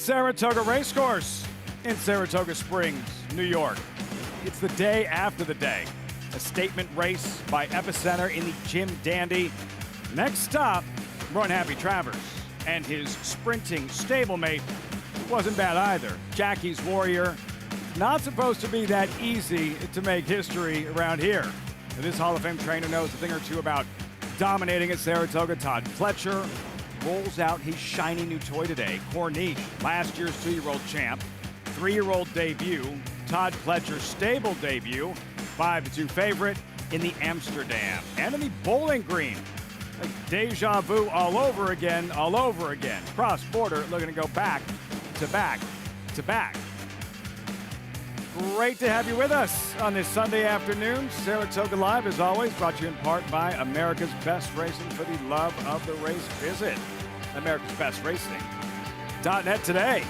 Saratoga Racecourse in Saratoga Springs, New York. It's the day after the day. A statement race by Epicenter in the Jim Dandy. Next stop, Run Happy Travers. And his sprinting stablemate wasn't bad either. Jackie's Warrior. Not supposed to be that easy to make history around here. And this Hall of Fame trainer knows a thing or two about dominating at Saratoga. Todd Fletcher rolls out his shiny new toy today. Corniche, last year's 2-year-old champ. 3-year-old debut. Todd Fletcher's stable debut. 5-2 favorite in the Amsterdam. And in the Bowling Green. Like deja vu all over again, all over again. Cross-border, looking to go back to back to back. Great to have you with us on this Sunday afternoon. Saratoga Live, as always, brought to you in part by America's Best Racing for the love of the race. Visit americasbestracing.net today.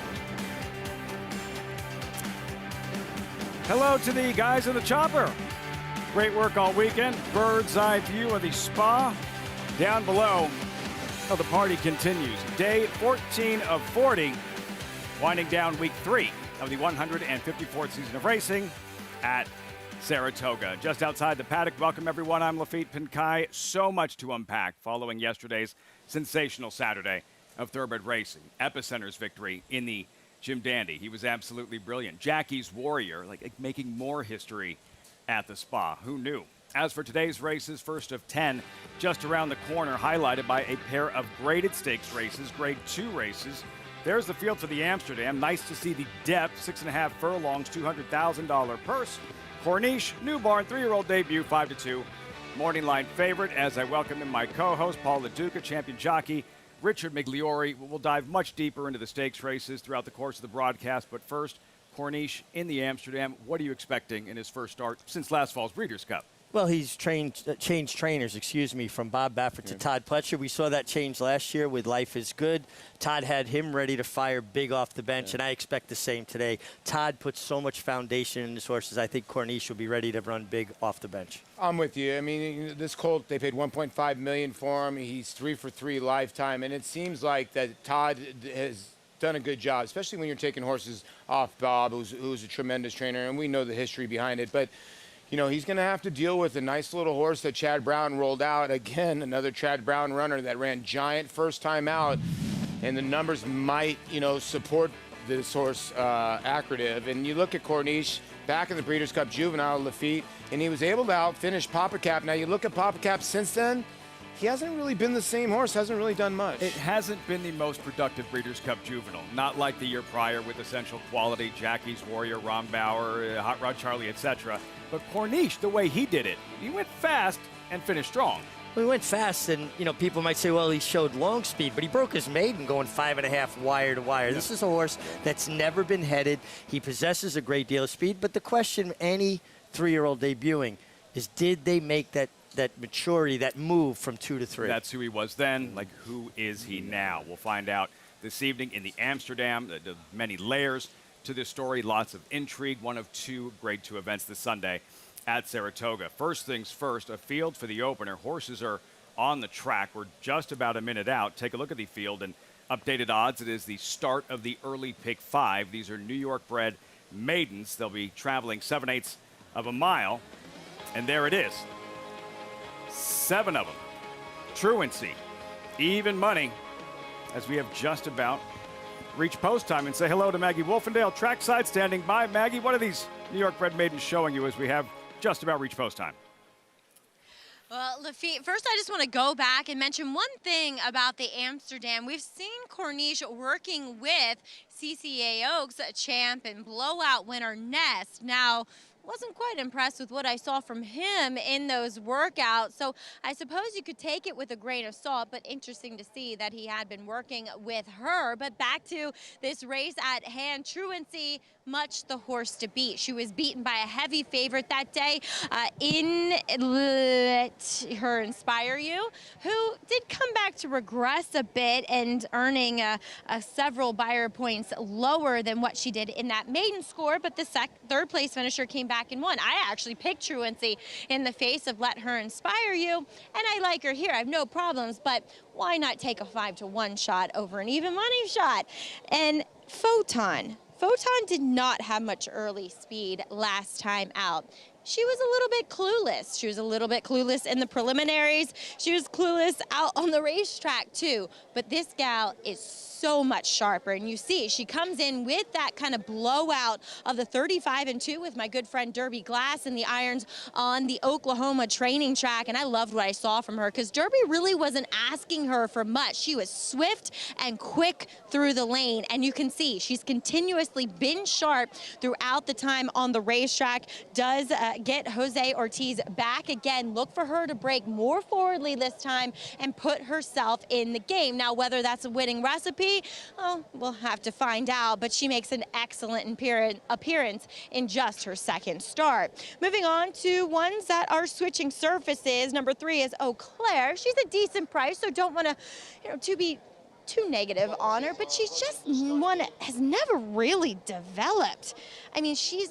Hello to the guys in the chopper. Great work all weekend. Bird's eye view of the spa. Down below, the party continues. Day 14 of 40, winding down week 3 of the 154th season of racing at Saratoga. Just outside the paddock, welcome everyone. I'm Lafitte Pinkai. So much to unpack following yesterday's sensational Saturday of thoroughbred racing. Epicenter's victory in the Jim Dandy. He was absolutely brilliant. Jackie's Warrior, like making more history at the spa. Who knew? As for today's races, first of 10, just around the corner, highlighted by a pair of graded stakes races, grade 2 races. There's the field for the Amsterdam. Nice to see the depth, 6.5 furlongs, $200,000 purse. Corniche, new barn, 3-year-old debut, 5-2. Morning line favorite as I welcome in my co-host, Paul LaDuca, champion jockey, Richard Migliori. We'll dive much deeper into the stakes races throughout the course of the broadcast, but first, Corniche in the Amsterdam. What are you expecting in his first start since last fall's Breeders' Cup? Well, he's changed trainers, from Bob Baffert to Todd Fletcher. We saw that change last year with Life is Good. Todd had him ready to fire big off the bench, and I expect the same today. Todd puts so much foundation in his horses. I think Corniche will be ready to run big off the bench. I'm with you. I mean, this colt, they paid $1.5 million for him. He's 3 for 3 lifetime, and it seems like that Todd has done a good job, especially when you're taking horses off Bob, who's a tremendous trainer, and we know the history behind it. But you know, he's going to have to deal with a nice little horse that Chad Brown rolled out. Again, another Chad Brown runner that ran giant first time out. And the numbers might, support this horse, Accretive. And you look at Corniche, back in the Breeders' Cup Juvenile, Lafitte, and he was able to outfinish Papa Cap. Now, you look at Papa Cap since then, he hasn't really been the same horse, hasn't really done much. It hasn't been the most productive Breeders' Cup Juvenile. Not like the year prior with Essential Quality, Jackie's Warrior, Rombauer, Hot Rod Charlie, etc. But Corniche, the way he did it, he went fast and finished strong. Well, he went fast, and, people might say, well, he showed long speed, but he broke his maiden going 5.5 wire to wire. Yeah. This is a horse that's never been headed. He possesses a great deal of speed, but the question any 3-year-old debuting is, did they make that maturity, that move from 2 to 3. That's who he was then. Like, who is he now? We'll find out this evening in the Amsterdam. The many layers to this story, lots of intrigue. One of 2 grade 2 events this Sunday at Saratoga. First things first, a field for the opener. Horses are on the track. We're just about a minute out. Take a look at the field and updated odds. It is the start of the early pick 5. These are New York bred maidens. They'll be traveling 7/8 of a mile. And there it is. 7 of them. Truancy. Even money. As we have just about reached post time, and say hello to Maggie Wolfendale, trackside, standing by. Maggie, what are these New York bred maidens showing you as we have just about reached post time? Well, Lafitte, first I just want to go back and mention one thing about the Amsterdam. We've seen Corniche working with CCA Oaks champ and blowout winner Nest. Now, wasn't quite impressed with what I saw from him in those workouts. So I suppose you could take it with a grain of salt, but interesting to see that he had been working with her. But back to this race at hand, Truancy, much the horse to beat. She was beaten by a heavy favorite that day in Let Her Inspire You, who did come back to regress a bit and earning several buyer points lower than what she did in that maiden score, but the third place finisher came back and won. I actually picked Truancy in the face of Let Her Inspire You, and I like her here. I have no problems, but why not take a 5-to-1 shot over an even money shot? And Photon. Photon did not have much early speed last time out. She was a little bit clueless. She was a little bit clueless in the preliminaries. She was clueless out on the racetrack too. But this gal is so much sharper. And you see, she comes in with that kind of blowout of the 35-2 with my good friend Derby Glass in the irons on the Oklahoma training track. And I loved what I saw from her because Derby really wasn't asking her for much. She was swift and quick through the lane. And you can see she's continuously been sharp throughout the time on the racetrack. Does get Jose Ortiz back again. Look for her to break more forwardly this time and put herself in the game. Now, whether that's a winning recipe, oh, we'll have to find out, but she makes an excellent appearance in just her second start. Moving on to ones that are switching surfaces. Number 3 is Eau Claire. She's a decent price, so don't want to be too negative on her, but she's just one that has never really developed. I mean, she's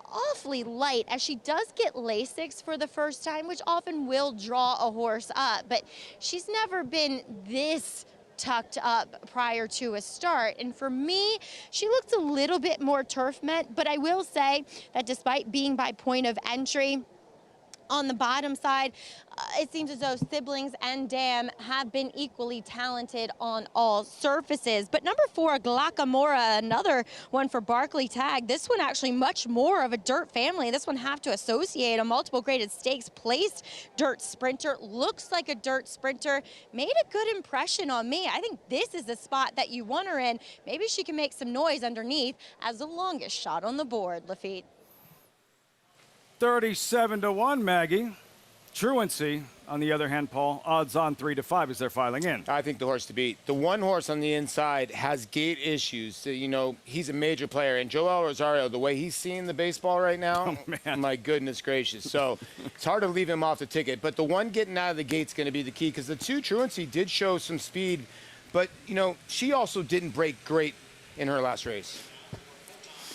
awfully light as she does get Lasix for the first time, which often will draw a horse up, but she's never been this tucked up prior to a start. And for me, she looks a little bit more turf meant, but I will say that despite being by point of entry, on the bottom side, it seems as though Siblings and Dam have been equally talented on all surfaces. But number 4, Glacamora, another one for Barkley Tag. This one actually much more of a dirt family. This one have to associate a multiple graded stakes placed dirt sprinter. Looks like a dirt sprinter. Made a good impression on me. I think this is the spot that you want her in. Maybe she can make some noise underneath as the longest shot on the board, Lafitte. 37-1, Maggie. Truancy, on the other hand, Paul, odds on 3-5 as they're filing in. I think the horse to beat. The one horse on the inside has gait issues. So, you know, he's a major player. And Joel Rosario, the way he's seeing the baseball right now, oh, man. My goodness gracious. So it's hard to leave him off the ticket. But the one getting out of the gate's going to be the key because the 2, Truancy, did show some speed. But, you know, she also didn't break great in her last race.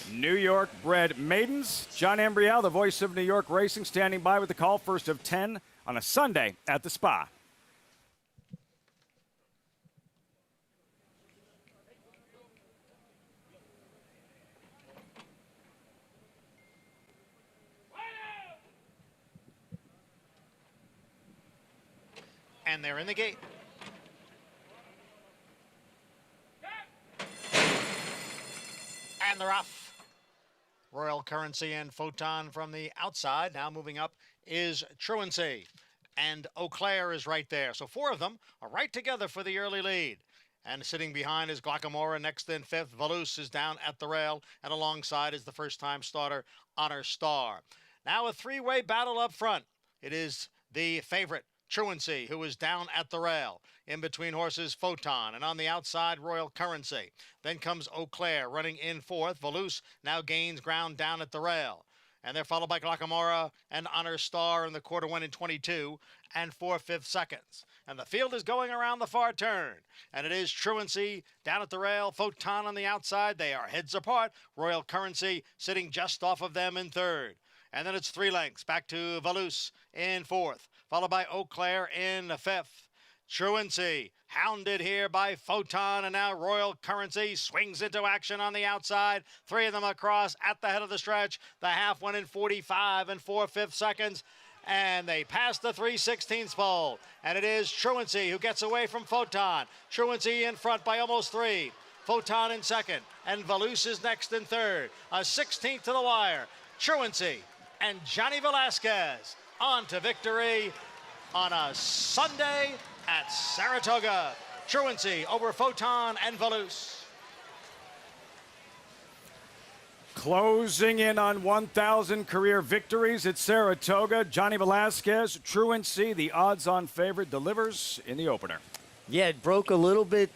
New York bred maidens. John Ambriel, the voice of New York racing, standing by with the call, first of 10 on a Sunday at the Spa. And they're in the gate. And they're off. Royal Currency and Photon from the outside. Now moving up is Truancy. And Eau Claire is right there. So 4 of them are right together for the early lead. And sitting behind is Glacamora, next in 5th. Valus is down at the rail. And alongside is the first-time starter, Honor Star. Now a 3-way battle up front. It is the favorite, Truancy, who is down at the rail. In between horses, Photon, and on the outside, Royal Currency. Then comes Eau Claire running in 4th. Valus now gains ground down at the rail. And they're followed by Glacamora and Honor Star in the quarter 1 in 22 and 4/5 seconds. And the field is going around the far turn. And it is Truancy down at the rail, Photon on the outside. They are heads apart. Royal Currency sitting just off of them in 3rd. And then it's 3 lengths back to Valus in 4th, followed by Eau Claire in 5th. Truancy hounded here by Photon, and now Royal Currency swings into action on the outside. 3 of them across at the head of the stretch. The half went in 45 and 4/5 seconds, and they pass the 3/16 pole. And it is Truancy who gets away from Photon. Truancy in front by almost 3. Photon in 2nd, and Valus is next in 3rd. A 16th to the wire. Truancy and Johnny Velasquez on to victory on a Sunday at Saratoga. Truancy over Photon and Valus. Closing in on 1,000 career victories at Saratoga. Johnny Velasquez, Truancy, the odds-on favorite, delivers in the opener. Yeah, it broke a little bit.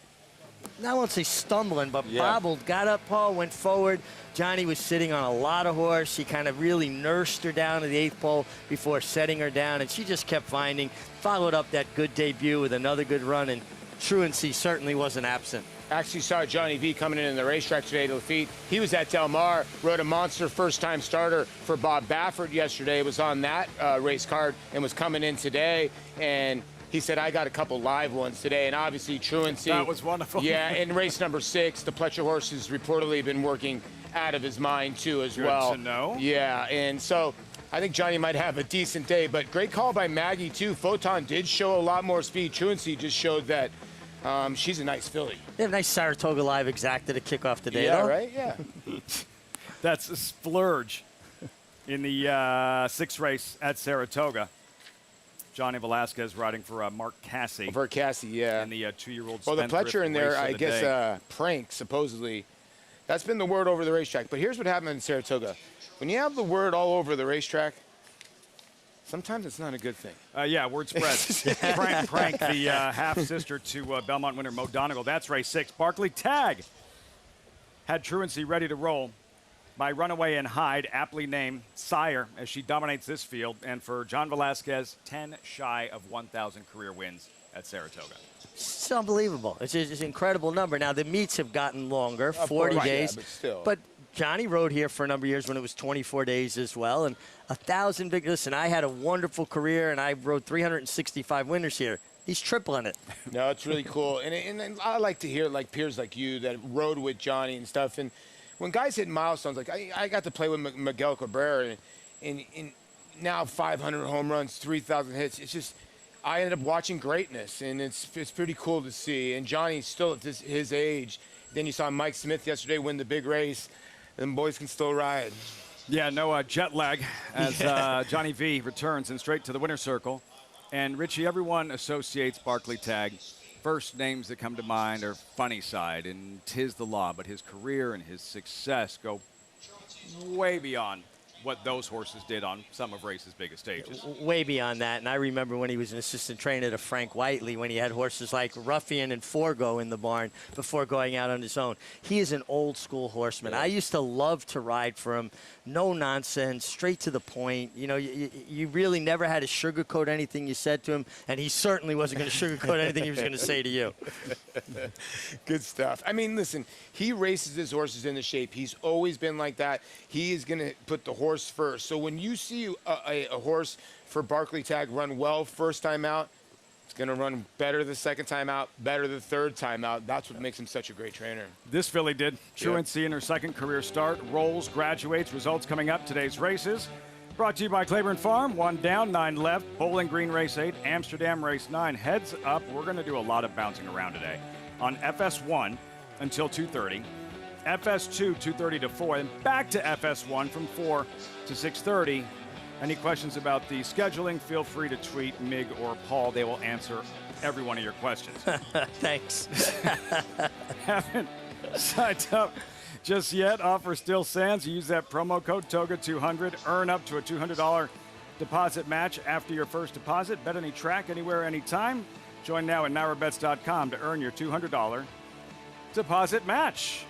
I won't say stumbling, but bobbled. Got up, Paul, went forward. Johnny was sitting on a lot of horse. He kind of really nursed her down to the 8th pole before setting her down, and she just kept finding. Followed up that good debut with another good run, and Truancy certainly wasn't absent. Actually saw Johnny V coming in the racetrack today to Lafitte. He was at Del Mar, rode a monster first-time starter for Bob Baffert yesterday. Was on that race card and was coming in today. And he said, I got a couple live ones today, and obviously Truancy. That was wonderful. Yeah, in race number 6, the Fletcher horse has reportedly been working out of his mind too as Good well. to know. Yeah, and so I think Johnny might have a decent day, but great call by Maggie too. Photon did show a lot more speed. Truancy just showed that she's a nice filly. They have a nice Saratoga live exacta to kick off the day. Yeah, though. right? Yeah. That's a splurge in the 6th race at Saratoga. Johnny Velasquez riding for Mark Cassie. For Cassie, yeah. And the 2-year-old Well, the spendthrift Fletcher in there, race of I the guess, day. prank, supposedly. That's been the word over the racetrack. But here's what happened in Saratoga. When you have the word all over the racetrack, sometimes it's not a good thing. Yeah, word spreads. Prank, the half-sister to Belmont winner Mo Donegal. That's race 6. Barkley Tag had Truancy ready to roll by Runaway and Hyde, aptly named Sire, as she dominates this field. And for John Velasquez, 10 shy of 1,000 career wins at Saratoga. It's unbelievable. It's just an incredible number. Now, the meets have gotten longer, 40 course, yeah, days. but still. But Johnny rode here for a number of years when it was 24 days as well. And 1,000 big. Listen, I had a wonderful career, and I rode 365 winners here. He's tripling it. No, it's really cool. And I like to hear, like, peers like you that rode with Johnny and stuff. And when guys hit milestones, like I got to play with Miguel Cabrera, and now 500 home runs, 3,000 hits. It's just, I ended up watching greatness, and it's pretty cool to see. And Johnny's still at his age. Then you saw Mike Smith yesterday win the big race. Them boys can still ride. Yeah, no jet lag as Johnny V returns and straight to the winner's circle. And Richie, everyone associates Barkley Tag. First names that come to mind are Funny Side and 'Tis the Law, but his career and his success go way beyond what those horses did on some of race's biggest stages. Way beyond that. And I remember when he was an assistant trainer to Frank Whiteley when he had horses like Ruffian and Forgo in the barn before going out on his own. He is an old school horseman. I used to love to ride for him. No nonsense, straight to the point. You know, you really never had to sugarcoat anything you said to him, and he certainly wasn't going to sugarcoat anything he was going to say to you. Good stuff. I mean, listen, he races his horses into shape. He's always been like that. He is going to put the horse first. So when you see a horse for Barkley Tag run well first time out, it's going to run better the second time out, better the third time out. That's what makes him such a great trainer. This filly did. Truancy in her second career start. Rolls, graduates, results coming up. Today's races. Brought to you by Claiborne Farm. 1 down, 9 left. Bowling Green race 8. Amsterdam race 9. Heads up. We're going to do a lot of bouncing around today. On FS1 until 2:30. FS2, 2:30 to 4. And back to FS1 from 4 to 6:30. Any questions about the scheduling, feel free to tweet Mig or Paul. They will answer every one of your questions. Thanks. Haven't signed up just yet? Offer still stands. Use that promo code TOGA200. Earn up to a $200 deposit match after your first deposit. Bet any track, anywhere, anytime. Join now at NaraBets.com to earn your $200 deposit match.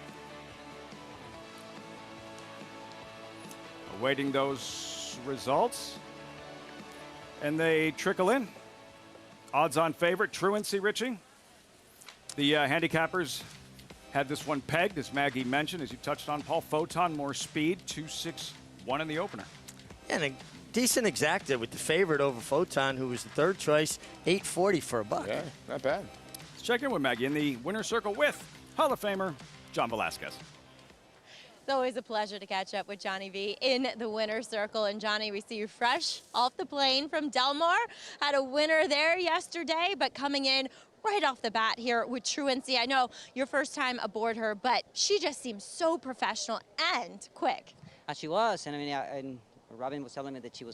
Awaiting those results, and they trickle in. Odds-on favorite, Truancy, Richie. The handicappers had this one pegged, as Maggie mentioned, as you touched on, Paul. Photon, more speed, 2.61 in the opener. And a decent exacta with the favorite over Photon, who was the third choice, 840 for a buck. Yeah, not bad. Let's check in with Maggie in the winner's circle with Hall of Famer John Velasquez. It's always a pleasure to catch up with Johnny V in the winner's circle. And Johnny, we see you fresh off the plane from Del Mar. Had a winner there yesterday, but coming in right off the bat here with Truancy. I know your first time aboard her, but she just seems so professional and quick. She was, and I mean, and Robin was telling me that she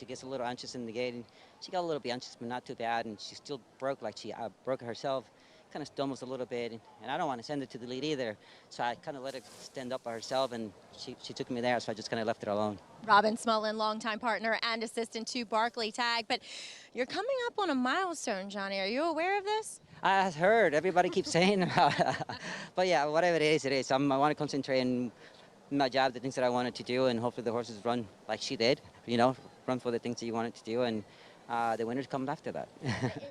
gets a little anxious in the gate, and she got a little bit anxious, but not too bad, and she still broke like she broke herself. Kind of stumbles a little bit, and I don't want to send her to the lead either, so I kind of let her stand up by herself, and she took me there, so I just kind of left her alone. Robin Smullen, longtime partner and assistant to Barkley Tag, but you're coming up on a milestone, Johnny. Are you aware of this? I heard everybody keeps saying about it. But yeah, whatever it is, it is. I want to concentrate on my job, the things that I wanted to do, and hopefully the horses run like she did, you know, run for the things that you wanted to do, and the winners come after that.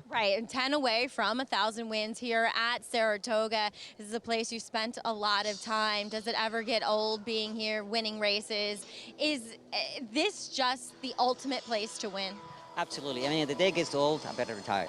Right, and 10 away from 1,000 wins here at Saratoga. This is a place you spent a lot of time. Does it ever get old being here, winning races? Is this just the ultimate place to win? Absolutely. I mean, the day gets old, I better retire.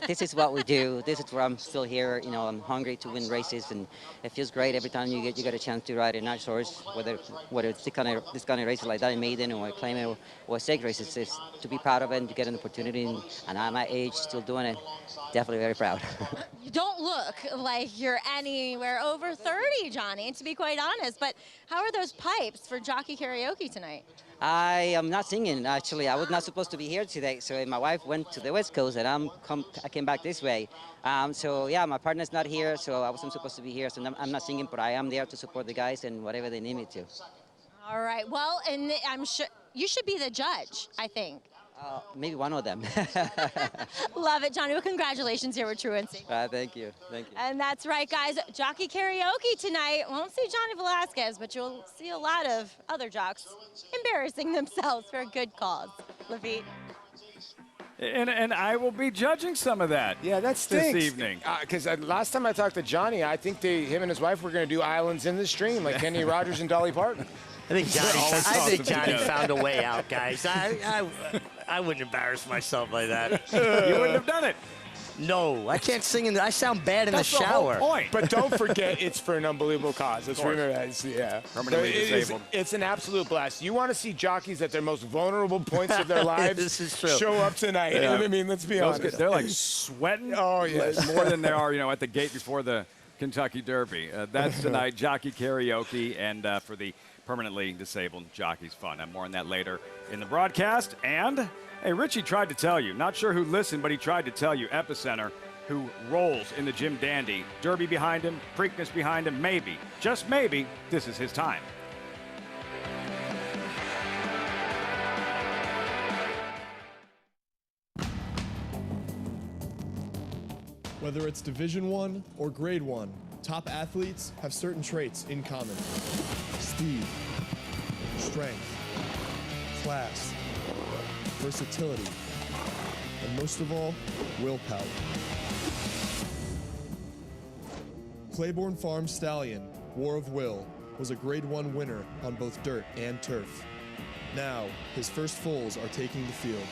This is what we do. This is where I'm still here. You know, I'm hungry to win races, and it feels great every time you get a chance to ride a nice horse, whether it's this kind of races like that in Maiden or Claymore or stake races. It's to be proud of it and to get an opportunity, and at my age, still doing it. Definitely very proud. You don't look like you're anywhere over 30, Johnny, to be quite honest. But how are those pipes for jockey karaoke tonight? I am not singing, actually. I was not supposed to be here today, so my wife went to the West Coast, and I came back this way. So, yeah, my partner's not here, so I wasn't supposed to be here, so I'm not singing, but I am there to support the guys and whatever they need me to. All right. Well, and I'm sure you should be the judge, I think. Maybe one of them. Love it, Johnny. Well, congratulations here with Truancy. Thank you. Thank you. And that's right, guys. Jockey karaoke tonight. Won't see Johnny Velasquez, but you'll see a lot of other jocks embarrassing themselves for a good cause. Lafitte. And I will be judging some of that. Yeah, that stinks. This evening. Because last time I talked to Johnny, I think him and his wife were going to do Islands in the Stream, like Kenny Rogers and Dolly Parton. I think Johnny together. found a way out, guys. I wouldn't embarrass myself like that. You wouldn't have done it. No, I can't sing I sound bad in That's the shower. The whole point. But don't forget, it's for an unbelievable cause. Let's course. remember that. Yeah. Permanently disabled. It's an absolute blast. You want to see jockeys at their most vulnerable points of their lives This is true. show up tonight. Yeah. I mean, let's be Those honest. kids, they're like sweating. Oh, yes. More than they are, at the gate before the Kentucky Derby. That's tonight, jockey karaoke, and for the permanently disabled jockeys fun. More on that later in the broadcast. And, hey, Richie tried to tell you, not sure who listened, but he tried to tell you, Epicenter, who rolls in the Jim Dandy. Derby behind him, Preakness behind him, maybe, just maybe, this is his time. Whether it's Division I or Grade 1, top athletes have certain traits in common. Speed, strength, class, versatility, and most of all, willpower. Claiborne Farm Stallion, War of Will, was a Grade 1 winner on both dirt and turf. Now, his first foals are taking the field.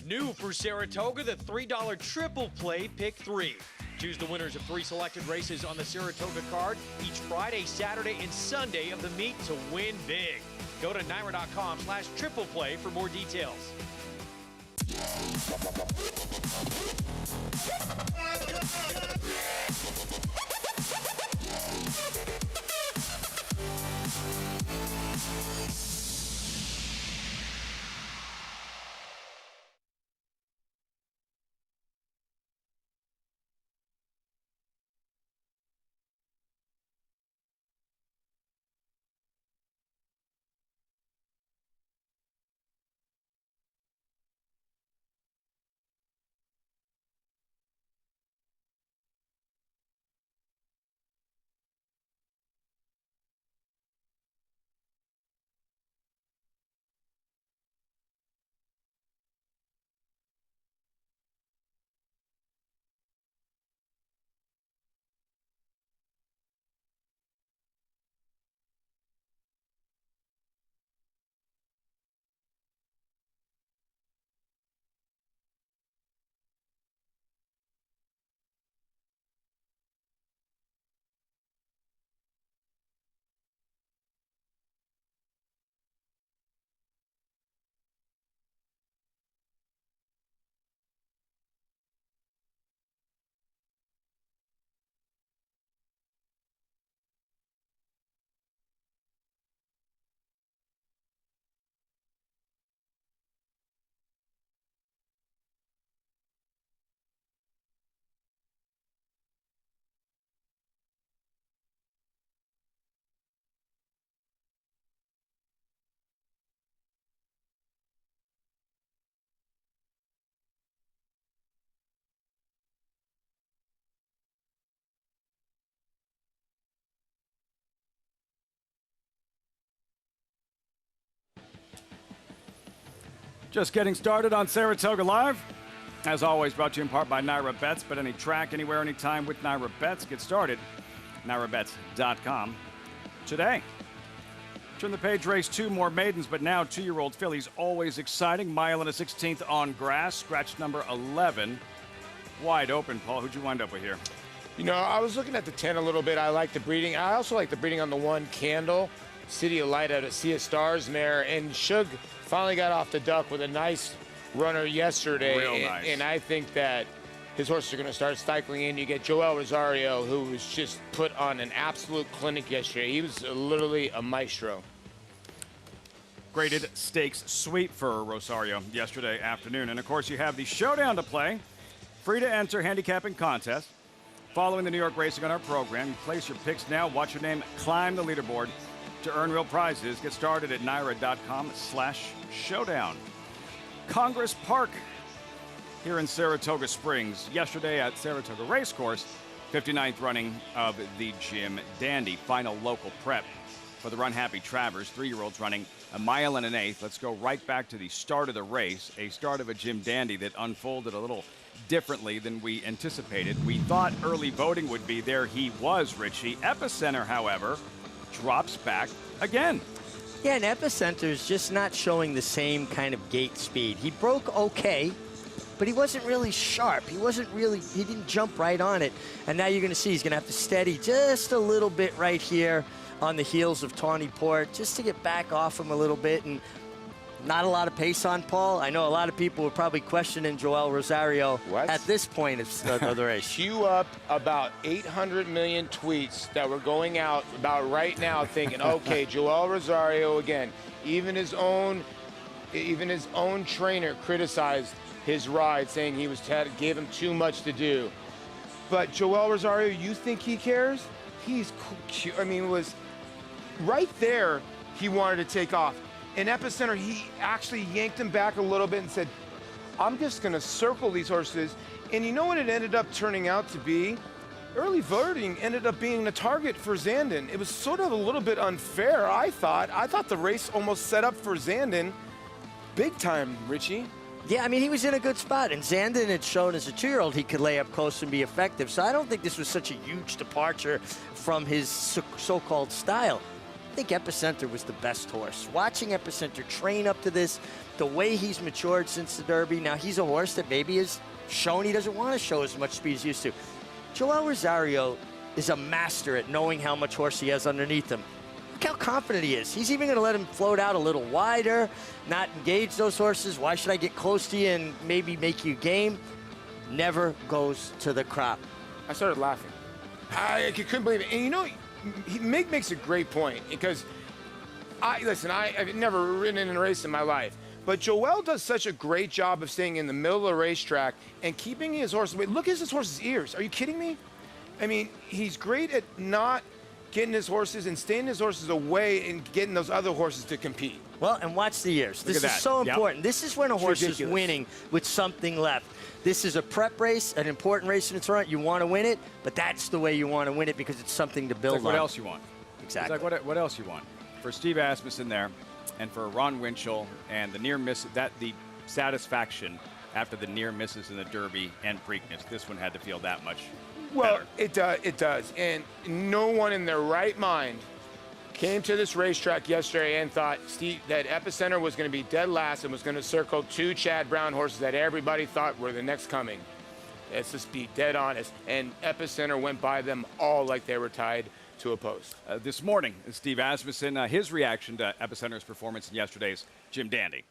New for Saratoga, the $3 triple play pick 3. Choose the winners of 3 selected races on the Saratoga card each Friday, Saturday, and Sunday of the meet to win big. Go to NYRA.com/triple play for more details. Just getting started on Saratoga Live. As always, brought to you in part by NYRA Bets. Bet any track, anywhere, anytime with NYRA Bets. Get started, NYRABets.com today. Turn the page, race 2, more maidens, but now 2-year-old fillies, always exciting. Mile and a 16th on grass, scratch number 11. Wide open, Paul. Who'd you wind up with here? You know, I was looking at the 10 a little bit. I like the breeding. I also like the breeding on the 1 Candle, City of Light out at Sea of Stars mare. And Shug finally got off the duck with a nice runner yesterday. Real nice. And I think that his horses are going to start cycling in. You get Joel Rosario, who was just put on an absolute clinic yesterday. He was literally a maestro. Graded stakes sweep for Rosario yesterday afternoon. And, of course, you have the showdown to play. Free to enter handicapping contest. Following the New York racing on our program, you place your picks now. Watch your name climb the leaderboard to earn real prizes. Get started at NYRA.com/showdown. Congress Park here in Saratoga Springs. Yesterday at Saratoga Racecourse, 59th running of the Jim Dandy. Final local prep for the Run Happy Travers. 3-year-olds running a mile and an eighth. Let's go right back to the start of the race. A start of a Jim Dandy that unfolded a little differently than we anticipated. We thought early voting would be there. He was, Richie. Epicenter, however, drops back again. Yeah, and Epicenter's just not showing the same kind of gate speed. He broke okay, but he wasn't really sharp. He didn't jump right on it. And now you're going to see he's going to have to steady just a little bit right here on the heels of Tawny Port, just to get back off him a little bit. And not a lot of pace on Paul. I know a lot of people were probably questioning Joel Rosario at this point of the race. Queue up about 800 million tweets that were going out about right now thinking, okay, Joel Rosario again. Even his own trainer criticized his ride, saying he gave him too much to do. But Joel Rosario, you think he cares? He's cute. I mean, it was right there. He wanted to take off. In Epicenter, he actually yanked him back a little bit and said, I'm just going to circle these horses. And you know what it ended up turning out to be? Early voting ended up being the target for Zandon. It was sort of a little bit unfair, I thought. I thought the race almost set up for Zandon big time, Richie. Yeah, I mean, he was in a good spot, and Zandon had shown as a 2-year-old he could lay up close and be effective. So I don't think this was such a huge departure from his so-called style. I think Epicenter was the best horse. Watching Epicenter train up to this, the way he's matured since the Derby. Now, he's a horse that maybe has shown he doesn't want to show as much speed as he used to. Joel Rosario is a master at knowing how much horse he has underneath him. Look how confident he is. He's even going to let him float out a little wider, not engage those horses. Why should I get close to you and maybe make you game? Never goes to the crop. I started laughing. I couldn't believe it. And you know, Meg makes a great point because I've never ridden in a race in my life, but Joel does such a great job of staying in the middle of the racetrack and keeping his horse away. Look at his horse's ears. Are you kidding me? I mean, he's great at not getting his horses and staying his horses away and getting those other horses to compete. Well, and watch the ears. This is so important. This is when a horse is winning with something left. This is a prep race, an important race in its front. You want to win it, but that's the way you want to win it because it's something to build on. What else you want? Exactly. It's like what else you want? For Steve Asmussen there, and for Ron Winchell, and the near miss, the satisfaction after the near misses in the Derby and Preakness, this one had to feel that much Well, better. it does. And no one in their right mind came to this racetrack yesterday and thought that Epicenter was going to be dead last and was going to circle 2 Chad Brown horses that everybody thought were the next coming. Let's just be dead honest. And Epicenter went by them all like they were tied to a post. This morning, Steve Asmussen, his reaction to Epicenter's performance in yesterday's Jim Dandy.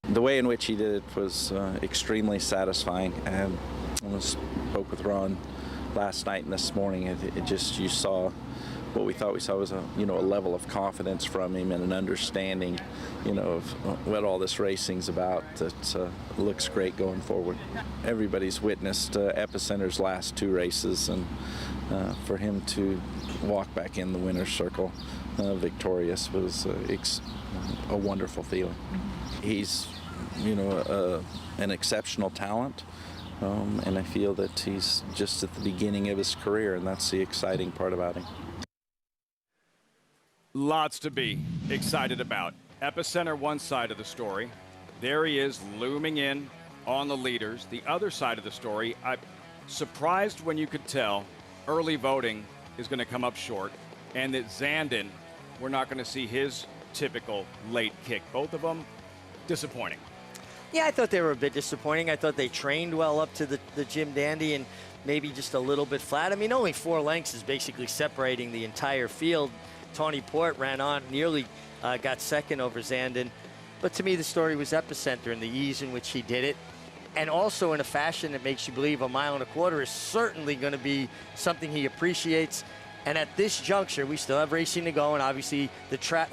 The way in which he did it was extremely satisfying. And I spoke with Ron last night and this morning. It just, you saw what we thought we saw was a level of confidence from him and an understanding, of what all this racing's about that looks great going forward. Everybody's witnessed Epicenter's last 2 races, and for him to walk back in the winner's circle victorious was a wonderful feeling. He's, an exceptional talent. And I feel that he's just at the beginning of his career, and that's the exciting part about him. Lots to be excited about. Epicenter, one side of the story. There he is, looming in on the leaders. The other side of the story, I'm surprised when you could tell early voting is going to come up short, and that Zandon we're not going to see his typical late kick. Both of them disappointing. Yeah, I thought they were a bit disappointing. I thought they trained well up to the Jim Dandy and maybe just a little bit flat. I mean, only 4 lengths is basically separating the entire field. Tawny Port ran on, nearly got second over Zandon. But to me, the story was Epicenter and the ease in which he did it. And also in a fashion that makes you believe a 1.25 miles is certainly going to be something he appreciates. And at this juncture, we still have racing to go. And obviously,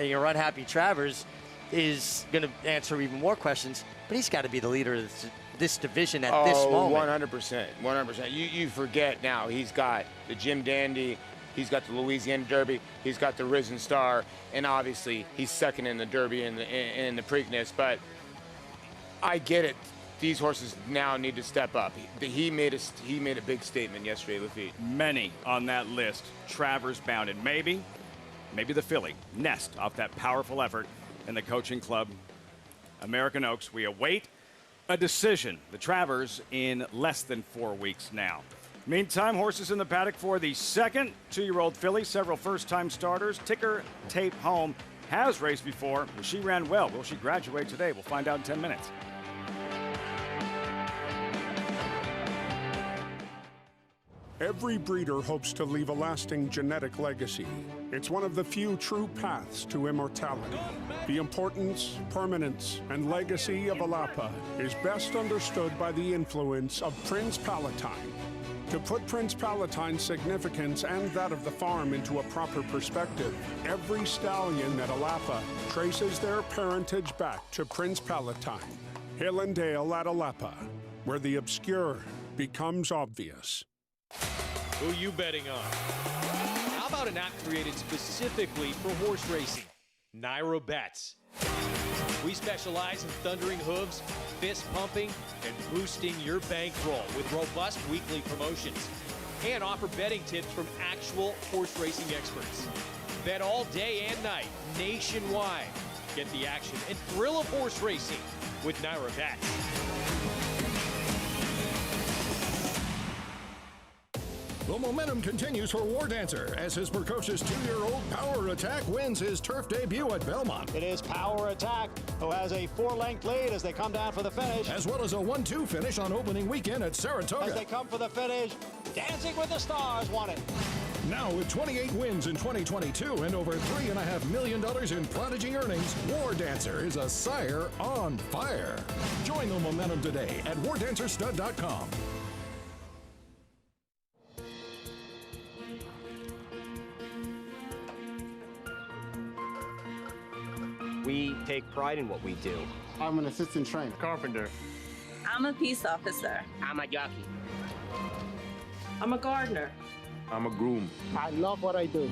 your unhappy Travers is going to answer even more questions. But he's got to be the leader of this division at this moment. 100%. 100%. You forget now, he's got the Jim Dandy, he's got the Louisiana Derby, he's got the Risen Star, and obviously he's second in the Derby and the Preakness. But I get it. These horses now need to step up. He made a big statement yesterday, Lafitte. Many on that list, Travers bound, and maybe the filly, Nest, off that powerful effort in the coaching club, American Oaks. We await a decision. The Travers in less than 4 weeks now. Meantime, horses in the paddock for the second 2-year-old filly. Several first-time starters. Ticker Tape Home has raced before. She ran well. Will she graduate today? We'll find out in 10 minutes. Every breeder hopes to leave a lasting genetic legacy. It's one of the few true paths to immortality. The importance, permanence, and legacy of Alapa is best understood by the influence of Prince Palatine. To put Prince Palatine's significance and that of the farm into a proper perspective, every stallion at Alapa traces their parentage back to Prince Palatine. Hill and Dale at Alapa, where the obscure becomes obvious. Who you betting on? How about an app created specifically for horse racing? Naira Bets. We specialize in thundering hooves, fist pumping, and boosting your bankroll with robust weekly promotions. And offer betting tips from actual horse racing experts. Bet all day and night, nationwide. Get the action and thrill of horse racing with Naira Bets. The momentum continues for War Dancer as his precocious 2-year-old Power Attack wins his turf debut at Belmont. It is Power Attack, who has a 4-length lead as they come down for the finish. As well as a 1-2 finish on opening weekend at Saratoga. As they come for the finish, Dancing with the Stars won it. Now with 28 wins in 2022 and over $3.5 million in prodigy earnings, War Dancer is a sire on fire. Join the momentum today at wardancerstud.com. We take pride in what we do. I'm an assistant trainer. Carpenter. I'm a peace officer. I'm a jockey. I'm a gardener. I'm a groom. I love what I do.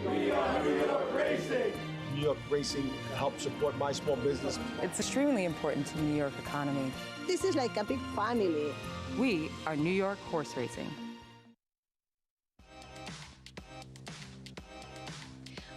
We are New York Racing. New York Racing helps support my small business. It's extremely important to the New York economy. This is like a big family. We are New York Horse Racing.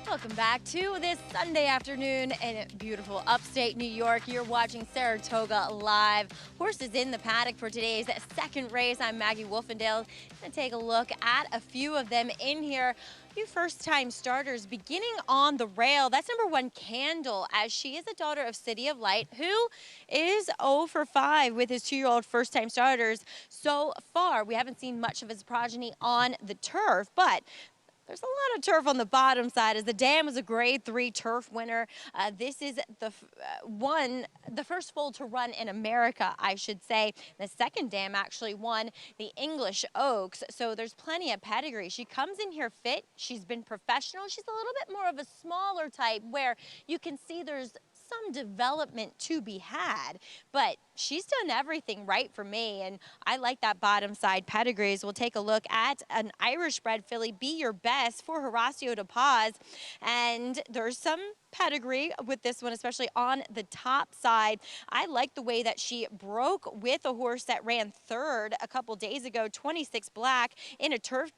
Welcome back to this Sunday afternoon in beautiful upstate New York. You're watching Saratoga Live. Horses in the paddock for today's second race. I'm Maggie Wolfendale. Going to take a look at a few of them in here. A few first-time starters beginning on the rail. That's number 1, Candle, as she is a daughter of City of Light, who is 0 for 5 with his 2-year-old first-time starters so far. We haven't seen much of his progeny on the turf, but there's a lot of turf on the bottom side, as the dam is a grade 3 turf winner. This is the first foal to run in America, I should say. The second dam actually won the English Oaks, so there's plenty of pedigree. She comes in here fit. She's been professional. She's a little bit more of a smaller type where you can see there's some development to be had, but she's done everything right for me, and I like that bottom side pedigrees. We'll take a look at an Irish bred filly, Be Your Best, for Horacio de Paz, and there's some pedigree with this one, especially on the top side. I like the way that she broke with a horse that ran 3rd a couple days ago, 26 Black, in a turf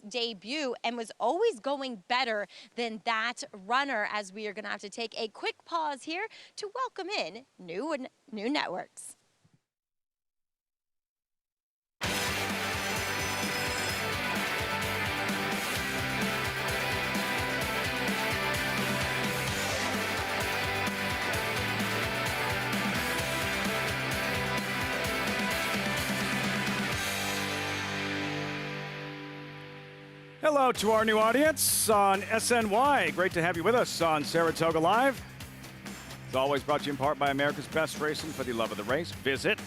debut, and was always going better than that runner, as we are going to have to take a quick pause here to welcome in new networks. Hello to our new audience on SNY. Great to have you with us on Saratoga Live. As always, brought to you in part by America's Best Racing. For the love of the race, visit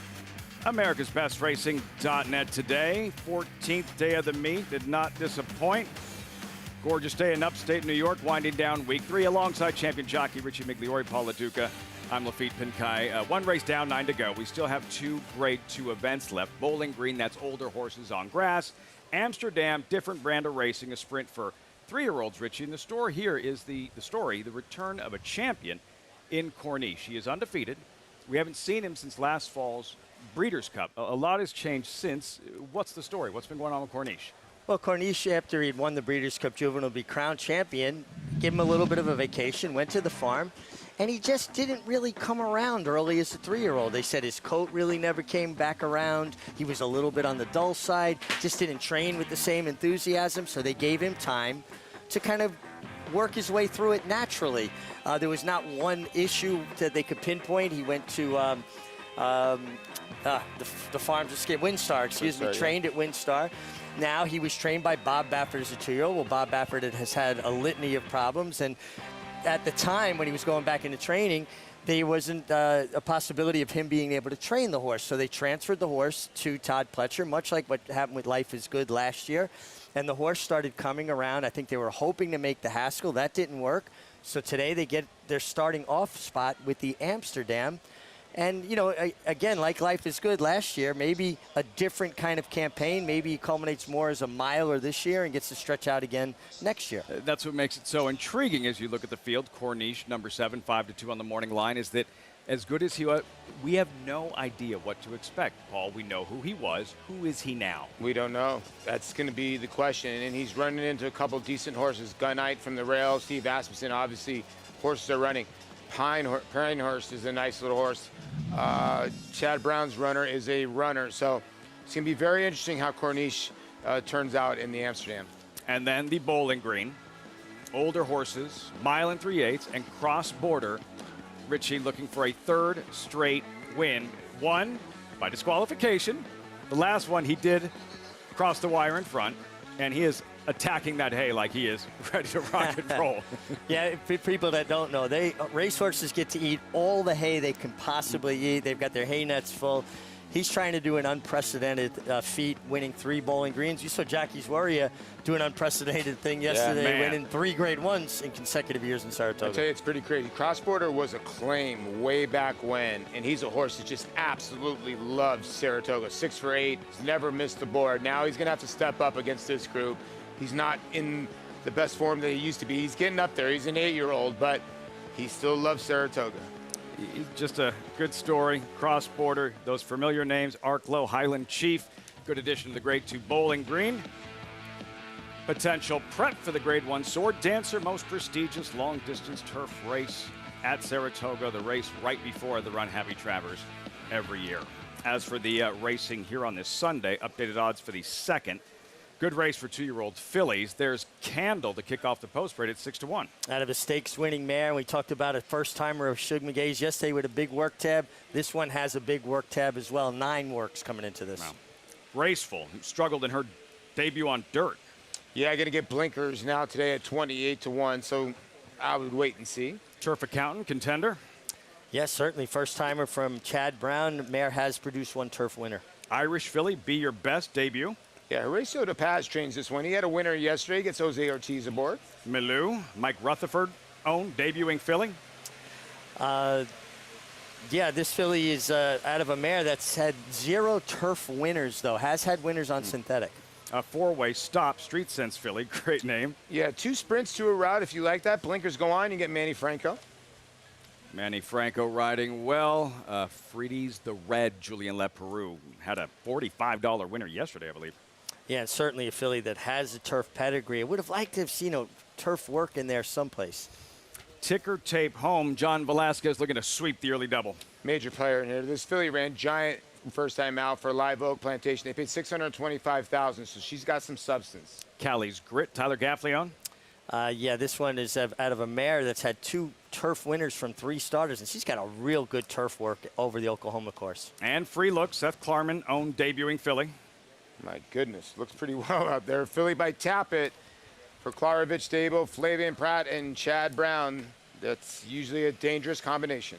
americasbestracing.net today. 14th day of the meet. Did not disappoint. Gorgeous day in upstate New York, winding down week 3 alongside champion jockey Richie Migliori, Paul LaDuca. I'm Lafitte Pinkai. One race down, 9 to go. We still have 2 Grade 2 events left. Bowling Green, that's older horses on grass. Amsterdam, different brand of racing, a sprint for 3-year-olds, Richie. And the story here is the return of a champion in Corniche. He is undefeated. We haven't seen him since last fall's Breeders' Cup. A lot has changed since. What's the story? What's been going on with Corniche? Well, Corniche, after he'd won the Breeders' Cup Juvenile, be crowned champion, gave him a little bit of a vacation, went to the farm, and he just didn't really come around early as a 3-year-old. They said his coat really never came back around. He was a little bit on the dull side, just didn't train with the same enthusiasm, so they gave him time to kind of work his way through it naturally. There was not one issue that they could pinpoint. He went to the farms escape Windstar, excuse me, trained at Windstar. Now he was trained by Bob Baffert as a 2-year-old. Well, Bob Baffert has had a litany of problems, and at the time when he was going back into training, there wasn't a possibility of him being able to train the horse. So they transferred the horse to Todd Fletcher, much like what happened with Life is Good last year. And the horse started coming around. I think they were hoping to make the Haskell. That didn't work. So today they get their starting off spot with the Amsterdam. And, you know, again, like Life is Good last year, maybe a different kind of campaign. Maybe he culminates more as a miler this year and gets to stretch out again next year. That's what makes it so intriguing as you look at the field. Corniche, number 7, 5-2 on the morning line, is that as good as he was, we have no idea what to expect. Paul, we know who he was. Who is he now? We don't know. That's going to be the question. And he's running into a couple decent horses. Gunite from the rail, Steve Asmussen, obviously, horses are running. Pinehurst is a nice little horse. Chad Brown's runner is a runner. So it's going to be very interesting how Corniche turns out in the Amsterdam. And then the Bowling Green. Older horses, mile and 3/8, and cross-border. Richie looking for a 3rd straight win. One by disqualification. The last one he did cross the wire in front, and he is attacking that hay like he is ready to rock and roll. Yeah, for people that don't know, racehorses get to eat all the hay they can possibly eat. They've got their hay nets full. He's trying to do an unprecedented feat, winning 3 Bowling Greens. You saw Jackie's Warrior do an unprecedented thing yesterday, winning 3 Grade 1s in consecutive years in Saratoga. I tell you, it's pretty crazy. Cross-border was a claim way back when, and he's a horse that just absolutely loves Saratoga. 6 for 8, he's never missed the board. Now he's going to have to step up against this group. He's not in the best form that he used to be. He's getting up there. He's an 8-year-old, but he still loves Saratoga. Just a good story. Cross-border, those familiar names, Arklow, Highland Chief. Good addition to the Grade 2 Bowling Green. Potential prep for the Grade 1 Sword Dancer, most prestigious long-distance turf race at Saratoga, the race right before the Run Happy Travers every year. As for the racing here on this Sunday, updated odds for the 2nd. Good race for 2-year-old fillies. There's Candle to kick off the post parade at 6-1. Out of a stakes-winning mare. We talked about a first-timer of Shug McGay's yesterday with a big work tab. This one has a big work tab as well. 9 works coming into this. Wow. Graceful, who struggled in her debut on dirt. Yeah, going to get blinkers now today at 28-1, so I would wait and see. Turf Accountant, contender? Yes, certainly. First-timer from Chad Brown. Mare has produced 1 turf winner. Irish filly, Be Your Best debut. Yeah, Horacio De Paz trains this one. He had a winner yesterday. Gets Jose Ortiz aboard. Milou, Mike Rutherford owned, debuting filly. Yeah, this filly is out of a mare that's had 0 turf winners, though. Has had winners on synthetic. A 4-way stop, Street Sense filly. Great name. Yeah, 2 sprints to a route. If you like that, blinkers go on. You get Manny Franco. Manny Franco riding well. Freedy's the Red, Julien Leperoux. Had a $45 winner yesterday, I believe. Yeah, and certainly a filly that has a turf pedigree. I would have liked to have seen turf work in there someplace. Ticker tape home. John Velasquez looking to sweep the early double. Major player in here. This filly ran giant first time out for Live Oak Plantation. They paid $625,000, so she's got some substance. Callie's Grit, Tyler Gaffleon. Yeah, this one is out of a mare that's had 2 turf winners from 3 starters, and she's got a real good turf work over the Oklahoma course. And Free Look, Seth Klarman owned, debuting filly. My goodness, looks pretty well out there. Filly by Tappet For Klarovich Stable, Flavian Pratt and Chad Brown. That's usually a dangerous combination.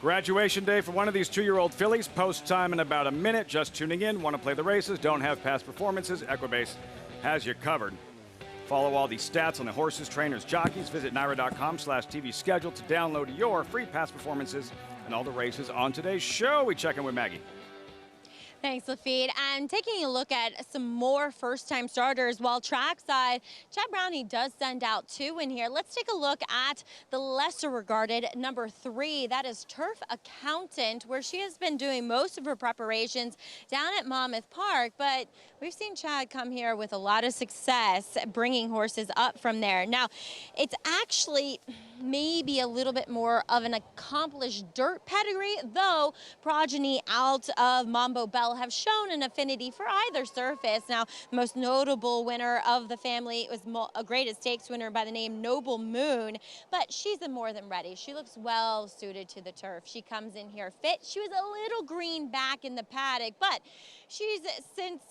Graduation day for one of these 2-year-old fillies. Post time in about a minute. Just tuning in. Want to play the races? Don't have past performances? Equibase has you covered. Follow all these stats on the horses, trainers, jockeys. Visit NYRA.com/TV schedule to download your free past performances and all the races on today's show. We check in with Maggie. Thanks, Lafitte. And taking a look at some more first-time starters, while trackside, Chad Brown, he does send out 2 in here. Let's take a look at the lesser-regarded number 3. That is Turf Accountant, where she has been doing most of her preparations down at Monmouth Park. But we've seen Chad come here with a lot of success bringing horses up from there. Now, it's actually maybe a little bit more of an accomplished dirt pedigree, though progeny out of Mambo Bell have shown an affinity for either surface. Now, the most notable winner of the family was a Greatest Stakes winner by the name Noble Moon, but she's more than ready. She looks well suited to the turf. She comes in here fit. She was a little green back in the paddock, but she's since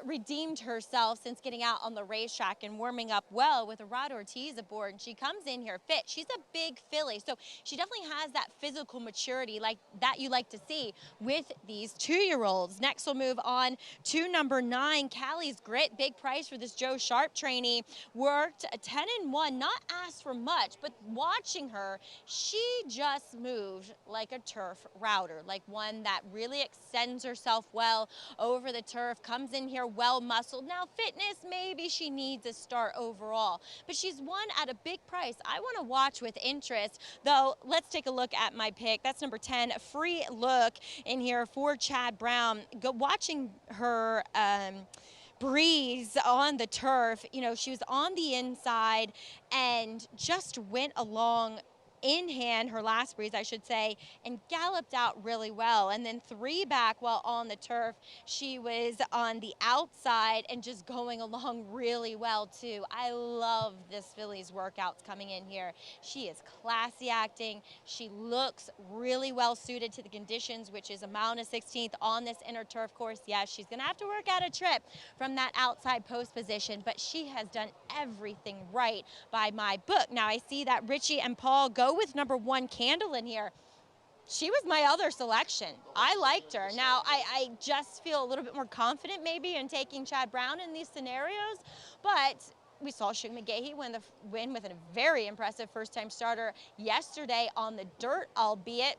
redeemed herself since getting out on the racetrack and warming up well with a Rod Ortiz aboard, and she comes in here fit. She's a big filly, so she definitely has that physical maturity like that you like to see with these 2-year-olds. Next, we'll move on to number 9, Callie's Grit. Big price for this Joe Sharp trainee. Worked 10-1, not asked for much, but watching her, she just moved like a turf router, like one that really extends herself well over the turf, comes in here well muscled. Now, fitness, maybe she needs a start overall, but she's won at a big price. I want to watch with interest, though. Let's take a look at my pick. That's number 10, Free Look, in here for Chad Brown. Watching her breeze on the turf, you know, she was on the inside and just went along in hand, her last breeze, I should say, and galloped out really well. And then 3 back while on the turf, she was on the outside and just going along really well too. I love this filly's workouts coming in here. She is classy acting. She looks really well suited to the conditions, which is a mile and a 16th on this inner turf course. Yes, she's gonna have to work out a trip from that outside post position, but she has done everything right by my book. Now I see that Richie and Paul go with number 1, Candle, in here. She was my other selection. I liked her. Now, I just feel a little bit more confident maybe in taking Chad Brown in these scenarios, but we saw Shug McGahee win with a very impressive first-time starter yesterday on the dirt, albeit.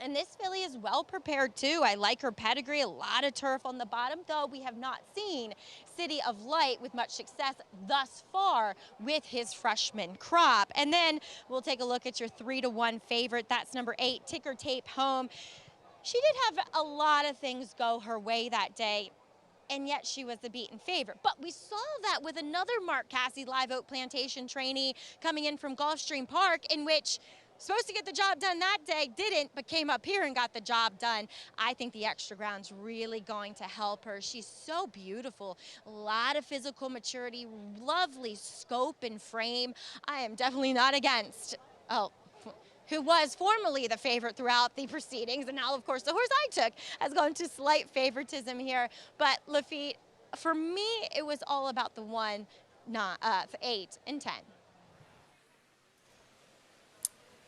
And this filly is well prepared too. I like her pedigree, a lot of turf on the bottom, though we have not seen City of Light with much success thus far with his freshman crop. And then we'll take a look at your 3-1 favorite. That's number 8, Ticker Tape Home. She did have a lot of things go her way that day, and yet she was the beaten favorite. But we saw that with another Mark Casse Live Oak Plantation trainee coming in from Gulfstream Park, in which supposed to get the job done that day, didn't, but came up here and got the job done. I think the extra ground's really going to help her. She's so beautiful, a lot of physical maturity, lovely scope and frame. I am definitely not against, who was formerly the favorite throughout the proceedings, and now, of course, the horse I took has gone to slight favoritism here. But Lafitte, for me, it was all about the 1, 8, and 10.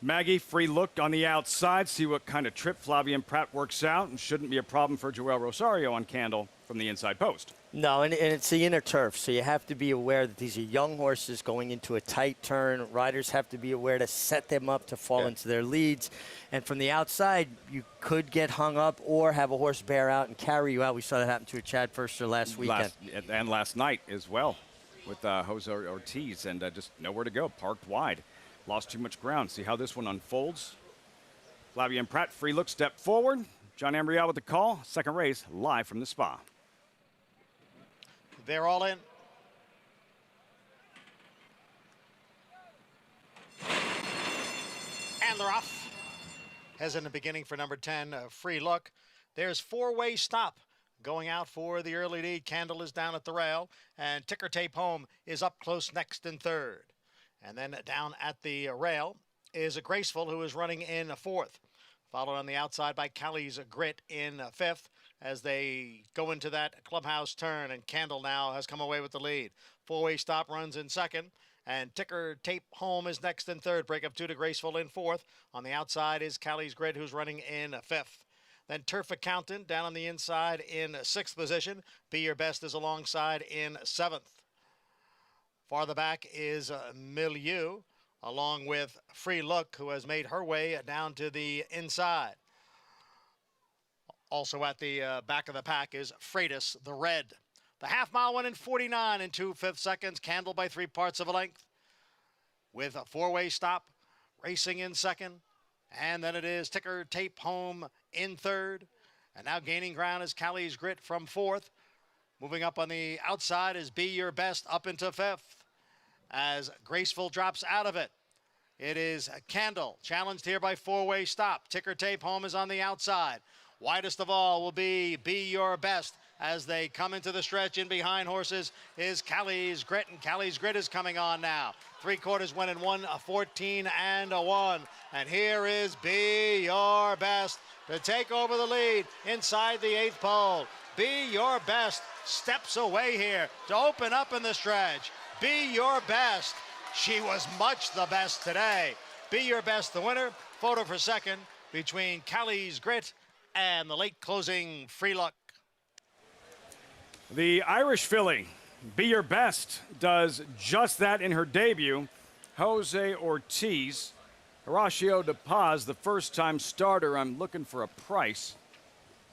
Maggie, Free Look on the outside. See what kind of trip Flavian Pratt works out, and shouldn't be a problem for Joel Rosario on Candle from the inside post. No, and it's the inner turf, so you have to be aware that these are young horses going into a tight turn. Riders have to be aware to set them up to fall into their leads. And from the outside, you could get hung up or have a horse bear out and carry you out. We saw that happen to a Chad Furster last weekend. And last night as well with Jose Ortiz, and just nowhere to go, parked wide. Lost too much ground. See how this one unfolds. Flavian Pratt, Free Look, step forward. John Ambriel with the call. Second race, live from the spa. They're all in. And they're off. As in the beginning for number 10, Free Look. There's 4-way stop going out for the early lead. Candle is down at the rail, and Ticker Tape Home is up close next in 3rd. And then down at the rail is a Graceful, who is running in 4th. Followed on the outside by Callie's Grit in 5th. as they go into that clubhouse turn, and Candle now has come away with the lead. Four-way stop runs in second, and Ticker Tape Home is next in third. Breakup 2 to Graceful in fourth. On the outside is Callie's Grid, who's running in fifth. Then Turf Accountant down on the inside in sixth position. Be Your Best is alongside in seventh. Farther back is Milieu, along with Free Look, who has made her way down to the inside. Also at the back of the pack is Freitas, the red. The half-mile went in 49 and 2/5 seconds, Candle by 3/4 of a length. With a four-way stop, racing in second. And then it is Ticker Tape Home in third. And now gaining ground is Callie's Grit from fourth. Moving up on the outside is Be Your Best up into fifth. As Graceful drops out of it, it is Candle, challenged here by four-way stop. Ticker Tape Home is on the outside. Widest of all will be Your Best. As they come into the stretch, in behind horses is Callie's Grit, and Callie's Grit is coming on now. 3/4 went in 1:14 and 1. And here is Be Your Best to take over the lead inside the eighth pole. Be Your Best steps away here to open up in the stretch. Be Your Best. She was much the best today. Be Your Best, the winner. Photo for second between Callie's Grit and the late closing Free Luck. The Irish filly, Be Your Best, does just that in her debut. Jose Ortiz, Horacio De Paz, the first-time starter. I'm looking for a price.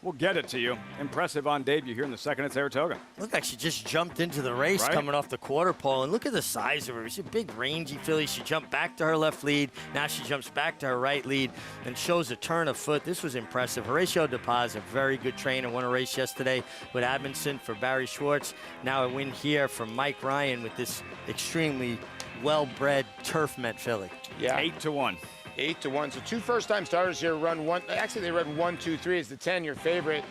We'll get it to you. Impressive on debut here in the second at Saratoga. Looked like she just jumped into the race coming off the quarter pole. And look at the size of her. She's a big, rangy filly. She jumped back to her left lead. Now she jumps back to her right lead and shows a turn of foot. This was impressive. Horacio De Paz, a very good trainer. Won a race yesterday with Admonson for Barry Schwartz. Now a win here from Mike Ryan with this extremely well-bred turf met filly. Yeah. 8-1. 8-1. So two first-time starters here run one. Actually, they run 1, 2, 3 as the 10, your favorite.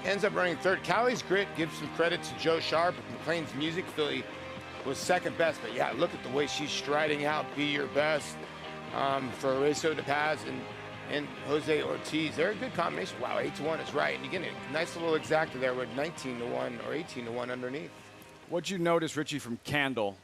Ends up running third. Callie's Grit gives some credit to Joe Sharp. McLean's Music filly was second best. But yeah, look at the way she's striding out. Be Your Best for Horacio De Paz and Jose Ortiz. They're a good combination. Wow, 8-1 is right. And you get a nice little exacta there with 19-1 or 18-1 underneath. What'd you notice, Richie, from Candle?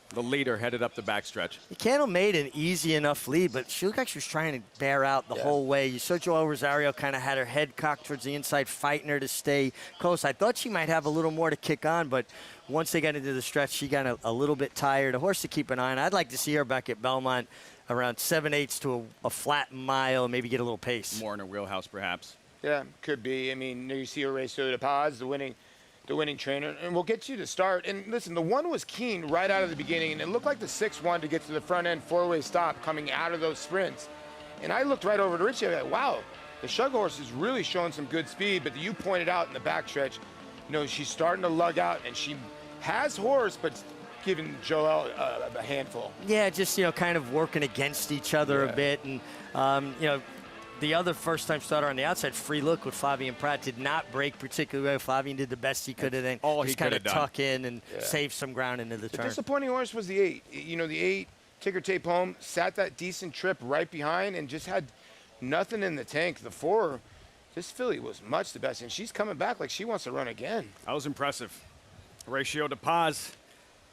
The leader headed up the backstretch. Candle made an easy enough lead, but she looked like she was trying to bear out the whole way. You saw Joel Rosario kind of had her head cocked towards the inside, fighting her to stay close. I thought she might have a little more to kick on, but once they got into the stretch, she got a little bit tired. A horse to keep an eye on. I'd like to see her back at Belmont around 7/8 to a flat mile, maybe get a little pace. More in her wheelhouse, perhaps. Yeah, could be. I mean, you see Horacio De Paz, the winning trainer, and we'll get you to start. And listen, the one was keen right out of the beginning, and it looked like the 6-1 to get to the front end four-way stop coming out of those sprints. And I looked right over to Richie, like, wow, the Shug horse is really showing some good speed, but you pointed out in the backstretch, you know, she's starting to lug out, and she has horse, but giving Joel a handful. Yeah, just, kind of working against each other a bit. And, the other first-time starter on the outside, Free Look with Fabian Pratt, did not break particularly well. Fabian did the best he could have then. All he could have done. Tuck in and save some ground into the turn. The disappointing horse was the 8. You know, the 8, Ticker Tape Home, sat that decent trip right behind and just had nothing in the tank. The 4, this filly was much the best, and she's coming back like she wants to run again. That was impressive. Horacio De Paz,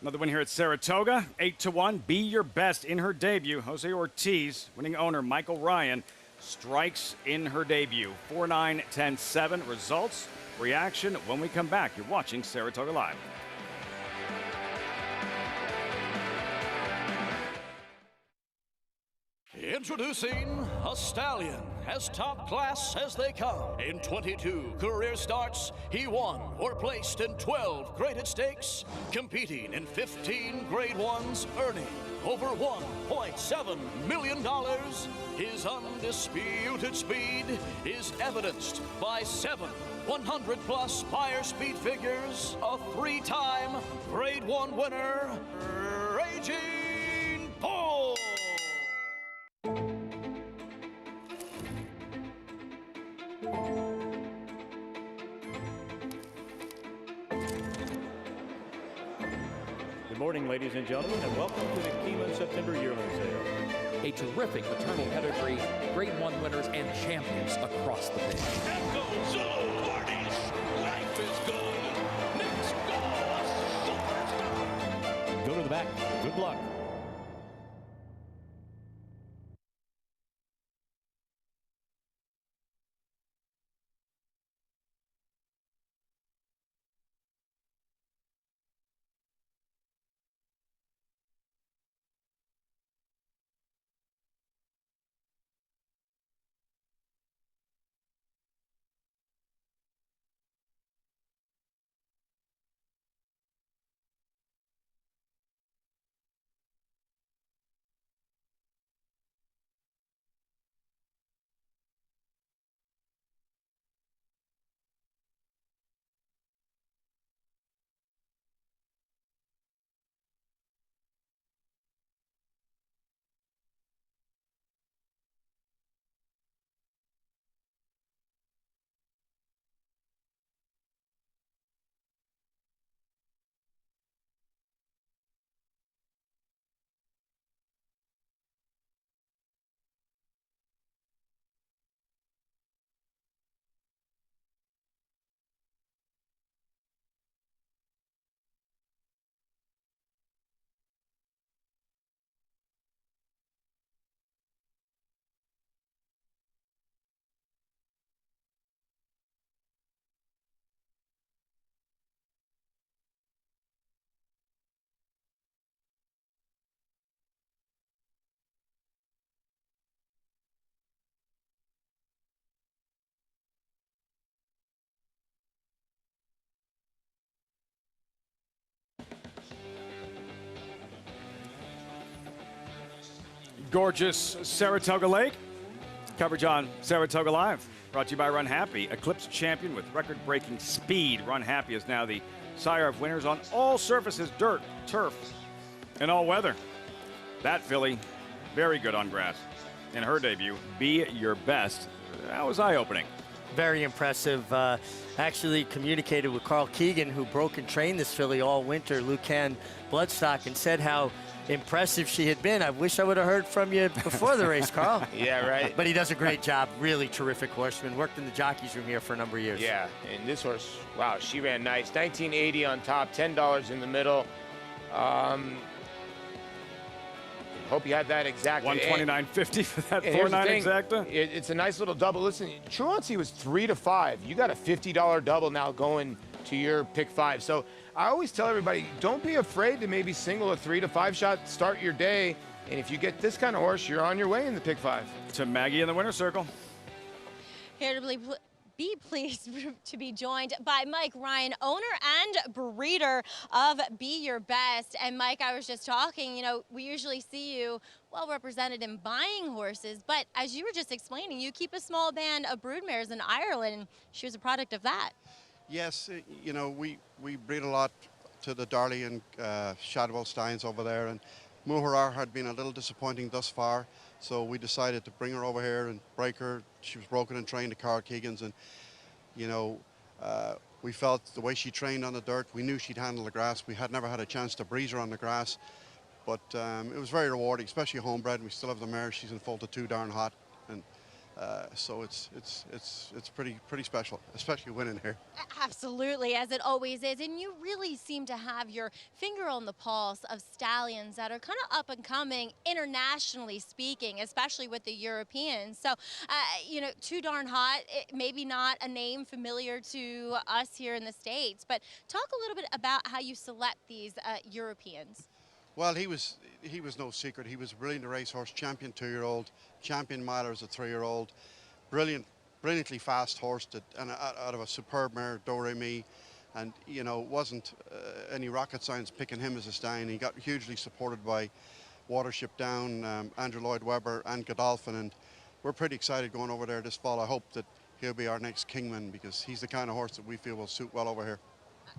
another win here at Saratoga, 8-1. Be Your Best in her debut. Jose Ortiz, winning owner Michael Ryan, strikes in her debut. 4-9, 10-7. Results, reaction when we come back. You're watching Saratoga Live. Introducing a stallion as top class as they come. In 22 career starts, he won or placed in 12 graded stakes, competing in 15 grade ones, earning over $1.7 million. His undisputed speed is evidenced by 7 100-plus buyer speed figures, a 3-time grade 1 winner, Raging Bull. Good morning, ladies and gentlemen, and welcome to the Keeneland September Yearling Sale. A terrific maternal pedigree, Grade 1 winners, and champions across the page. Echo Zulu parties. Life is good. Next go, a superstar. Go to the back. Good luck. Gorgeous Saratoga Lake. Coverage on Saratoga Live. Brought to you by Run Happy, Eclipse champion with record-breaking speed. Run Happy is now the sire of winners on all surfaces, dirt, turf, and all weather. That filly, very good on grass. In her debut, Be Your Best. That was eye-opening. Very impressive. Actually communicated with Carl Keegan, who broke and trained this filly all winter, Lucan Bloodstock, and said how impressive she had been. I wish I would have heard from you before the race, Carl. Yeah, right. But he does a great job. Really terrific horseman. Worked in the jockey's room here for a number of years. Yeah, and this horse, wow, she ran nice. 1980 on top, $10 in the middle. Hope you had that exact. 129.50 for that And here's the 4.9 thing, exacta. It's a nice little double. Listen, Truancy was 3 to 5. You got a $50 double now going to your pick 5. So I always tell everybody, don't be afraid to maybe single a 3 to 5 shot, start your day. And if you get this kind of horse, you're on your way in the pick 5. To Maggie in the winner's circle. Here to be pleased to be joined by Mike Ryan, owner and breeder of Be Your Best. And Mike, I was just talking, you know, we usually see you well represented in buying horses, but as you were just explaining, you keep a small band of broodmares in Ireland, and she was a product of that. Yes, you know, we breed a lot to the Darley and Shadwell Steins over there, and Muharar had been a little disappointing thus far, so we decided to bring her over here and break her. She was broken and trained to Carl Keegan's, and you know, we felt the way she trained on the dirt, we knew she'd handle the grass. We had never had a chance to breeze her on the grass, but it was very rewarding, especially homebred, and we still have the mare. She's in full to 2 darn hot, and so it's pretty special, especially winning here. Absolutely, as it always is. And you really seem to have your finger on the pulse of stallions that are kind of up and coming, internationally speaking, especially with the Europeans. So, you know, 2 darn hot, maybe not a name familiar to us here in the States, but talk a little bit about how you select these Europeans. Well, he was no secret. He was a brilliant racehorse, champion 2-year-old, champion miler as a 3-year-old, brilliantly fast horse, and out of a superb mare, Doremi, and you know, wasn't any rocket science picking him as a stallion. He got hugely supported by Watership Down, Andrew Lloyd Webber, and Godolphin, and we're pretty excited going over there this fall. I hope that he'll be our next Kingman, because he's the kind of horse that we feel will suit well over here.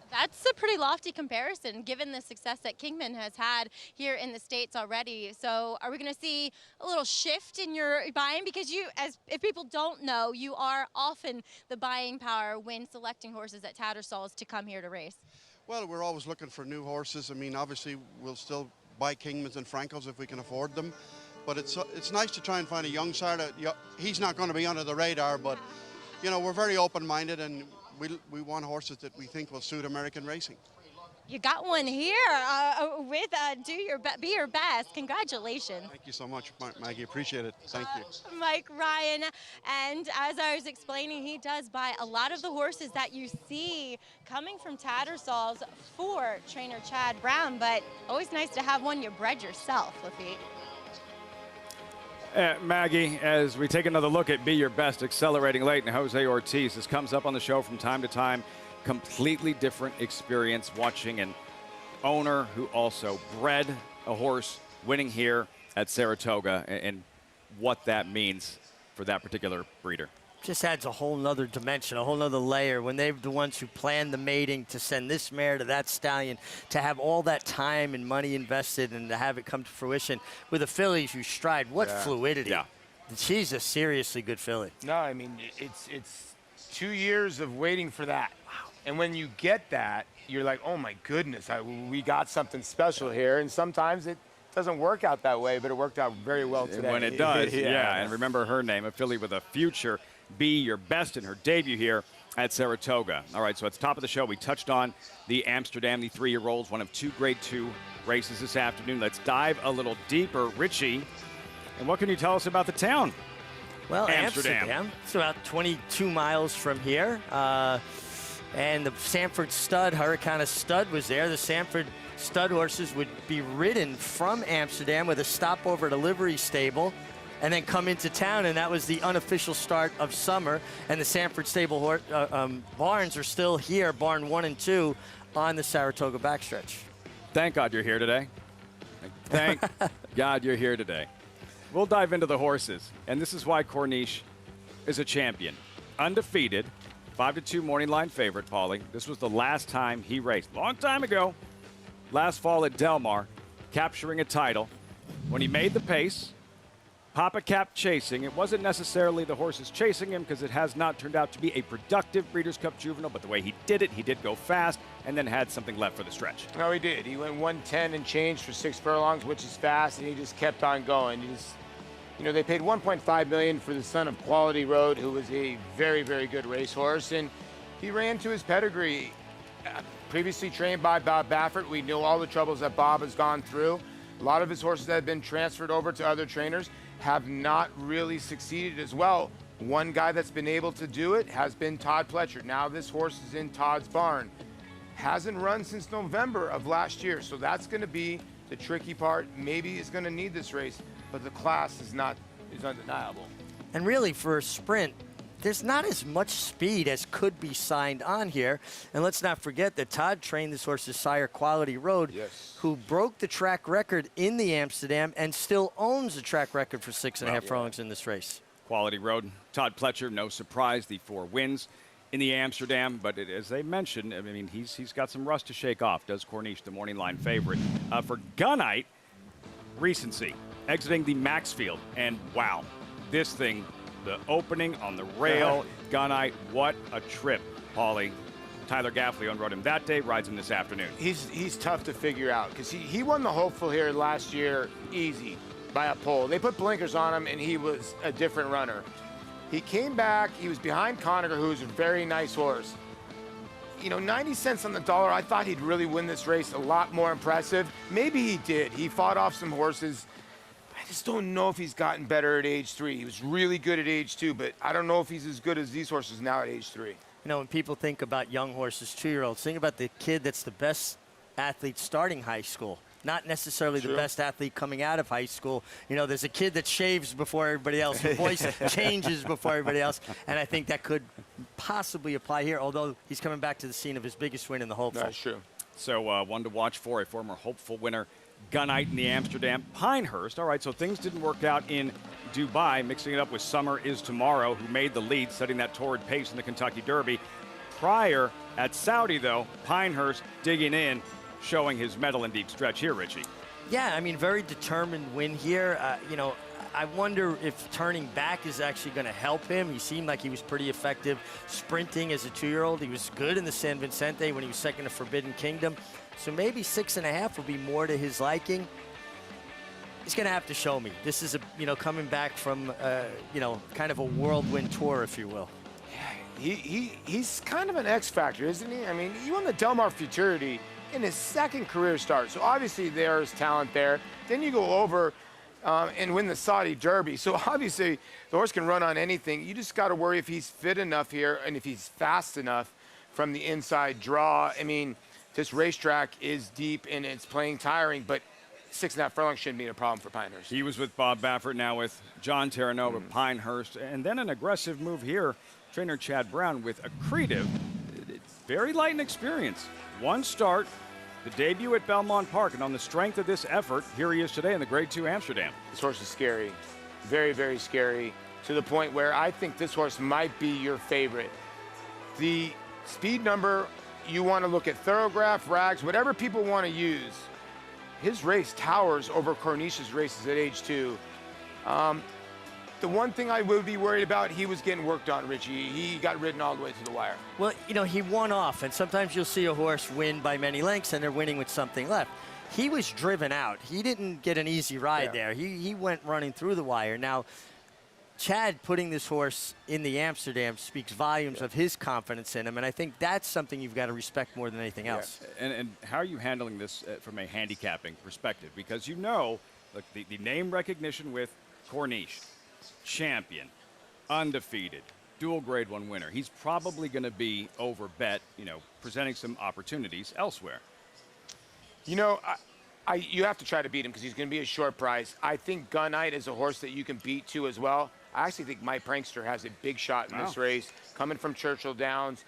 That's a pretty lofty comparison, given the success that Kingman has had here in the States already. So are we going to see a little shift in your buying? Because you, if people don't know, you are often the buying power when selecting horses at Tattersall's to come here to race. Well, we're always looking for new horses. I mean, obviously, we'll still buy Kingmans and Francos if we can afford them. But it's nice to try and find a young sire. He's not going to be under the radar, but you know, we're very open-minded, and we want horses that we think will suit American racing. You got one here with Be Your Best. Congratulations. Thank you so much, Maggie. Appreciate it. Thank you. Mike Ryan. And as I was explaining, he does buy a lot of the horses that you see coming from Tattersalls for trainer Chad Brown, but always nice to have one you bred yourself, Lafitte. Maggie, as we take another look at Be Your Best, accelerating late, and Jose Ortiz. This comes up on the show from time to time. Completely different experience watching an owner who also bred a horse winning here at Saratoga, and what that means for that particular breeder. Just adds a whole nother dimension, a whole nother layer. When they're the ones who planned the mating to send this mare to that stallion, to have all that time and money invested and to have it come to fruition with a filly who stride, what fluidity. Yeah. She's a seriously good filly. No, I mean, it's 2 years of waiting for that. Wow. And when you get that, you're like, oh my goodness, we got something special here. And sometimes it doesn't work out that way, but it worked out very well today. When it does, yeah. And remember her name, a filly with a future. Be Your Best in her debut here at Saratoga. All right, so at the top of the show, we touched on the Amsterdam, the 3-year-olds, one of 2 Grade 2 races this afternoon. Let's dive a little deeper. Richie, and what can you tell us about the town? Well, Amsterdam. It's about 22 miles from here. And the Sanford Stud, Hurricane Stud, was there. The Sanford Stud horses would be ridden from Amsterdam with a stopover at a livery stable, and then come into town, and that was the unofficial start of summer. And the Sanford Stable barns are still here, barn 1 and 2, on the Saratoga backstretch. Thank God you're here today. Thank God you're here today. We'll dive into the horses, and this is why Corniche is a champion. Undefeated, 5-2 morning line favorite, Paulie. This was the last time he raced, long time ago, last fall at Del Mar, capturing a title. When he made the pace, Papa kept chasing. It wasn't necessarily the horses chasing him, because it has not turned out to be a productive Breeders' Cup Juvenile, but the way he did it, he did go fast and then had something left for the stretch. No, he did. He went 110 and changed for 6 furlongs, which is fast, and he just kept on going. You know, they paid $1.5 million for the son of Quality Road, who was a very, very good racehorse, and he ran to his pedigree. Previously trained by Bob Baffert, we know all the troubles that Bob has gone through. A lot of his horses that have been transferred over to other trainers have not really succeeded as well. One guy that's been able to do it has been Todd Fletcher. Now this horse is in Todd's barn. Hasn't run since November of last year, so that's going to be the tricky part. Maybe he's going to need this race, but the class is undeniable. And really, for a sprint, there's not as much speed as could be signed on here. And let's not forget that Todd trained this horse's sire, Quality Road, who broke the track record in the Amsterdam and still owns the track record for 6.5 furlongs in this race. Quality Road. Todd Fletcher, no surprise, the 4 wins in the Amsterdam. But as they mentioned, I mean, he's got some rust to shake off, does Corniche, the morning line favorite. For Gunite, recency, exiting the Maxfield. And wow, this thing, the opening on the rail, Gunite, what a trip, Paulie. Tyler Gaffleon rode him that day, rides him this afternoon. He's tough to figure out, because he won the Hopeful here last year easy by a pole. They put blinkers on him, and he was a different runner. He came back, he was behind Conacher, who's a very nice horse. You know, 90 cents on the dollar, I thought he'd really win this race, a lot more impressive. Maybe he did. He fought off some horses. I just don't know if he's gotten better at age 3. He was really good at age 2, but I don't know if he's as good as these horses now at age 3. You know, when people think about young horses, 2-year-olds, think about the kid that's the best athlete starting high school, not necessarily the best athlete coming out of high school. You know, there's a kid that shaves before everybody else, his voice changes before everybody else, and I think that could possibly apply here, although he's coming back to the scene of his biggest win in the Hopeful. That's true. So one to watch for, a former Hopeful winner, Gunite in the Amsterdam. Pinehurst, all right, so things didn't work out in Dubai, mixing it up with Summer Is Tomorrow, who made the lead, setting that torrid pace in the Kentucky Derby. Prior at Saudi, though, Pinehurst digging in, showing his mettle in deep stretch here, Richie. Yeah, I mean, very determined win here. You know, I wonder if turning back is actually going to help him. He seemed like he was pretty effective sprinting as a 2-year-old. He was good in the San Vicente when he was second to Forbidden Kingdom. So maybe 6.5 will be more to his liking. he's going to have to show me. This is coming back from kind of a whirlwind tour, if you will. He's kind of an X factor, isn't he? I mean, he won the Del Mar Futurity in his second career start, so obviously there's talent there. Then you go over and win the Saudi Derby, so obviously the horse can run on anything. You just got to worry if he's fit enough here and if he's fast enough from the inside draw. I mean, this racetrack is deep and it's playing tiring, but 6.5 furlongs shouldn't be a problem for Pinehurst. He was with Bob Baffert, now with John Terranova, Pinehurst, and then an aggressive move here. Trainer Chad Brown with Accretive, very light in experience. One start, the debut at Belmont Park, and on the strength of this effort, here he is today in the Grade 2 Amsterdam. This horse is scary, very, very scary, to the point where I think this horse might be your favorite. The speed number, you want to look at Thorograph, Rags, whatever people want to use. His race towers over Cornish's races at age 2. The one thing I would be worried about, he was getting worked on, Richie. He got ridden all the way to the wire. Well, he won off, and sometimes you'll see a horse win by many lengths, and they're winning with something left. He was driven out. He didn't get an easy ride there. He went running through the wire. Now, Chad putting this horse in the Amsterdam speaks volumes of his confidence in him, and I think that's something you've got to respect more than anything else. And how are you handling this from a handicapping perspective? Because look, the name recognition with Corniche, champion, undefeated, dual Grade 1 winner. He's probably going to be over bet, presenting some opportunities elsewhere. You have to try to beat him because he's going to be a short price. I think Gunite is a horse that you can beat too as well. I actually think My Prankster has a big shot in this race, coming from Churchill Downs.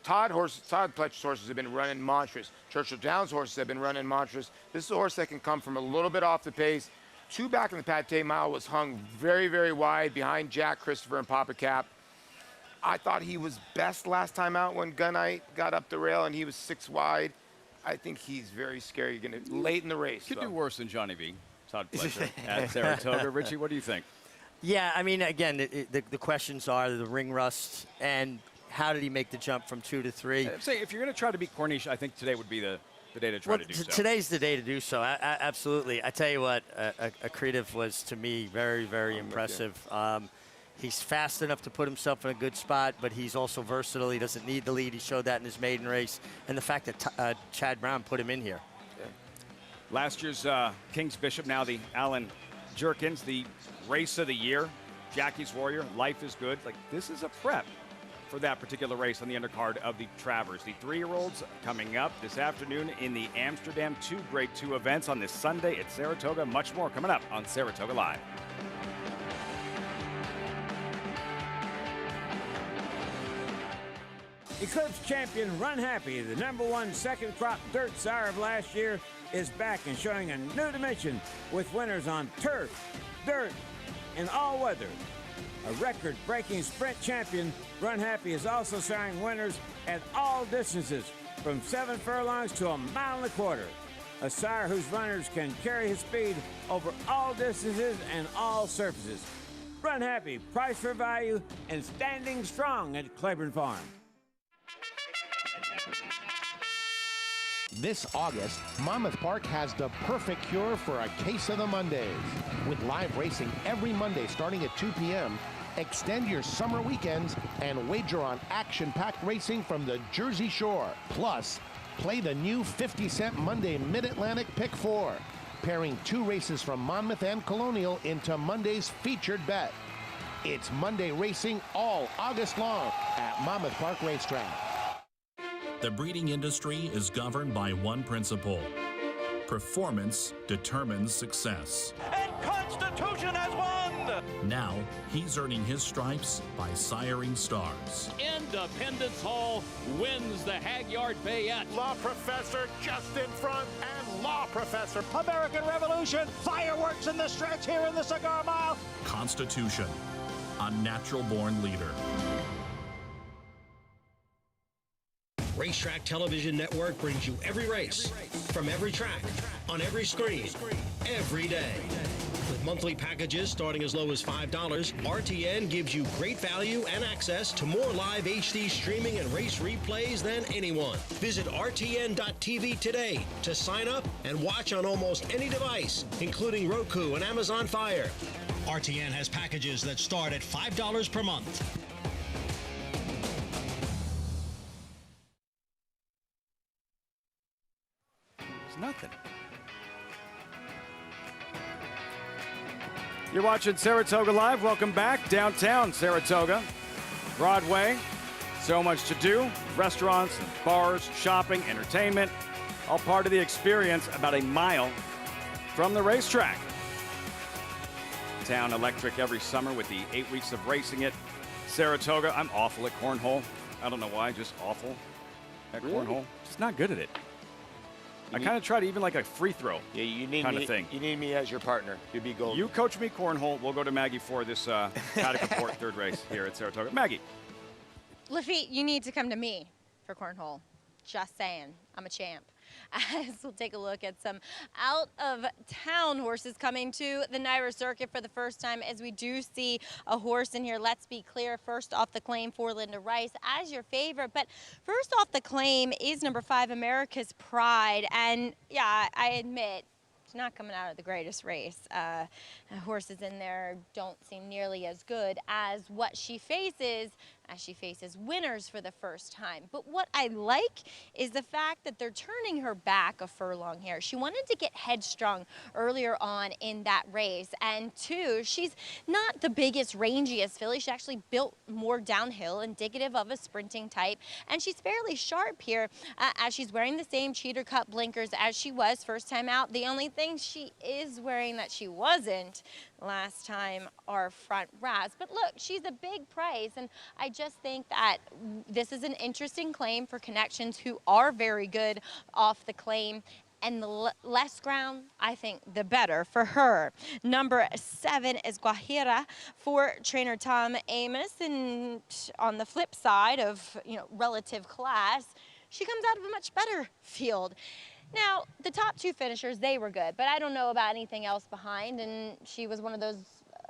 Todd Fletcher's horses have been running monstrous. Churchill Downs horses have been running monstrous. This is a horse that can come from a little bit off the pace. 2 back in the Pate Mile was hung very, very wide behind Jack Christopher and Papa Cap. I thought he was best last time out when Gunite got up the rail and he was 6 wide. I think he's very scary late in the race. Could do worse than Johnny V. Todd Fletcher at Saratoga. Richie, what do you think? Yeah, I mean, again, the questions are the ring rust and how did he make the jump from 2 to 3. Say, if you're going to try to beat Corniche, I think today would be the day to try to do so. Today's the day to do so. Absolutely. I tell you what, Accretive was, to me, very, very impressive. He's fast enough to put himself in a good spot, but he's also versatile. He doesn't need the lead. He showed that in his maiden race. And the fact that Chad Brown put him in here. Yeah. Last year's King's Bishop, now the Alan Jerkins, the race of the year. Jackie's Warrior, Life is Good. This is a prep for that particular race on the undercard of the Travers. The 3-year-olds coming up this afternoon in the Amsterdam 2 Grade 2 events on this Sunday at Saratoga. Much more coming up on Saratoga Live. Eclipse champion Run Happy, the #1 second crop dirt sire of last year, is back and showing a new dimension with winners on turf, dirt, and all weather. A record-breaking sprint champion, Run Happy is also siring winners at all distances, from 7 furlongs to 1.25 miles. A sire whose runners can carry his speed over all distances and all surfaces. Run Happy, price for value, and standing strong at Claiborne Farm. This August, Monmouth Park has the perfect cure for a case of the Mondays. With live racing every Monday starting at 2 p.m., extend your summer weekends and wager on action-packed racing from the Jersey Shore. Plus, play the new 50-cent Monday Mid-Atlantic Pick 4, pairing 2 races from Monmouth and Colonial into Monday's featured bet. It's Monday racing all August long at Monmouth Park Racetrack. The breeding industry is governed by one principle: performance determines success. And Constitution has won! Now, he's earning his stripes by siring stars. Independence Hall wins the Hagyard Bayette. Law Professor just in front, and Law Professor. American Revolution, fireworks in the stretch here in the Cigar Mile. Constitution, a natural-born leader. Racetrack Television Network brings you every race, from every track, on every screen, every day. With monthly packages starting as low as $5, RTN gives you great value and access to more live HD streaming and race replays than anyone. Visit RTN.tv today to sign up and watch on almost any device, including Roku and Amazon Fire. RTN has packages that start at $5 per month. It's nothing. You're watching Saratoga Live. Welcome back. Downtown Saratoga. Broadway. So much to do. Restaurants, bars, shopping, entertainment. All part of the experience about a mile from the racetrack. Town electric every summer with the 8 weeks of racing at Saratoga. I'm awful at cornhole. I don't know why, just awful at cornhole. Just not good at it. I kind of try to even like a free throw kind of thing. You need me as your partner. You'd be golden. You coach me cornhole. We'll go to Maggie for this Connecticut third race here at Saratoga. Maggie. Lafitte, you need to come to me for cornhole. Just saying. I'm a champ. As we'll take a look at some out-of-town horses coming to the NYRA circuit for the first time, as we do see a horse in here. Let's be clear. First off the claim for Linda Rice as your favorite. But first off the claim is number 5, America's Pride. And, yeah, I admit, it's not coming out of the greatest race. Horses in there don't seem nearly as good as what she faces as she faces winners for the first time. But what I like is the fact that they're turning her back a furlong here. She wanted to get headstrong earlier on in that race. And 2, she's not the biggest, rangiest filly. She's actually built more downhill, indicative of a sprinting type. And she's fairly sharp here as she's wearing the same cheater cut blinkers as she was first time out. The only thing she is wearing that she wasn't last time are front wraps. But look, she's a big price, and I just think that this is an interesting claim for connections who are very good off the claim. And the less ground, I think, the better for her. Number 7 is Guajira for trainer Tom Amos. And on the flip side of, relative class, she comes out of a much better field. Now, the top 2 finishers, they were good, but I don't know about anything else behind, and she was one of those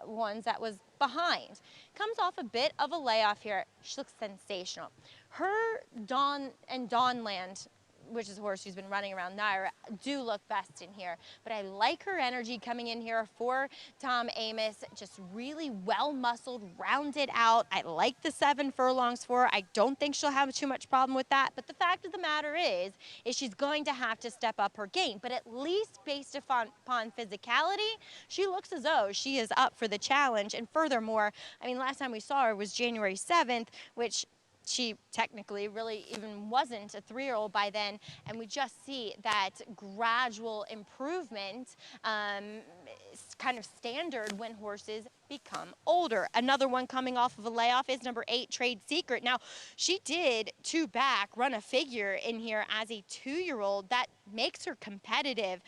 ones that was behind. Comes off a bit of a layoff here. She looks sensational. Her Dawnland, which is a horse who's been running around NYRA, do look best in here. But I like her energy coming in here for Tom Amos. Just really well-muscled, rounded out. I like the 7 furlongs for her. I don't think she'll have too much problem with that. But the fact of the matter is she's going to have to step up her game. But at least based upon physicality, she looks as though she is up for the challenge. And furthermore, I mean, last time we saw her was January 7th, which she technically really even wasn't a 3-year-old by then, and we just see that gradual improvement kind of standard when horses become older. Another one coming off of a layoff is number 8, Trade Secret. Now, she did 2 back, run a figure in here as a 2-year-old. That makes her competitive.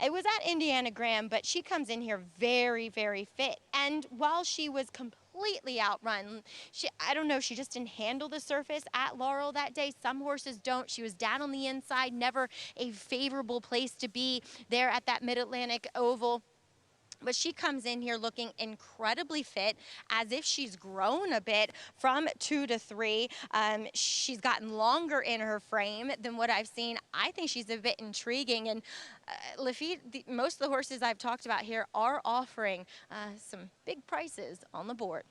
It was at Indiana Graham, but she comes in here very, very fit. And while she was completely outrun, I don't know, she just didn't handle the surface at Laurel that day. Some horses don't. She was down on the inside, never a favorable place to be there at that Mid-Atlantic Oval. But she comes in here looking incredibly fit, as if she's grown a bit from 2 to 3. She's gotten longer in her frame than what I've seen. I think she's a bit intriguing. And Lafitte, most of the horses I've talked about here are offering some big prices on the board.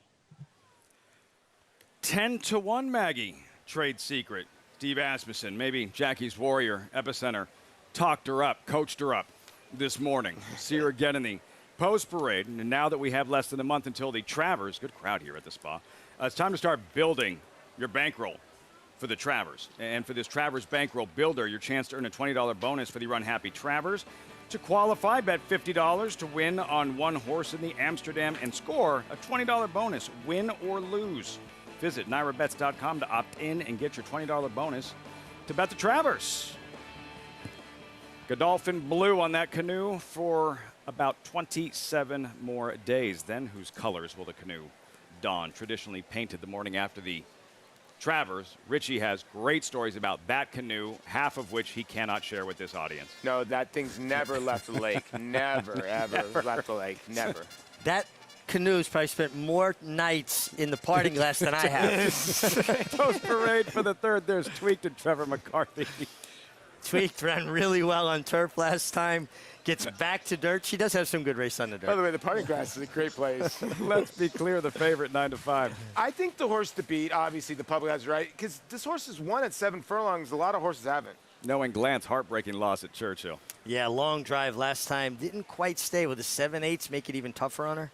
10-1, Maggie. Trade Secret. Steve Asmussen, maybe Jackie's Warrior, Epicenter, talked her up, coached her up this morning. See her again in the post parade, and now that we have less than a month until the Travers, good crowd here at the spa, it's time to start building your bankroll for the Travers. And for this Travers Bankroll Builder, your chance to earn a $20 bonus for the Run Happy Travers. To qualify, bet $50 to win on one horse in the Amsterdam and score a $20 bonus, win or lose. Visit NYRABets.com to opt in and get your $20 bonus to bet the Travers. Godolphin blue on that canoe for about 27 more days. Then whose colors will the canoe don? Traditionally painted the morning after the Travers, Richie has great stories about that canoe, half of which he cannot share with this audience. No, that thing's never left the lake. Never, ever left the lake. Never. That canoe's probably spent more nights in the parting glass than I have. Post parade for the third. There's Tweaked and Trevor McCarthy. Tweaked ran really well on turf last time. Gets back to dirt. She does have some good race on the dirt. By the way, the parting grass is a great place. Let's be clear, the favorite 9-5. I think the horse to beat, obviously the public has it right, because this horse has won at 7 furlongs. A lot of horses haven't. Knowing Glant's heartbreaking loss at Churchill. Yeah, long drive last time. Didn't quite stay. With the 7/8 make it even tougher on her?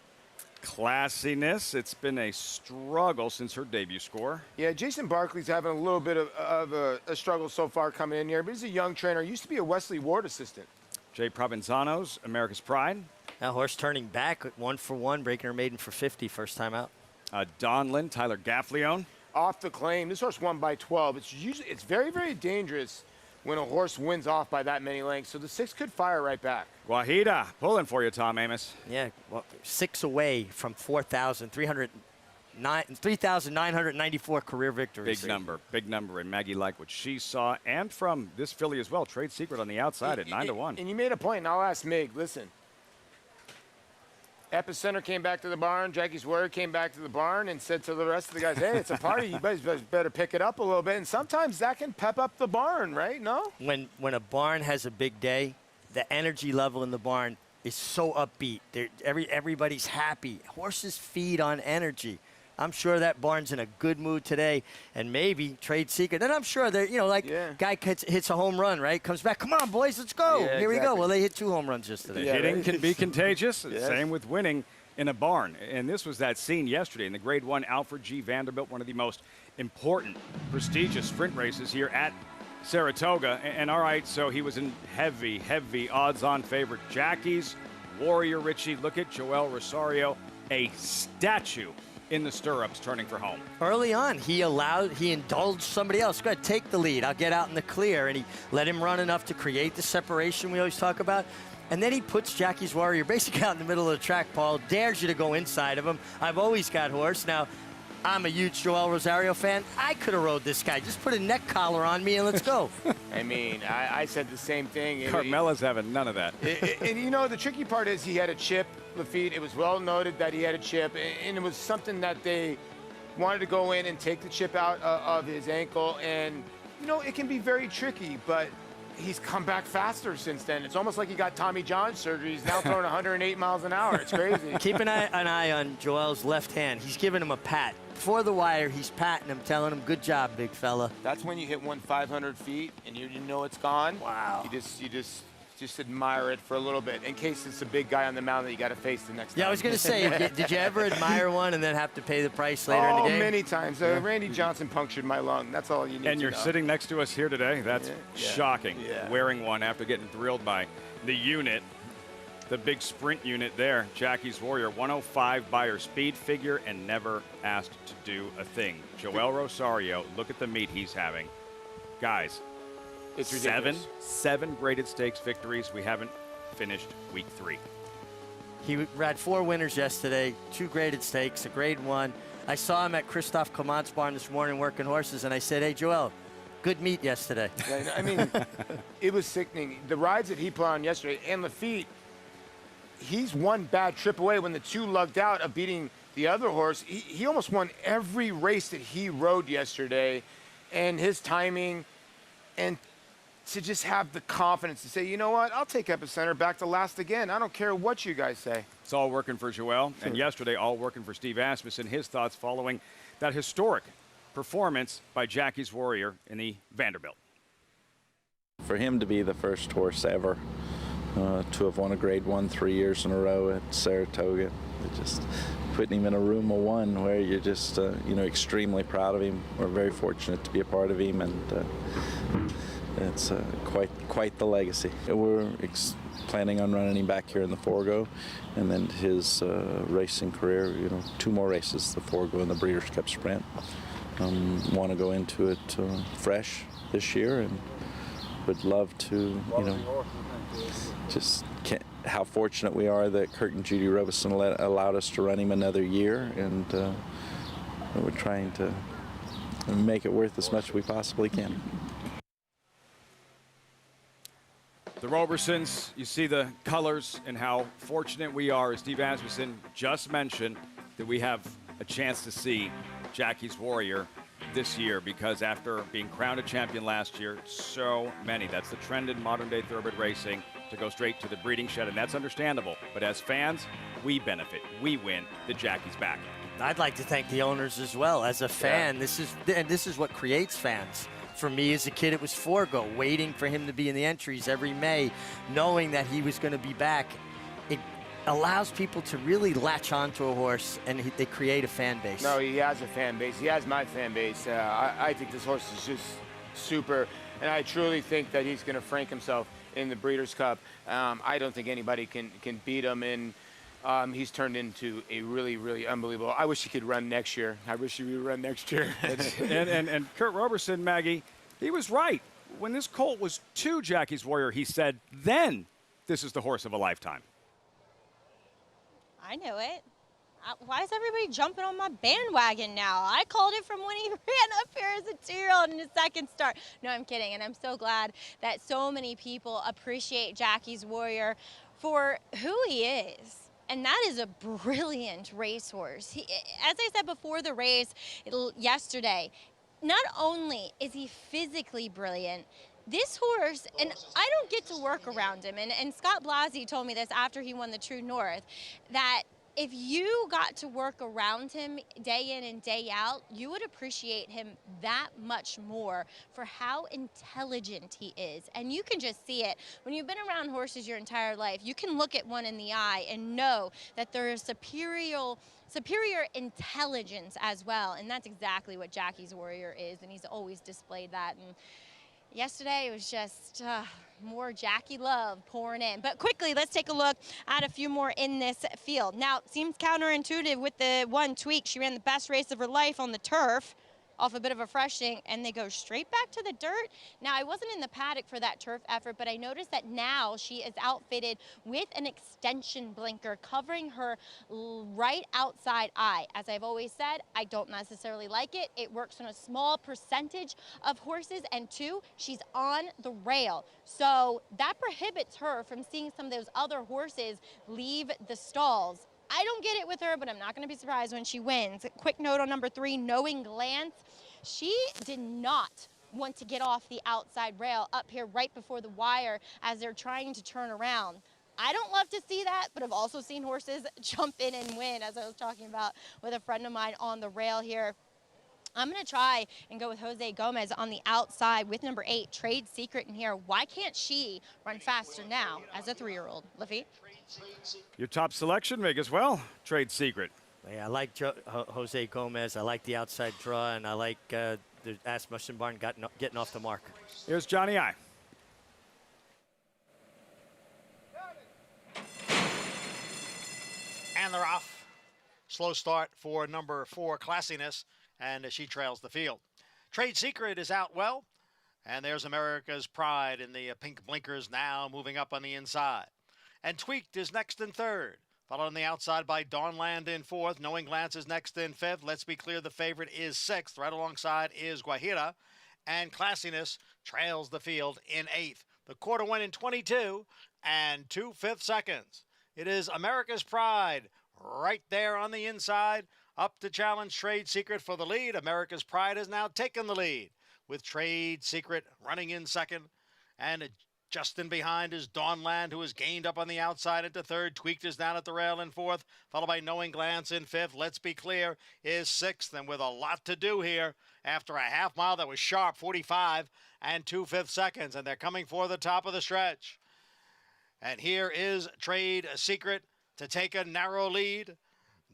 Classiness. It's been a struggle since her debut score. Yeah, Jason Barkley's having a little bit of a struggle so far coming in here, but he's a young trainer. Used to be a Wesley Ward assistant. Jay Provenzano's America's Pride. Now horse turning back, 1-for-1, breaking her maiden for 50 first time out. Donlin, Tyler Gaffleone. Off the claim. This horse won by 12. It's very, very dangerous when a horse wins off by that many lengths. So the 6 could fire right back. Wahida pulling for you, Tom Amos. Yeah, well, 6 away from 3,994 career victories. Big number. And Maggie liked what she saw, and from this filly as well. Trade Secret on the outside at 9-1. And you made a point, and I'll ask Mig, listen. Epicenter came back to the barn. Jackie's Warrior came back to the barn and said to the rest of the guys, hey, it's a party. You guys better pick it up a little bit. And sometimes that can pep up the barn, right? No? When a barn has a big day, the energy level in the barn is so upbeat. Everybody's happy. Horses feed on energy. I'm sure that barn's in a good mood today, and maybe Trade Secret. And I'm sure they're, guy hits a home run, right? Comes back, come on, boys, let's go. Yeah, Here we exactly. go. Well, they hit 2 home runs yesterday. Hitting can be contagious. Yes. Same with winning in a barn. And this was that scene yesterday in the Grade 1 Alfred G. Vanderbilt, one of the most important, prestigious sprint races here at Saratoga. And all right, so he was in heavy odds-on favorite. Jackie's Warrior. Richie, look at Joel Rosario, a statue in the stirrups turning for home. Early on, he indulged somebody else. Go ahead, take the lead. I'll get out in the clear. And he let him run enough to create the separation we always talk about. And then he puts Jackie's Warrior basically out in the middle of the track, Paul, dares you to go inside of him. I've always got horse. Now, I'm a huge Joel Rosario fan. I could have rode this guy. Just put a neck collar on me and let's go. I mean, I said the same thing. Carmela's having none of that. And the tricky part is he had a chip, Lafitte. It was well noted that he had a chip, and it was something that they wanted to go in and take the chip out of his ankle. And, it can be very tricky, but he's come back faster since then. It's almost like he got Tommy John surgery. He's now throwing 108 miles an hour. It's crazy. Keep an eye on Joel's left hand. He's giving him a pat. Before the wire, he's patting him, telling him, good job, big fella. That's when you hit 500 feet and you know it's gone. Wow. You just admire it for a little bit in case it's a big guy on the mound that you got to face the next time. Yeah, I was going to say, did you ever admire one and then have to pay the price later in the game? Many times. Randy Johnson punctured my lung. That's all you need And to you're know. sitting next to us here today. That's shocking. Yeah. Wearing one after getting drilled by the unit, the big sprint unit there. Jackie's Warrior, 105 by her speed figure and never asked to do a thing. Joel Rosario, look at the meet he's having. Guys, it's ridiculous. Seven graded stakes victories. We haven't finished week 3. He had 4 winners yesterday, 2 graded stakes, a grade 1. I saw him at Christophe Clement's barn this morning working horses, and I said, hey, Joel, good meet yesterday. I mean, it was sickening. The rides that he put on yesterday, and Lafitte, he's one bad trip away when the 2 lugged out of beating the other horse. He almost won every race that he rode yesterday, and his timing, and to just have the confidence to say, you know what, I'll take Epicenter back to last again. I don't care what you guys say. It's all working for Joel, Sure. and yesterday all working for Steve Asmussen. His thoughts following that historic performance by Jackie's Warrior in the Vanderbilt. For him to be the first horse ever to have won a grade 1 3 years in a row at Saratoga, just putting him in a room of one where you're just extremely proud of him. We're very fortunate to be a part of him, and it's quite the legacy. We're planning on running him back here in the Forgo, and then his racing career, 2 more races, the Forgo and the Breeders' Cup Sprint. Want to go into it fresh this year, and would love to, how fortunate we are that Kurt and Judy Robeson allowed us to run him another year, and we're trying to and make it worth as much as we possibly can. The Robersons, you see the colors and how fortunate we are, as Steve Asmussen just mentioned, that we have a chance to see Jackie's Warrior this year, because after being crowned a champion last year, so many, that's the trend in modern day thoroughbred racing, to go straight to the breeding shed, and that's understandable. But as fans, we benefit, we win, that Jackie's back. I'd like to thank the owners as well. As a fan, this is what creates fans. For me as a kid, it was Forgo, waiting for him to be in the entries every May, knowing that he was going to be back. It allows people to really latch onto a horse, and they create a fan base. No, he has a fan base. He has my fan base. I think this horse is just super, and I truly think that he's going to frank himself in the Breeders' Cup. I don't think anybody can beat him, and he's turned into a really, really unbelievable. I wish he could run next year. I wish he would run next year. and Kurt Roberson, Maggie, he was right. When this colt was to Jackie's Warrior, he said, then this is the horse of a lifetime. I knew it. Why is everybody jumping on my bandwagon now? I called it from when he ran up here as a 2-year-old in his second start. No, I'm kidding, and I'm so glad that so many people appreciate Jackie's Warrior for who he is. And that is a brilliant racehorse. As I said before the race yesterday, not only is he physically brilliant, this horse, and I don't get to work around him, and Scott Blasi told me this after he won the True North, that if you got to work around him day in and day out, you would appreciate him that much more for how intelligent he is. And you can just see it. When you've been around horses your entire life, you can look at one in the eye and know that there is superior intelligence as well. And that's exactly what Jackie's Warrior is, and he's always displayed that. And yesterday, it was just more Jackie love pouring in. But quickly, let's take a look at a few more in this field. Now, it seems counterintuitive with the one Tweak. She ran the best race of her life on the turf off a bit of a freshing, and they go straight back to the dirt. Now, I wasn't in the paddock for that turf effort, but I noticed that now she is outfitted with an extension blinker covering her right outside eye. As I've always said, I don't necessarily like it. It works on a small percentage of horses, and two, she's on the rail. So that prohibits her from seeing some of those other horses leave the stalls. I don't get it with her, but I'm not going to be surprised when she wins. Quick note on number 3, Knowing Glance. She did not want to get off the outside rail up here right before the wire as they're trying to turn around. I don't love to see that, but I've also seen horses jump in and win, as I was talking about with a friend of mine on the rail here. I'm going to try and go with Jose Gomez on the outside with number 8, Trade Secret in here. Why can't she run faster now as a 3-year-old? Lafitte? Your top selection, Meg, as well, Trade Secret. Yeah, I like Jose Gomez. I like the outside draw, and I like the Asmussen barn getting off the mark. Here's Johnny I. And they're off. Slow start for number 4, Classiness, and she trails the field. Trade Secret is out well, and there's America's Pride in the pink blinkers now moving up on the inside. And Tweaked is next in 3rd, followed on the outside by Dawnland in 4th. Knowing Glance is next in 5th. Let's be clear, the favorite is 6th. Right alongside is Guajira, and Classiness trails the field in 8th. The quarter went in 22 and 2/5 seconds. It is America's Pride right there on the inside, up to challenge Trade Secret for the lead. America's Pride has now taken the lead, with Trade Secret running in 2nd, and just in behind is Dawnland, who has gained up on the outside into 3rd. Tweaked is down at the rail in 4th, followed by Knowing Glance in 5th. Let's be clear is 6th, and with a lot to do here after a half mile that was sharp, 45 and 2/5 seconds, and they're coming for the top of the stretch. And here is Trade Secret to take a narrow lead.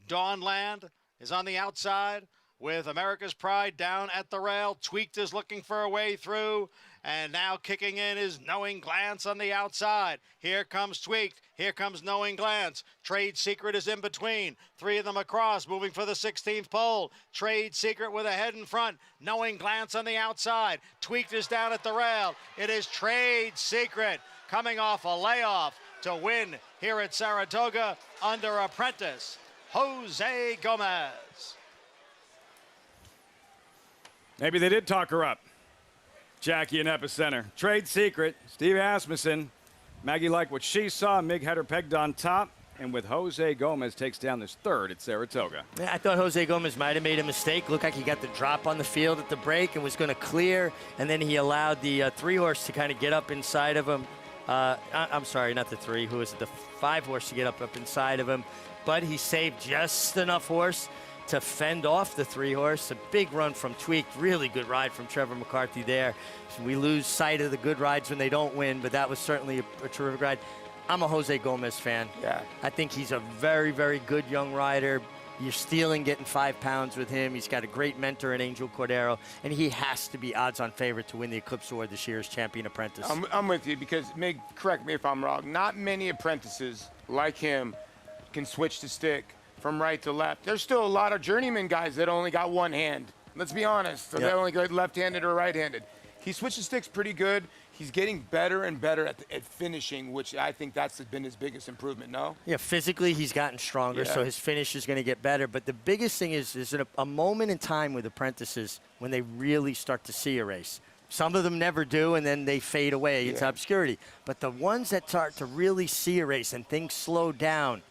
Dawnland is on the outside with America's Pride down at the rail. Tweaked is looking for a way through, and now kicking in is Knowing Glance on the outside. Here comes Tweaked. Here comes Knowing Glance. Trade Secret is in between. 3 of them across, moving for the 16th pole. Trade Secret with a head in front. Knowing Glance on the outside. Tweaked is down at the rail. It is Trade Secret coming off a layoff to win here at Saratoga under apprentice Jose Gomez. Maybe they did talk her up. Jackie in Epicenter. Trade secret, Steve Asmussen. Maggie liked what she saw. Mig had her pegged on top. And with Jose Gomez takes down this third at Saratoga. Yeah, I thought Jose Gomez might have made a mistake. Looked like he got the drop on the field at the break and was going to clear. And then he allowed the 3-horse to kind of get up inside of him. I'm sorry, not the 3. Who was it? The 5-horse to get up inside of him. But he saved just enough horse to fend off the 3-horse. A big run from Tweaked. Really good ride from Trevor McCarthy there. We lose sight of the good rides when they don't win, but that was certainly a terrific ride. I'm a Jose Gomez fan. Yeah. I think he's a very, very good young rider. You're stealing getting 5 pounds with him. He's got a great mentor in Angel Cordero, and he has to be odds-on favorite to win the Eclipse Award this year as Champion Apprentice. I'm with you because, Mig, correct me if I'm wrong, not many apprentices like him can switch the stick from right to left. There's still a lot of journeyman guys that only got one hand. Let's be honest. So they only go left-handed or right-handed. He switched the sticks pretty good. He's getting better and better at finishing, which I think that's been his biggest improvement, no? Yeah, physically he's gotten stronger, so his finish is going to get better. But the biggest thing is a moment in time with apprentices when they really start to see a race. Some of them never do, and then they fade away into obscurity. But the ones that start to really see a race and things slow down,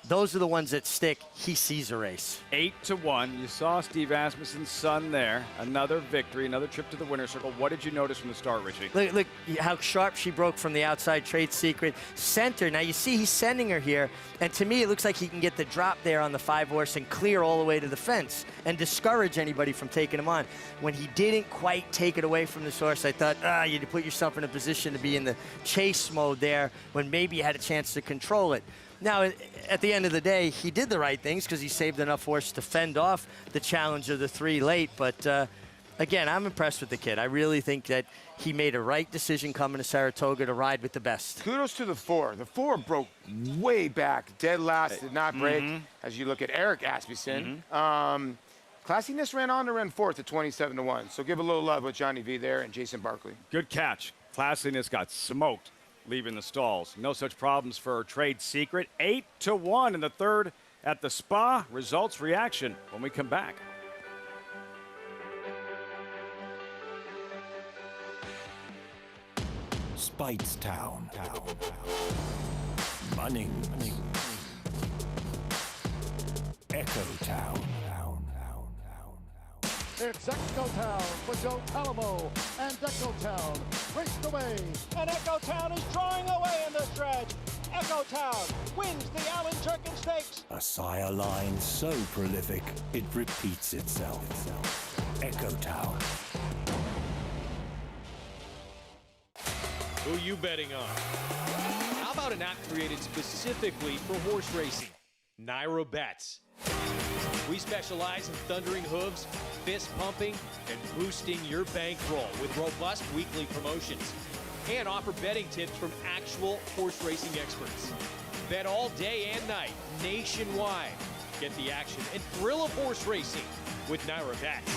those are the ones that stick. He sees a race. 8-1. You saw Steve Asmussen's son there. Another victory, another trip to the winner's circle. What did you notice from the start, Richie? Look how sharp she broke from the outside. Trade secret. Center. Now you see he's sending her here, and to me it looks like he can get the drop there on the 5-horse and clear all the way to the fence and discourage anybody from taking him on. When he didn't quite take it away from this horse, I thought, you put yourself in a position to be in the chase mode there when maybe you had a chance to control it. Now, at the end of the day, he did the right things because he saved enough horse to fend off the challenge of the 3 late. But, again, I'm impressed with the kid. I really think that he made a right decision coming to Saratoga to ride with the best. Kudos to the 4. The 4 broke way back. Dead last, did not break, as you look at Eric Asmussen. Classiness ran on to run 4th at 27-1. So give a little love with Johnny V there and Jason Barkley. Good catch. Classiness got smoked leaving the stalls. No such problems for Trade Secret. 8-1 in the third at the Spa. Results reaction when we come back. Speightstown. Munning. Echo Town. It's Echo Town with Joe Palamo, and Echo Town raced away. And Echo Town is drawing away in the stretch. Echo Town wins the Allen Turkin Stakes. A sire line so prolific, it repeats itself. Echo Town. Who you betting on? How about an app created specifically for horse racing? Naira Bets. We specialize in thundering hooves, fist pumping, and boosting your bankroll with robust weekly promotions. And offer betting tips from actual horse racing experts. Bet all day and night, nationwide. Get the action and thrill of horse racing with Naira Bets.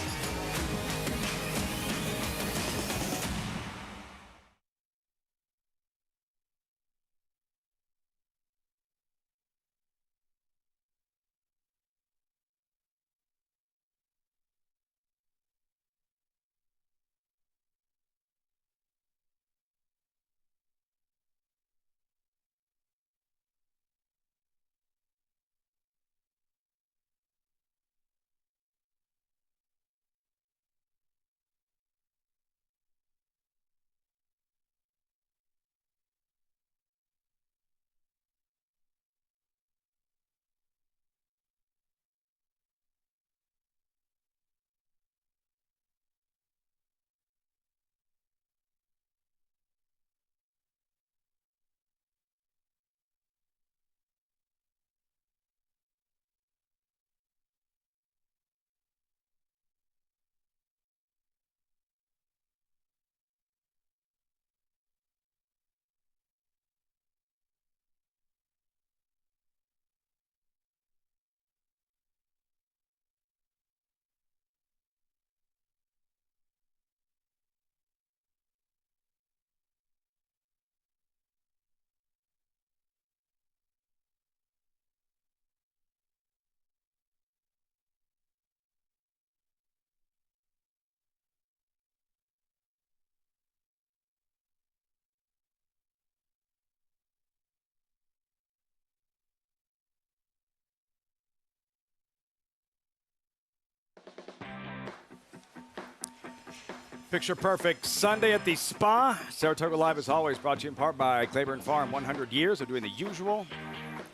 Picture perfect Sunday at the Spa. Saratoga Live is always brought to you in part by Claiborne Farm. 100 years of doing the usual,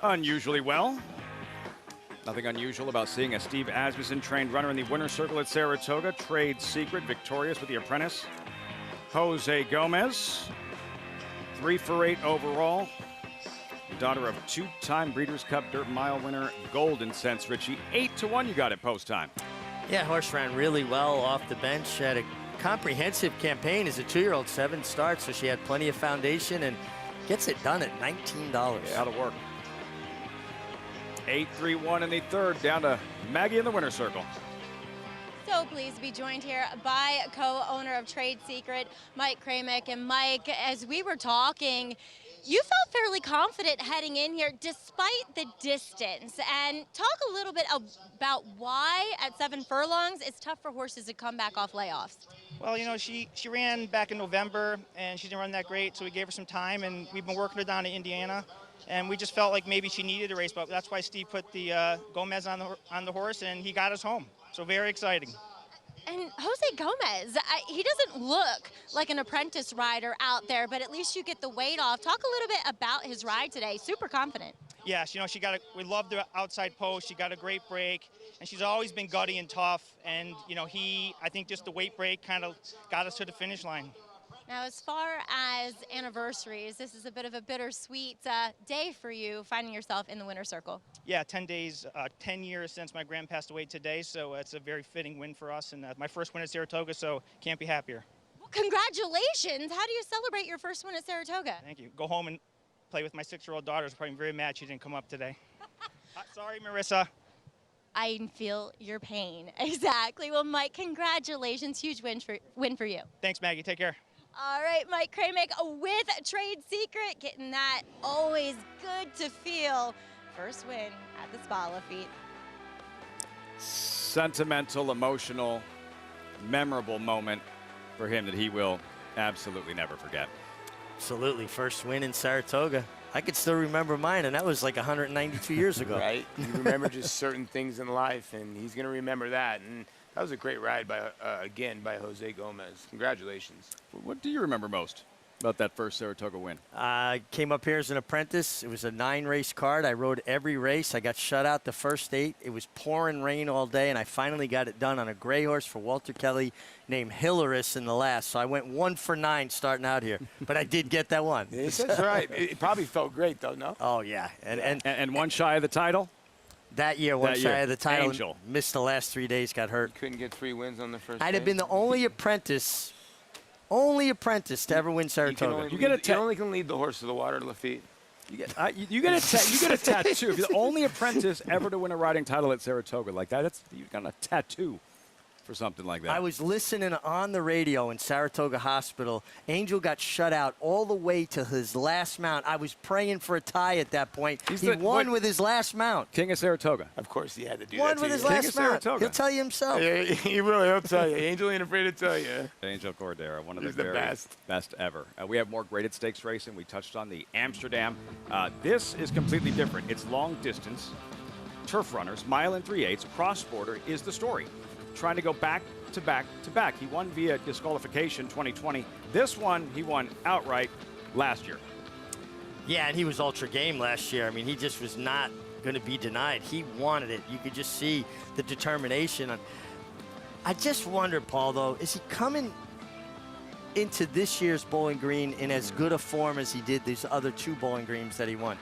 unusually well. Nothing unusual about seeing a Steve Asmussen-trained runner in the winner's circle at Saratoga. Trade secret, victorious with the apprentice. Jose Gomez, 3 for 8 overall. The daughter of two-time Breeders' Cup Dirt Mile winner Golden Sense Richie. 8-1 you got at post time. Yeah, horse ran really well off the bench. She had a comprehensive campaign as a 2-year-old, 7 starts, so she had plenty of foundation and gets it done at $19. Yeah, that'll work. 8-3-1 in the third, down to Maggie in the winner's circle. So pleased to be joined here by co-owner of Trade Secret, Mike Kramek. And Mike, as we were talking, you felt fairly confident heading in here despite the distance. And talk a little bit about why at 7 furlongs it's tough for horses to come back off layoffs. Well, you know, she ran back in November and she didn't run that great, so we gave her some time and we've been working her down to Indiana. And we just felt like maybe she needed a race, but that's why Steve put the Gomez on the horse and he got us home. So very exciting. And Jose Gomez, he doesn't look like an apprentice rider out there, but at least you get the weight off. Talk a little bit about his ride today. Super confident. Yes, you know, we love the outside post. She got a great break, and she's always been gutty and tough. And, you know, I think just the weight break kind of got us to the finish line. Now, as far as anniversaries, this is a bit of a bittersweet day for you, finding yourself in the winner's circle. Yeah, 10 days, 10 years since my grand passed away today, so it's a very fitting win for us, and my first win at Saratoga, so can't be happier. Well, congratulations. How do you celebrate your first win at Saratoga? Thank you. Go home and play with my 6-year-old daughter. She's probably very mad she didn't come up today. Sorry, Marissa. I feel your pain. Exactly. Well, Mike, congratulations. Huge win for you. Thanks, Maggie. Take care. All right, Mike Kramek with Trade Secret, getting that always good to feel. First win at the Spa, Lafitte. Sentimental, emotional, memorable moment for him that he will absolutely never forget. Absolutely, first win in Saratoga. I could still remember mine, and that was like 192 years ago. Right? You remember just certain things in life, and he's going to remember that. And that was a great ride, again, by Jose Gomez. Congratulations. What do you remember most about that first Saratoga win? I came up here as an apprentice. It was a 9-race card. I rode every race. I got shut out the first 8. It was pouring rain all day, and I finally got it done on a gray horse for Walter Kelly named Hilarious in the last. So I went 1 for 9 starting out here, but I did get that one. That's right. It probably felt great, though, no? Oh, yeah. And one shy of the title? That year, one shy of the title. Angel. Missed the last 3 days, got hurt. You couldn't get 3 wins on the first I'd have day? been the only apprentice to ever win Saratoga. You only can lead the horse to the water, Lafitte. You get a tattoo. If you're the only apprentice ever to win a riding title at Saratoga like that, you got a tattoo for something like that. I was listening on the radio in Saratoga Hospital. Angel got shut out all the way to his last mount. I was praying for a tie at that point. He won with his last mount. King of Saratoga. Of course he had to do won that. With his last mount. He'll tell you himself. Yeah, he will. He'll tell you. Angel ain't afraid to tell you. Angel Cordera, one of He's the the very best ever. We have more graded stakes racing. We touched on the Amsterdam. This is completely different. It's long distance. Turf runners, mile and 3/8. Cross border is the story. Trying to go back to back to back. He won via disqualification 2020. This one he won outright last year. Yeah, and he was ultra game last year. I mean, he just was not going to be denied. He wanted it. You could just see the determination. I just wonder, Paul, though, is he coming into this year's Bowling Green in as good a form as he did these other 2 Bowling Greens that he won?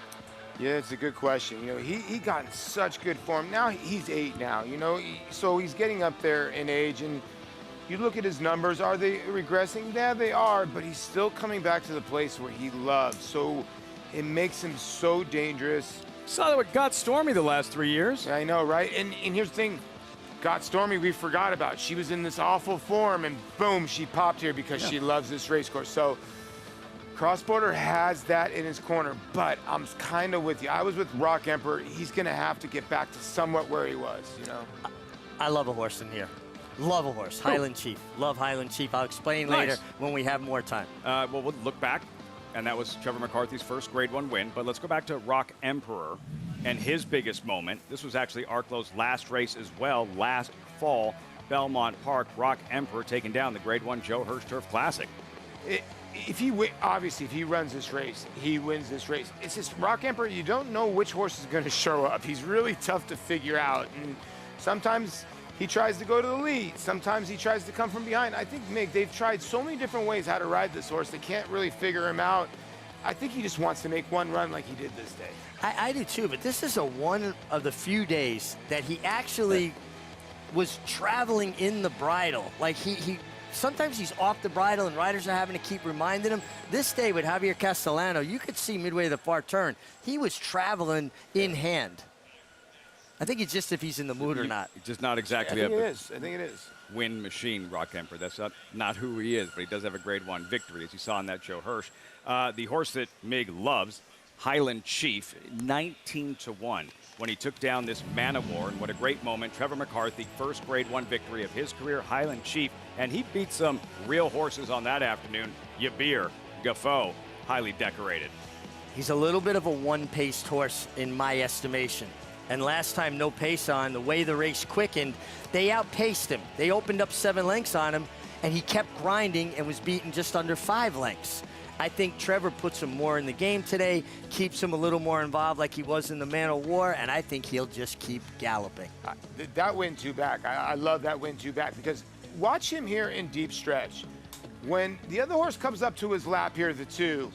Yeah, it's a good question. You know, he got in such good form. Now he's 8 now, you know, so he's getting up there in age. And you look at his numbers, are they regressing? Yeah, they are, but he's still coming back to the place where he loves. So it makes him so dangerous. Saw that with Got Stormy the last 3 years. I know, right? And here's the thing. Got Stormy we forgot about. She was in this awful form, and boom, she popped here because she loves this race course. So Cross-border has that in his corner, but I'm kind of with you. I was with Rock Emperor. He's going to have to get back to somewhat where he was, you know. I love a horse in here. Love a horse. Highland Chief. Love Highland Chief. I'll explain later when we have more time. Well, we'll look back, and that was Trevor McCarthy's first Grade 1 win. But let's go back to Rock Emperor and his biggest moment. This was actually Arklow's last race as well, last fall. Belmont Park. Rock Emperor taking down the Grade 1 Joe Hirsch Turf Classic. Obviously, if he runs this race, he wins this race. It's just Rock Emperor, you don't know which horse is going to show up. He's really tough to figure out. And sometimes he tries to go to the lead. Sometimes he tries to come from behind. I think, Mick, they've tried so many different ways how to ride this horse. They can't really figure him out. I think he just wants to make one run like he did this day. I do too, but this is one of the few days that he actually was traveling in the bridle. Like sometimes he's off the bridle and riders are having to keep reminding him. This day with Javier Castellano, you could see midway to the far turn, he was traveling in hand. I think it's just if he's in the mood or not. Just not exactly I think it is. Win machine, Rock Emperor. That's not who he is, but he does have a Grade 1 victory, as you saw in that Joe Hirsch. The horse that Mig loves, Highland Chief, 19-1 when he took down this Man of War. And what a great moment. Trevor McCarthy, first Grade 1 victory of his career, Highland Chief. And he beat some real horses on that afternoon. Yabir, Gaffo, highly decorated. He's a little bit of a one-paced horse in my estimation. And last time, no pace on, the way the race quickened, they outpaced him. They opened up 7 lengths on him, and he kept grinding and was beaten just under 5 lengths. I think Trevor puts him more in the game today, keeps him a little more involved like he was in the Man of War, and I think he'll just keep galloping. That win two back, I love that win two back, because watch him here in deep stretch. When the other horse comes up to his lap here, the 2,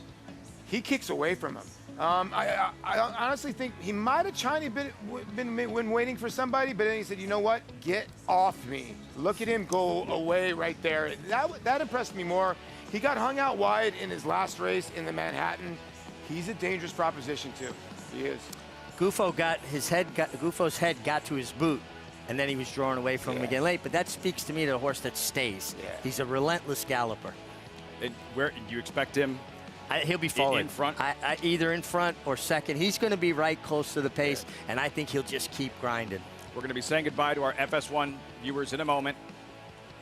he kicks away from him. I honestly think he might have tiny bit been waiting for somebody, but then he said, you know what, get off me. Look at him go away right there. That impressed me more. He got hung out wide in his last race in the Manhattan. He's a dangerous proposition too. He is. Guffo's head got to his boot, and then he was drawn away from him again late. But that speaks to me to a horse that stays. Yeah. He's a relentless galloper. And where do you expect him? He'll be forward. In front? Either in front or second. He's going to be right close to the pace, and I think he'll just keep grinding. We're going to be saying goodbye to our FS1 viewers in a moment.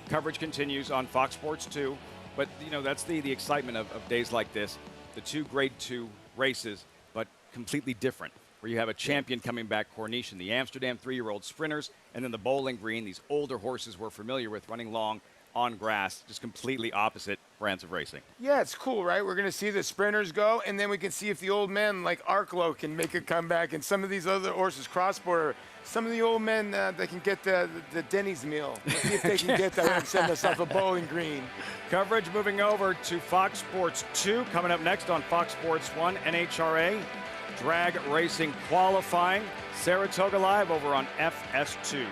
Coverage continues on Fox Sports 2. But, you know, that's the excitement of days like this. The 2 Grade 2 races, but completely different. Where you have a champion coming back, Corniche, and the Amsterdam 3-year-old sprinters, and then the Bowling Green, these older horses we're familiar with running long on grass, just completely opposite brands of racing. Yeah, it's cool, right? We're going to see the sprinters go, and then we can see if the old men like Arklow can make a comeback, and some of these other horses, cross-border, some of the old men that can get the Denny's meal. Let's see if they can get that and send us off a Bowling Green. Coverage moving over to Fox Sports 2. Coming up next on Fox Sports 1, NHRA drag racing qualifying. Saratoga Live over on FS2.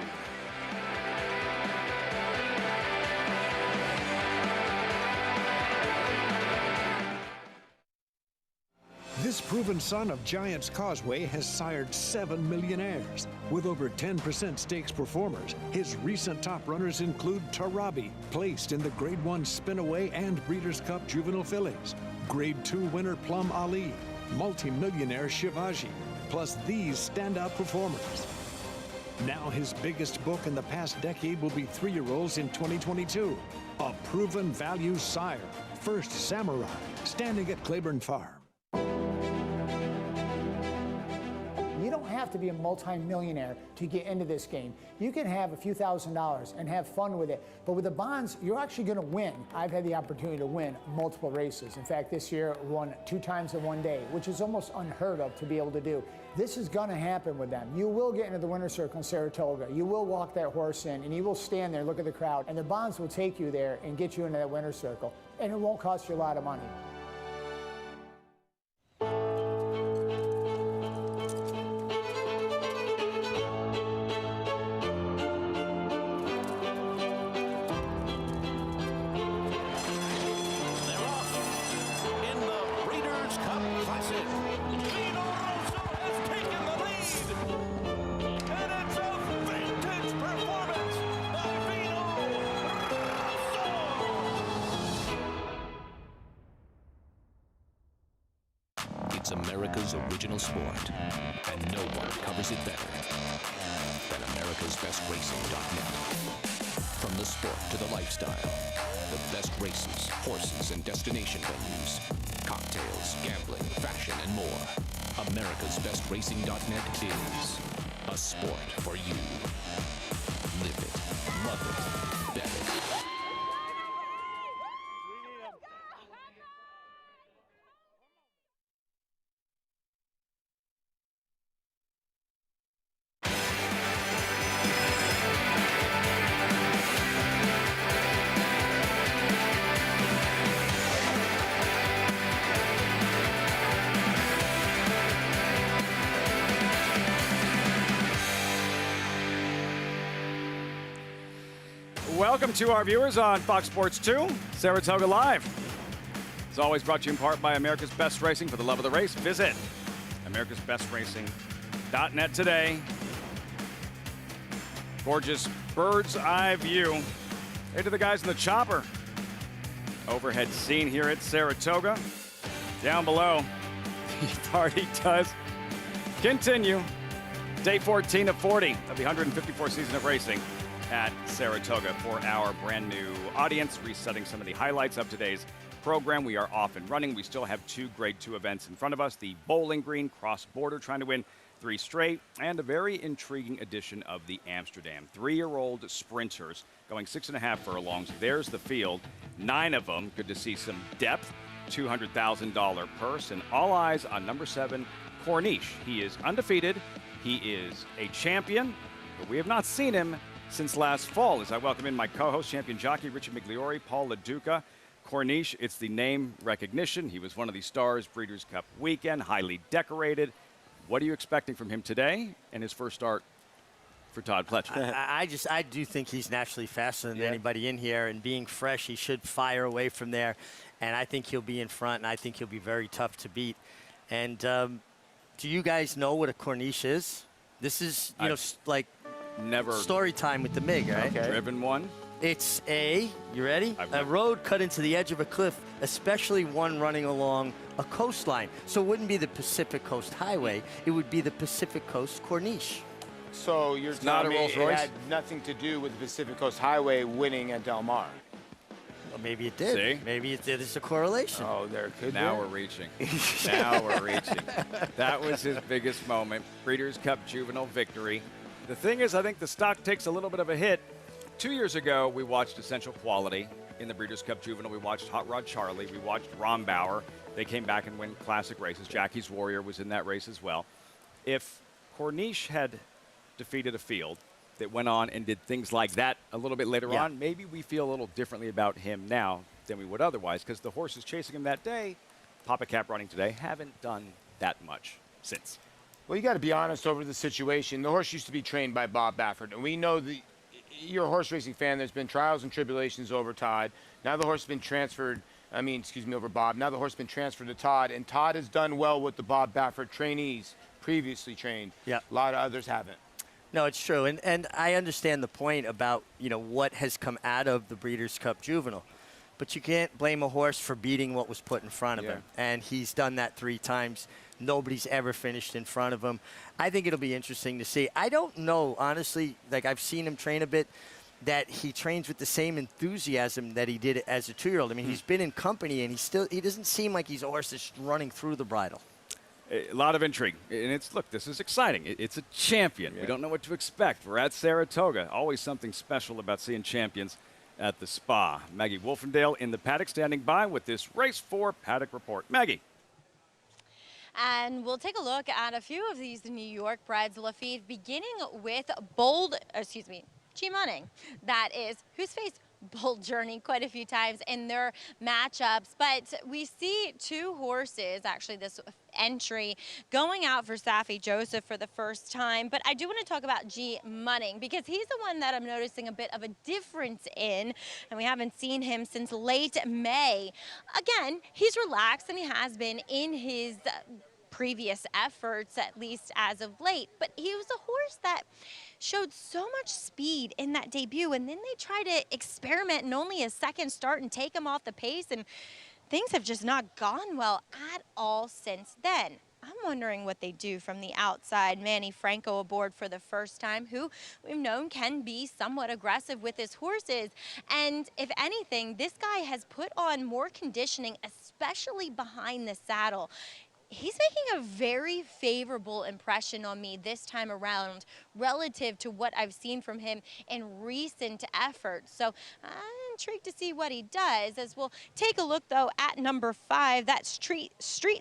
This proven son of Giants Causeway has sired 7 millionaires. With over 10% stakes performers, his recent top runners include Tarabi, placed in the Grade 1 Spinaway and Breeders' Cup Juvenile Fillies, Grade 2 winner Plum Ali, multi-millionaire Shivaji, plus these standout performers. Now his biggest book in the past decade will be 3-year-olds in 2022. A proven value sire, First Samurai, standing at Claiborne Farm. You don't have to be a multi-millionaire to get into this game. You can have a few $1,000s and have fun with it. But with the bonds, you're actually going to win. I've had the opportunity to win multiple races. In fact, this year I won 2 times in one day, which is almost unheard of to be able to do. This is going to happen with them. You will get into the winner's circle in Saratoga. You will walk that horse in, and you will stand there, look at the crowd, and the bonds will take you there and get you into that winner's circle. And it won't cost you a lot of money. It's America's original sport, and no one covers it better than America'sBestRacing.net. From the sport to the lifestyle, the best races, horses, and destination venues, cocktails, gambling, fashion, and more. America'sBestRacing.net is a sport for you. Live it. love it, bet it. Welcome to our viewers on Fox Sports 2, Saratoga Live. As always, brought to you in part by America's Best Racing. For the love of the race, visit americasbestracing.net today. Gorgeous bird's eye view. Hey to the guys in the chopper. Overhead scene here at Saratoga. Down below, the party does continue. Day 14 of 40 of the 154th season of racing at Saratoga for our brand new audience, resetting some of the highlights of today's program. We are off and running. We still have two Grade 2 events in front of us, the Bowling Green cross-border trying to win 3 straight, and a very intriguing edition of the Amsterdam. 3-year-old sprinters going 6.5 furlongs. There's the field, 9 of them. Good to see some depth. $200,000 purse, and all eyes on number 7, Corniche. He is undefeated. He is a champion, but we have not seen him since last fall. As I welcome in my co-host, champion jockey Richard Migliore, Paul LaDuca. Corniche, it's the name recognition. He was one of the stars Breeders' Cup weekend, highly decorated. What are you expecting from him today and his first start for Todd Fletcher? I do think he's naturally faster than anybody in here, and being fresh, he should fire away from there. And I think he'll be in front, and I think he'll be very tough to beat. And do you guys know what a Corniche is? This is, like never story time with the MiG, right? Okay. Driven one. It's you ready? A road cut into the edge of a cliff, especially one running along a coastline. So it wouldn't be the Pacific Coast Highway. It would be the Pacific Coast Corniche. So you're not a telling me Rolls Royce? it had nothing to do with the Pacific Coast Highway winning at Del Mar? Well, maybe it did. See? Maybe there's a correlation. Oh, there could now be. We're reaching. Now we're reaching. That was his biggest moment. Breeders' Cup Juvenile victory. The thing is, I think the stock takes a little bit of a hit. 2 years ago, we watched Essential Quality in the Breeders' Cup Juvenile. We watched Hot Rod Charlie. We watched Rombauer. They came back and win classic races. Jackie's Warrior was in that race as well. If Corniche had defeated a field that went on and did things like that a little bit later on, maybe we feel a little differently about him now than we would otherwise, because the horses chasing him that day, Papa Cap running today, haven't done that much since. Well, you got to be honest over the situation. The horse used to be trained by Bob Baffert, and we know you're a horse racing fan. There's been trials and tribulations over Todd. Now the horse has been transferred. Over Bob. Now the horse has been transferred to Todd, and Todd has done well with the Bob Baffert trainees previously trained. Yeah. A lot of others haven't. No, it's true, and I understand the point about what has come out of the Breeders' Cup Juvenile, but you can't blame a horse for beating what was put in front of him, and he's done that 3 times. Nobody's ever finished in front of him. I think it'll be interesting to see. I don't know, honestly, like I've seen him train a bit, that he trains with the same enthusiasm that he did as a 2-year-old. I mean, he's been in company, and he doesn't seem like he's a horse that's running through the bridle. A lot of intrigue. And this is exciting. It's a champion. We don't know what to expect. We're at Saratoga. Always something special about seeing champions at the Spa. Maggie Wolfendale in the paddock standing by with this Race 4 paddock report. Maggie. And we'll take a look at a few of these New York breds, Lafitte, beginning with G Munning. That is, who's faced Bold Journey quite a few times in their matchups. But we see 2 horses, actually this entry, going out for Saffie Joseph for the first time. But I do want to talk about G Munning, because he's the one that I'm noticing a bit of a difference in, and we haven't seen him since late May. Again, he's relaxed, and he has been in his previous efforts, at least as of late. But he was a horse that showed so much speed in that debut, and then they tried to experiment in only a second start and take him off the pace, and things have just not gone well at all since then. I'm wondering what they do from the outside. Manny Franco aboard for the first time, who we've known can be somewhat aggressive with his horses. And if anything, this guy has put on more conditioning, especially behind the saddle. he's making a very favorable impression on me this time around relative to what I've seen from him in recent efforts. So I'm intrigued to see what he does, as we'll take a look, though, at number 5. That's Street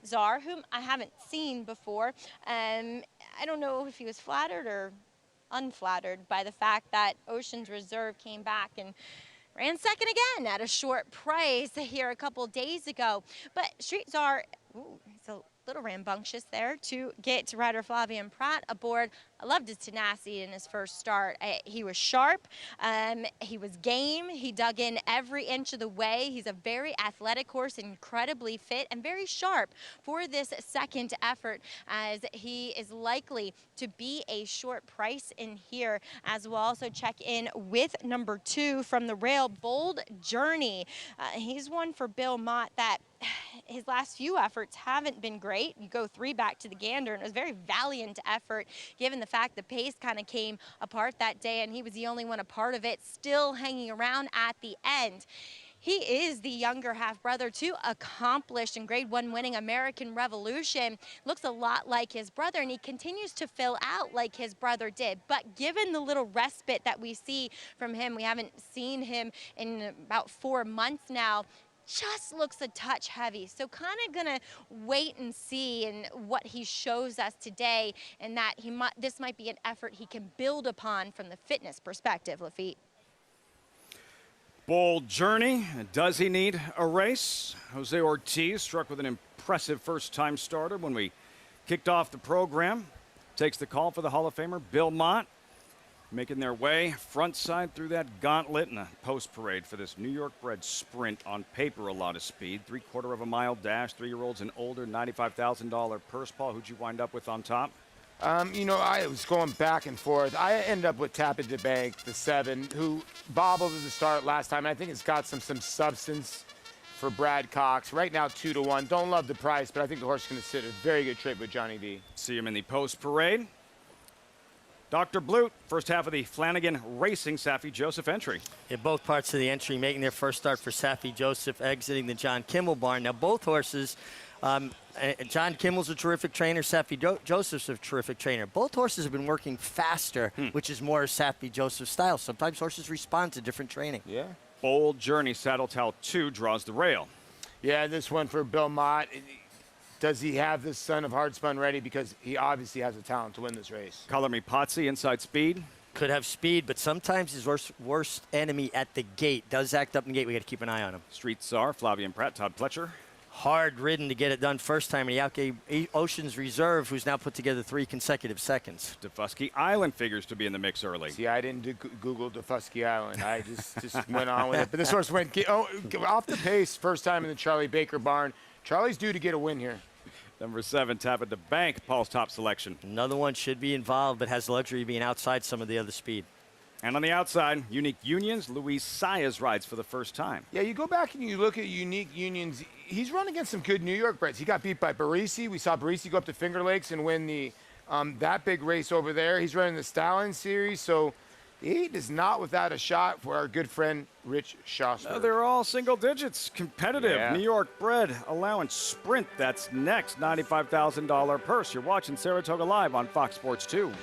Czar, whom I haven't seen before. I don't know if he was flattered or unflattered by the fact that Ocean's Reserve came back and ran second again at a short price here a couple days ago. But Street Czar, he's a little rambunctious there to get rider Flavien Prat aboard. I loved his tenacity in his first start. He was sharp, he was game, he dug in every inch of the way. He's a very athletic horse, incredibly fit, and very sharp for this second effort, as he is likely to be a short price in here. As we'll also check in with number 2 from the rail, Bold Journey. He's one for Bill Mott that his last few efforts haven't been great. You go 3 back to the gander, and it was a very valiant effort given the fact the pace kind of came apart that day, and he was the only one a part of it, still hanging around at the end. He is the younger half-brother to accomplished and Grade 1 winning American Revolution. Looks a lot like his brother, and he continues to fill out like his brother did. But given the little respite that we see from him, we haven't seen him in about 4 months now, just looks a touch heavy. So kind of gonna wait and see and what he shows us today, and that this might be an effort he can build upon from the fitness perspective, Lafitte. Bold Journey. Does he need a race? Jose Ortiz struck with an impressive first-time starter when we kicked off the program. Takes the call for the Hall of Famer Bill Mott, making their way front side through that gauntlet in a post parade for this New York bred sprint. On paper, a lot of speed. 3/4 of a mile dash, 3-year-olds and older, $95,000 purse. Paul, who'd you wind up with on top? You know, I was going back and forth. I ended up with Tap It to Bank, the 7, who bobbled at the start last time. I think it's got some substance for Brad Cox. Right now, 2-1. Don't love the price, but I think the horse is going to sit a very good trip with Johnny V. See him in the post parade. Dr. Blute, first half of the Flanagan Racing Saffie Joseph entry. Yeah, both parts of the entry making their first start for Saffie Joseph, exiting the John Kimmel barn. Now, both horses, John Kimmel's a terrific trainer, Saffie Joseph's a terrific trainer. Both horses have been working faster, which is more Saffie Joseph's style. Sometimes horses respond to different training. Yeah. Bold Journey, Saddle Towel 2 draws the rail. Yeah, this one for Bill Mott. Does he have this son of Hard Spun ready? Because he obviously has the talent to win this race. Color Me Potsy, inside speed. Could have speed, but sometimes his worst enemy at the gate does act up in the gate. We got to keep an eye on him. Street Czar, Flavien Prat, Todd Fletcher. Hard ridden to get it done first time, and he outgave Ocean's Reserve, who's now put together 3 consecutive seconds. Daufuskie Island figures to be in the mix early. See, I didn't Google Daufuskie Island. I just went on with it. But this horse went off the pace first time in the Charlie Baker barn. Charlie's due to get a win here. Number 7, Tap It to Bank, Paul's top selection. Another one should be involved, but has the luxury of being outside some of the other speed. And on the outside, Unique Unions, Luis Saez rides for the first time. Yeah, you go back and you look at Unique Unions. He's run against some good New York breds. He got beat by Barisi. We saw Barisi go up to Finger Lakes and win the that big race over there. He's running the Stallion Series, so he is not without a shot for our good friend Rich Schosberg. They're all single digits, competitive. Yeah. New York bred allowance sprint. That's next, $95,000 purse. You're watching Saratoga Live on Fox Sports 2.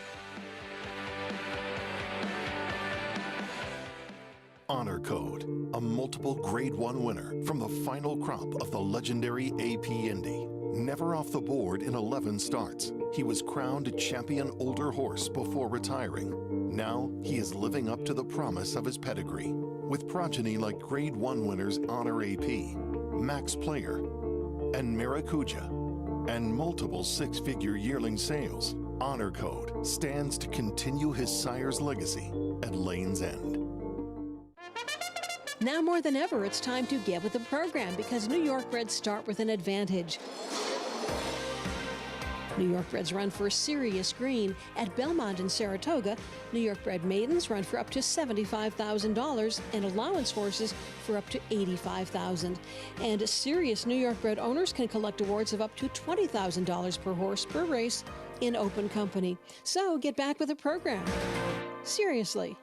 Honor Code, a multiple Grade 1 winner from the final crop of the legendary AP Indy. Never off the board in 11 starts, he was crowned champion older horse before retiring. Now he is living up to the promise of his pedigree, with progeny like Grade 1 winners Honor AP, Max Player, and Maracuja, and multiple 6-figure yearling sales. Honor Code stands to continue his sire's legacy at Lane's End. Now more than ever, it's time to get with the program because New York breds start with an advantage. New York breds run for serious green. At Belmont and Saratoga, New York bred maidens run for up to $75,000 and allowance horses for up to $85,000. And serious New York bred owners can collect awards of up to $20,000 per horse per race in open company. So get back with the program. Seriously.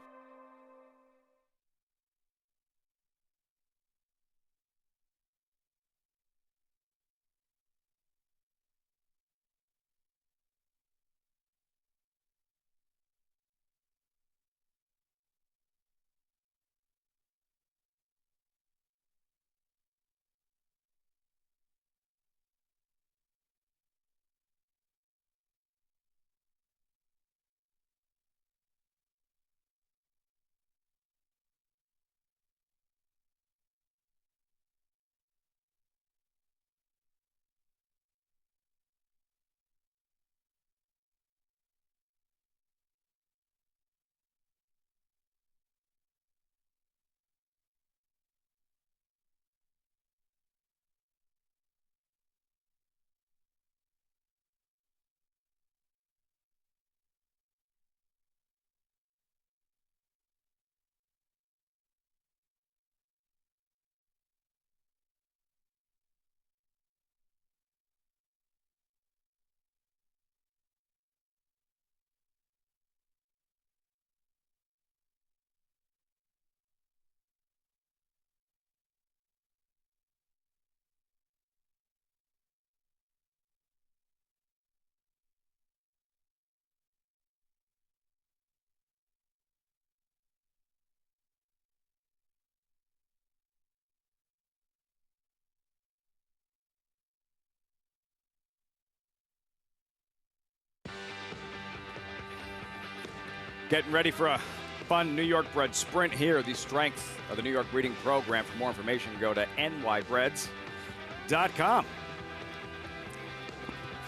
Getting ready for a fun New York bred sprint here. The strength of the New York breeding program. For more information, go to nybreds.com.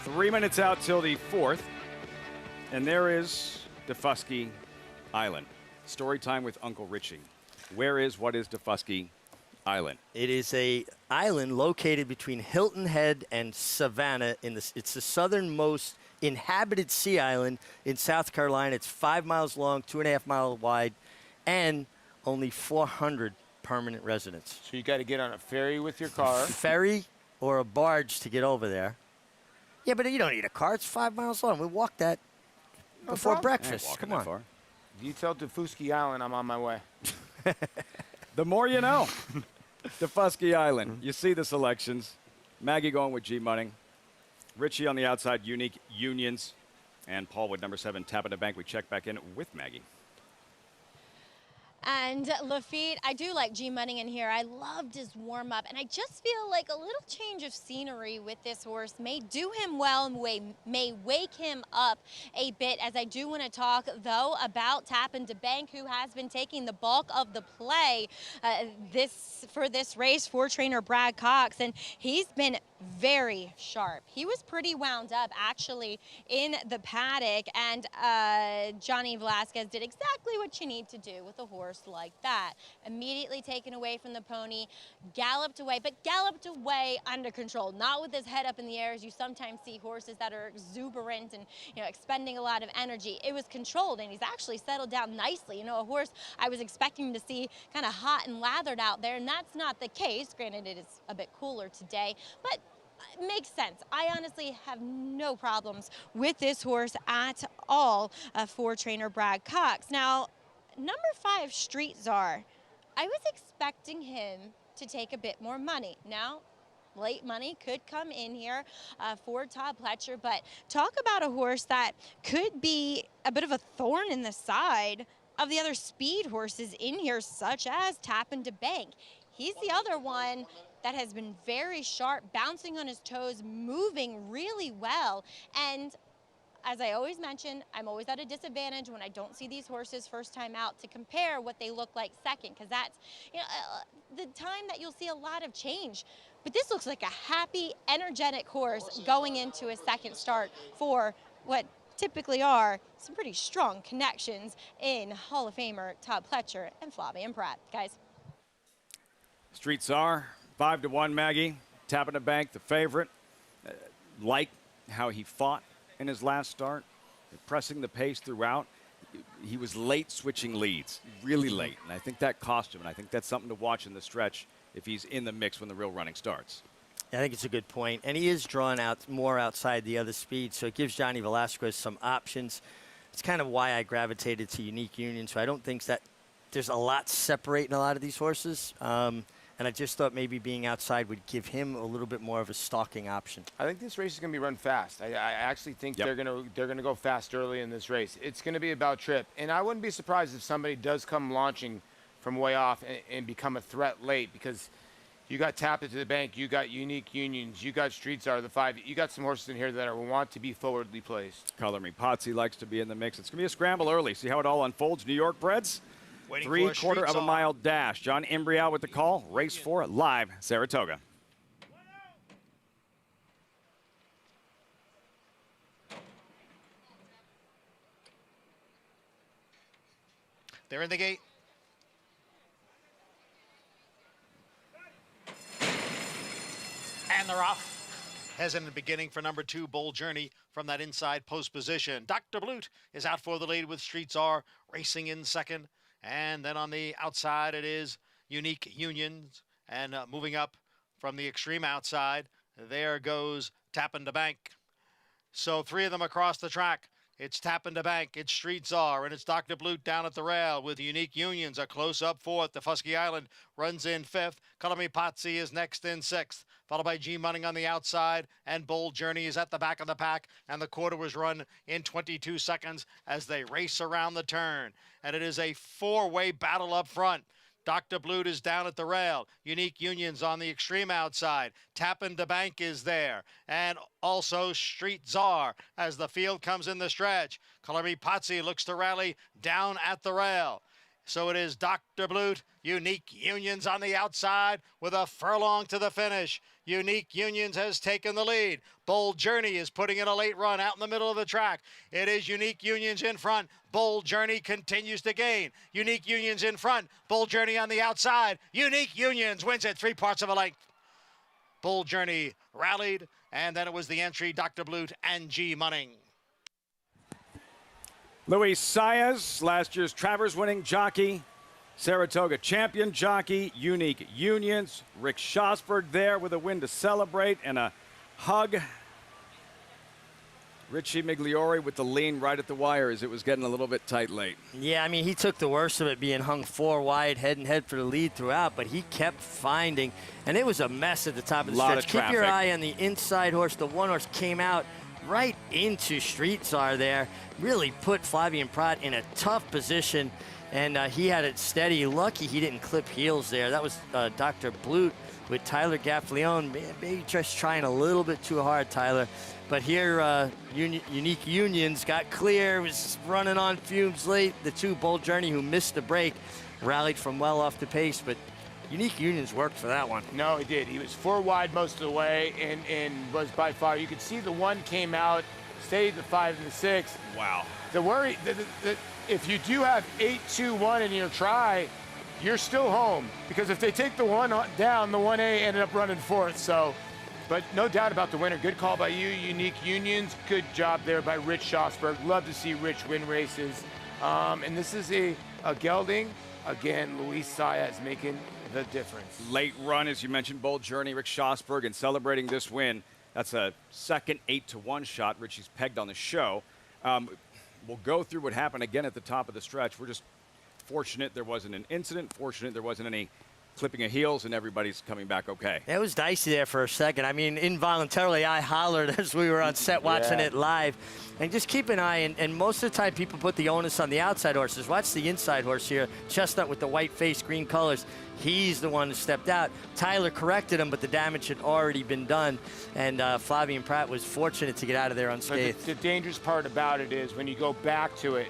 3 minutes out till the 4th. And there is Daufuskie Island. Story time with Uncle Richie. What is Daufuskie Island? It is a island located between Hilton Head and Savannah. It's the southernmost inhabited sea island in South Carolina. It's 5 miles long, 2.5 miles wide, and only 400 permanent residents. So you got to get on a ferry with your car. Ferry or a barge to get over there. Yeah, but you don't need a car. It's 5 miles long. We walked that before breakfast. Come on. Far. You tell Daufuskie Island I'm on my way. The more you know. Daufuskie Island. You see the selections. Maggie going with G Munning. Richie on the outside, Unique Unions. And Paul with number 7, Tapping the Bank. We check back in with Maggie. And Lafitte, I do like G Munning in here. I loved his warm-up, and I just feel like a little change of scenery with this horse may do him well and may wake him up a bit, as I do want to talk, though, about Tappin' to Bank, who has been taking the bulk of the play for this race for trainer Brad Cox, and he's been very sharp. He was pretty wound up, actually, in the paddock, and Johnny Velasquez did exactly what you need to do with a horse like that. Immediately taken away from the pony, galloped away, but galloped away under control, not with his head up in the air as you sometimes see horses that are exuberant and expending a lot of energy. It was controlled, and he's actually settled down nicely. A horse I was expecting to see kind of hot and lathered out there, and that's not the case. Granted, it is a bit cooler today, but it makes sense. I honestly have no problems with this horse at all for trainer Brad Cox. Now, number 5, Street Czar. I was expecting him to take a bit more money. Now, late money could come in here for Todd Fletcher, but talk about a horse that could be a bit of a thorn in the side of the other speed horses in here, such as Tappin' to Bank. He's the other one that has been very sharp, bouncing on his toes, moving really well. And as I always mention, I'm always at a disadvantage when I don't see these horses first time out to compare what they look like second, because that's the time that you'll see a lot of change. But this looks like a happy, energetic horse going into a second start for what typically are some pretty strong connections in Hall of Famer Todd Fletcher and Flavien Prat. Guys. Street Czar, 5-1, Maggie. Tapping the Bank, the favorite. Like how he fought in his last start, pressing the pace throughout. He was late switching leads, really late, and I think that cost him, and I think that's something to watch in the stretch if he's in the mix when the real running starts. I think it's a good point, and he is drawn out more outside the other speed, so it gives Johnny Velasquez some options. It's kind of why I gravitated to Unique Union, so I don't think that there's a lot separating a lot of these horses. And I just thought maybe being outside would give him a little bit more of a stalking option. I think this race is going to be run fast. I actually think they're going to go fast early in this race. It's going to be about trip, and I wouldn't be surprised if somebody does come launching from way off and become a threat late, because you got Tappin' to the Bank, you got Unique Unions, you got Street Czar, the 5. You got some horses in here that want to be forwardly placed. Color Me Potsy likes to be in the mix. It's going to be a scramble early. See how it all unfolds. New York breds. 3/4 of a mile dash. John Imbrial with the call. Race 4 live, Saratoga. They're in the gate. And they're off. Hesitant beginning for number 2, Bold Journey, from that inside post position. Dr. Blute is out for the lead with Street Czar racing in second. And then on the outside, it is Unique Unions. And moving up from the extreme outside, there goes Tappin' to Bank. So 3 of them across the track. It's Tappin' to Bank, it's Street Czar, and it's Dr. Blute down at the rail with Unique Unions, a close-up 4th. Daufuskie Island runs in 5th. Color Me Potsy is next in 6th, followed by G Munning on the outside, and Bold Journey is at the back of the pack, and the quarter was run in 22 seconds as they race around the turn. And it is a 4-way battle up front. Dr. Blute is down at the rail. Unique Unions on the extreme outside. Tappan DeBank is there. And also Street Czar as the field comes in the stretch. Kalermi Pazzi looks to rally down at the rail. So it is Dr. Blute, Unique Unions on the outside with a furlong to the finish. Unique Unions has taken the lead. Bold Journey is putting in a late run out in the middle of the track. It is Unique Unions in front. Bold Journey continues to gain. Unique Unions in front. Bold Journey on the outside. Unique Unions wins it 3/4 of a length. Bold Journey rallied, and then it was the entry, Dr. Blute and G. Munning. Luis Saez, last year's Travers winning jockey, Saratoga champion jockey, Unique Unions. Rick Schosberg there with a win to celebrate and a hug. Richie Migliori with the lean right at the wire as it was getting a little bit tight late. Yeah, I mean, he took the worst of it being hung 4 wide, head and head for the lead throughout, but he kept finding, and it was a mess at the top of the stretch. Keep your eye on the inside horse. The one horse came out right into Street Czar there, really put Flavien Prat in a tough position, and he had it steady. Lucky he didn't clip heels there. That was Dr. Blute with Tyler Gaffleone. Maybe just trying a little bit too hard, Tyler. But here, Unique Unions got clear, was running on fumes late. The 2 Bold Journey, who missed the break, rallied from well off the pace, but Unique Unions worked for that one. No, he did. He was 4 wide most of the way and was by far. You could see the 1 came out, stayed the 5 and the 6. Wow. The worry, if you do have 8-2-1 in your try, you're still home. Because if they take the 1 down, the 1A ended up running 4th. So, but no doubt about the winner. Good call by you, Unique Unions. Good job there by Rich Schosberg. Love to see Rich win races. And this is a gelding. Again, Luis Saez making the difference. Late run, as you mentioned, Bold Journey, Rick Schosberg, and celebrating this win. That's a second 8-1 shot. Richie's pegged on the show. We'll go through what happened again at the top of the stretch. We're just fortunate there wasn't an incident, fortunate there wasn't any clipping of heels, and everybody's coming back okay. It was dicey there for a second. I mean, involuntarily, I hollered as we were on set watching it live. And just keep an eye, and most of the time people put the onus on the outside horses. Watch the inside horse here, Chestnut with the white face, green colors. He's the one who stepped out. Tyler corrected him, but the damage had already been done, and Flavien Prat was fortunate to get out of there unscathed. The dangerous part about it is when you go back to it,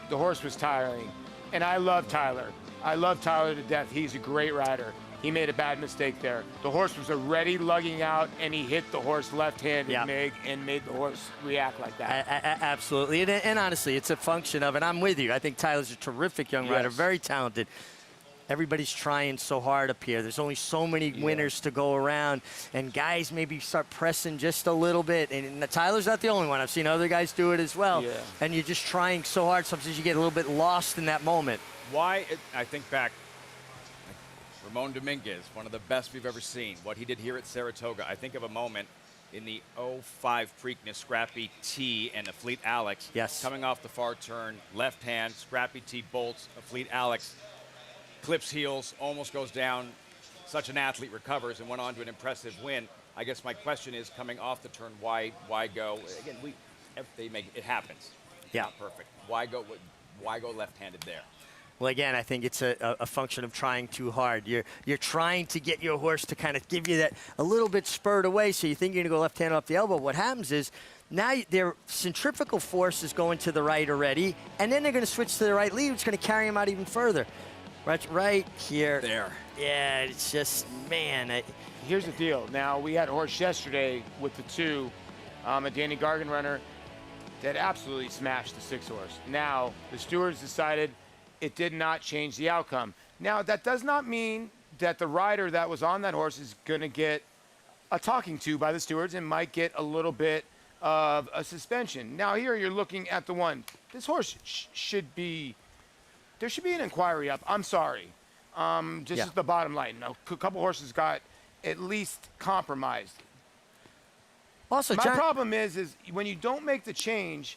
the horse was tiring. And I love Tyler. I love Tyler to death. He's a great rider. He made a bad mistake there. The horse was already lugging out, and he hit the horse left-handed and made the horse react like that. Absolutely. And honestly, it's a function of, and I'm with you, I think Tyler's a terrific young rider, very talented. Everybody's trying so hard up here. There's only so many winners to go around, and guys maybe start pressing just a little bit. And Tyler's not the only one. I've seen other guys do it as well. And you're just trying so hard. Sometimes you get a little bit lost in that moment. I think back, Ramon Dominguez, one of the best we've ever seen. What he did here at Saratoga. I think of a moment in the 05 Preakness, Scrappy T and a Fleet Alex. Coming off the far turn, left hand, Scrappy T bolts, a Fleet Alex. Clips heels, almost goes down. Such an athlete recovers and went on to an impressive win. I guess my question is, coming off the turn, why go? Again, it happens. Not perfect. Why go left-handed there? Well, again, I think it's a function of trying too hard. You're trying to get your horse to kind of give you that a little bit spurred away, so you think you're going to go left-handed off the elbow. What happens is now their centrifugal force is going to the right already, and then they're going to switch to the right lead, which is going to carry them out even further. Right here. There. Yeah, it's just, man. Here's the deal. Now, we had a horse yesterday with the 2, a Danny Gargan runner, that absolutely smashed the 6 horse. Now, the stewards decided it did not change the outcome. Now, that does not mean that the rider that was on that horse is going to get a talking to by the stewards and might get a little bit of a suspension. Now, here you're looking at the 1. This horse should be... There should be an inquiry up. I'm sorry. Just as the bottom line. Now, a couple horses got at least compromised. Also, my problem is when you don't make the change,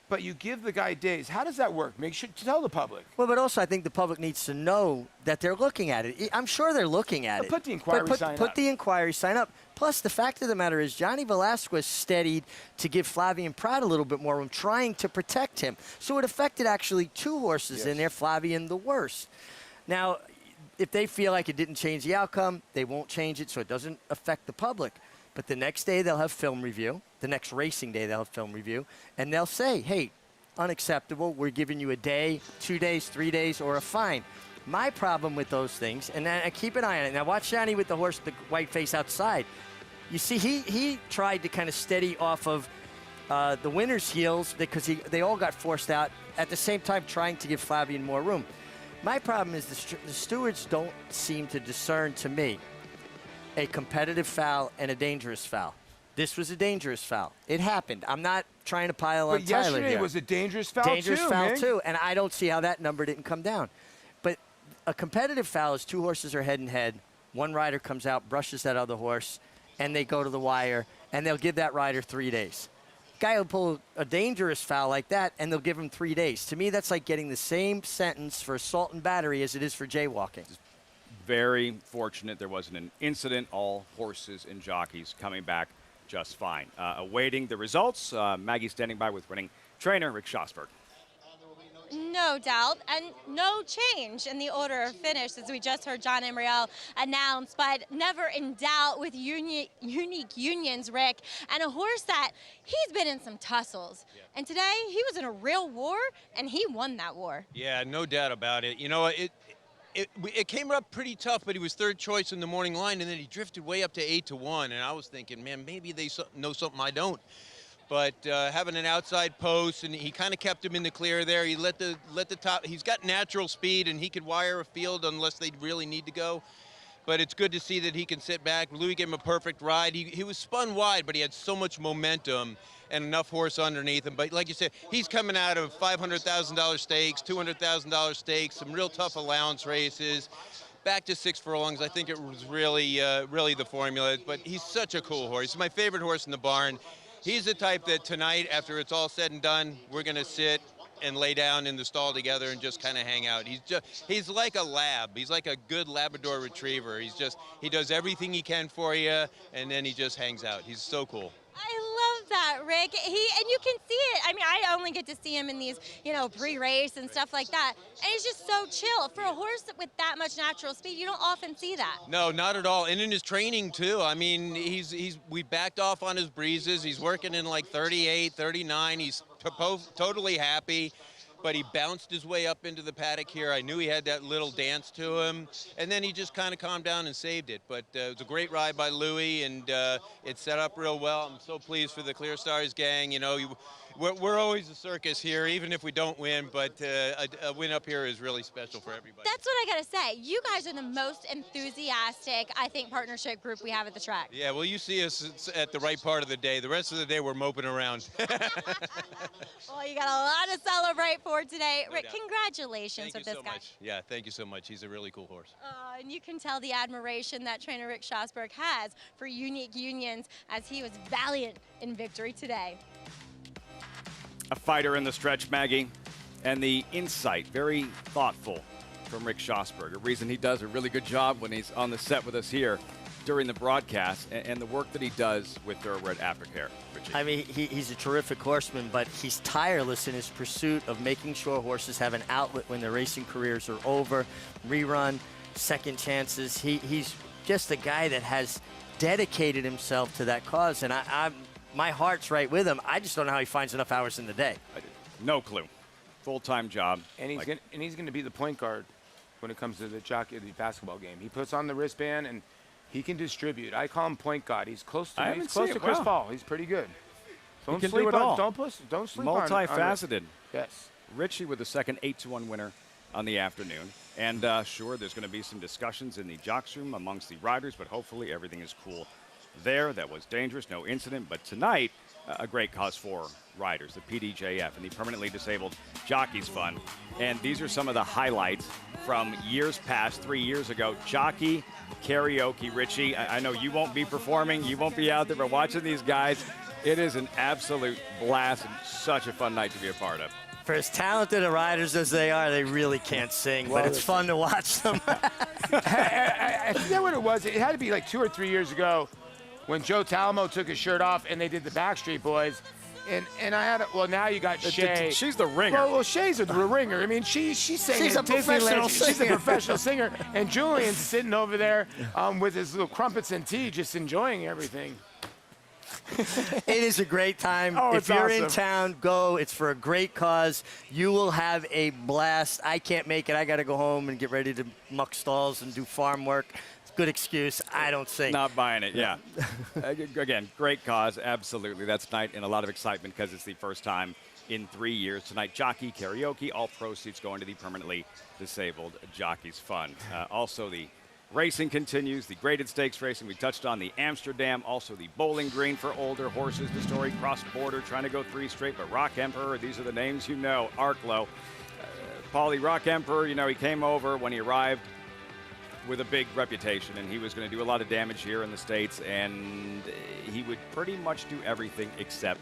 but you give the guy days. How does that work? Make sure to tell the public. Well, but also I think the public needs to know that they're looking at it. I'm sure they're looking at it. Put the inquiry sign up. Put the inquiry sign up. Plus, the fact of the matter is Johnny Velasquez steadied to give Flavien Prat a little bit more room, trying to protect him. So it affected actually 2 horses in there, Flavien the worst. Now, if they feel like it didn't change the outcome, they won't change it so it doesn't affect the public. But the next day they'll have film review. The next racing day they'll have film review. And they'll say, hey, unacceptable. We're giving you a day, 2 days, 3 days, or a fine. My problem with those things, and I keep an eye on it. Now watch Johnny with the horse, the white face outside. You see, he tried to kind of steady off of the winner's heels because they all got forced out at the same time trying to give Flavien more room. My problem is the stewards don't seem to discern, to me, a competitive foul and a dangerous foul. This was a dangerous foul. It happened. I'm not trying to pile on Tyler here. But yesterday was a dangerous foul dangerous too, foul man. too, and I don't see how that number didn't come down. But a competitive foul is two horses are head and head. One rider comes out, brushes that other horse, and they go to the wire, and they'll give that rider 3 days. Guy will pull a dangerous foul like that, and they'll give him 3 days. To me, that's like getting the same sentence for assault and battery as it is for jaywalking. Very fortunate there wasn't an incident. All horses and jockeys coming back just fine. Awaiting the results, Maggie standing by with winning trainer Rick Schosberg. No doubt, and no change in the order of finish, as we just heard John Emriel announce, but never in doubt with Unique Unions, Rick, and a horse that he's been in some tussles. Yeah. And today, he was in a real war, and he won that war. Yeah, no doubt about it. You know, it came up pretty tough, but he was third choice in the morning line, and then he drifted way up to 8-1, and I was thinking, man, maybe they know something I don't. But having an outside post, and he kind of kept him in the clear there. He let the top. He's got natural speed, and he could wire a field unless they really need to go. But it's good to see that he can sit back. Louis gave him a perfect ride. He was spun wide, but he had so much momentum and enough horse underneath him. But like you said, he's coming out of $500,000 stakes, $200,000 stakes, some real tough allowance races. Back to 6 furlongs. I think it was really the formula. But he's such a cool horse. He's my favorite horse in the barn. He's the type that tonight, after it's all said and done, we're going to sit and lay down in the stall together and just kind of hang out. He's like a lab. He's like a good Labrador retriever. He does everything he can for you, and then he just hangs out. He's so cool. I love that, Rick. And you can see it. I mean, I only get to see him in these, pre-race and stuff like that. And he's just so chill. For a horse with that much natural speed, you don't often see that. No, not at all. And in his training, too. I mean, we backed off on his breezes. He's working in like 38, 39. He's totally happy. But he bounced his way up into the paddock here. I knew he had that little dance to him. And then he just kind of calmed down and saved it. But it was a great ride by Louis, and it set up real well. I'm so pleased for the Clear Stars gang. We're always a circus here, even if we don't win. But a win up here is really special for everybody. That's what I got to say. You guys are the most enthusiastic, I think, partnership group we have at the track. Yeah, well, you see us at the right part of the day. The rest of the day, we're moping around. Well, you got a lot to celebrate for today. No Rick, doubt. congratulations with this guy. Much. Yeah, thank you so much. He's a really cool horse. And you can tell the admiration that trainer Rick Schosberg has for Unique Unions, as he was valiant in victory today. A fighter in the stretch, Maggie, and the insight, very thoughtful from Rick Schosberg. A reason he does a really good job when he's on the set with us here during the broadcast, and the work that he does with Thoroughbred Aftercare. Richie. I mean, he's a terrific horseman, but he's tireless in his pursuit of making sure horses have an outlet when their racing careers are over, rerun, second chances. He's just a guy that has dedicated himself to that cause, and my heart's right with him. I just don't know how he finds enough hours in the day. No clue. Full-time job. And he's going to be the point guard when it comes to the basketball game. He puts on the wristband and he can distribute. I call him point guard. He's close to Chris Paul. He's pretty good. Don't can sleep do it on. all. Don't sleep on. Multifaceted. Yes. Richie with the second 8-1 winner on the afternoon. And sure, there's going to be some discussions in the jocks room amongst the riders, but hopefully everything is cool there. That was dangerous, no incident. But tonight, a great cause for riders, the PDJF and the permanently disabled Jockeys Fund. And these are some of the highlights from years past. 3 years ago, jockey karaoke. Richie, I know you won't be performing, you won't be out there, but watching these guys, it is an absolute blast and such a fun night to be a part of. For as talented a riders as they are, they really can't sing, but it's fun to watch them. I forget what it was. It had to be like 2 or 3 years ago when Joe Talamo took his shirt off and they did the Backstreet Boys. And I had well now you got Shay. She's the ringer. Well, Shay's the ringer. I mean, she's singing She's a professional singer. She's a professional singer, and Julian's sitting over there with his little crumpets and tea, just enjoying everything. It is a great time. Oh, if you're awesome. in town, go. It's for a great cause. You will have a blast. I can't make it. I got to go home and get ready to muck stalls and do farm work. Good excuse. I don't sing. Not buying it, yeah. Again, great cause, absolutely. That's tonight and a lot of excitement because it's the first time in 3 years. Tonight, jockey karaoke, all proceeds going to the permanently disabled Jockeys Fund. Also, the racing continues, the graded stakes racing. We touched on the Amsterdam, also the Bowling Green for older horses. The story cross-border, trying to go 3 straight, but Rock Emperor, these are the names you know. Arklow. Paulie, Rock Emperor, you know, he came over when he arrived with a big reputation, and he was going to do a lot of damage here in the States, and he would pretty much do everything except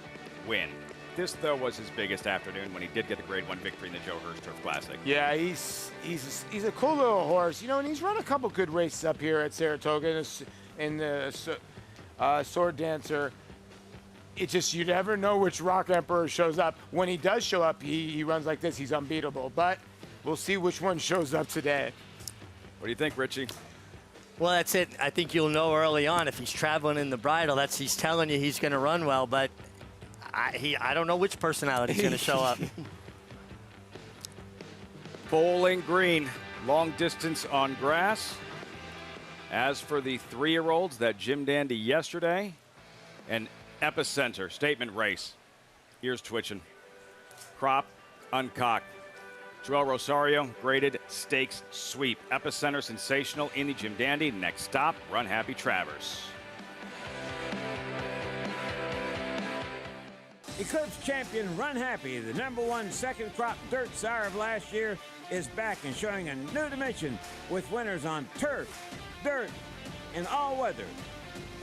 win. This, though, was his biggest afternoon when he did get a Grade 1 victory in the Joe Hurst Turf Classic. Yeah, he's a cool little horse, you know, and he's run a couple good races up here at Saratoga in the Sword Dancer. It's just you never know which Rock Emperor shows up. When he does show up, he runs like this. He's unbeatable, but we'll see which one shows up today. What do you think, Richie? Well, that's it. I think you'll know early on if he's traveling in the bridle. He's telling you he's going to run well, but I don't know which personality is going to show up. Bowling Green, long distance on grass. As for the 3-year-olds, that Jim Dandy yesterday, and Epicenter, statement race. Ears twitching. Crop, uncocked. Joel Rosario, graded stakes sweep. Epicenter, sensational in the Jim Dandy. Next stop, Run Happy Travers. Eclipse champion Run Happy, the #1 second crop dirt sire of last year, is back and showing a new dimension with winners on turf, dirt, and all weather.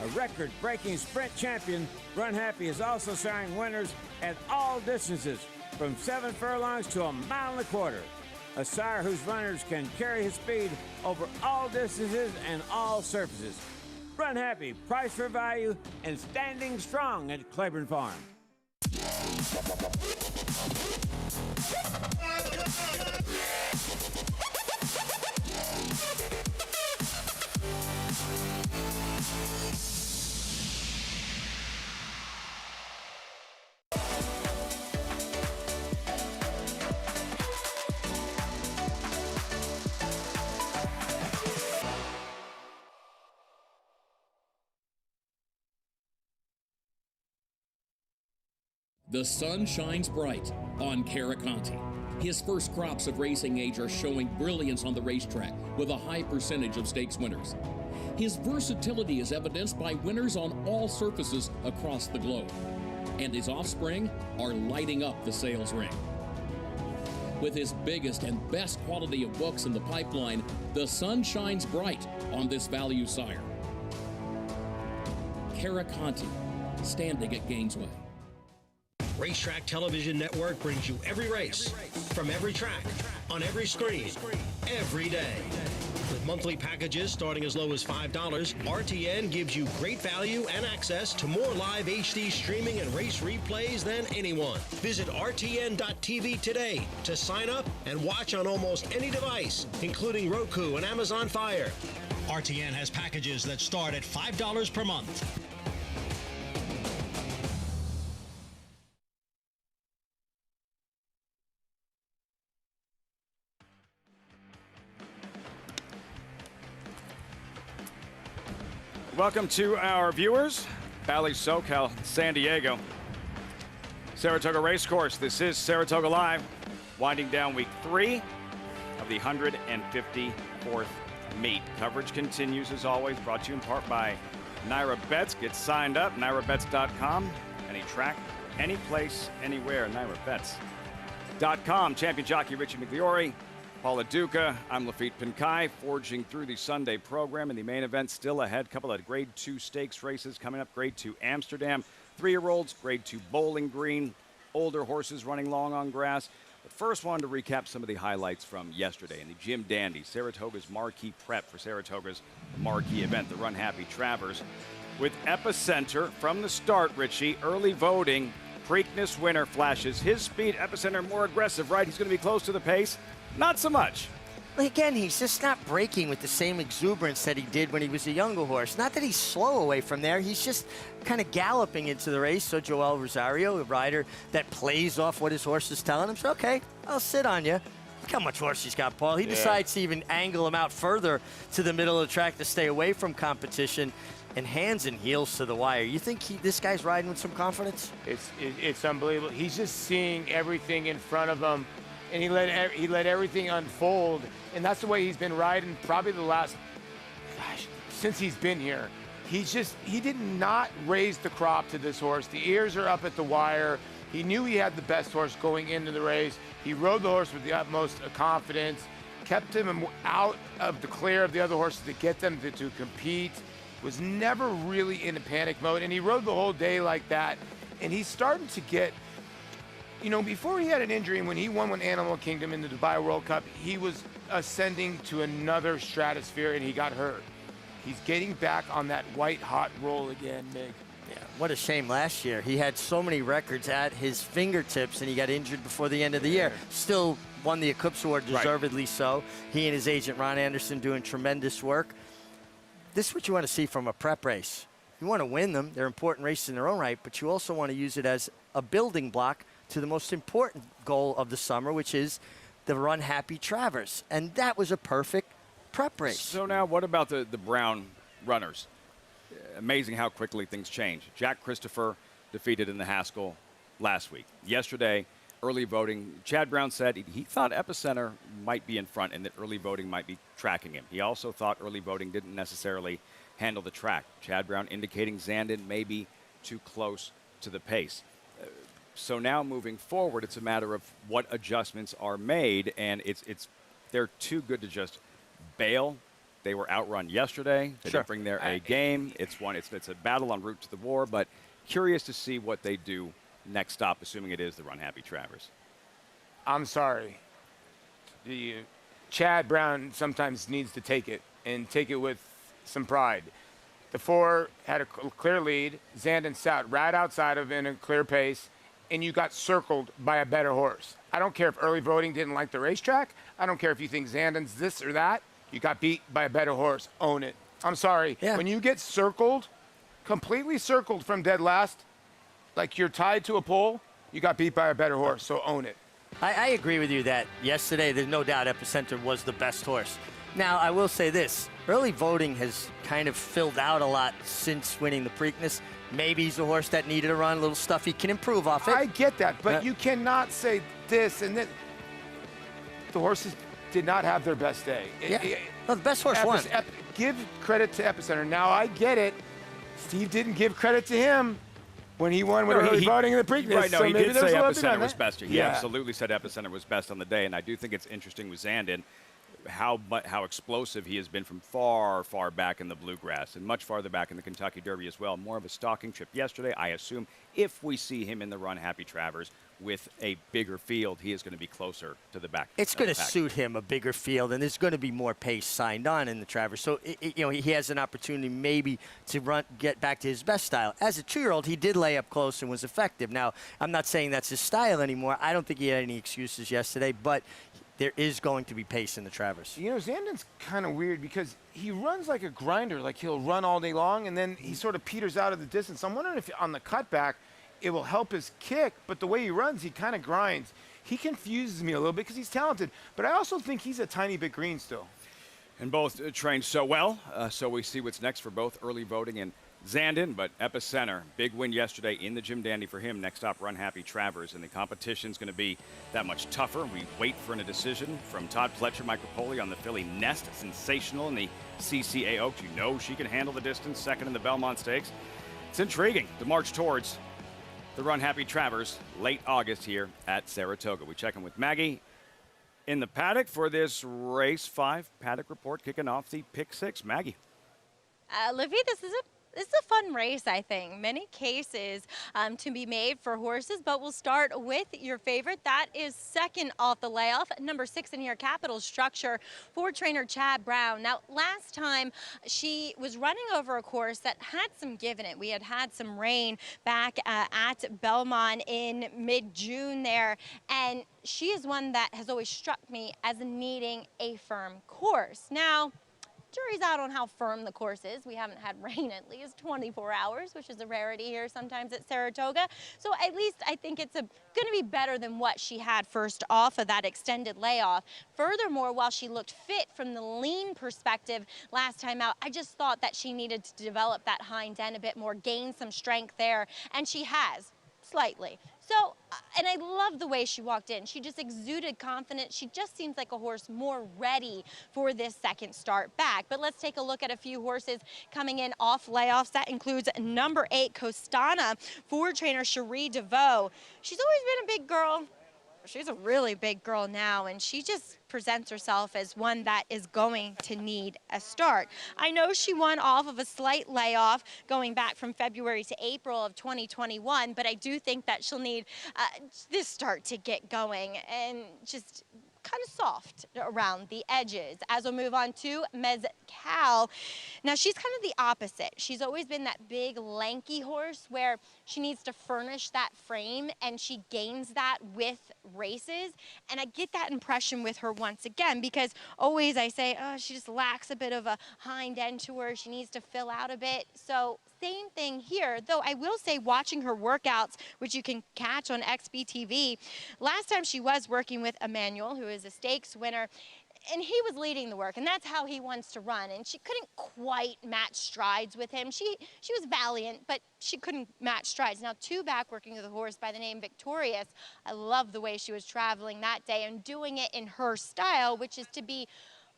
A record-breaking sprint champion, Run Happy is also siring winners at all distances, from 7 furlongs to 1.25 miles. A sire whose runners can carry his speed over all distances and all surfaces. Run Happy, price for value, and standing strong at Claiborne Farm. The sun shines bright on Caraconte. His first crops of racing age are showing brilliance on the racetrack with a high percentage of stakes winners. His versatility is evidenced by winners on all surfaces across the globe. And his offspring are lighting up the sales ring. With his biggest and best quality of books in the pipeline, the sun shines bright on this value sire. Caraconte, standing at Gainesway. Racetrack Television Network brings you every race, from every track, on every screen, every day. With monthly packages starting as low as $5, RTN gives you great value and access to more live HD streaming and race replays than anyone. Visit RTN.tv today to sign up and watch on almost any device, including Roku and Amazon Fire. RTN has packages that start at $5 per month. Welcome to our viewers, Valley SoCal, San Diego, Saratoga Racecourse. This is Saratoga Live, winding down week 3 of the 154th meet. Coverage continues as always, brought to you in part by Naira Bets. Get signed up, nairabets.com. Any track, any place, anywhere, nairabets.com. Champion jockey Richie McLeory, Paula Duca, I'm Lafitte Pinkai, forging through the Sunday program, and the main event still ahead. Couple of Grade 2 stakes races coming up. Grade 2 Amsterdam, 3-year-olds, Grade 2 Bowling Green, older horses running long on grass. But first, wanted to recap some of the highlights from yesterday in the Jim Dandy, Saratoga's marquee prep for Saratoga's marquee event, the Run Happy Travers. With Epicenter from the start, Richie, early voting, Preakness winner flashes his speed. Epicenter more aggressive, right? He's going to be close to the pace. Not so much. Again, he's just not breaking with the same exuberance that he did when he was a younger horse. Not that he's slow away from there. He's just kind of galloping into the race. So Joel Rosario, a rider that plays off what his horse is telling him, said, okay, I'll sit on you. Look how much horse he's got, Paul. He decides to even angle him out further to the middle of the track to stay away from competition, and hands and heels to the wire. You think this guy's riding with some confidence? It's unbelievable. He's just seeing everything in front of him, and he let everything unfold. And that's the way he's been riding probably the last, since he's been here. He did not raise the crop to this horse. The ears are up at the wire. He knew he had the best horse going into the race. He rode the horse with the utmost confidence, kept him out of the clear of the other horses to get them to compete. Was never really in a panic mode, and he rode the whole day like that. And he's starting to get, before he had an injury, and when he won Animal Kingdom in the Dubai World Cup, he was ascending to another stratosphere, and he got hurt. He's getting back on that white-hot roll again, Mig. Yeah, what a shame last year. He had so many records at his fingertips, and he got injured before the end of the year. Still won the Eclipse Award, deservedly so. He and his agent, Ron Anderson, doing tremendous work. This is what you want to see from a prep race. You want to win them. They're important races in their own right, but you also want to use it as a building block to the most important goal of the summer, which is the Run Happy Travers. And that was a perfect prep race. So now what about the Brown runners? Amazing how quickly things change. Jack Christopher defeated in the Haskell last week. Yesterday, early voting, Chad Brown said he thought Epicenter might be in front and that early voting might be tracking him. He also thought early voting didn't necessarily handle the track. Chad Brown indicating Zandon may be too close to the pace. So now moving forward, it's a matter of what adjustments are made, and they're too good to just bail. They were outrun yesterday. They didn't bring their A game. It's a battle en route to the war, but curious to see what they do next stop, assuming it is the Run Happy Travers. I'm sorry. Chad Brown sometimes needs to take it, and take it with some pride. The 4 had a clear lead. Zandon sat right outside of in a clear pace, and you got circled by a better horse. I don't care if early voting didn't like the racetrack. I don't care if you think Zandon's this or that. You got beat by a better horse. Own it. I'm sorry. Yeah. When you get circled, completely circled from dead last, like you're tied to a pole, you got beat by a better horse, so own it. I agree with you that yesterday, there's no doubt Epicenter was the best horse. Now, I will say this. Early voting has kind of filled out a lot since winning the Preakness. Maybe he's a horse that needed a run, a little stuff he can improve off it. I get that, but you cannot say this and that. The horses did not have their best day. No, the best horse won. Give credit to Epicenter. Now, I get it. Steve didn't give credit to him when he won with early voting in the Preakness. Right, no, so he did say Epicenter was best. best. He absolutely said Epicenter was best on the day, and I do think it's interesting with Zandon how explosive he has been from far, far back in the Bluegrass and much farther back in the Kentucky Derby as well. More of a stalking trip yesterday. I assume if we see him in the Run Happy Travers with a bigger field, he is going to be closer to the back. It's going to suit him, a bigger field, and there's going to be more pace signed on in the Travers. So, he has an opportunity maybe to get back to his best style. As a 2-year-old, he did lay up close and was effective. Now, I'm not saying that's his style anymore. I don't think he had any excuses yesterday, but there is going to be pace in the Travers. Zandon's kind of weird because he runs like a grinder. Like, he'll run all day long, and then he sort of peters out of the distance. I'm wondering if on the cutback, it will help his kick, but the way he runs, he kind of grinds. He confuses me a little bit because he's talented, but I also think he's a tiny bit green still. And both trained so well, so we see what's next for both early voting and Zandon, but Epicenter, big win yesterday in the Jim Dandy for him. Next stop, Run Happy Travers, and the competition's going to be that much tougher. We wait for a decision from Todd Fletcher, Mike Rapoli on the filly Nest, sensational in the CCA Oaks. You know she can handle the distance, second in the Belmont Stakes. It's intriguing to march towards the Run Happy Travers late August here at Saratoga. We check in with Maggie in the paddock for this race 5 paddock report, kicking off the pick 6. Maggie. Livy, this is a This is a fun race, I think. Many cases to be made for horses, but we'll start with your favorite. That is second off the layoff, number 6 in here, Capital Structure, for trainer Chad Brown. Now, last time she was running over a course that had some give in it. We had some rain back at Belmont in mid-June there, and she is one that has always struck me as needing a firm course. Now, jury's out on how firm the course is. We haven't had rain at least 24 hours, which is a rarity here sometimes at Saratoga. So at least I think it's going to be better than what she had first off of that extended layoff. Furthermore, while she looked fit from the lean perspective last time out, I just thought that she needed to develop that hind end a bit more, gain some strength there, and she has, slightly. So, and I love the way she walked in. She just exuded confidence. She just seems like a horse more ready for this second start back. But let's take a look at a few horses coming in off layoffs. That includes number 8, Costana, for trainer Cherie DeVoe. She's always been a big girl. She's a really big girl now, and she just presents herself as one that is going to need a start. I know she won off of a slight layoff going back from February to April of 2021, but I do think that she'll need this start to get going and just kind of soft around the edges. As we'll move on to Mezcal. Now, she's kind of the opposite. She's always been that big, lanky horse where she needs to furnish that frame, and she gains that with races. And I get that impression with her once again, because always I say, oh, she just lacks a bit of a hind end to her. She needs to fill out a bit. So same thing here, though I will say, watching her workouts, which you can catch on XBTV, last time she was working with Emmanuel, who is a stakes winner, and he was leading the work, and that's how he wants to run. And she couldn't quite match strides with him. She was valiant, but she couldn't match strides. Now, 2 back working with a horse by the name Victorious. I love the way she was traveling that day and doing it in her style, which is to be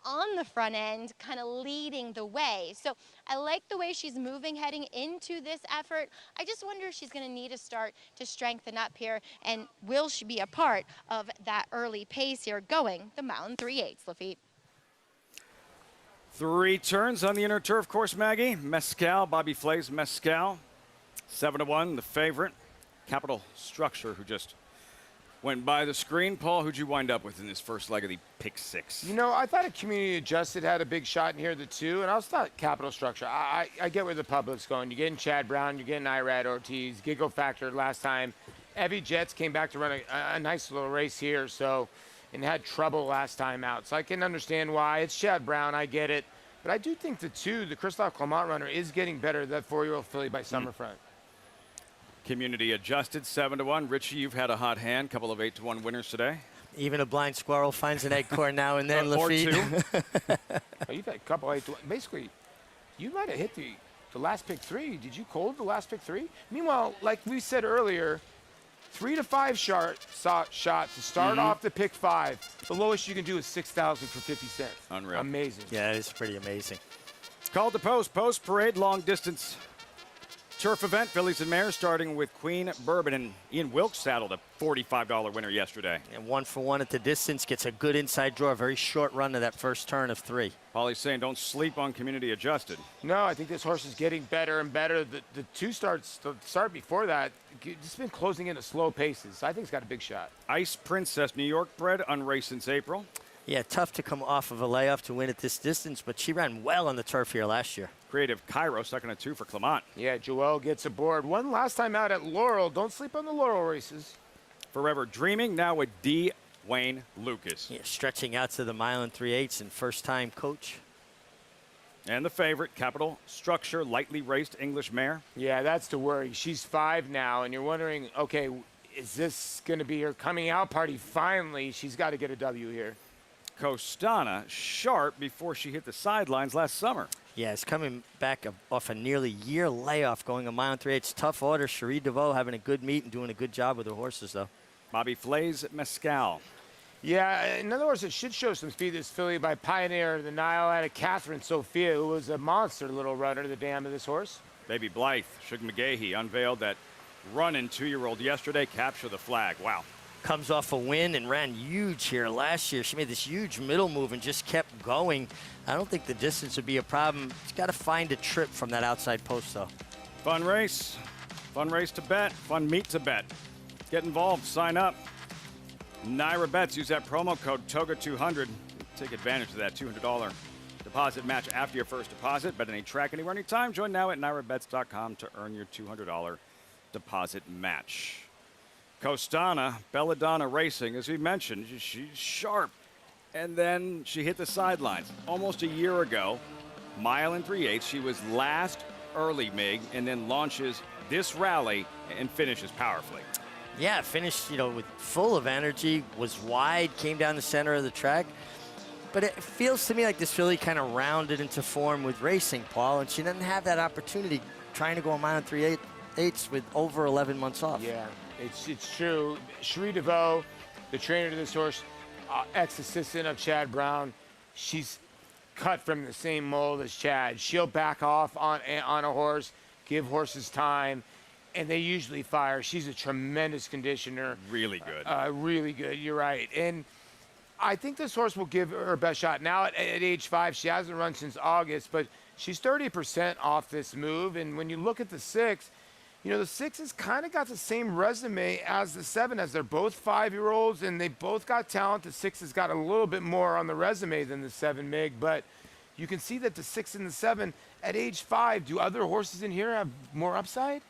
on the front end, kind of leading the way. So I like the way she's moving heading into this effort. I just wonder if she's going to need a start to strengthen up here, and will she be a part of that early pace here going the mile 3/8, Lafitte? 3 turns on the inner turf course, Maggie. Mezcal, Bobby Flay's Mezcal, 7-1, the favorite. Capital Structure, who just went by the screen. Paul, who'd you wind up with in this first leg of the pick 6? You know, I thought a Community Adjusted had a big shot in here, the 2, and I also thought Capital Structure. I get where the public's going. You're getting Chad Brown, you're getting Irad Ortiz, Giggle Factor last time. Evie Jets came back to run a nice little race here, so, and had trouble last time out. So I can understand why. It's Chad Brown, I get it. But I do think the 2, the Christophe Clement runner, is getting better, that 4-year-old filly by Summerfront. Community Adjusted, 7-1. Richie, you've had a hot hand, couple of 8-1 winners today. Even a blind squirrel finds an acorn now and then, or Lafitte. 2. Oh, you've had a couple 8-1. Basically, you might have hit the last pick 3. Did you cold the last pick 3? Meanwhile, like we said earlier, 3 to 5 shot to start off the pick 5. The lowest you can do is 6,000 for 50 cents. Unreal. Amazing. Yeah, it's pretty amazing. Called the Post Parade long distance turf event, fillies and mares, starting with Queen Bourbon, and Ian Wilkes saddled a $45 winner yesterday. And 1 for 1 at the distance, gets a good inside draw, a very short run to that first turn of 3. Paulie's saying don't sleep on Community Adjusted. No, I think this horse is getting better and better. The 2 starts, the start before that, just been closing in at slow paces. I think it's got a big shot. Ice Princess, New York bred, unraced since April. Yeah, tough to come off of a layoff to win at this distance, but she ran well on the turf here last year. Creative Cairo, second at 2 for Clement. Yeah, Joelle gets aboard. One last time out at Laurel. Don't sleep on the Laurel races. Forever Dreaming, now with D. Wayne Lucas. Yeah, stretching out to the mile 3/8 and first-time coach. And the favorite, Capital Structure, lightly raced English mare. Yeah, that's the worry. She's 5 now, and you're wondering, okay, is this going to be her coming out party finally? She's got to get a W here. Costana, sharp before she hit the sidelines last summer. Yeah, it's coming back off a nearly year layoff, going a mile 3/8. Tough order. Cherie DeVoe having a good meet and doing a good job with her horses, though. Bobby Flay's Mezcal. Yeah, in other words, it should show some speed, this filly by Pioneer of the Nile out of Catherine Sophia, who was a monster little runner, the dam of this horse. Baby Blythe, Suge McGahee unveiled that run-in 2-year-old yesterday, capture the flag. Wow. comes off a win and ran huge here last year. She made this huge middle move and just kept going. I don't think the distance would be a problem. She's got to find a trip from that outside post, though. Fun race to bet, fun meet to bet. Get involved, sign up. Naira Bets, use that promo code TOGA200. Take advantage of that $200 deposit match after your first deposit. Bet any track, anywhere, anytime. Join now at nairabets.com to earn your $200 deposit match. Costana, Belladonna Racing, as we mentioned, she's sharp. And then she hit the sidelines. Almost a year ago, mile and 3/8, she was last early, Mig, and then launches this rally and finishes powerfully. Yeah, finished, with full of energy, was wide, came down the center of the track. But it feels to me like this filly kind of rounded into form with racing, Paul, and she doesn't have that opportunity trying to go a mile and 3/8 with over 11 months off. Yeah, it's true. Cherie DeVoe, the trainer to this horse, ex-assistant of Chad Brown, she's cut from the same mold as Chad. She'll back off on a horse, give horses time, and they usually fire. She's a tremendous conditioner. Really good. Really good, you're right. And I think this horse will give her best shot. Now at age 5, she hasn't run since August, but she's 30% off this move. And when you look at the 6, the 6 has kind of got the same resume as the 7, as they're both 5-year-olds, and they both got talent. The 6 has got a little bit more on the resume than the 7, Mig, but you can see that the 6 and the 7 at age 5, do other horses in here have more upside?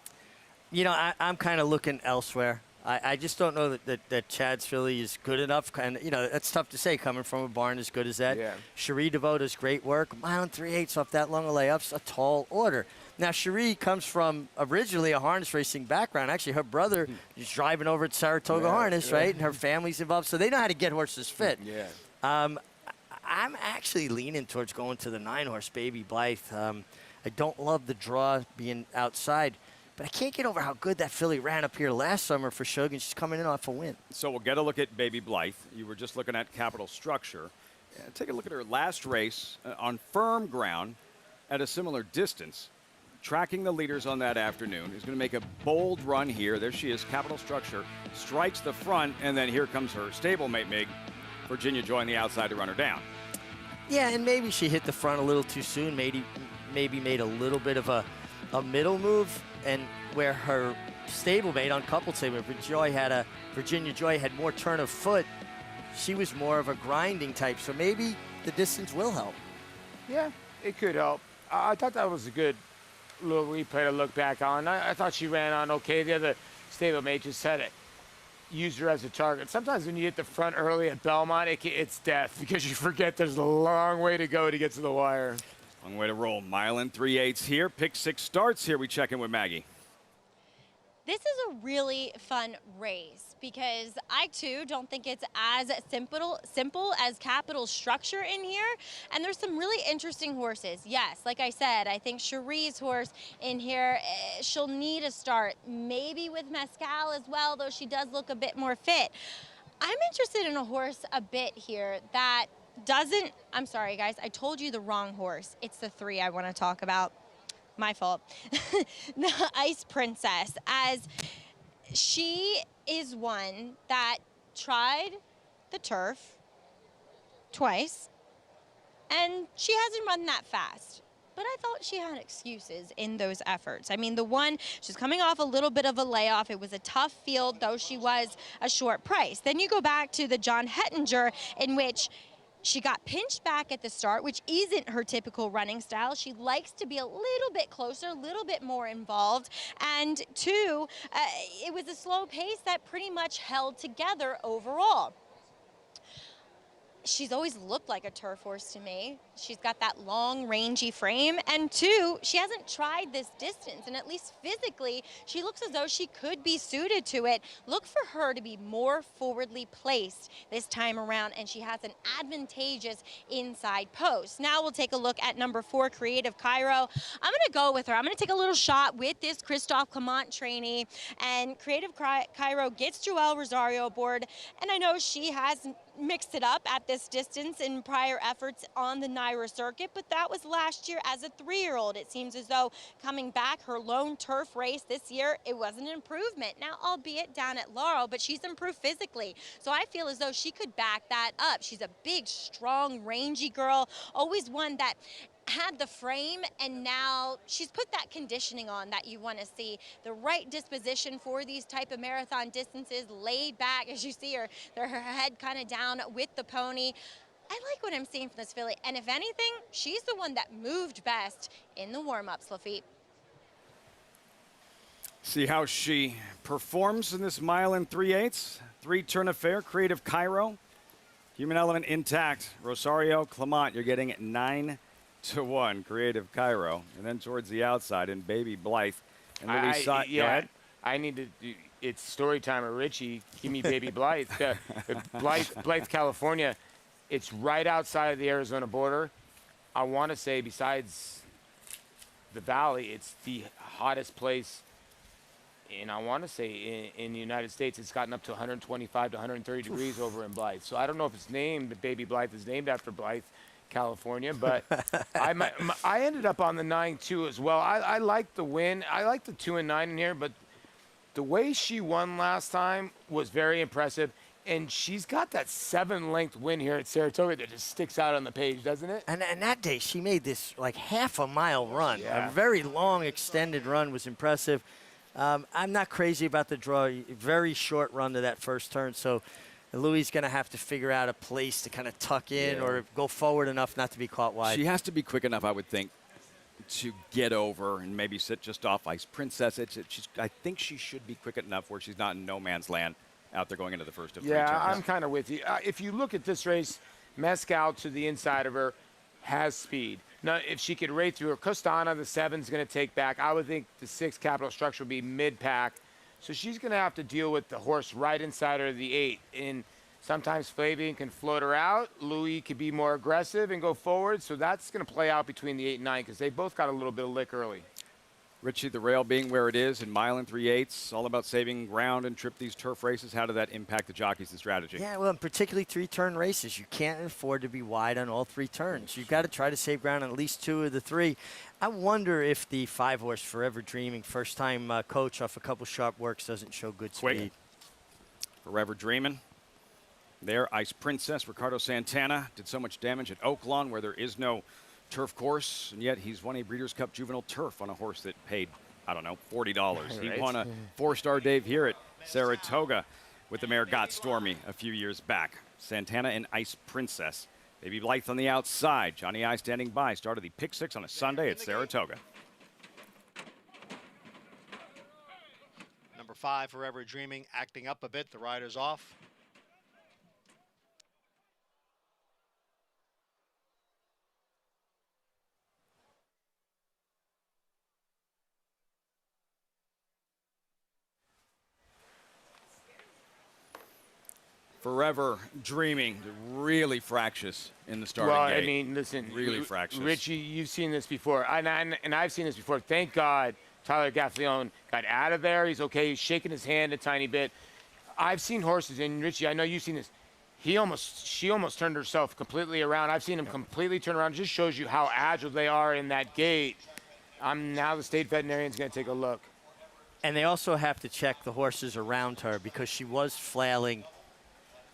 I'm kind of looking elsewhere. I just don't know that Chad's filly is good enough. And, that's tough to say coming from a barn as good as that. Yeah. Cherie DeVoe does great work. Mile and 3/8 off that long a layup's a tall order. Now, Cherie comes from originally a harness racing background. Actually, her brother is driving over at Saratoga Harness, right? And her family's involved. So they know how to get horses fit. Yeah. I'm actually leaning towards going to the 9-horse Baby Blythe. I don't love the draw being outside. But I can't get over how good that filly ran up here last summer for Shug, and she's coming in off a win. So we'll get a look at Baby Blythe. You were just looking at Capital Structure. Take a look at her last race on firm ground at a similar distance. Tracking the leaders on that afternoon. Is going to make a bold run here. There she is, Capital Structure. Strikes the front, and then here comes her stablemate, Mig. Virginia Joy on the outside to run her down. Yeah, and maybe she hit the front a little too soon. Maybe made a little bit of a middle move, and where her stablemate, uncoupled stablemate, Virginia Joy had more turn of foot. She was more of a grinding type, so maybe the distance will help. Yeah, it could help. I thought that was a good little replay to look back on. I thought she ran on okay. The other stablemate just had it. Use her as a target. Sometimes when you hit the front early at Belmont, it's death because you forget there's a long way to go to get to the wire. Long way to roll. Mile and 3/8 here. Pick 6 starts here. We check in with Maggie. This is a really fun race because I, too, don't think it's as simple as Capital Structure in here. And there's some really interesting horses. Yes, like I said, I think Cherie's horse in here, she'll need a start. Maybe with Mescal as well, though she does look a bit more fit. I'm interested in a horse a bit here that doesn't, I'm sorry, guys, I told you the wrong horse. It's the 3 I want to talk about. My fault. The Ice Princess, as she is one that tried the turf twice, and she hasn't run that fast. But I thought she had excuses in those efforts. I mean, the one, she's coming off a little bit of a layoff. It was a tough field, though she was a short price. Then you go back to the John Hettinger, in which she got pinched back at the start, which isn't her typical running style. She likes to be a little bit closer, a little bit more involved. And 2, it was a slow pace that pretty much held together overall. She's always looked like a turf horse to me. She's got that long, rangy frame. And 2, she hasn't tried this distance. And at least physically, she looks as though she could be suited to it. Look for her to be more forwardly placed this time around. And she has an advantageous inside post. Now we'll take a look at number 4, Creative Cairo. I'm going to go with her. I'm going to take a little shot with this Christophe Clement trainee. And Creative Cairo gets Joelle Rosario aboard. And I know she has mixed it up at this this distance in prior efforts on the NYRA circuit, but that was last year as a 3-year-old. It seems as though coming back, her lone turf race this year, it was an improvement. Now, albeit down at Laurel, but she's improved physically. So I feel as though she could back that up. She's a big, strong, rangy girl, always one that had the frame, and now she's put that conditioning on that you want to see. The right disposition for these type of marathon distances, laid back, as you see her head kind of down with the pony. I like what I'm seeing from this filly, and if anything, she's the one that moved best in the warm-ups, Lafitte. See how she performs in this mile and 3/8. 3-turn affair, Creative Cairo. Human element intact. Rosario Clement, you're getting 9-1, Creative Cairo. And then towards the outside in Baby Blythe. And Louis Go ahead. I need to do, it's story time or Richie. Give me Baby Blythe. Blythe, California. It's right outside of the Arizona border. I want to say besides the valley, it's the hottest place. And I want to say in the United States, it's gotten up to 125 to 130 degrees over in Blythe. So I don't know if it's named, Baby Blythe is named after Blythe, California. But I ended up on the 9-2 as well. I like the win. I like the 2 and 9 in here. But the way she won last time was very impressive. And she's got that 7-length win here at Saratoga that just sticks out on the page, doesn't it? And that day, she made this like half-a-mile run. Yeah. A very long, extended run was impressive. I'm not crazy about the draw. Very short run to that first turn, so Louis is going to have to figure out a place to kind of tuck in or go forward enough not to be caught wide. She has to be quick enough, I would think, to get over and maybe sit just off Ice Princess. I think she should be quick enough where she's not in no man's land out there going into the first of 3 turns. Yeah, I'm kind of with you. If you look at this race, Mescal to the inside of her has speed. Now, if she could rate through her, Costana, the 7's going to take back. I would think the 6 Capital Structure will be mid-pack. So she's going to have to deal with the horse right inside her, the 8. And sometimes Flavian can float her out. Louis could be more aggressive and go forward. So that's going to play out between the 8 and 9 because they both got a little bit of lick early. Richie, the rail being where it is in mile and 3/8, all about saving ground and trip these turf races. How did that impact the jockeys and strategy? Yeah, well, particularly 3-turn races. You can't afford to be wide on all 3 turns. You've got to try to save ground on at least 2 of the 3. I wonder if the 5-horse Forever Dreaming, first-time coach off a couple sharp works, doesn't show good speed. Forever Dreaming. There, Ice Princess, Ricardo Santana did so much damage at Oaklawn where there is no turf course, and yet he's won a Breeders' Cup Juvenile Turf on a horse that paid, I don't know, $40. He won a 4-star Dave here at Saratoga with the mare Got Stormy a few years back. Santana and Ice Princess. Baby Blythe on the outside. Johnny I standing by. Started the pick 6 on a Sunday at Saratoga. Number 5, Forever Dreaming, acting up a bit. The rider's off. Forever Dreaming, really fractious in the starting Well, gate. I mean, listen, really fractious. Richie, you've seen this before, and I've seen this before. Thank God Tyler Gaffleone got out of there. He's okay. He's shaking his hand a tiny bit. I've seen horses, and Richie, I know you've seen this. She almost turned herself completely around. I've seen him completely turn around. It just shows you how agile they are in that gate. Now the state veterinarian's going to take a look. And they also have to check the horses around her because she was flailing.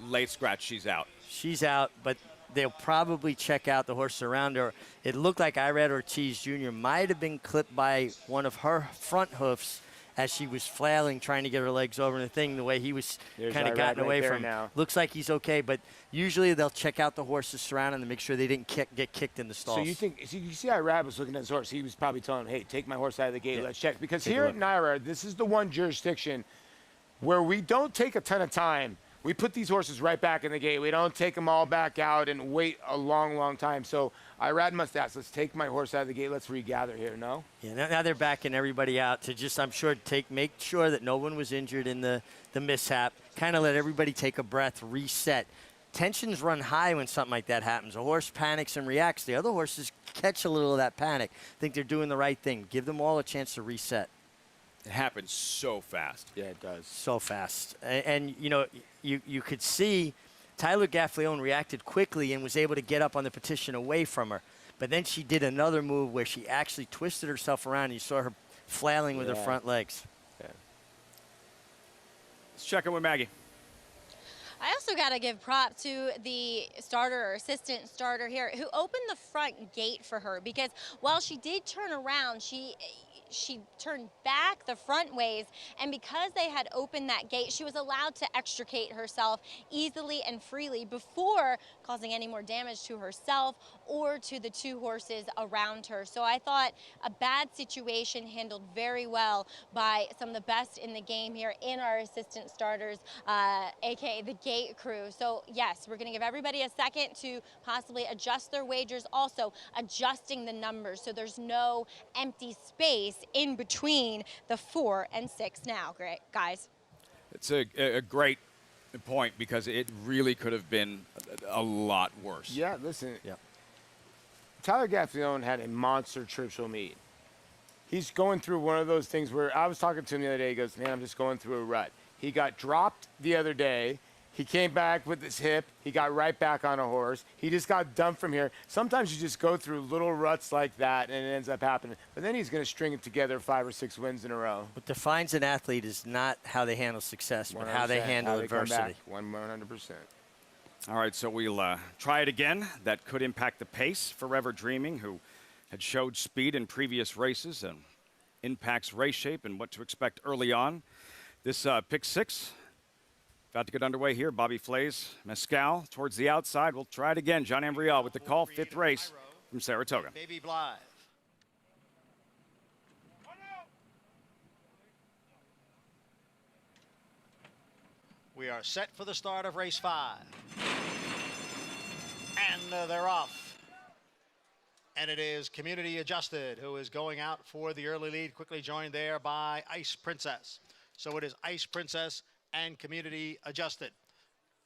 Late scratch, she's out. She's out, but they'll probably check out the horses around her. It looked like Irad Ortiz Jr. might have been clipped by one of her front hoofs as she was flailing, trying to get her legs over the thing, the way he was kind of gotten away from. Looks like he's okay, but usually they'll check out the horses surrounding to make sure they didn't get kicked in the stalls. So you see Irad was looking at his horse. He was probably telling him, hey, take my horse out of the gate. Let's check. Because here at NYRA, this is the one jurisdiction where we don't take a ton of time. We put these horses right back in the gate. We don't take them all back out and wait a long, long time. So Irad must ask, let's take my horse out of the gate. Let's regather here, no? Yeah, now they're backing everybody out to just, I'm sure, make sure that no one was injured in the mishap. Kind of let everybody take a breath, reset. Tensions run high when something like that happens. A horse panics and reacts. The other horses catch a little of that panic. Think they're doing the right thing. Give them all a chance to reset. It happens so fast. Yeah, it does. So fast. And you know, you could see Tyler Gaffleone reacted quickly and was able to get up on the petition away from her. But then she did another move where she actually twisted herself around. And you saw her flailing with her front legs. Yeah. Let's check in with Maggie. I also got to give prop to the starter or assistant starter here who opened the front gate for her, because while she did turn around, she turned back the front ways, and because they had opened that gate, she was allowed to extricate herself easily and freely before causing any more damage to herself or to the two horses around her. So I thought a bad situation handled very well by some of the best in the game here in our assistant starters, aka the gate crew. So yes, we're gonna give everybody a second to possibly adjust their wagers, also adjusting the numbers so there's no empty space in between the 4 and 6 now, great guys. It's a great point, because it really could have been a lot worse. Yeah, listen. Yeah. Tyler Gaffleone had a monster Churchill meet. He's going through one of those things where I was talking to him the other day. He goes, man, I'm just going through a rut. He got dropped the other day. He came back with his hip. He got right back on a horse. He just got dumped from here. Sometimes you just go through little ruts like that, and it ends up happening. But then he's going to string it together 5 or 6 wins in a row. What defines an athlete is not how they handle success, but how they handle adversity. 100%. All right, so we'll try it again. That could impact the pace. Forever Dreaming, who had showed speed in previous races, and impacts race shape and what to expect early on. This pick 6. About to get underway here. Bobby Flays, Mescal towards the outside. We'll try it again. John Ambriel with the call. 5th race from Saratoga. Baby Blythe. We are set for the start of race 5. And they're off. And it is Community Adjusted who is going out for the early lead, quickly joined there by Ice Princess. So it is Ice Princess and Community Adjusted.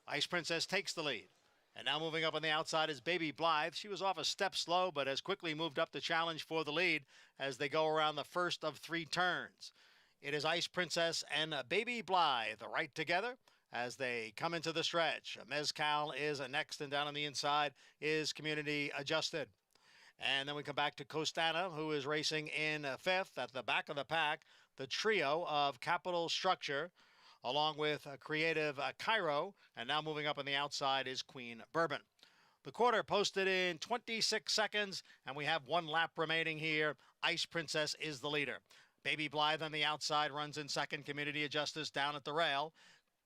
Ice Princess takes the lead. And now moving up on the outside is Baby Blythe. She was off a step slow, but has quickly moved up the challenge for the lead as they go around the first of 3 turns. It is Ice Princess and Baby Blythe right together as they come into the stretch. Mezcal is next, and down on the inside is Community Adjusted. And then we come back to Costana, who is racing in 5th. At the back of the pack, the trio of Capital Structure, along with Creative Cairo, and now moving up on the outside is Queen Bourbon. The quarter posted in 26 seconds, and we have 1 lap remaining here. Ice Princess is the leader. Baby Blythe on the outside runs in 2nd. Community Adjusters down at the rail.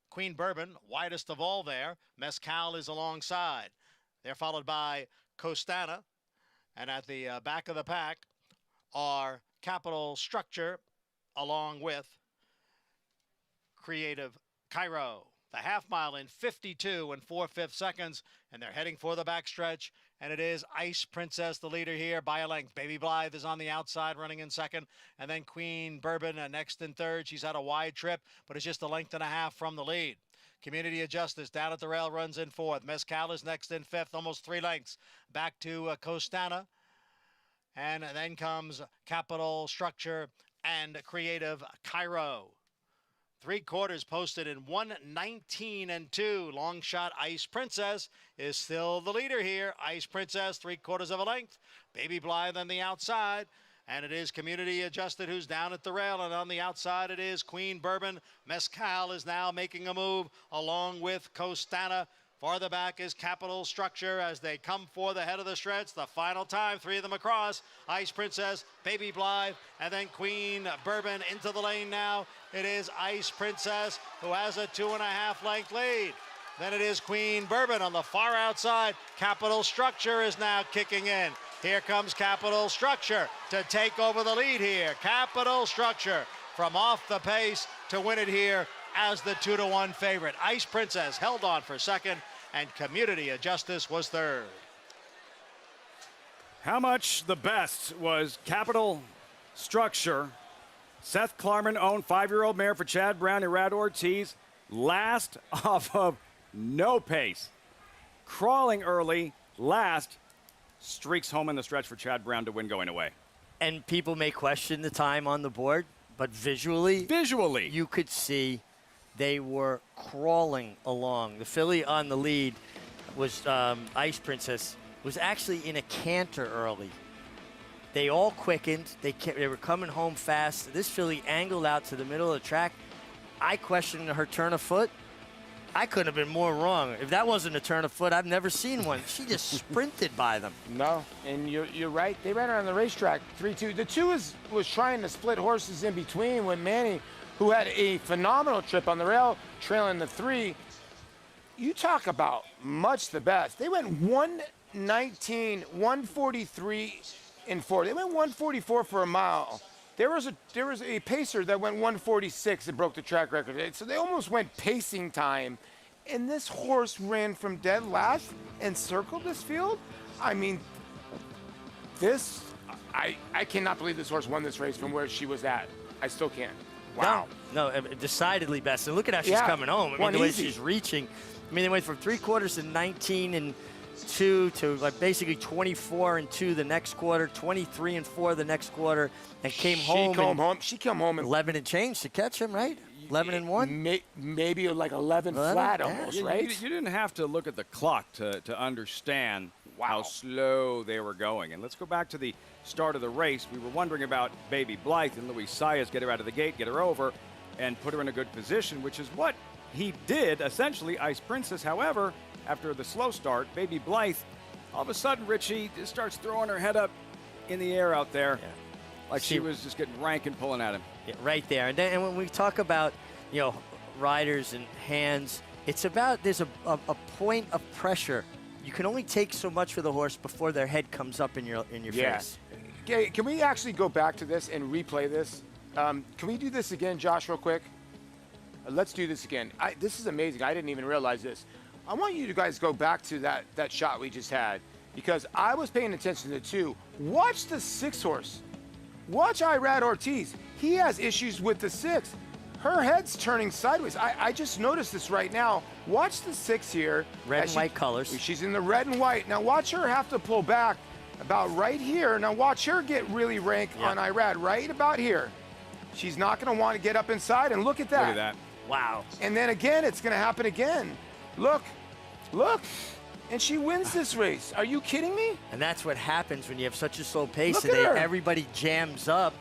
Queen Bourbon, widest of all there. Mescal is alongside. They're followed by Costana, and at the back of the pack are Capital Structure, along with Creative Cairo. The half mile in 52 and 4/5 seconds, and they're heading for the backstretch, and it is Ice Princess, the leader here by a length. Baby Blythe is on the outside running in 2nd, and then Queen Bourbon next in 3rd. She's had a wide trip, but it's just a length and a half from the lead. Community Adjusters down at the rail runs in 4th. Mescal is next in 5th, almost 3 lengths. Back to Costana, and then comes Capital Structure and Creative Cairo. 3 quarters posted in 1:19 and 2. Long shot Ice Princess is still the leader here. Ice Princess, 3/4 of a length. Baby Blythe on the outside. And it is Community Adjusted who's down at the rail. And on the outside it is Queen Bourbon. Mescal is now making a move along with Costana. Farther back is Capital Structure as they come for the head of the stretch. The final time, 3 of them across. Ice Princess, Baby Blythe, and then Queen Bourbon into the lane now. It is Ice Princess who has a 2.5 length lead. Then it is Queen Bourbon on the far outside. Capital Structure is now kicking in. Here comes Capital Structure to take over the lead here. Capital Structure from off the pace to win it here as the 2-1 favorite. Ice Princess held on for 2nd, and Community Adjusters was 3rd. How much the best was Capital Structure? Seth Klarman owned 5-year-old mare for Chad Brown, Irad Ortiz, last off of no pace. Crawling early, last, streaks home in the stretch for Chad Brown to win going away. And people may question the time on the board, but visually, you could see they were crawling along. The filly on the lead was Ice Princess, was actually in a canter early. They all quickened. They were coming home fast. This filly angled out to the middle of the track. I questioned her turn of foot. I couldn't have been more wrong. If that wasn't a turn of foot, I've never seen one. She just sprinted by them. No, and you're right. They ran around the racetrack 3-2. The 2 was trying to split horses in between when Manny, who had a phenomenal trip on the rail, trailing the 3. You talk about much the best. They went 119, 143 and 4. They went 144 for a mile. There was a pacer that went 146 and broke the track record. So they almost went pacing time. And this horse ran from dead last and circled this field. I mean, I cannot believe this horse won this race from where she was at. I still can't. Wow. No, decidedly best. And look at how she's coming home. I mean, the way she's reaching. I mean, they went from 3/4 to 19-2 to like basically 24-2 the next quarter, 23-4 the next quarter, and came home. She came home 11 and change to catch him, right? 11-1. Maybe like 11 flat almost, right? You didn't have to look at the clock to understand how slow they were going. And let's go back to the start of the race. We were wondering about Baby Blythe, and Luis Saez get her out of the gate, get her over, and put her in a good position, which is what he did, essentially. Ice Princess, however, after the slow start, Baby Blythe, all of a sudden, Richie just starts throwing her head up in the air out there, like she was just getting rank and pulling at him. Yeah, right there. And when we talk about, riders and hands, it's about there's a point of pressure. You can only take so much for the horse before their head comes up in your face. Okay, can we actually go back to this and replay this? Can we do this again, Josh, real quick? Let's do this again. This is amazing. I didn't even realize this. I want you guys to go back to that shot we just had, because I was paying attention to the 2. Watch the 6 horse. Watch Irad Ortiz. He has issues with the 6. Her head's turning sideways. I just noticed this right now. Watch the 6 here. Red and white colors. She's in the red and white. Now watch her have to pull back about right here. Now watch her get really rank on Irad right about here. She's not going to want to get up inside, and look at that. Look at that. Wow. And then again, it's going to happen again. Look. And she wins this race. Are you kidding me? And that's what happens when you have such a slow pace Look and at her. everybody jams up.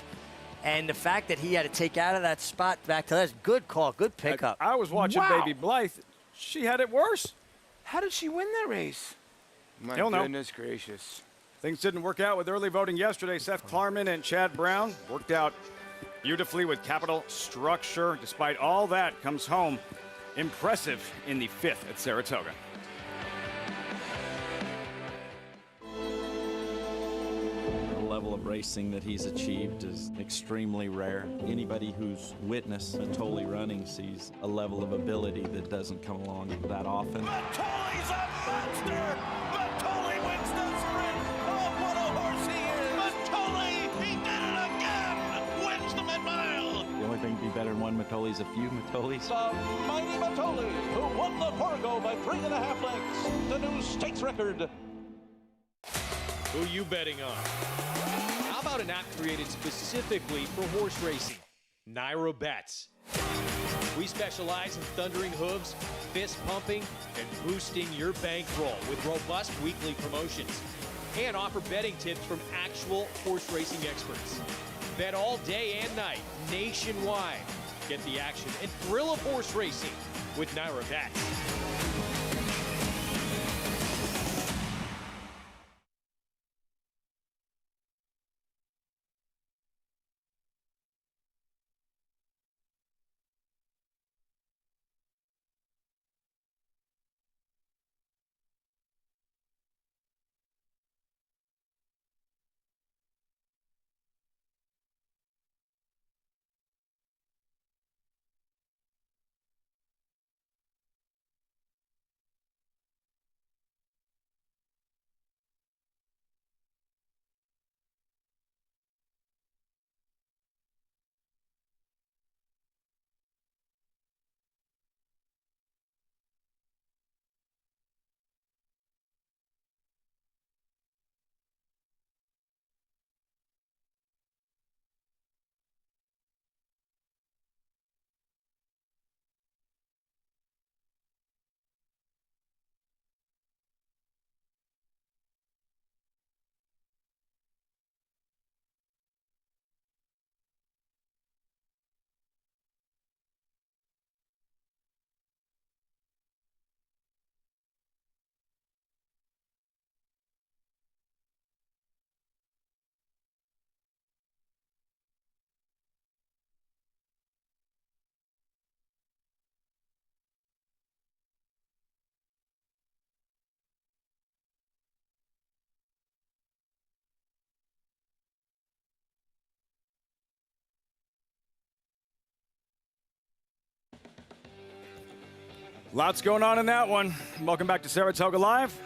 And the fact that he had to take out of that spot back to that's good call, good pickup. I was watching Baby Blythe. She had it worse. How did she win that race? My goodness gracious. Things didn't work out with early voting yesterday. Seth Klarman and Chad Brown worked out beautifully with capital structure. Despite all that, comes home impressive in the 5th at Saratoga. The level of racing that he's achieved is extremely rare. Anybody who's witnessed Matoli running sees a level of ability that doesn't come along that often. Matoli's a monster! Matoli wins the sprint! Oh, what a horse he is! Matoli, he did it again! Wins the mid-mile! The only thing to be better than one Matoli's a few Matolis. The mighty Matoli, who won the Fargo by 3.5 lengths, the new stakes record. Who you betting on? How about an app created specifically for horse racing? Naira Bets. We specialize in thundering hooves, fist pumping, and boosting your bankroll with robust weekly promotions. And offer betting tips from actual horse racing experts. Bet all day and night, nationwide. Get the action and thrill of horse racing with Naira Bets. Lots going on in that one. Welcome back to Saratoga Live.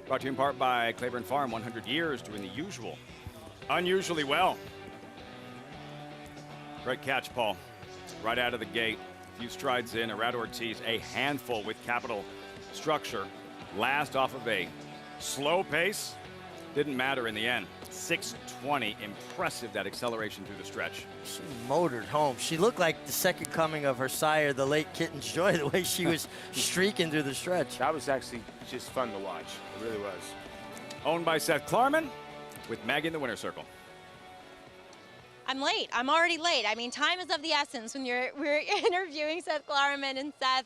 Brought to you in part by Claiborne Farm, 100 years doing the usual, unusually well. Great catch, Paul. Right out of the gate. A few strides in. Arad Ortiz, a handful with capital structure. Last off of a slow pace. Didn't matter in the end. 6:20. Impressive, that acceleration through the stretch. She motored home. She looked like the second coming of her sire, the late Kitten's Joy, the way she was streaking through the stretch. That was actually just fun to watch. It really was. Owned by Seth Klarman with Maggie in the winner's circle. I'm late. I'm already late. I mean, time is of the essence when we're interviewing Seth Klarman and Seth.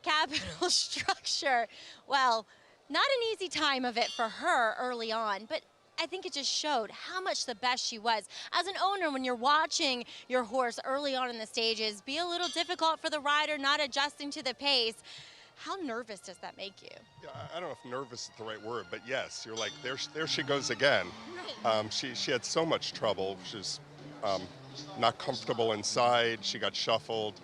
Capital structure. Well, not an easy time of it for her early on, but I think it just showed how much the best she was. As an owner, when you're watching your horse early on in the stages, be a little difficult for the rider, not adjusting to the pace. How nervous does that make you? Yeah, I don't know if nervous is the right word, but yes, you're like, there she goes again. Right. She had so much trouble. She was not comfortable inside. She got shuffled,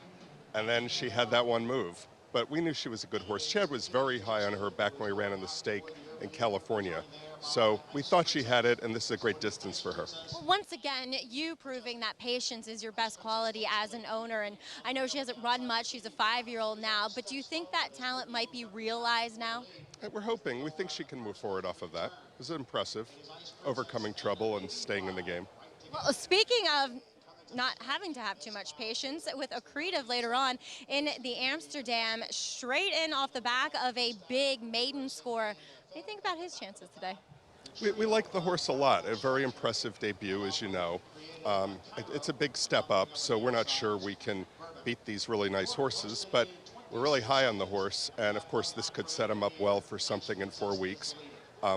and then she had that one move. But we knew she was a good horse. Chad was very high on her back when we ran in the stake in California. So we thought she had it, and this is a great distance for her. Well, once again, you proving that patience is your best quality as an owner. And I know she hasn't run much. She's a 5-year-old now. But do you think that talent might be realized now? We're hoping. We think she can move forward off of that. It was impressive, overcoming trouble and staying in the game. Well, speaking of not having to have too much patience, with Accretive later on in the Amsterdam, straight in off the back of a big maiden score. What do you think about his chances today? We like the horse a lot. A very impressive debut, as you know. It's a big step up, so we're not sure we can beat these really nice horses, but we're really high on the horse, and of course this could set him up well for something in 4 weeks.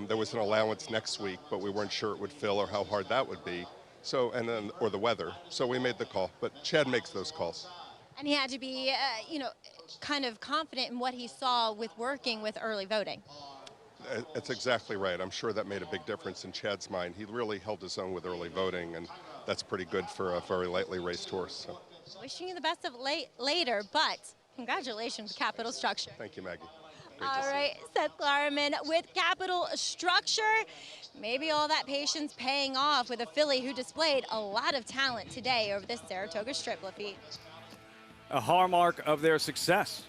There was an allowance next week, but we weren't sure it would fill or how hard that would be. So, and then, or the weather. So we made the call, but Chad makes those calls. And he had to be, kind of confident in what he saw with working with early voting. That's exactly right. I'm sure that made a big difference in Chad's mind. He really held his own with early voting, and that's pretty good for a very lightly raced horse. So. Wishing you the best of later, but congratulations, Capital Structure. Thank you, Maggie. All right, Seth Klarman with Capital Structure. Maybe all that patience paying off with a filly who displayed a lot of talent today over this Saratoga Strip, Lafitte. A hallmark of their success,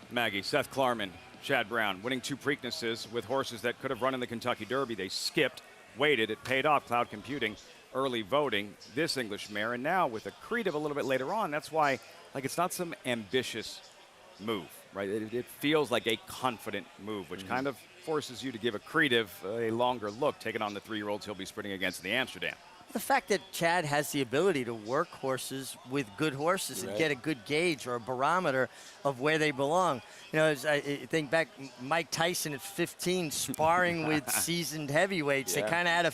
Maggie, Seth Klarman, Chad Brown, winning 2 Preaknesses with horses that could have run in the Kentucky Derby. They skipped, waited, it paid off. Cloud Computing, early voting, this English mare, and now with Accretive a little bit later on. That's why, it's not some ambitious move, right? It feels like a confident move, which kind of forces you to give Accretive a longer look, taking on the 3-year-olds he'll be sprinting against in the Amsterdam. The fact that Chad has the ability to work horses with good horses and get a good gauge or a barometer of where they belong. As I think back, Mike Tyson at 15 sparring with seasoned heavyweights. They kind of had a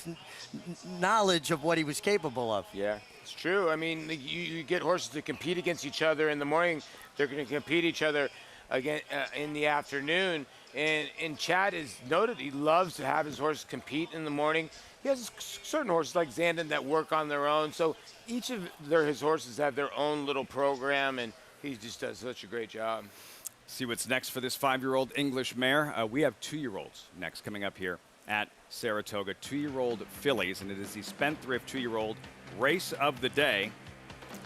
knowledge of what he was capable of. Yeah, it's true. I mean, you get horses to compete against each other in the morning. They're going to compete each other again in the afternoon. And Chad is noted he loves to have his horses compete in the morning. He has certain horses like Zandon that work on their own. So each of his horses have their own little program, and he just does such a great job. See what's next for this 5-year-old English mare. We have 2-year-olds next coming up here at Saratoga. 2-year-old fillies, and it is the Spendthrift 2-year-old race of the day.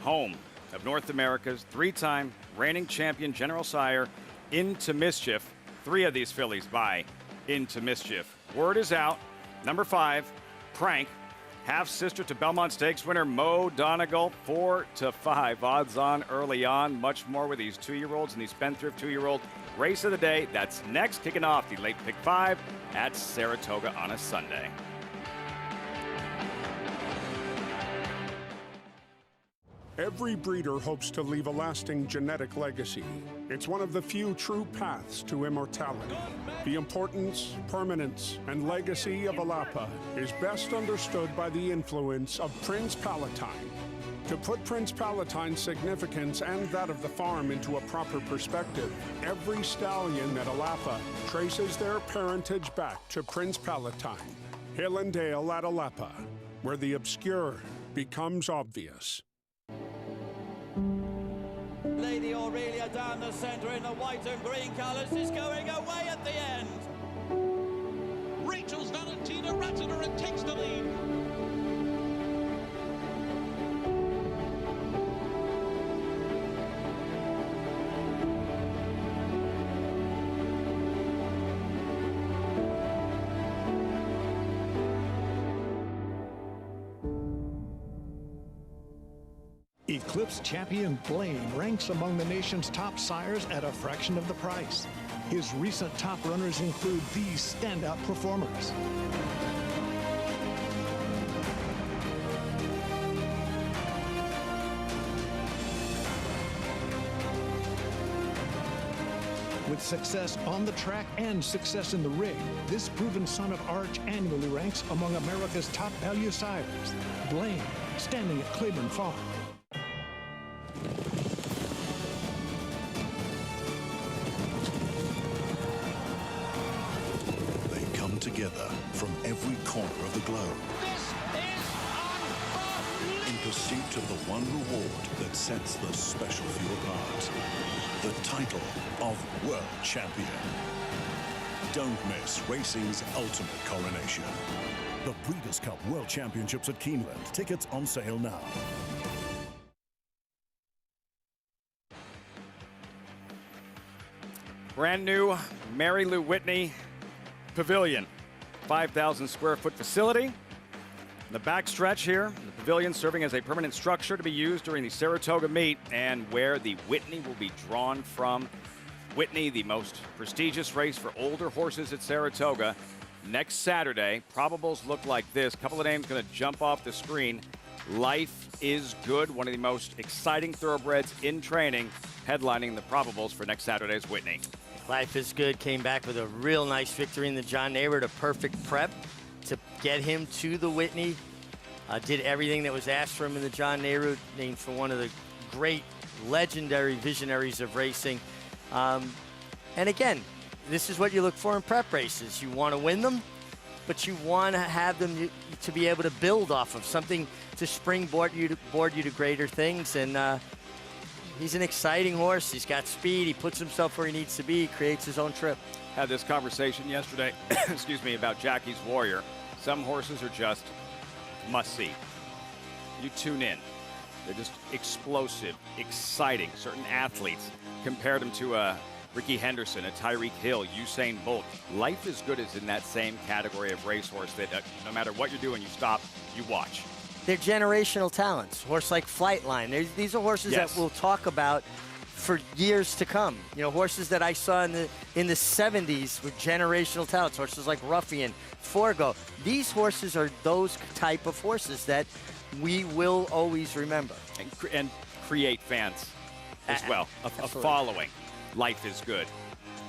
Home of North America's 3-time reigning champion General Sire, Into Mischief. 3 of these fillies by Into Mischief. Word is out. Number 5, Prank, half-sister to Belmont Stakes winner Mo Donegal, 4-5. Odds on early on. Much more with these 2-year-olds and the Spendthrift 2-year-old race of the day. That's next, kicking off the late pick 5 at Saratoga on a Sunday. Every breeder hopes to leave a lasting genetic legacy. It's one of the few true paths to immortality. The importance, permanence, and legacy of Alapa is best understood by the influence of Prince Palatine. To put Prince Palatine's significance and that of the farm into a proper perspective, every stallion at Alapa traces their parentage back to Prince Palatine. Hill and Dale at Alapa, where the obscure becomes obvious. Lady Aurelia down the centre in the white and green colours is going away at the end. Rachel's Valentina Ratzener and takes the lead. Eclipse champion Blaine ranks among the nation's top sires at a fraction of the price. His recent top runners include these standout performers. With success on the track and success in the ring, this proven son of Arch annually ranks among America's top value sires. Blaine, standing at Claiborne Farm. Together from every corner of the globe. In pursuit of the one reward that sets the special few apart. The title of World Champion. Don't miss racing's ultimate coronation. The Breeders' Cup World Championships at Keeneland. Tickets on sale now. Brand new Mary Lou Whitney Pavilion. 5,000 square foot facility. In the back stretch here, the pavilion serving as a permanent structure to be used during the Saratoga meet and where the Whitney will be drawn from. Whitney, the most prestigious race for older horses at Saratoga. Next Saturday, probables look like this. A couple of names going to jump off the screen. Life is Good, one of the most exciting thoroughbreds in training, headlining the probables for next Saturday's Whitney. Life is Good came back with a real nice victory in the John Neighbor, a perfect prep to get him to the Whitney. Did everything that was asked from him in the John Neighbor, named for one of the great legendary visionaries of racing. And again, this is what you look for in prep races. You want to win them, but you want to have them to be able to build off of something to springboard you to greater things. And he's an exciting horse. He's got speed. He puts himself where he needs to be. He creates his own trip. Had this conversation yesterday, excuse me, about Jackie's Warrior. Some horses are just must-see. You tune in. They're just explosive, exciting. Certain athletes compared them to Ricky Henderson, a Tyreek Hill, Usain Bolt. Life is Good is in that same category of racehorse that no matter what you're doing, you stop, you watch. They're generational talents. Horse like Flightline. These are horses that we'll talk about for years to come. You know, horses that I saw in the 70s were generational talents. Horses like Ruffian, Forgo. These horses are those type of horses that we will always remember. And create fans as well, a following. Life is Good.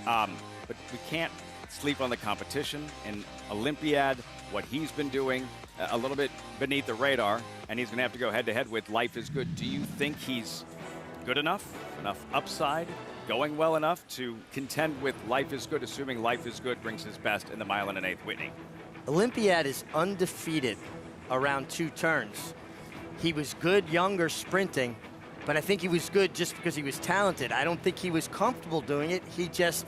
But we can't sleep on the competition. In Olympiad, what he's been doing, a little bit beneath the radar, and he's going to have to go head-to-head with Life is Good. Do you think he's good enough upside, going well enough to contend with Life is Good, assuming Life is Good brings his best in the mile and an eighth Whitney? Olympiad is undefeated around 2 turns. He was good younger sprinting, but I think he was good just because he was talented. I don't think he was comfortable doing it. He just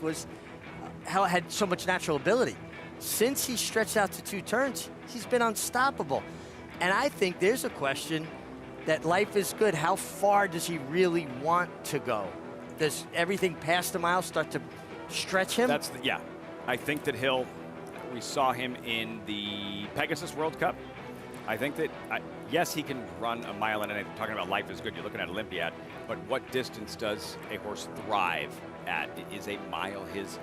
had so much natural ability. Since he stretched out to 2 turns, he's been unstoppable. And I think there's a question that Life is Good, how far does he really want to go? Does everything past the mile start to stretch him? I think that we saw him in the Pegasus World Cup. I think that, yes, he can run a mile and an eighth. Talking about Life is Good, you're looking at Olympiad, but what distance does a horse thrive at? Is a mile his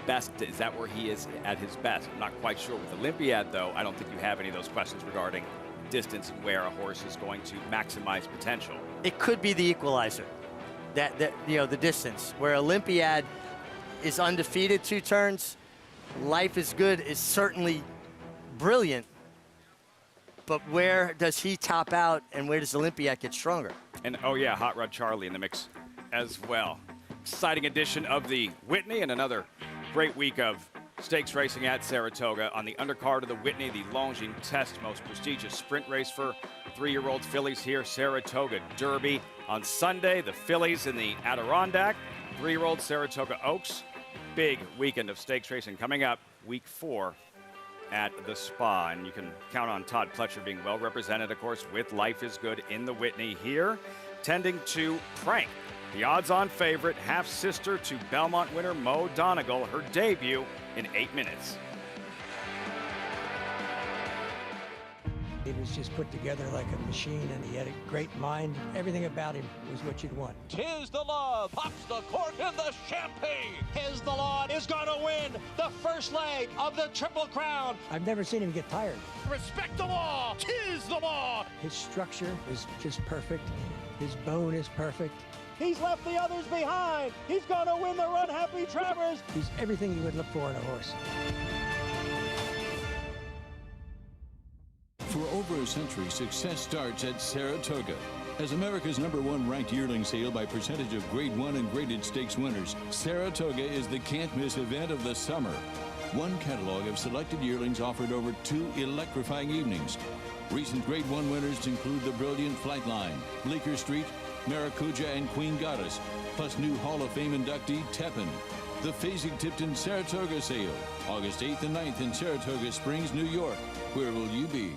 best? Is that where he is at his best? I'm not quite sure. With Olympiad, though, I don't think you have any of those questions regarding distance and where a horse is going to maximize potential. It could be the equalizer, the distance, where Olympiad is undefeated 2 turns. Life is Good is certainly brilliant, but where does he top out and where does Olympiad get stronger? And, Hot Rod Charlie in the mix as well. Exciting edition of the Whitney and another great week of stakes racing at Saratoga. On the undercard of the Whitney, the Longines Test, most prestigious sprint race for 3-year-old fillies here, Saratoga Derby. On Sunday, the fillies in the Adirondack, 3-year-old Saratoga Oaks. Big weekend of stakes racing coming up, week 4 at the Spa. And you can count on Todd Fletcher being well represented, of course, with Life is Good in the Whitney here, tending to Prank, the odds-on favorite, half-sister to Belmont winner Mo Donegal, her debut in 8 minutes. He was just put together like a machine, and he had a great mind. Everything about him was what you'd want. Tis the Law pops the cork in the champagne. Tis the Law is going to win the first leg of the Triple Crown. I've never seen him get tired. Respect the law. Tis the Law. His structure is just perfect. His bone is perfect. He's left the others behind. He's going to win the Run Happy Travers. He's everything you would look for in a horse. For over a century, success starts at Saratoga. As America's #1 ranked yearling sale by percentage of Grade 1 and graded stakes winners, Saratoga is the can't-miss event of the summer. One catalog of selected yearlings offered over 2 electrifying evenings. Recent Grade 1 winners include the brilliant Flightline, Bleecker Street, Maracuja, and Queen Goddess, plus new Hall of Fame inductee Tepin. The Fasig-Tipton Saratoga sale, August 8th and 9th in Saratoga Springs, New York. Where will you be?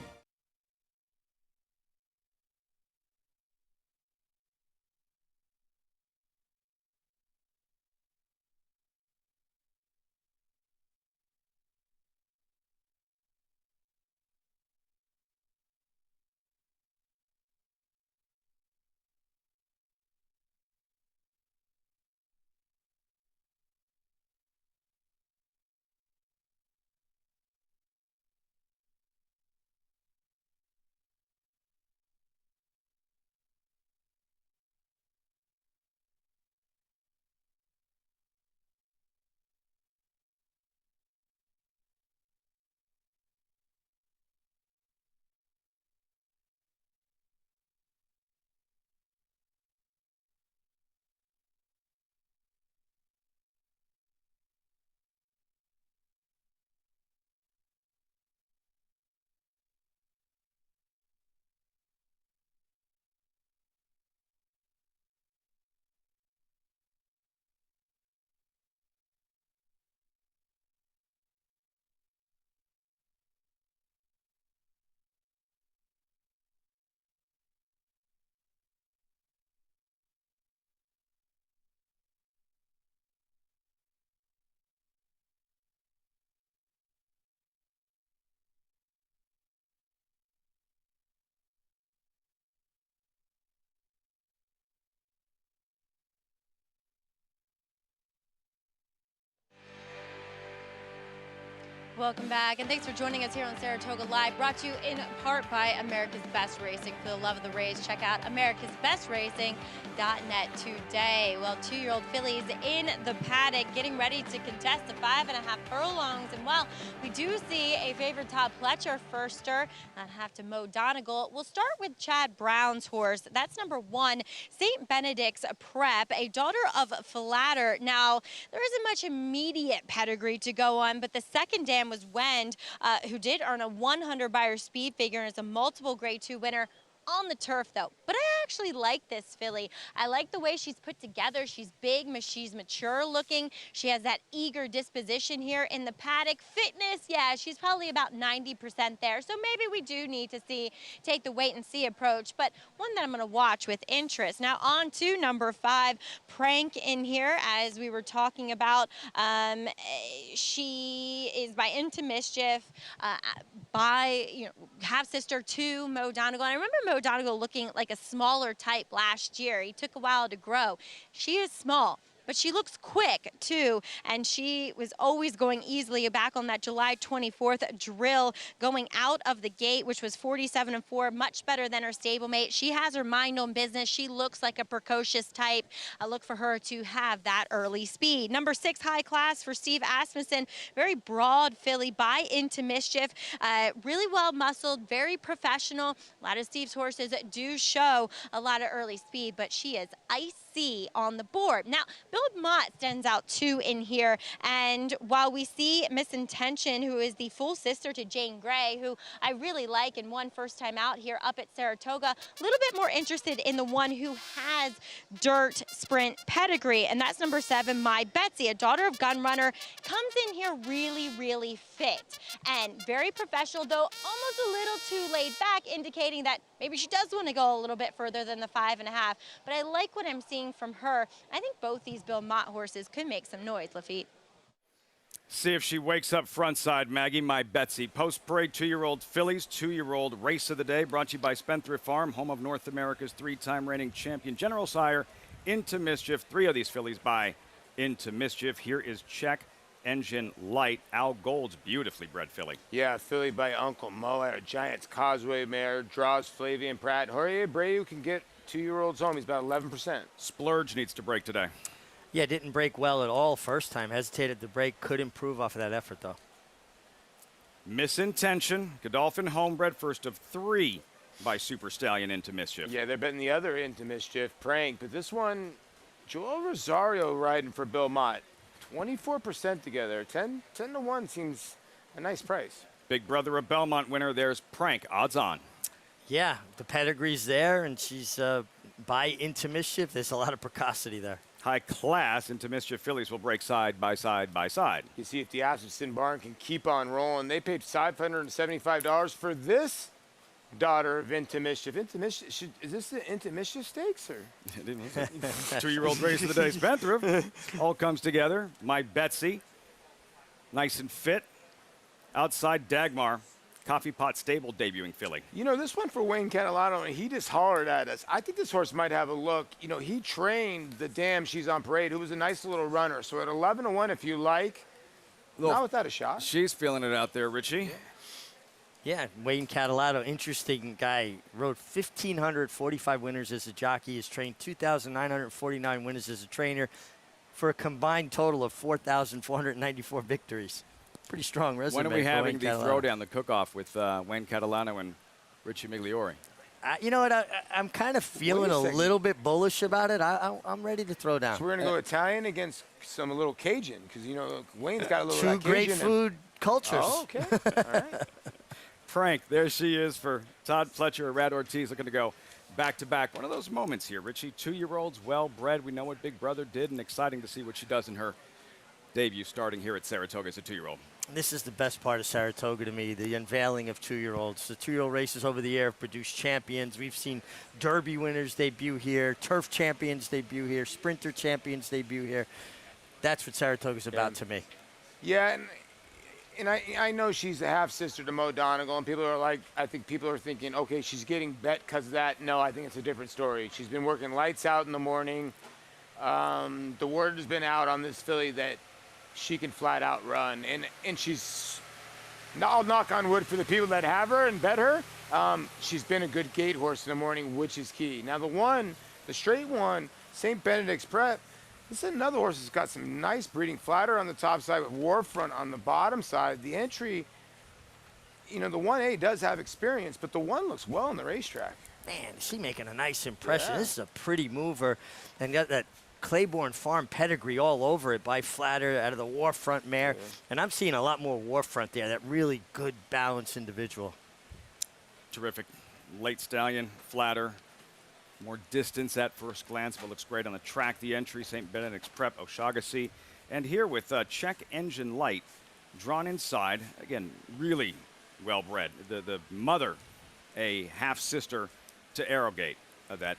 Welcome back, and thanks for joining us here on Saratoga Live, brought to you in part by America's Best Racing. For the love of the race, check out americasbestracing.net today. Well, 2-year-old fillies in the paddock getting ready to contest the 5.5 furlongs. And well, we do see a favorite Todd Fletcher firster, not half to Mo Donegal. We'll start with Chad Brown's horse. That's number 1, St. Benedict's Prep, a daughter of Flatter. Now, there isn't much immediate pedigree to go on, but the second dam was Wend, who did earn a 100 Beyer speed figure and is a multiple Grade 2 winner on the turf, though. But I actually like this filly. I like the way she's put together. She's big, she's mature looking. She has that eager disposition here in the paddock. Fitness, yeah, she's probably about 90% there. So maybe we do need to take the wait and see approach, but one that I'm going to watch with interest. Now on to number 5, Prank in here, as we were talking about. She is by Into Mischief, by, half-sister to Mo Donegal. And I remember Mo Donegal looking like a smaller type last year. He took a while to grow. She is small, but she looks quick too, and she was always going easily back on that July 24th drill, going out of the gate, which was 47-4, much better than her stablemate. She has her mind on business. She looks like a precocious type. I look for her to have that early speed. Number 6, High Class for Steve Asmussen, very broad filly by Into Mischief, really well muscled, very professional. A lot of Steve's horses do show a lot of early speed, but she is ice C on the board. Now, Bill Mott stands out too in here, and while we see Miss Intention, who is the full sister to Jane Gray, who I really like and won first time out here up at Saratoga, a little bit more interested in the one who has dirt sprint pedigree, and that's number 7, My Betsy, a daughter of gun runner, comes in here really fit and very professional, though almost a little too laid back, indicating that maybe she does want to go a little bit further than the 5.5. But I like what I'm seeing from her. I think both these Bill Mott horses could make some noise, Lafitte. See if she wakes up front side, Maggie. My Betsy. Post-parade 2-year-old fillies, 2-year-old race of the day, brought to you by Spendthrift Farm, home of North America's 3-time reigning champion General Sire, Into Mischief. 3 of these fillies by Into Mischief. Here is Check Engine Light, Al Gold's beautifully bred filly. Yeah, filly by Uncle Mo at a Giants Causeway mare, draws Flavian Pratt. Jorge Abreu can get 2-year-olds home. He's about 11%. Splurge needs to break today. Yeah, didn't break well at all first time. Hesitated to break. Could improve off of that effort, though. Misintention. Godolphin homebred, first of 3 by Super Stallion Into Mischief. Yeah, they're betting the other Into Mischief, Prank. But this one, Joel Rosario riding for Bill Mott. 24% together. 10 to 1 seems a nice price. Big brother of Belmont winner, there's Prank, odds on. Yeah, the pedigree's there, and she's by Into Mischief. There's a lot of precocity there. High class Into Mischief fillies will break side by side by side. You see if the Asperson barn can keep on rolling. They paid $575 for this daughter of Into Mischief. Into Mischief, is this the Into Mischief Stakes? Or? 2-year-old race of the day, Spendthrift. All comes together. My Betsy, nice and fit. Outside Dagmar, Coffee Pot Stable debuting filly. You know, this one for Wayne Catalano, he just hollered at us. I think this horse might have a look. You know, he trained the Damn She's on Parade, who was a nice little runner. So at 11 to 1, if you like, not without a shot. She's feeling it out there, Richie. Yeah, Wayne Catalano, interesting guy. Rode 1,545 winners as a jockey. Has trained 2,949 winners as a trainer for a combined total of 4,494 victories. Pretty strong resume. When are we having the Catalano. throwdown, the cook-off with Wayne Catalano and Richie Migliori? You know what? I'm kind of feeling a little bit bullish about it. I'm ready to throw down. So we're going to go Italian against some little Cajun, because, you know, Wayne's got a little Two Cajun. great food cultures. Oh, okay. All right. Prank, there she is for Todd Fletcher, Rad Ortiz, looking to go back-to-back. One of those moments here, Richie. 2-year-olds, well-bred. We know what Big Brother did, and exciting to see what she does in her debut starting here at Saratoga as a 2-year-old. This is the best part of Saratoga to me, the unveiling of 2-year-olds. The 2-year-old races over the year have produced champions. We've seen Derby winners debut here, Turf champions debut here, Sprinter champions debut here. That's what Saratoga's about to me. Yeah, and I know she's a half-sister to Mo Donegal, and people are like, I think people are thinking, okay, she's getting bet because of that. No, I think it's a different story. She's been working lights out in the morning. The word has been out on this filly that she can flat out run, and she's, I'll knock on wood for the people that have her and bet her, she's been a good gate horse in the morning, which is key. Now the straight one, St. Benedict's Prep, this is another horse that's got some nice breeding flatter on the top side with Warfront on the bottom side. The entry, you know, the 1A does have experience, but the 1 looks well on the racetrack. Man, is she making a nice impression. Yeah. This is a pretty mover, and got that Claiborne Farm pedigree all over it by Flatter out of the Warfront mare. Yeah. And I'm seeing a lot more Warfront there, that really good balanced individual. Terrific. Late Stallion, Flatter. More distance at first glance, but looks great on the track. The entry, St. Benedict's Prep, Oshagassee. And here with Check Engine Light, drawn inside. Again, really well-bred. The mother, a half-sister to Arrowgate of that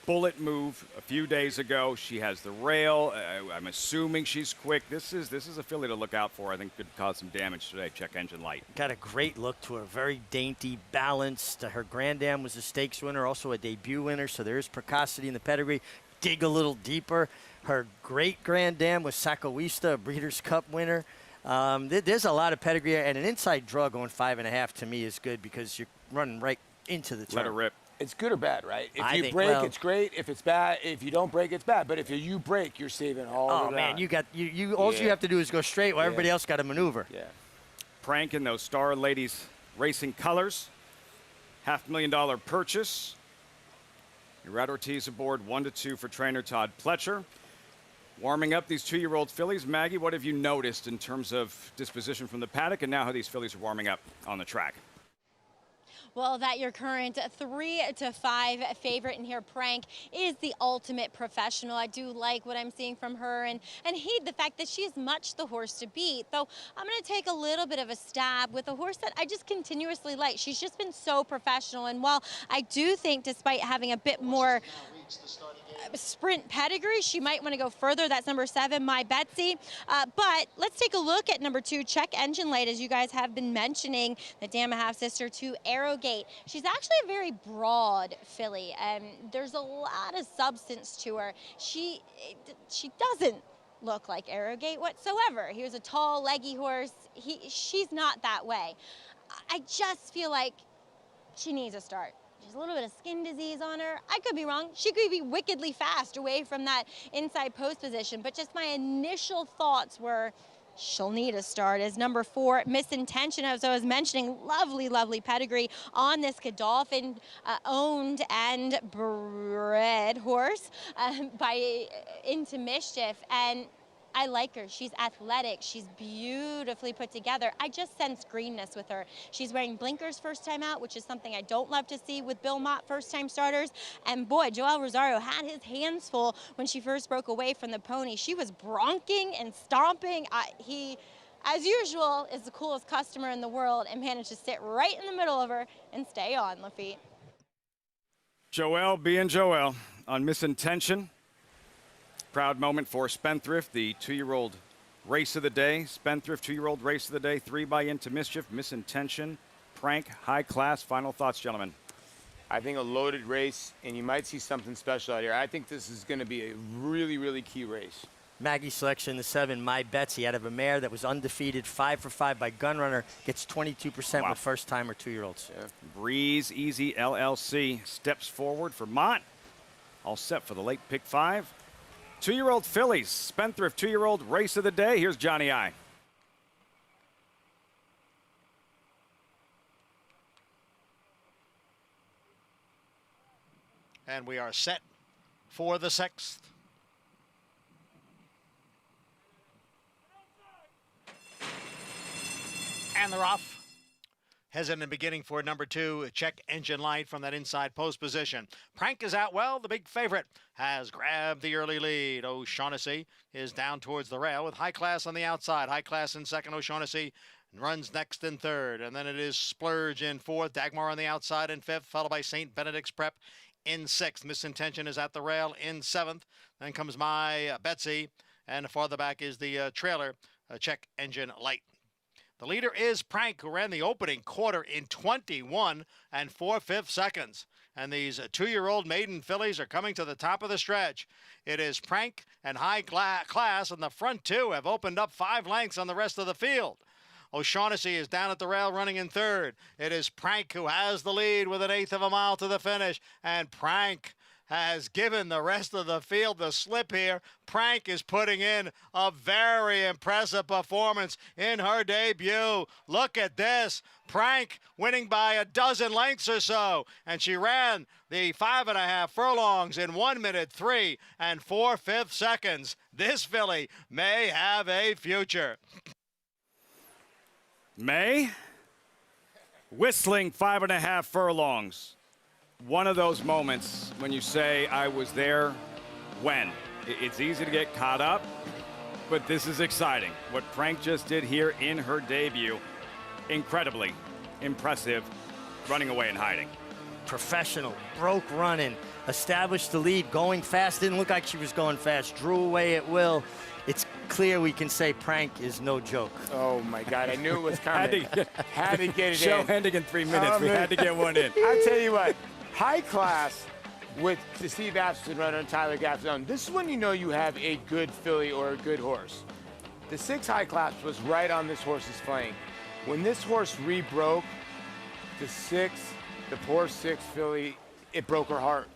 bullet move a few days ago. She has the rail. I'm assuming she's quick. This is a filly to look out for. I think could cause some damage today. Check Engine Light. Got a great look to her. Very dainty, balanced. Her Grand Dam was a stakes winner, also a debut winner, so there is precocity in the pedigree. Dig a little deeper. Her great Grand Dam was Sacoista, a Breeders' Cup winner. There's a lot of pedigree, and an inside draw going 5.5 to me is good because you're running right into the turn. Let her rip. It's good or bad, right? If you think, break, well, it's great. If it's bad, if you don't break, it's bad. But if you break, you're saving all of it. Oh man, you all you have to do is go straight while everybody else got to maneuver. Yeah. Prank in those Star Ladies racing colors. $500,000 purchase. Red Ortiz aboard 1-2 for trainer Todd Fletcher. Warming up these 2-year-old fillies. Maggie, what have you noticed in terms of disposition from the paddock and now how these fillies are warming up on the track? Well, that your current 3-5 favorite in here, Prank, is the ultimate professional. I do like what I'm seeing from her and heed the fact that she's much the horse to beat. Though I'm going to take a little bit of a stab with a horse that I just continuously like. She's just been so professional. And while I do think despite having a bit more sprint pedigree, she might want to go further. That's number 7, My Betsy. But let's take a look at number 2, Check Engine Light, as you guys have been mentioning, the dam and half sister to Arrogate. She's actually a very broad filly, and there's a lot of substance to her. She doesn't look like Arrogate whatsoever. He was a tall, leggy horse. She's not that way. I just feel like she needs a start. She's a little bit of skin disease on her. I could be wrong. She could be wickedly fast away from that inside post position, but just my initial thoughts were she'll need a start. As number 4, Misintention, as I was mentioning, lovely, lovely pedigree on this Godolphin owned and bred horse by Into Mischief. And I like her. She's athletic. She's beautifully put together. I just sense greenness with her. She's wearing blinkers first time out, which is something I don't love to see with Bill Mott first time starters. And boy, Joel Rosario had his hands full when she first broke away from the pony. She was bronking and stomping. He, as usual, is the coolest customer in the world and managed to sit right in the middle of her and stay on, Lafitte. Joel being Joel on Misintention. Proud moment for Spendthrift, the 2-year-old race of the day. Spendthrift, 2-year-old race of the day. 3 by Into Mischief, Misintention, Prank, High Class. Final thoughts, gentlemen. I think a loaded race, and you might see something special out here. I think this is going to be a really, really key race. Maggie's selection, the 7, My Betsy, out of a mare that was undefeated, 5 for 5 by Gunrunner, gets 22% with first-time or 2-year-olds. Yeah. Breeze Easy LLC steps forward for Mott. All set for the late pick 5. 2-year-old fillies, Spendthrift 2-year-old race of the day. Here's Johnny I. And we are set for the 6th. And they're off. Hesitant beginning for number 2, Check Engine Light from that inside post position. Prank is out well. The big favorite has grabbed the early lead. O'Shaughnessy is down towards the rail with High Class on the outside. High Class in second. O'Shaughnessy runs next in third. And then it is Splurge in fourth. Dagmar on the outside in fifth, followed by St. Benedict's Prep in sixth. Misintention is at the rail in seventh. Then comes My Betsy. And farther back is the trailer, Check Engine Light. The leader is Prank, who ran the opening quarter in 21 4/5 seconds. And these 2-year-old maiden fillies are coming to the top of the stretch. It is Prank and High Class, and the front 2 have opened up 5 lengths on the rest of the field. O'Shaughnessy is down at the rail running in third. It is Prank who has the lead with 1/8 of a mile to the finish. And Prank has given the rest of the field the slip here. Prank is putting in a very impressive performance in her debut. Look at this. Prank winning by a dozen lengths or so. And she ran the 5.5 furlongs in 1 minute 3 4/5 seconds. This filly may have a future. May, whistling 5.5 furlongs. One of those moments when you say, I was there when. It's easy to get caught up, but this is exciting. What Prank just did here in her debut, incredibly impressive, running away and hiding. Professional, broke running, established the lead, going fast, didn't look like she was going fast, drew away at will. It's clear we can say Prank is no joke. Oh, my God. I knew it was coming. had to get it Show in. ending in 3 minutes. We had to get one in. I'll tell you what. High Class with the Steve Aston runner and Tyler Gaffney. This is when you know you have a good filly or a good horse. The 6 High Class was right on this horse's flank. When this horse rebroke, the 6, the poor 6 filly, it broke her heart.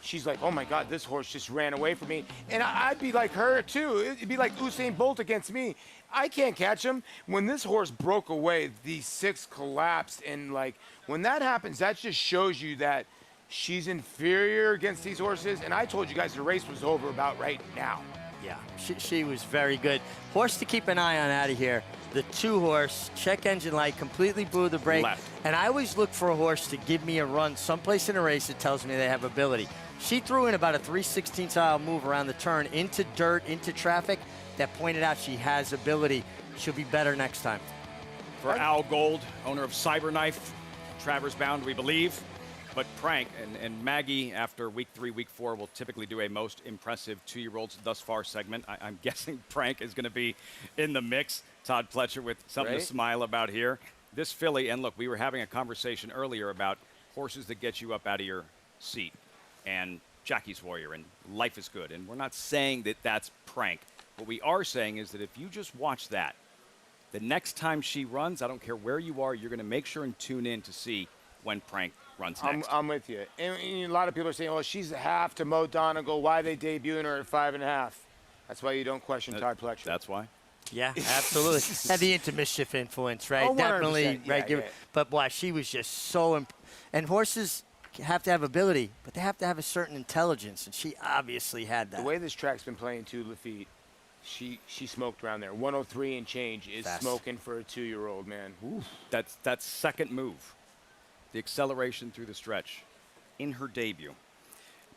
She's like, oh my God, this horse just ran away from me. And I'd be like her too. It'd be like Usain Bolt against me. I can't catch him. When this horse broke away, the 6 collapsed. And like, when that happens, that just shows you that She's inferior against these horses, and I told you guys the race was over about right now. Yeah, she was very good. Horse to keep an eye on out of here. The 2-horse, check engine light, completely blew the brake. Left. And I always look for a horse to give me a run someplace in a race that tells me they have ability. She threw in about a 3/16 style move around the turn into dirt, into traffic, that pointed out she has ability. She'll be better next time. For Al Gold, owner of Cyberknife, Travers bound, we believe. But Prank and Maggie, after week 3, week 4, will typically do a most impressive 2-year-olds thus far segment. I'm guessing Prank is going to be in the mix. Todd Fletcher with something to smile about here. This filly, and look, we were having a conversation earlier about horses that get you up out of your seat, and Jackie's Warrior, and Life is Good. And we're not saying that that's Prank. What we are saying is that if you just watch that, the next time she runs, I don't care where you are, you're going to make sure and tune in to see when Prank runs next. I'm with you. And a lot of people are saying, well, she's a half to Mo Donegal. Why are they debuting her at 5.5? That's why you don't question Todd Fletcher. That's why? Yeah, absolutely. Had the into mischief influence, right? Oh, 100%. Definitely, Yeah, right? yeah. But boy, she was just so. And horses have to have ability, but they have to have a certain intelligence, and she obviously had that. The way this track's been playing too, Lafitte, she smoked around there. 103 and change is smoking for a 2-year-old, man. Oof. That's second move. The acceleration through the stretch in her debut.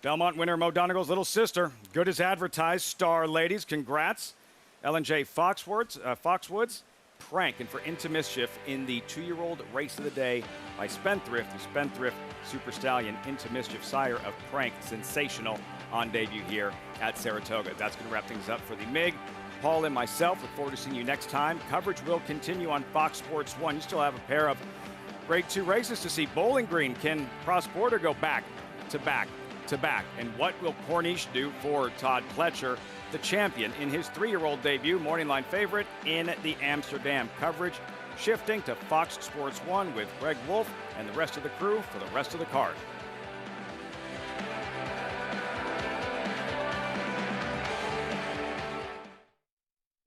Belmont winner Mo Donegal's little sister, good as advertised. Star Ladies, congrats. Ellen J. Foxwoods, Prank, and for Into Mischief in the 2-year-old race of the day by Spendthrift. The Spendthrift Super Stallion, Into Mischief, sire of Prank, sensational on debut here at Saratoga. That's going to wrap things up for the MIG. Paul and myself look forward to seeing you next time. Coverage will continue on Fox Sports 1. You still have a pair of Grade 2 races to see. Bowling Green, can Cross Border go back to back to back? And what will Corniche do for Todd Fletcher, the champion, in his 3-year-old debut, morning line favorite in the Amsterdam? Coverage shifting to Fox Sports 1 with Greg Wolf and the rest of the crew for the rest of the card.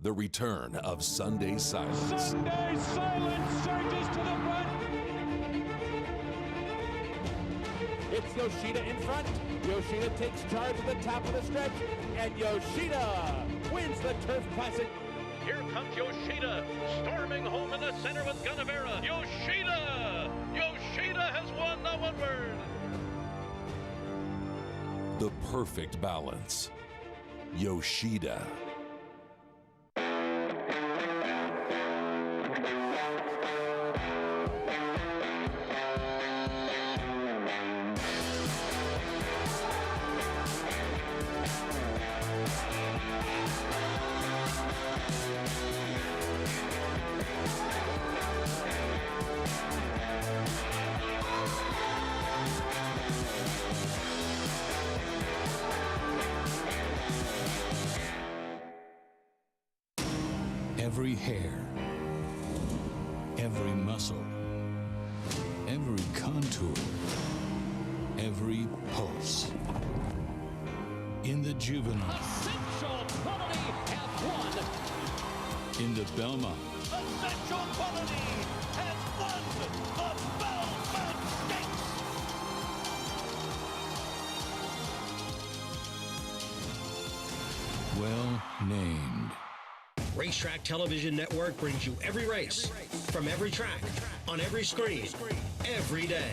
The return of Sunday Silence. Sunday Silence surges to the front. It's Yoshida in front. Yoshida takes charge at the top of the stretch, and Yoshida wins the Turf Classic. Here comes Yoshida, storming home in the center with Gunnevera. Yoshida! Yoshida has won the 1-word. The perfect balance. Yoshida. Every hair, every muscle, every contour, every pulse. In the juvenile, Essential quality has won. in the Belmont, Essential quality has won the Belmont Stakes. well named. Racetrack Television Network brings you every race, from every track, on every screen, every day.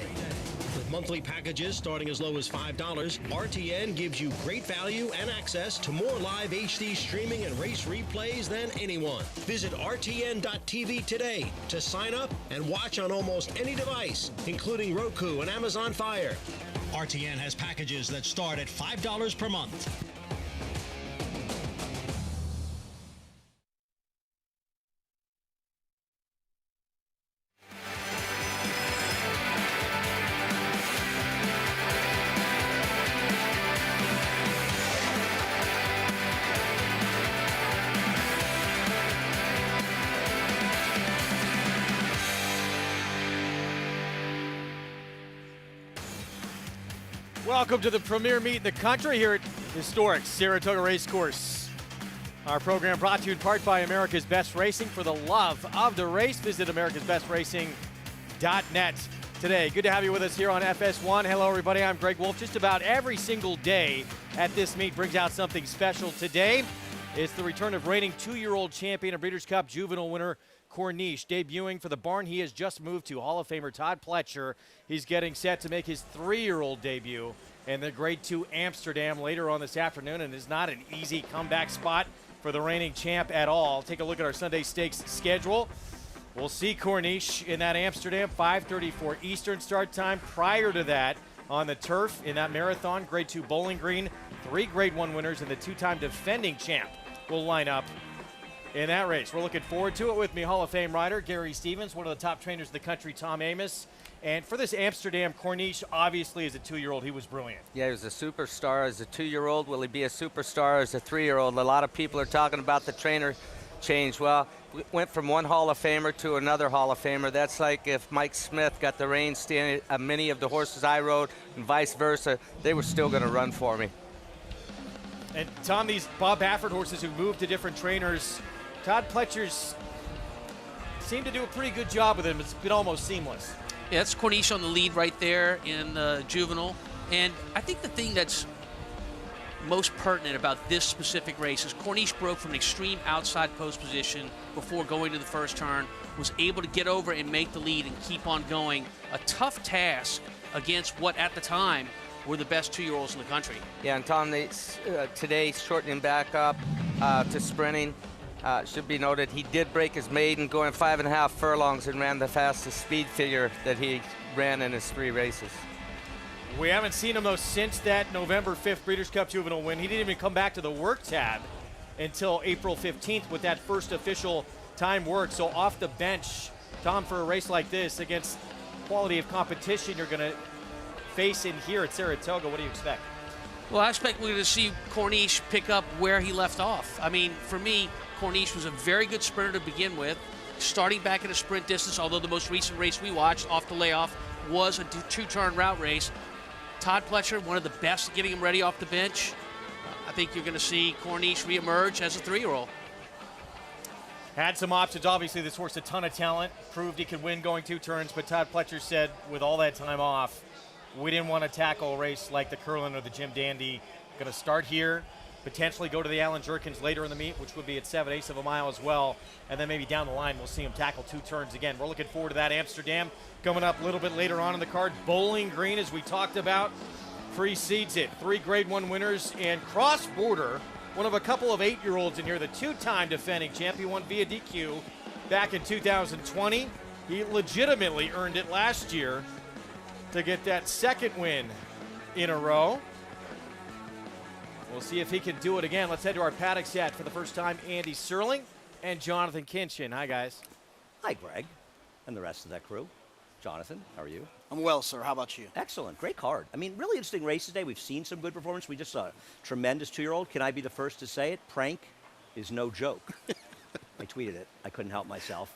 With monthly packages starting as low as $5, RTN gives you great value and access to more live HD streaming and race replays than anyone. Visit RTN.tv today to sign up and watch on almost any device, including Roku and Amazon Fire. RTN has packages that start at $5 per month. Welcome to the premier meet in the country here at historic Saratoga Racecourse. Our program brought to you in part by America's Best Racing. For the love of the race, visit americasbestracing.net. today. Good to have you with us here on FS1. Hello, everybody. I'm Greg Wolf. Just about every single day at this meet brings out something special. Today, it's the return of reigning 2-year-old champion and Breeders' Cup juvenile winner Corniche. Debuting for the barn he has just moved to, Hall of Famer Todd Fletcher. He's getting set to make his 3-year-old debut in the Grade 2 Amsterdam later on this afternoon, and is not an easy comeback spot for the reigning champ at all. Take a look at our Sunday Stakes schedule. We'll see Corniche in that Amsterdam, 5:34 Eastern start time. Prior to that, on the turf in that marathon, Grade 2 Bowling Green, 3 Grade 1 winners and the 2-time defending champ will line up in that race. We're looking forward to it. With me, Hall of Fame rider Gary Stevens, one of the top trainers in the country, Tom Amos. And for this Amsterdam, Corniche, obviously as a 2-year-old, he was brilliant. Yeah, he was a superstar as a 2-year-old. Will he be a superstar as a 3-year-old? A lot of people are talking about the trainer change. Well, we went from one Hall of Famer to another Hall of Famer. That's like if Mike Smith got the reins standing many of the horses I rode and vice versa, they were still going to run for me. And Tom, these Bob Baffert horses who moved to different trainers, Todd Fletcher's seemed to do a pretty good job with him. It's been almost seamless. Yeah, that's Corniche on the lead right there in the juvenile. And I think the thing that's most pertinent about this specific race is Corniche broke from an extreme outside post position before going to the first turn, was able to get over and make the lead and keep on going. A tough task against what at the time were the best 2-year-olds in the country. Yeah, and Tom, today shortening back up to sprinting. Should be noted, he did break his maiden going 5.5 furlongs and ran the fastest speed figure that he ran in his 3 races. We haven't seen him, though, since that November 5th Breeders' Cup Juvenile win. He didn't even come back to the work tab until April 15th with that first official time work. So off the bench, Tom, for a race like this against quality of competition you're going to face in here at Saratoga, what do you expect? Well, I expect we're going to see Corniche pick up where he left off. I mean, for me, Corniche was a very good sprinter to begin with, starting back at a sprint distance, although the most recent race we watched off the layoff was a 2-turn route race. Todd Fletcher, one of the best at getting him ready off the bench. I think you're going to see Corniche reemerge as a 3-year-old. Had some options. Obviously, this horse, a ton of talent, proved he could win going 2 turns, but Todd Fletcher said with all that time off, we didn't want to tackle a race like the Curlin or the Jim Dandy. Going to start here, potentially go to the Allen Jerkins later in the meet, which would be at 7/8 of a mile as well, and then maybe down the line we'll see him tackle 2 turns again. We're looking forward to that. Amsterdam coming up a little bit later on in the card. Bowling Green, as we talked about, precedes it. 3 Grade 1 winners, and Cross Border, one of a couple of 8-year-olds in here, the 2-time defending champion, won via DQ back in 2020. He legitimately earned it last year to get that 2nd win in a row. We'll see if he can do it again. Let's head to our paddock set for the first time. Andy Serling and Jonathan Kinchin. Hi, guys. Hi, Greg, and the rest of that crew. Jonathan, how are you? I'm well, sir. How about you? Excellent. Great card. I mean, really interesting race today. We've seen some good performance. We just saw a tremendous 2-year-old. Can I be the first to say it? Prank is no joke. I tweeted it. I couldn't help myself.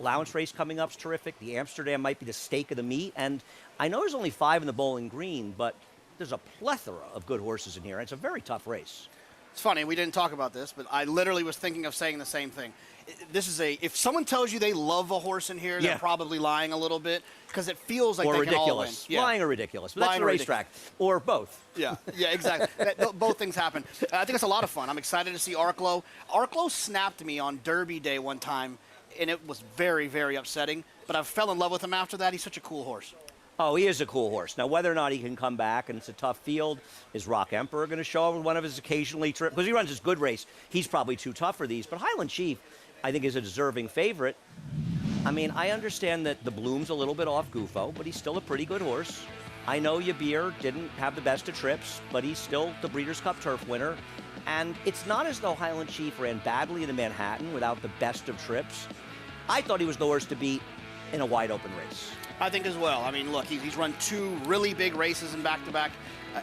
Allowance race coming up is terrific. The Amsterdam might be the stake of the meet. And I know there's only 5 in the Bowling Green, but there's a plethora of good horses in here. It's a very tough race. It's funny, we didn't talk about this, but I literally was thinking of saying the same thing. This is if someone tells you they love a horse in here, they're probably lying a little bit, because it feels like or they ridiculous. can all win. Yeah. Lying or ridiculous. But that's the racetrack. Or both. Yeah, exactly. Both things happen. I think it's a lot of fun. I'm excited to see Arklow. Arklow snapped me on Derby Day one time, and it was very, very upsetting. But I fell in love with him after that. He's such a cool horse. Oh, he is a cool horse. Now, whether or not he can come back, and it's a tough field, is Rock Emperor going to show up with one of his occasionally trips? Because he runs his good race. He's probably too tough for these. But Highland Chief, I think, is a deserving favorite. I mean, I understand that the bloom's a little bit off Gufo, but he's still a pretty good horse. I know Yabir didn't have the best of trips, but he's still the Breeders' Cup Turf winner. And it's not as though Highland Chief ran badly in the Manhattan without the best of trips. I thought he was the horse to beat in a wide-open race. I think as well. I mean, look, he's run 2 really big races in back-to-back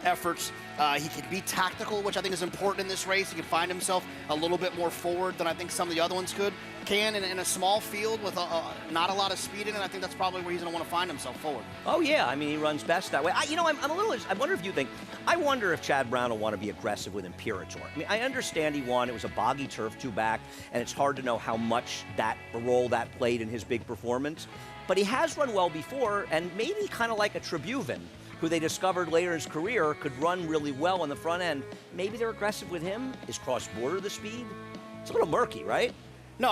efforts. He can be tactical, which I think is important in this race. He can find himself a little bit more forward than I think some of the other ones could. In a small field with not a lot of speed in it, I think that's probably where he's going to want to find himself forward. Oh, yeah. I mean, he runs best that way. I wonder if you think, I wonder if Chad Brown will want to be aggressive with Imperator. I mean, I understand he won. It was a boggy turf 2 back, and it's hard to know how much that role that played in his big performance. but he has run well before, and maybe kind of like a Tribhuvan, who they discovered later in his career could run really well on the front end. Maybe they're aggressive with him. Is cross-border the speed? It's a little murky, right? No,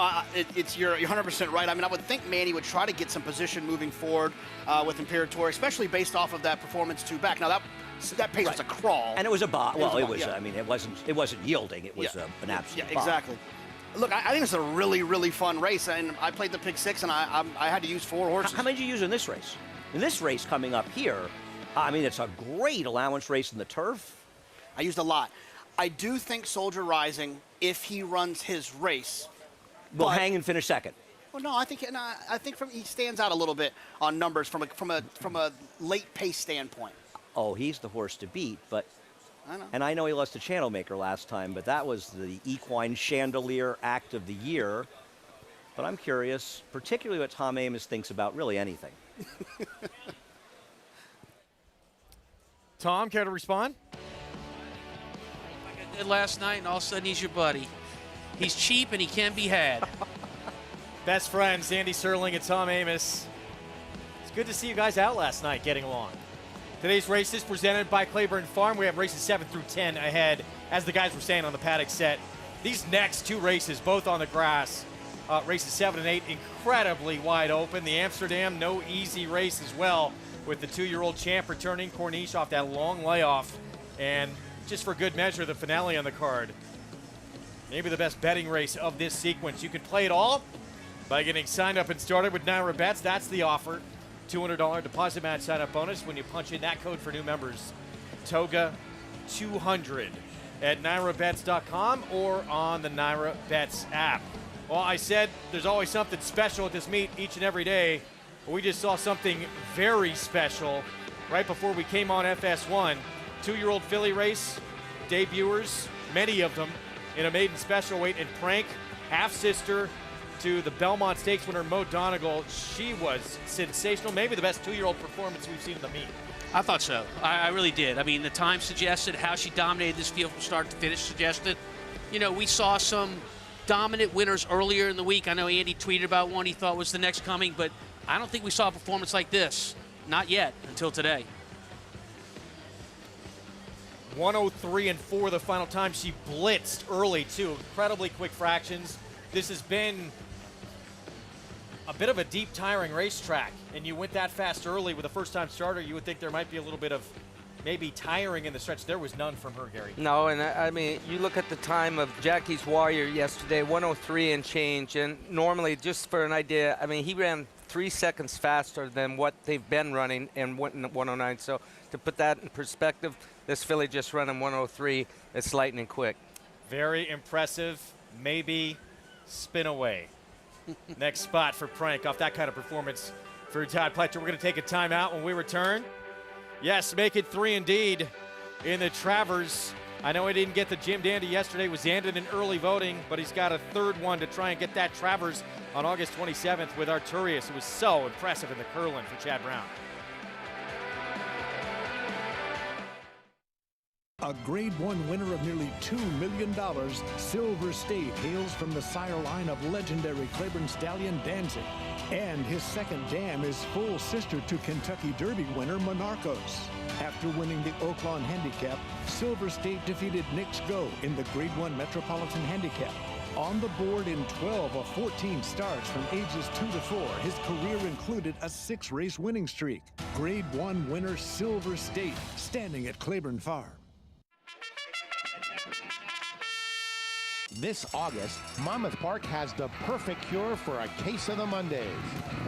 you're 100% right. I mean, I would think Manny would try to get some position moving forward with Imperator, especially based off of that performance 2 back. Now, that pace was a crawl. And it was a bot. Well, it was. Yeah. I mean, it wasn't yielding. It was an absolute. Yeah, exactly. Look, I think it's a really, really fun race, and I played the Pick 6, and I had to use 4 horses. How many did you use in this race? In this race coming up here, I mean, it's a great allowance race in the turf. I used a lot. I do think Soldier Rising, if he runs his race, will hang and finish second. Well, no, I think he stands out a little bit on numbers from a late pace standpoint. Oh, he's the horse to beat, but. I know. And I know he lost to Channel Maker last time, but that was the equine chandelier act of the year. But I'm curious, particularly what Tom Amoss thinks about really anything. Tom, care to respond? I did last night, and all of a sudden he's your buddy. He's cheap and he can be had. Best friends, Andy Serling and Tom Amoss. It's good to see you guys out last night getting along. Today's race is presented by Claiborne Farm. We have races 7 through 10 ahead, as the guys were saying on the paddock set. These next 2 races, both on the grass, races 7 and 8, incredibly wide open. The Amsterdam, no easy race as well, with the 2-year-old champ returning, Corniche off that long layoff. And just for good measure, the finale on the card. Maybe the best betting race of this sequence. You can play it all by getting signed up and started with Naira Bets. That's the offer. $200 deposit match sign-up bonus when you punch in that code for new members. Toga 200 at NairaBets.com or on the Naira Bets app. Well, I said there's always something special at this meet each and every day. We just saw something very special right before we came on FS1. 2-year-old filly race, debuters, many of them in a maiden special weight, and Prank, half-sister to the Belmont Stakes winner Mo Donegal. She was sensational, maybe the best 2-year-old performance we've seen in the meet. I thought so. I really did. I mean, the time suggested, how she dominated this field from start to finish suggested. You know, we saw some dominant winners earlier in the week. I know Andy tweeted about one he thought was the next coming, but I don't think we saw a performance like this. Not yet, until today. 1:03.4 the final time. She blitzed early, too. Incredibly quick fractions. This has been a bit of a deep, tiring racetrack, and you went that fast early with a first-time starter. You would think there might be a little bit of maybe tiring in the stretch. There was none from her, Gary. No, and I mean, you look at the time of Jackie's Warrior yesterday, 1:03 and change, and normally, just for an idea, I mean, he ran 3 seconds faster than what they've been running and went in 1:09. So to put that in perspective, this filly just running 1:03. It's lightning quick. Very impressive. Maybe spin away. Next spot for Prank off that kind of performance for Todd Fletcher. We're going to take a timeout when we return. Yes, make it 3 indeed in the Travers. I know he didn't get the Jim Dandy yesterday. Was ended in early voting, but he's got a third one to try and get that Travers on August 27th with Arturius. It was so impressive in the Curlin for Chad Brown. A Grade 1 winner of nearly $2 million, Silver State hails from the sire line of legendary Claiborne stallion Danzig. And his second dam is full sister to Kentucky Derby winner Monarchos. After winning the Eau Claire Handicap, Silver State defeated Knicks Go in the Grade 1 Metropolitan Handicap. On the board in 12 of 14 starts from ages 2 to 4, his career included a 6-race winning streak. Grade 1 winner Silver State, standing at Claiborne Farm. This August, Monmouth Park has the perfect cure for a case of the Mondays.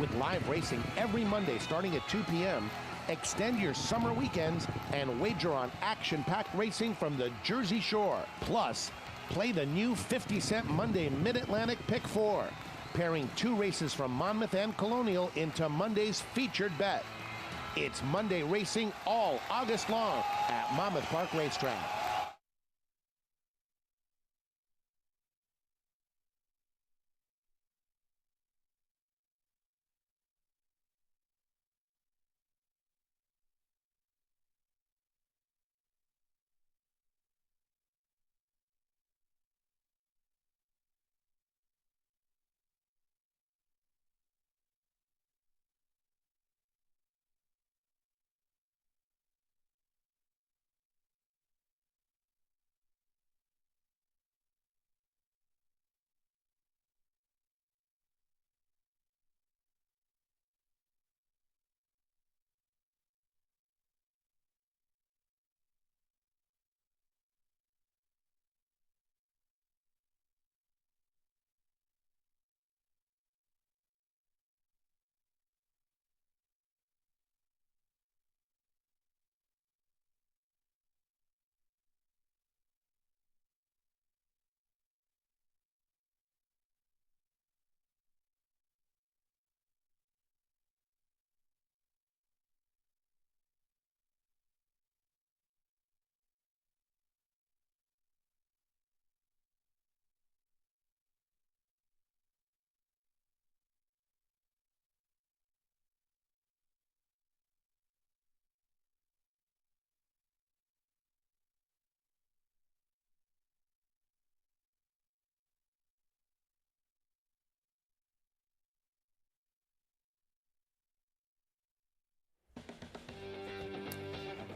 With live racing every Monday starting at 2 p.m., extend your summer weekends and wager on action-packed racing from the Jersey Shore. Plus, play the new 50-cent Monday Mid-Atlantic Pick 4, pairing 2 races from Monmouth and Colonial into Monday's featured bet. It's Monday racing all August long at Monmouth Park Racetrack.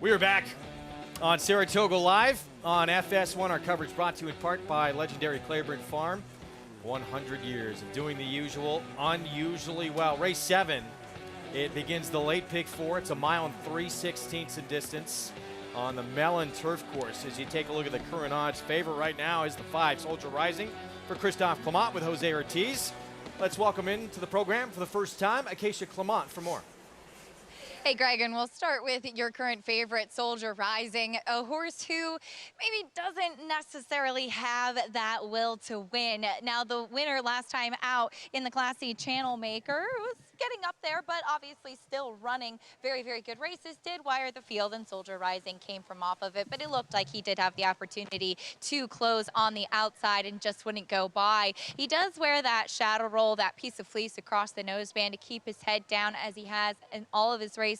We are back on Saratoga Live on FS1. Our coverage brought to you in part by legendary Claiborne Farm. 100 years of doing the usual, unusually well. Race 7, it begins the late pick 4. It's a mile and 3/16 in distance on the Mellon Turf Course. As you take a look at the current odds, favorite right now is the 5, Soldier Rising, for Christophe Clement with Jose Ortiz. Let's welcome into the program for the first time, Acacia Clement for more. Hey, Greg, and we'll start with your current favorite, Soldier Rising, a horse who maybe doesn't necessarily have that will to win. Now, the winner last time out in the Class C Channel Maker was getting up there, but obviously still running very, very good races, did wire the field, and Soldier Rising came from off of it, but it looked like he did have the opportunity to close on the outside and just wouldn't go by. He does wear that shadow roll, that piece of fleece across the noseband to keep his head down, as he has in all of his races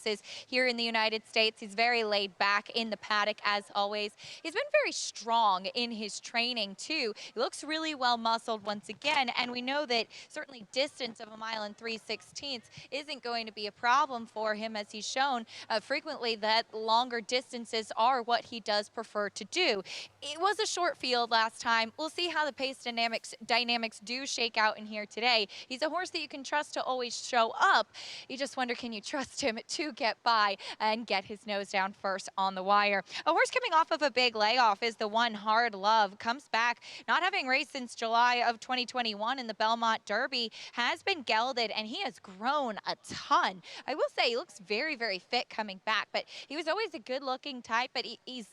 here in the United States. He's very laid back in the paddock, as always. He's been very strong in his training, too. He looks really well muscled once again, and we know that certainly distance of a mile and 3/16 isn't going to be a problem for him, as he's shown frequently that longer distances are what he does prefer to do. It was a short field last time. We'll see how the pace dynamics do shake out in here today. He's a horse that you can trust to always show up. You just wonder, can you trust him to get by and get his nose down first on the wire? A horse coming off of a big layoff is the one, Hard Love. Comes back, not having raced since July of 2021 in the Belmont Derby, has been gelded, and he has grown a ton. I will say he looks very, very fit coming back, but he was always a good-looking type, but he's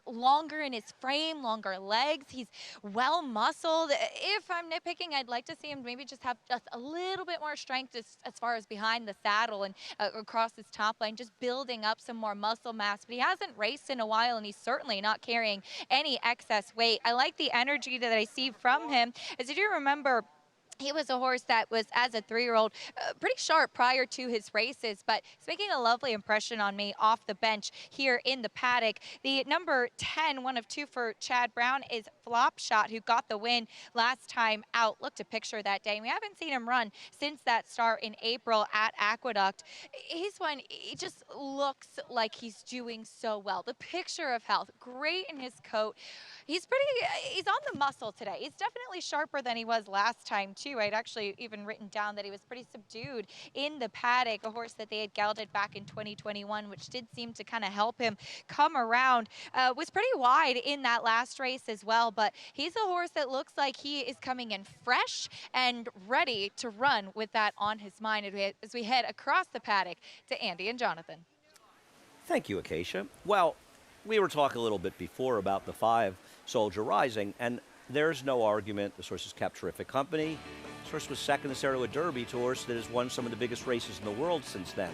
longer in his frame, longer legs. He's well muscled. If I'm nitpicking, I'd like to see him maybe just have just a little bit more strength as far as behind the saddle and across his top line, just building up some more muscle mass. But he hasn't raced in a while, and he's certainly not carrying any excess weight. I like the energy that I see from him. As you do remember, he was a horse that was, as a 3-year-old, pretty sharp prior to his races, but he's making a lovely impression on me off the bench here in the paddock. The number 10, one of 2 for Chad Brown, is Flop Shot, who got the win last time out. Looked a picture that day. We haven't seen him run since that start in April at Aqueduct. He's one, he just looks like he's doing so well. The picture of health, great in his coat. He's on the muscle today. He's definitely sharper than he was last time, too. I'd actually even written down that he was pretty subdued in the paddock, a horse that they had gelded back in 2021, which did seem to kind of help him come around. Was pretty wide in that last race as well, but he's a horse that looks like he is coming in fresh and ready to run with that on his mind as we head across the paddock to Andy and Jonathan. Thank you, Acacia. Well, we were talking a little bit before about the 5, Soldier Rising, and there's no argument. This horse has kept terrific company. This horse was second in the Saratoga Derby to a horse that has won some of the biggest races in the world since then.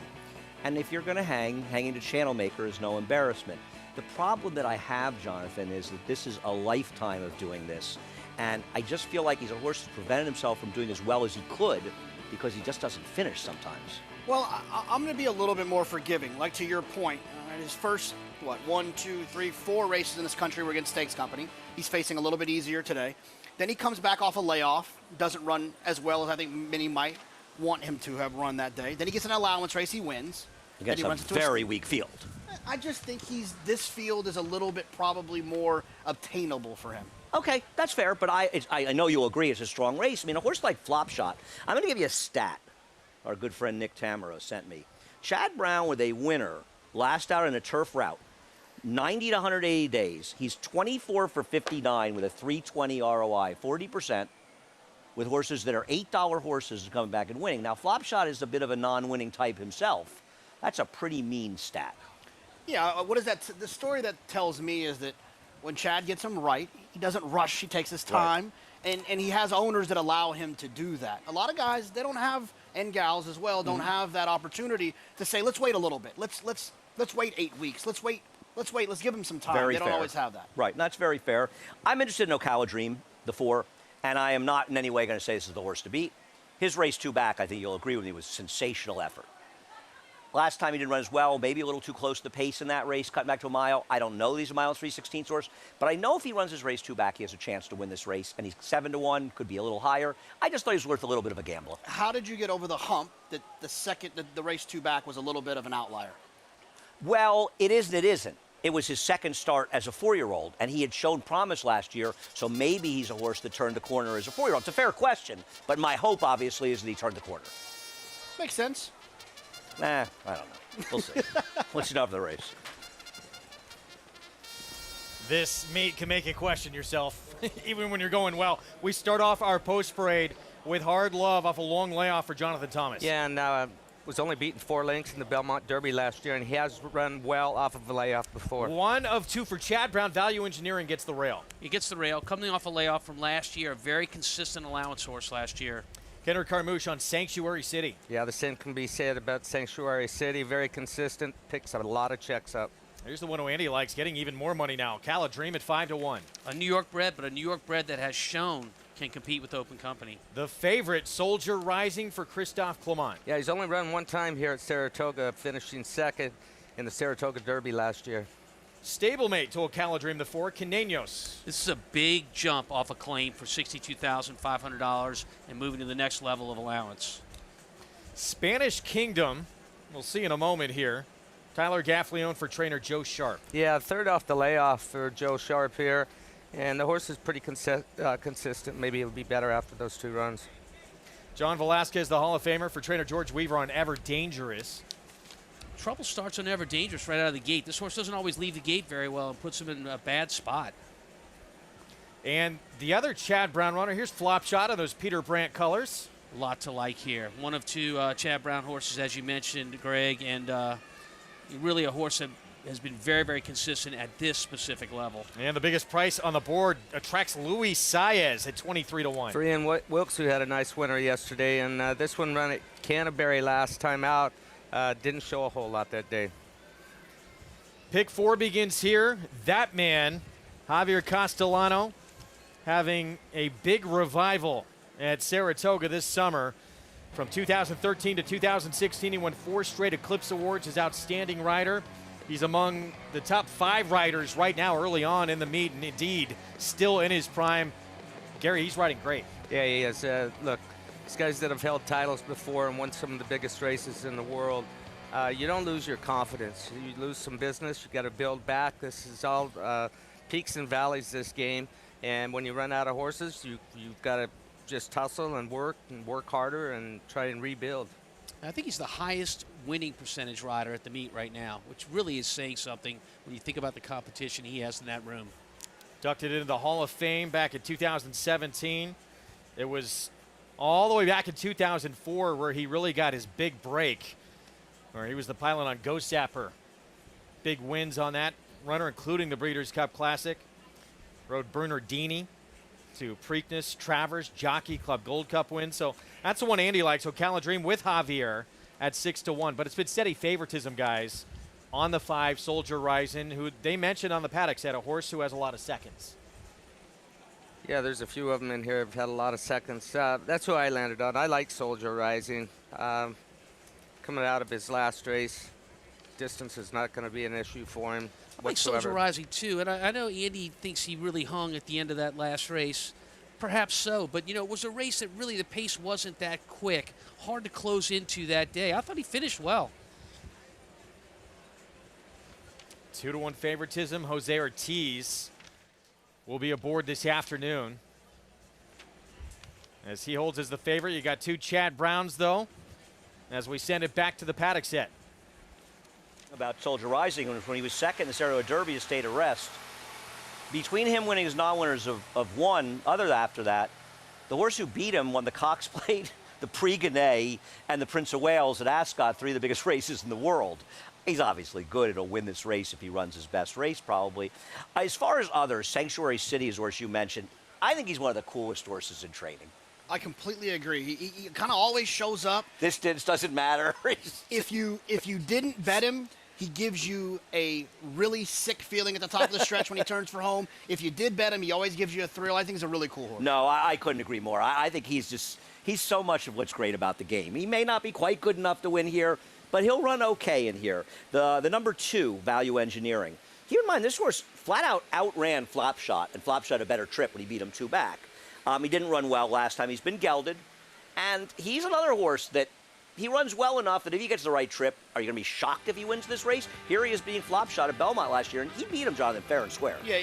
And if you're going to hanging to Channel Maker is no embarrassment. The problem that I have, Jonathan, is that this is a lifetime of doing this. And I just feel like he's a horse that's prevented himself from doing as well as he could because he just doesn't finish sometimes. Well, I'm going to be a little bit more forgiving. Like, to your point, his first, 1, 2, 3, 4 races in this country were against Stakes Company. He's facing a little bit easier today. Then he comes back off a layoff, doesn't run as well as I think many might want him to have run that day. Then he gets an allowance race, he wins. Against a very weak field. I just think this field is a little bit probably more obtainable for him. Okay, that's fair, but I know you'll agree it's a strong race. I mean, a horse like Flop Shot, I'm going to give you a stat our good friend Nick Tamaro sent me. Chad Brown with a winner last out in a turf route, 90 to 180 days. He's 24 for 59 with a 320 ROI, 40%, with horses that are $8 horses coming back and winning. Now, Flop Shot is a bit of a non-winning type himself. That's a pretty mean stat. Yeah, what is that? The story that tells me is that when Chad gets him right, he doesn't rush, he takes his time, right. and he has owners that allow him to do that. A lot of guys, they don't have, and gals as well, don't have that opportunity to say, let's wait a little bit. Let's wait 8 weeks. Let's wait, let's give him some time. They don't always have that. Right, and that's very fair. I'm interested in Ocala Dream, the 4, and I am not in any way going to say this is the horse to beat. His race 2 back, I think you'll agree with me, was a sensational effort. Last time he didn't run as well, maybe a little too close to the pace in that race, cutting back to a mile. I don't know, he's a mile and 3/16 horse, but I know if he runs his race 2 back, he has a chance to win this race, and he's 7 to 1, could be a little higher. I just thought he was worth a little bit of a gamble. How did you get over the hump that the race 2 back was a little bit of an outlier? Well, it is and it isn't. It was his second start as a 4-year-old, and he had shown promise last year, so maybe he's a horse that turned the corner as a 4-year-old. It's a fair question, but my hope, obviously, is that he turned the corner. Makes sense. I don't know. We'll see. Let's know the race. This meet can make you question yourself, even when you're going well. We start off our post-parade with Hard Love off a long layoff for Jonathan Thomas. Yeah, and was only beaten 4 lengths in the Belmont Derby last year, and he has run well off of a layoff before. 1 of 2 for Chad Brown. Value Engineering gets the rail. He gets the rail, coming off a layoff from last year. A very consistent allowance horse last year. Kendrick Carmouche on Sanctuary City. Yeah, the same can be said about Sanctuary City. Very consistent, picks a lot of checks up. Here's the one who Andy likes, getting even more money now. Cala Dream at 5-1. A New York bred, but a New York bred that has shown can compete with Open Company. The favorite, Soldier Rising for Christophe Clement. Yeah, he's only run 1 time here at Saratoga, finishing second in the Saratoga Derby last year. Stablemate told Cala Dream the 4, Canenos. This is a big jump off a claim for $62,500 and moving to the next level of allowance. Spanish Kingdom, we'll see in a moment here. Tyler Gaffleone for trainer Joe Sharp. Yeah, third off the layoff for Joe Sharp here. And the horse is pretty consistent. Maybe it'll be better after those 2 runs. John Velasquez, the Hall of Famer, for trainer George Weaver on Ever Dangerous. Trouble starts on Ever Dangerous right out of the gate. This horse doesn't always leave the gate very well and puts him in a bad spot. And the other Chad Brown runner, here's Flop Shot of those Peter Brandt colors. A lot to like here. 1 of 2 Chad Brown horses, as you mentioned, Greg, and really a horse that has been very, very consistent at this specific level. And the biggest price on the board attracts Luis Saez at 23-1. Brian Wilkes, who had a nice winner yesterday, and this one ran at Canterbury last time out. Didn't show a whole lot that day. Pick 4 begins here. That man, Javier Castellano, having a big revival at Saratoga this summer. From 2013 to 2016, he won 4 straight Eclipse Awards as Outstanding Rider. He's among the top 5 riders right now early on in the meet, and indeed still in his prime. Gary, he's riding great. Yeah, he is. Look, these guys that have held titles before and won some of the biggest races in the world, you don't lose your confidence. You lose some business. You got to build back. This is all peaks and valleys, this game. And when you run out of horses, you've got to just tussle and work harder and try and rebuild. I think he's the highest winning percentage rider at the meet right now, which really is saying something when you think about the competition he has in that room. Inducted into the Hall of Fame back in 2017. It was all the way back in 2004 where he really got his big break, where he was the pilot on Go Sapper. Big wins on that runner, including the Breeders' Cup Classic. Rode Bernardini to Preakness, Travers, Jockey Club Gold Cup win. So that's the one Andy likes. So Cala Dream with Javier at 6-1. But it's been steady favoritism, guys, on the 5, Soldier Rising, who they mentioned on the paddocks had a horse who has a lot of seconds. Yeah, there's a few of them in here who've had a lot of seconds. That's who I landed on. I like Soldier Rising. Coming out of his last race, distance is not going to be an issue for him. I like Soldier Rising, too, and I know Andy thinks he really hung at the end of that last race. Perhaps so, but, it was a race that really the pace wasn't that quick. Hard to close into that day. I thought he finished well. 2-1 favoritism. Jose Ortiz will be aboard this afternoon as he holds as the favorite. You got 2 Chad Browns, though, as we send it back to the paddock set. About Soldier Rising, when he was second in the Saratoga Derby, a state of rest. Between him winning his non-winners of 1, other after that, the horse who beat him won the Cox Plate, the Prix Gannet, and the Prince of Wales at Ascot, 3 of the biggest races in the world. He's obviously good. He'll win this race if he runs his best race, probably. As far as others, Sanctuary City is a horse you mentioned. I think he's one of the coolest horses in training. I completely agree. He kind of always shows up. This doesn't matter. If you didn't bet him, he gives you a really sick feeling at the top of the stretch when he turns for home. If you did bet him, he always gives you a thrill. I think he's a really cool horse. No, I couldn't agree more. I think he's so much of what's great about the game. He may not be quite good enough to win here, but he'll run okay in here. The number 2, Value Engineering. Keep in mind, this horse flat out outran Flop Shot, and Flop Shot had a better trip when he beat him 2 back. He didn't run well last time. He's been gelded, and he's another horse that he runs well enough that if he gets the right trip, are you going to be shocked if he wins this race? Here he is being flop shot at Belmont last year, and he beat him, Jonathan, fair and square. Yeah,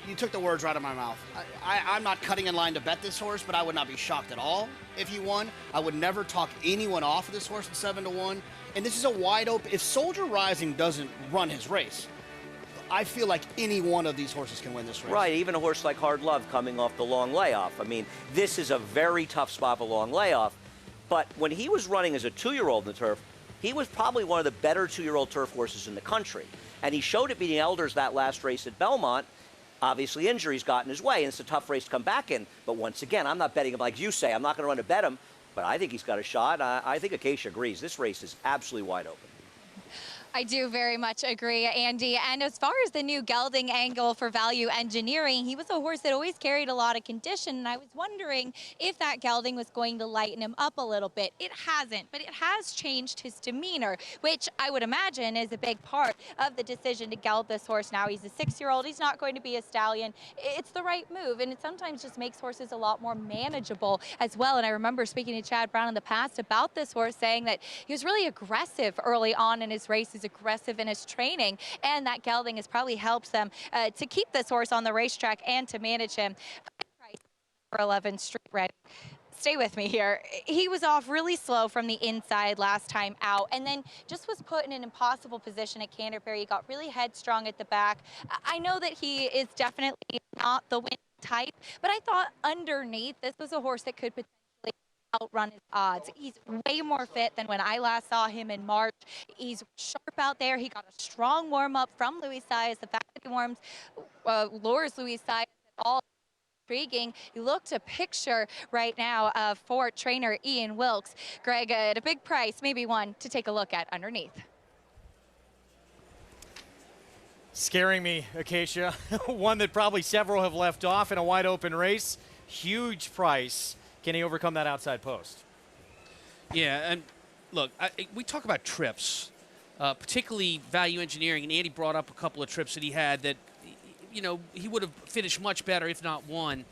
you took the words right out of my mouth. I'm not cutting in line to bet this horse, but I would not be shocked at all if he won. I would never talk anyone off of this horse at 7-1. And this is a wide open. If Soldier Rising doesn't run his race, I feel like any one of these horses can win this race. Right, even a horse like Hard Love coming off the long layoff. I mean, this is a very tough spot for long layoff. But when he was running as a 2-year-old in the turf, he was probably one of the better 2-year-old turf horses in the country. And he showed it beating Elders that last race at Belmont. Obviously, injuries got in his way, and it's a tough race to come back in. But once again, I'm not betting him like you say. I'm not going to run to bet him, but I think he's got a shot. I think Acacia agrees. This race is absolutely wide open. I do very much agree, Andy. And as far as the new gelding angle for Value Engineering, he was a horse that always carried a lot of condition, and I was wondering if that gelding was going to lighten him up a little bit. It hasn't, but it has changed his demeanor, which I would imagine is a big part of the decision to geld this horse. Now he's a 6-year-old. He's not going to be a stallion. It's the right move, and it sometimes just makes horses a lot more manageable as well. And I remember speaking to Chad Brown in the past about this horse, saying that he was really aggressive early on in his races, aggressive in his training, and that gelding has probably helped them to keep this horse on the racetrack and to manage him. For 11 Street Ready. Stay with me here. He was off really slow from the inside last time out, and then just was put in an impossible position at Canterbury. He got really headstrong at the back. I know that he is definitely not the win type, but I thought underneath this was a horse that could potentially outrun his odds. He's way more fit than when I last saw him in March. He's sharp out there. He got a strong warm-up from Louis Sias. The fact that he lures Louis Sias at all intriguing. You look to picture right now for trainer Ian Wilkes. Greg, at a big price, maybe one to take a look at underneath. Scaring me, Acacia. One that probably several have left off in a wide open race. Huge price. Can he overcome that outside post? Yeah, and look, we talk about trips, particularly Value Engineering, and Andy brought up a couple of trips that he had that, you know, he would have finished much better if not won.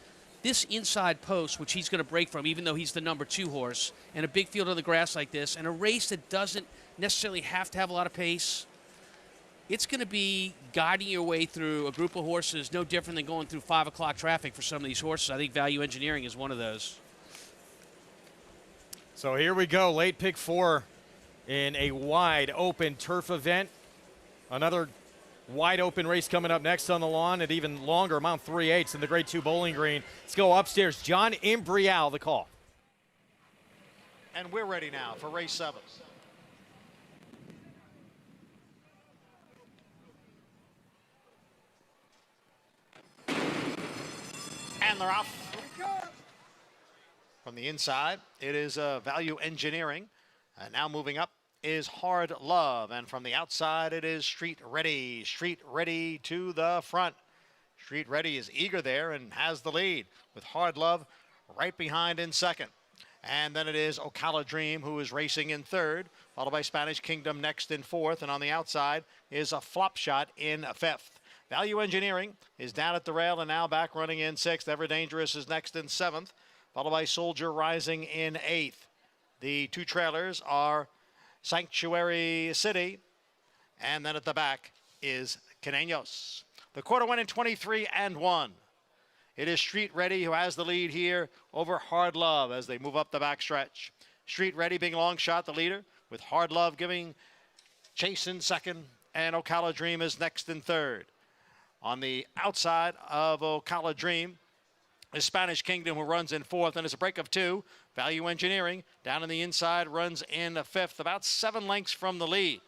This inside post, which he's going to break from, even though he's the number 2 horse, and a big field on the grass like this, and a race that doesn't necessarily have to have a lot of pace, it's going to be guiding your way through a group of horses no different than going through 5 o'clock traffic for some of these horses. I think Value Engineering is one of those. So here we go, late pick 4 in a wide open turf event. Another wide open race coming up next on the lawn at even longer, Mount 3/8 in the Grade 2 Bowling Green. Let's go upstairs. John Imbrial, the call. And we're ready now for race 7. And they're off. From the inside, it is Value Engineering. And now moving up is Hard Love. And from the outside, it is Street Ready. Street Ready to the front. Street Ready is eager there and has the lead, with Hard Love right behind in second. And then it is Ocala Dream, who is racing in third, followed by Spanish Kingdom next in fourth. And on the outside is a Flop Shot in fifth. Value Engineering is down at the rail and now back running in sixth. Ever Dangerous is next in seventh, followed by Soldier Rising in eighth. The 2 trailers are Sanctuary City, and then at the back is Caneños. The quarter went in 23-1. It is Street Ready who has the lead here over Hard Love as they move up the back stretch. Street Ready being long shot the leader, with Hard Love giving chase in second, and Ocala Dream is next in third. On the outside of Ocala Dream is Spanish Kingdom, who runs in fourth, and it's a break of 2. Value Engineering down on the inside runs in fifth, about 7 lengths from the lead.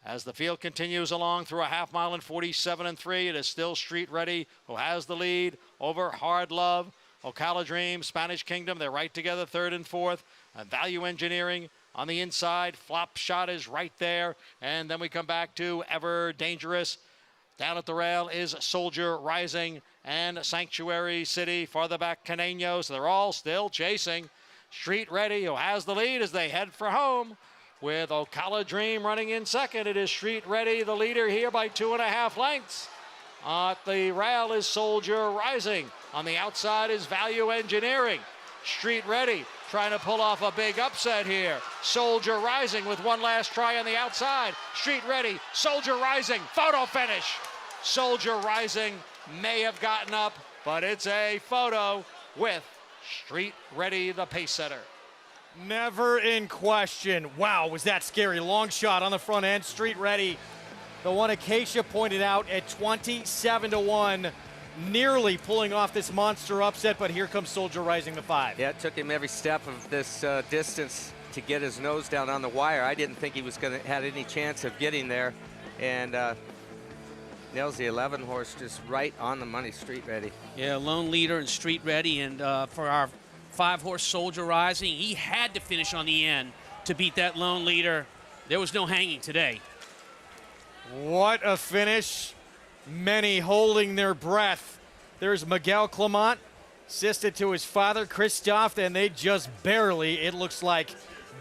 As the field continues along through a half mile in 47-3, it is still Street Ready who has the lead over Hard Love. Ocala Dream, Spanish Kingdom, they're right together, third and fourth. And Value Engineering on the inside. Flop Shot is right there. And then we come back to Ever Dangerous. Down at the rail is Soldier Rising and Sanctuary City. Farther back, Caneños. They're all still chasing. Street Ready, who has the lead as they head for home. With Ocala Dream running in second, it is Street Ready, the leader here by 2.5 lengths. At the rail is Soldier Rising. On the outside is Value Engineering. Street Ready trying to pull off a big upset here. Soldier Rising with one last try on the outside. Street Ready, Soldier Rising, photo finish. Soldier Rising may have gotten up, but it's a photo with Street Ready, the pace setter. Never in question. Wow, was that scary. Long shot on the front end. Street Ready, the one Acacia pointed out, at 27-1. Nearly pulling off this monster upset, but here comes Soldier Rising, the 5. Yeah, it took him every step of this distance to get his nose down on the wire. I didn't think he was going to have any chance of getting there, and nails the 11 horse just right on the money. Street Ready. Yeah, lone leader and Street Ready, and for our 5-horse Soldier Rising, he had to finish on the end to beat that lone leader. There was no hanging today. What a finish. Many holding their breath. There's Miguel Clement, assisted to his father, Christophe, and they just barely, it looks like,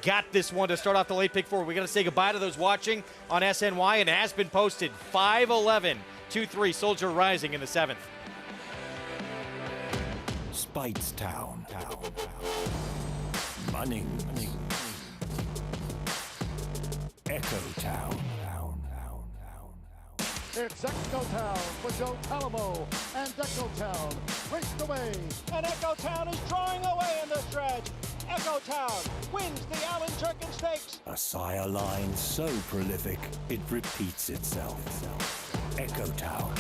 got this one to start off the late pick four. We got to say goodbye to those watching on SNY, and it has been posted. 5-11, 2-3, Soldier Rising in the 7th. Speightstown, Munning, Echo Town. It's Echo Town for Joe Palamo, and Echo Town raced away. And Echo Town is drawing away in the stretch. Echo Town wins the Allen Jerkin Stakes. A sire line so prolific, it repeats itself. Echo Town.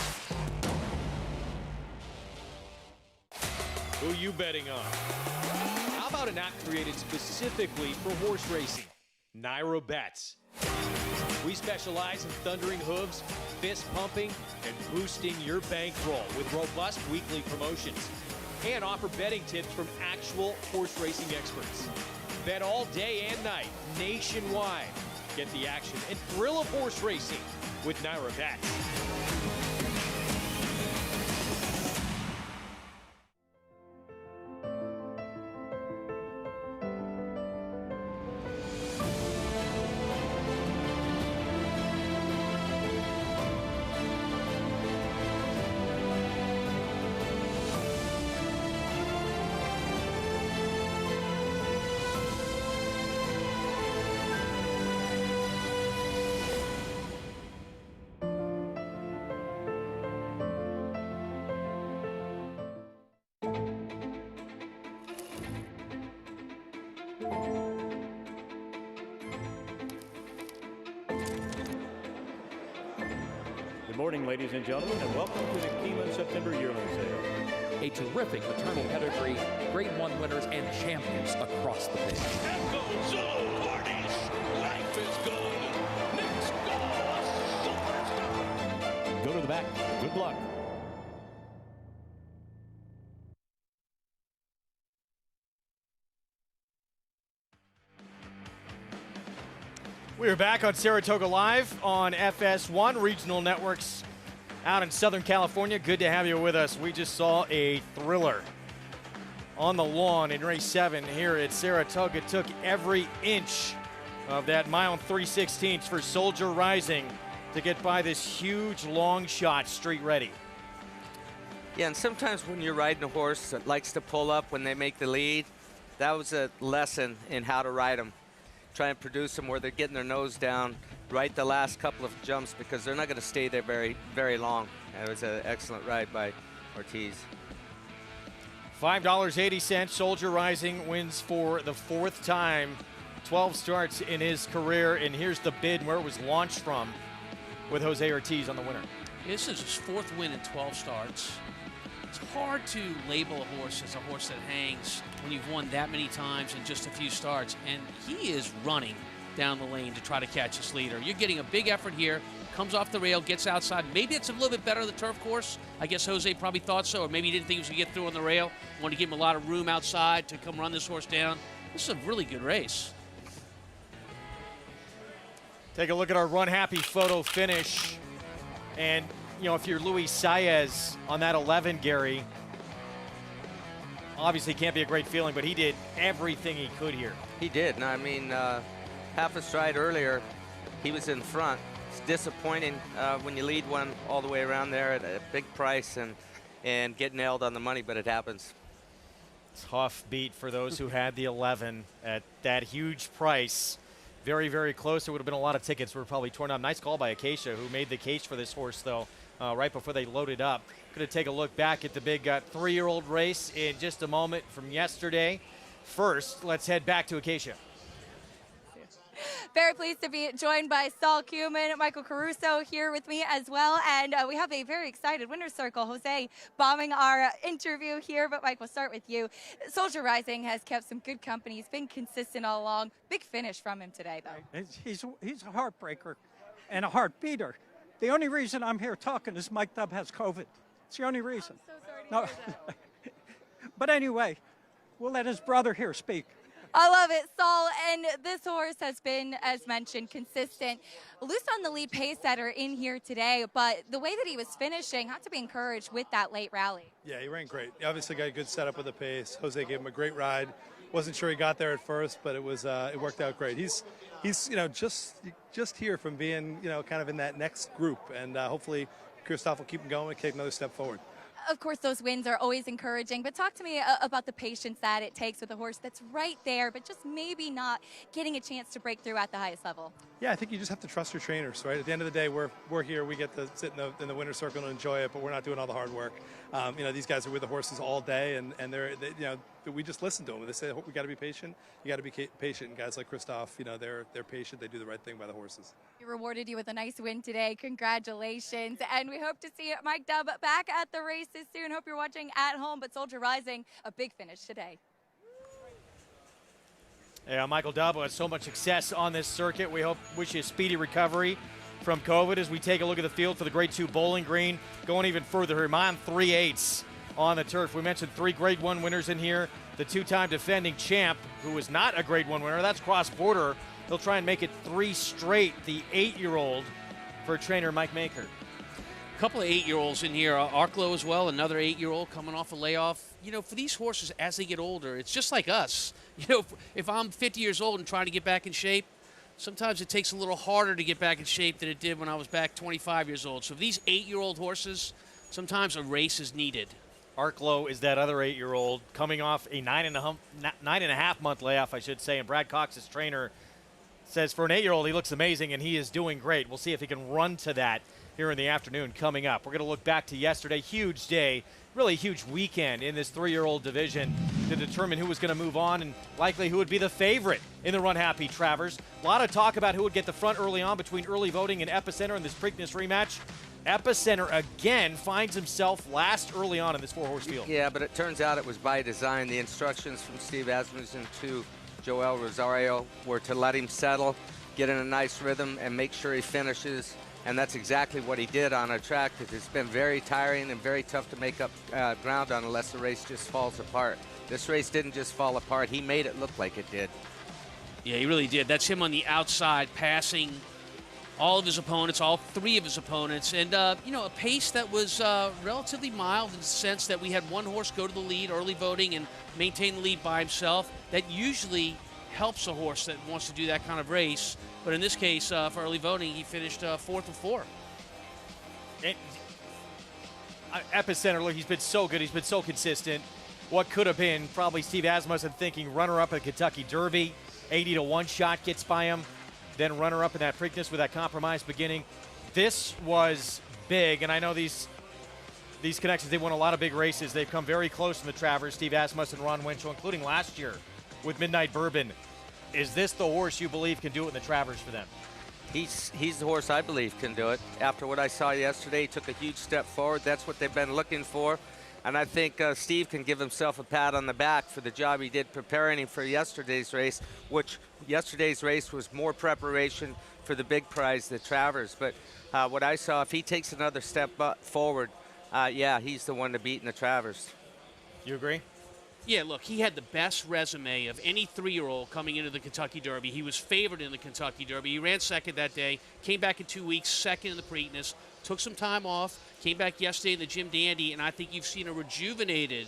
Who you betting on? How about an app created specifically for horse racing? Nairo Bets. We specialize in thundering hooves, fist pumping, and boosting your bankroll with robust weekly promotions. And offer betting tips from actual horse racing experts. Bet all day and night, nationwide. Get the action and thrill of horse racing with Nairo Bets. Good morning, ladies and gentlemen, and welcome to the Keeneland September yearling sale. A terrific maternal pedigree, Grade 1 winners, and champions across the page. Life is good. Next goal, Go to the back. Good luck. We are back on Saratoga Live on FS1, regional networks out in Southern California. Good to have you with us. We just saw a thriller on the lawn in race 7 here at Saratoga. Took every inch of that mile and 3/16 for Soldier Rising to get by this huge long shot Street Ready. Yeah, and sometimes when you're riding a horse that likes to pull up when they make the lead, that was a lesson in how to ride them. Try and produce them where they're getting their nose down right the last couple of jumps, because they're not going to stay there very, very long. And it was an excellent ride by Ortiz. $5.80. Soldier Rising wins for the 4th time. 12 starts in his career, and here's the bid where it was launched from with Jose Ortiz on the winner. This is his 4th win in 12 starts. It's hard to label a horse as a horse that hangs when you've won that many times in just a few starts, and he is running down the lane to try to catch this leader. You're getting a big effort here, comes off the rail, gets outside. Maybe it's a little bit better the turf course. I guess Jose probably thought so, or maybe he didn't think he was going to get through on the rail. Wanted to give him a lot of room outside to come run this horse down. This is a really good race. Take a look at our run happy photo finish. And, you know, if you're Luis Saez on that 11, Gary, obviously can't be a great feeling, but he did everything he could here. He did. And I mean, half a stride earlier, he was in front. It's disappointing when you lead one all the way around there at a big price and get nailed on the money, but it happens. Tough beat for those who had the 11 at that huge price. Very, very close. There would have been a lot of tickets were probably torn up. Nice call by Acacia, who made the case for this horse, though, right before they loaded up. Going to take a look back at the big 3-year-old race in just a moment from yesterday. First, let's head back to Acacia. Very pleased to be joined by Saul Kuhlman, Michael Caruso here with me as well. And we have a very excited winner's circle. Jose bombing our interview here, but Mike, we'll start with you. Soldier Rising has kept some good company. He's been consistent all along. Big finish from him today, though. He's a heartbreaker and a heart beater. The only reason I'm here talking is Mike Dubb has COVID. It's the only reason. I'm so sorry to hear that. But anyway, we'll let his brother here speak. I love it, Saul. And this horse has been, as mentioned, consistent. Loose on the lead pace setter in here today, but the way that he was finishing had to be encouraged with that late rally. Yeah, he ran great. He obviously got a good setup with the pace. Jose gave him a great ride. Wasn't sure he got there at first, but it worked out great. He's just here from being kind of in that next group, and hopefully Christoph will keep him going and take another step forward. Of course, those wins are always encouraging, but talk to me about the patience that it takes with a horse that's right there, but just maybe not getting a chance to break through at the highest level. Yeah, I think you just have to trust your trainers, right? At the end of the day, we're here. We get to sit in the winner's circle and enjoy it, but we're not doing all the hard work. These guys are with the horses all day, and we just listen to them. They say we got to be patient. You got to be patient. And guys like Christoph, they're patient. They do the right thing by the horses. We rewarded you with a nice win today. Congratulations, and we hope to see Mike Dubb back at the races soon. Hope you're watching at home, but Soldier Rising, a big finish today. Yeah, Michael Dubb had so much success on this circuit. We wish you a speedy recovery from COVID as we take a look at the field for the Grade 2 Bowling Green. Going even further here, mile 3/8 on the turf. We mentioned 3 Grade 1 winners in here. The 2-time defending champ, who was not a Grade 1 winner, that's Cross Border. He'll try and make it 3 straight. The 8-year-old for trainer Mike Maker. A couple of 8-year-olds in here. Arklow as well, another 8-year-old coming off a layoff. For these horses, as they get older, it's just like us. If I'm 50 years old and trying to get back in shape, sometimes it takes a little harder to get back in shape than it did when I was back 25 years old. So these 8-year-old horses, sometimes a race is needed. Arklow is that other 8-year-old coming off a 9.5 month layoff, I should say. And Brad Cox's trainer says for an 8-year-old, he looks amazing and he is doing great. We'll see if he can run to that here in the afternoon coming up. We're going to look back to yesterday. Huge day, really huge weekend in this 3-year-old division to determine who was going to move on and likely who would be the favorite in the Run Happy Travers. A lot of talk about who would get the front early on between early voting and Epicenter in this Preakness rematch. Epicenter again finds himself last early on in this 4-horse field. Yeah, but it turns out it was by design. The instructions from Steve Asmussen to Joel Rosario were to let him settle, get in a nice rhythm, and make sure he finishes. And that's exactly what he did on a track that has been very tiring and very tough to make up ground on unless the race just falls apart. This race didn't just fall apart. He made it look like it did. Yeah, he really did. That's him on the outside passing all of his opponents, all 3 of his opponents. And, a pace that was relatively mild in the sense that we had one horse go to the lead, early voting, and maintain the lead by himself. That usually helps a horse that wants to do that kind of race. But in this case, for early voting, he finished 4th of 4. Epicenter, look, he's been so good. He's been so consistent. What could have been probably Steve Asmussen thinking runner-up at Kentucky Derby. 80-1 shot gets by him. Then runner-up in that Preakness with that compromise beginning. This was big, and I know these connections, they won a lot of big races. They've come very close in the Travers. Steve Asmussen, Ron Winchell, including last year with Midnight Bourbon. Is this the horse you believe can do it in the Travers for them? He's the horse I believe can do it. After what I saw yesterday, he took a huge step forward. That's what they've been looking for. And I think Steve can give himself a pat on the back for the job he did preparing him for yesterday's race, which yesterday's race was more preparation for the big prize, the Travers. But what I saw, if he takes another step forward, yeah, he's the one to beat in the Travers. You agree? Yeah, look, he had the best resume of any 3-year-old coming into the Kentucky Derby. He was favored in the Kentucky Derby. He ran second that day, came back in 2 weeks, second in the Preakness, took some time off, came back yesterday in the Jim Dandy, and I think you've seen a rejuvenated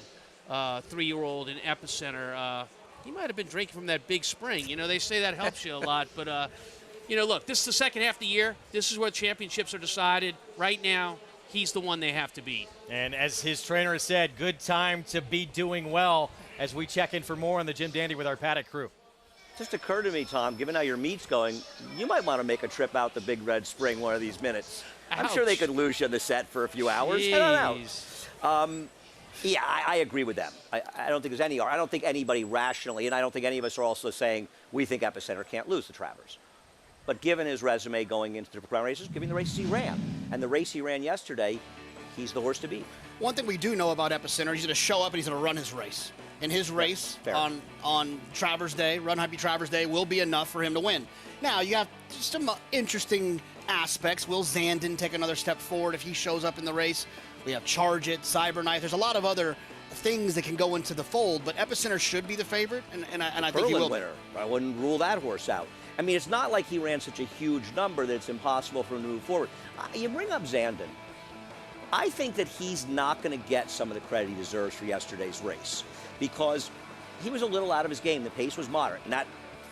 3-year-old in Epicenter. He might have been drinking from that big spring. They say that helps you a lot, but, look, this is the second half of the year. This is where championships are decided. Right now, he's the one they have to beat. And as his trainer said, good time to be doing well as we check in for more on the Jim Dandy with our paddock crew. Just occurred to me, Tom, given how your meet's going, you might want to make a trip out to Big Red Spring one of these minutes. I'm sure they could lose you in the set for a few hours. I don't know. Yeah, I agree with them. I don't think there's any. I don't think anybody rationally, and I don't think any of us are also saying we think Epicenter can't lose to Travers. But given his resume going into the Triple Crown races, given the races he ran, and the race he ran yesterday, he's the horse to beat. One thing we do know about Epicenter, he's going to show up and he's going to run his race. And his race on Travers Day, Run Happy Travers Day, will be enough for him to win. Now, you have some interesting aspects. Will Zandon take another step forward if he shows up in the race? We have Charge It, Cyberknife. There's a lot of other things that can go into the fold, but Epicenter should be the favorite, and I think he will be. Winner. I wouldn't rule that horse out. I mean, it's not like he ran such a huge number that it's impossible for him to move forward. You bring up Zandon. I think that he's not going to get some of the credit he deserves for yesterday's race because he was a little out of his game. The pace was moderate, and that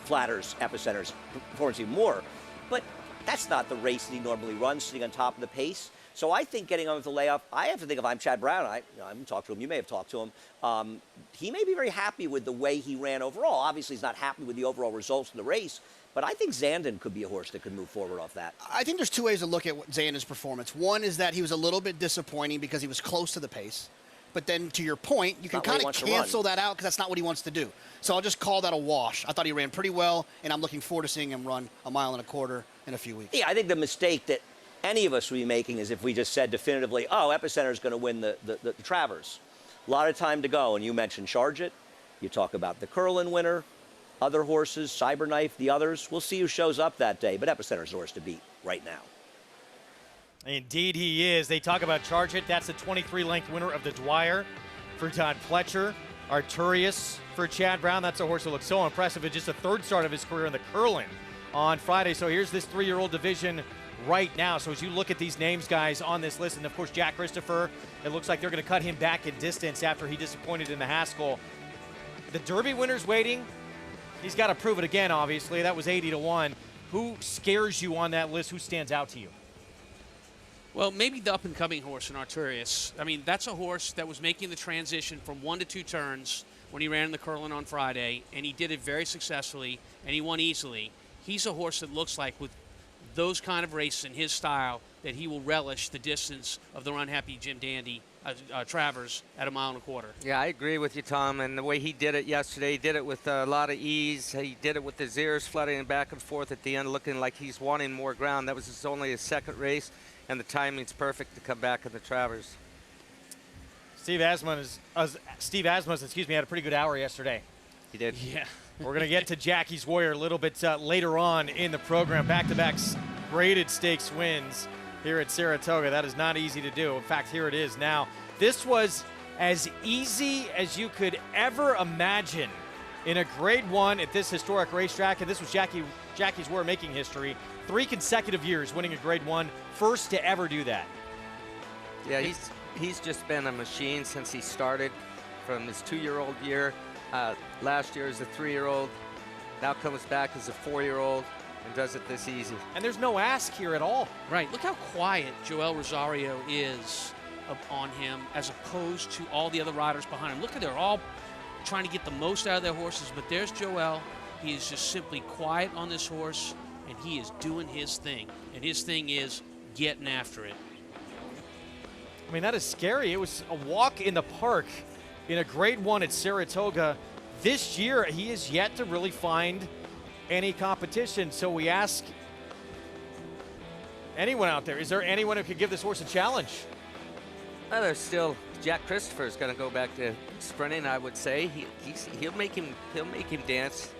flatters Epicenter's performance even more. But that's not the race that he normally runs, sitting on top of the pace. So I think getting on with the layoff, I have to think if I'm Chad Brown, I haven't talked to him, you may have talked to him, he may be very happy with the way he ran overall. Obviously, he's not happy with the overall results of the race, but I think Zandon could be a horse that could move forward off that. I think there's two ways to look at Zandon's performance. One is that he was a little bit disappointing because he was close to the pace. But then, to your point, you can kind of cancel that out because that's not what he wants to do. So I'll just call that a wash. I thought he ran pretty well, and I'm looking forward to seeing him run a 1.25 miles in a few weeks. Yeah, I think the mistake that any of us would be making is if we just said definitively, oh, Epicenter is going to win the Travers. A lot of time to go, and you mentioned Charge It. You talk about the Curlin winner, other horses, Cyberknife, the others. We'll see who shows up that day, but Epicenter's the horse to beat right now. Indeed he is. They talk about Charge It. That's the 23-length winner of the Dwyer for Todd Fletcher. Arturius for Chad Brown. That's a horse that looks so impressive. It's just the third start of his career in the Curlin on Friday. So here's this 3-year-old division right now. So as you look at these names, guys, on this list, and of course Jack Christopher, it looks like they're going to cut him back in distance after he disappointed in the Haskell. The Derby winner's waiting. He's got to prove it again, obviously. That was 80-1. Who scares you on that list? Who stands out to you? Well, maybe the up-and-coming horse in Arturius. I mean, that's a horse that was making the transition from 1 to 2 turns when he ran in the Curlin on Friday, and he did it very successfully, and he won easily. He's a horse that looks like, with those kind of races in his style, that he will relish the distance of the Unhappy Jim Dandy Travers at 1.25 miles. Yeah, I agree with you, Tom. And the way he did it yesterday, he did it with a lot of ease. He did it with his ears fluttering back and forth at the end, looking like he's wanting more ground. That was only his second race, and the timing's perfect to come back in the Travers. Steve Asmus, had a pretty good hour yesterday. He did. Yeah. We're going to get to Jackie's Warrior a little bit later on in the program. Back-to-back graded stakes wins here at Saratoga. That is not easy to do. In fact, here it is now. This was as easy as you could ever imagine in a Grade 1 at this historic racetrack, and this was Jackie's Warrior making history. 3 consecutive years winning a Grade 1, first to ever do that. Yeah, he's just been a machine since he started from his 2-year-old year. Last year as a 3-year-old, now comes back as a 4-year-old and does it this easy. And there's no ask here at all. Right. Look how quiet Joel Rosario is on him as opposed to all the other riders behind him. Look at, they're all trying to get the most out of their horses, but there's Joel. He is just simply quiet on this horse, and he is doing his thing. And his thing is getting after it. I mean, that is scary. It was a walk in the park in a Grade 1 at Saratoga. This year, he is yet to really find any competition. So we ask anyone out there, is there anyone who could give this horse a challenge? Well, there's still Jack Christopher is going to go back to sprinting, I would say. He'll make him dance.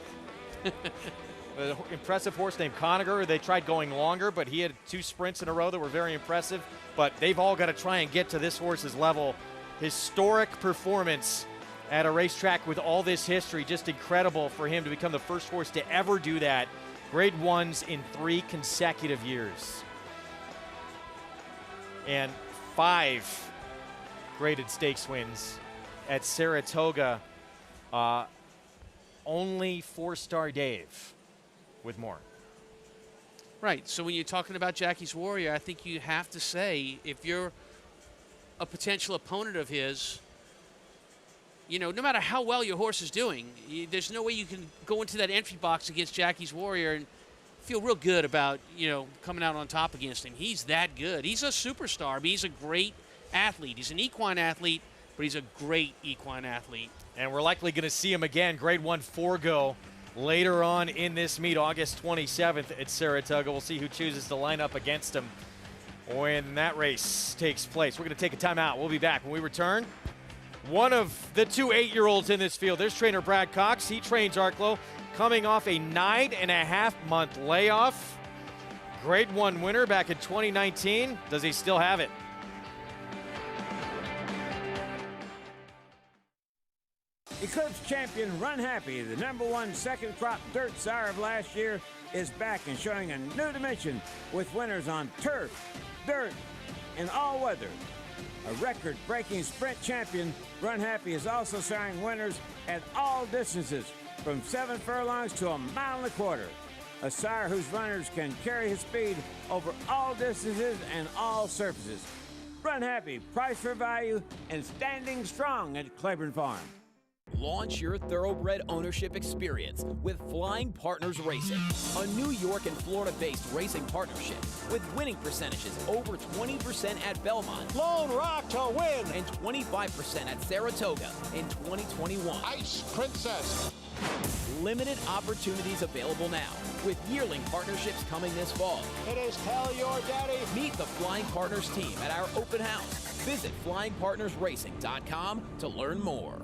An impressive horse named Conager. They tried going longer, but he had 2 sprints in a row that were very impressive. But they've all got to try and get to this horse's level. Historic performance at a racetrack with all this history. Just incredible for him to become the first horse to ever do that. Grade 1s in 3 consecutive years. And 5 graded stakes wins at Saratoga. Only 4-star Dave with more. Right. So when you're talking about Jackie's Warrior, I think you have to say, if you're a potential opponent of his, no matter how well your horse is doing, there's no way you can go into that entry box against Jackie's Warrior and feel real good about, coming out on top against him. He's that good. He's a superstar. I mean, he's a great athlete. He's an equine athlete, but he's a great equine athlete. And we're likely going to see him again, Grade 1 Forgo, later on in this meet, August 27th at Saratoga. We'll see who chooses to line up against him when that race takes place. We're going to take a timeout. We'll be back when we return. One of the 2 8-year-olds in this field, there's trainer Brad Cox. He trains Arklow, coming off a 9.5-month layoff. Grade 1 winner back in 2019. Does he still have it? Eclipse champion Run Happy, the #1 second crop dirt sire of last year, is back and showing a new dimension with winners on turf, dirt, and all weather. A record-breaking sprint champion, Run Happy is also showing winners at all distances, from 7 furlongs to 1.25 miles. A sire whose runners can carry his speed over all distances and all surfaces. Run Happy, price for value, and standing strong at Claiborne Farm. Launch your thoroughbred ownership experience with Flying Partners Racing, a New York and Florida-based racing partnership with winning percentages over 20% at Belmont, Lone Rock to win, and 25% at Saratoga in 2021. Ice Princess. Limited opportunities available now, with yearling partnerships coming this fall. It is Tell Your Daddy. Meet the Flying Partners team at our open house. Visit flyingpartnersracing.com to learn more.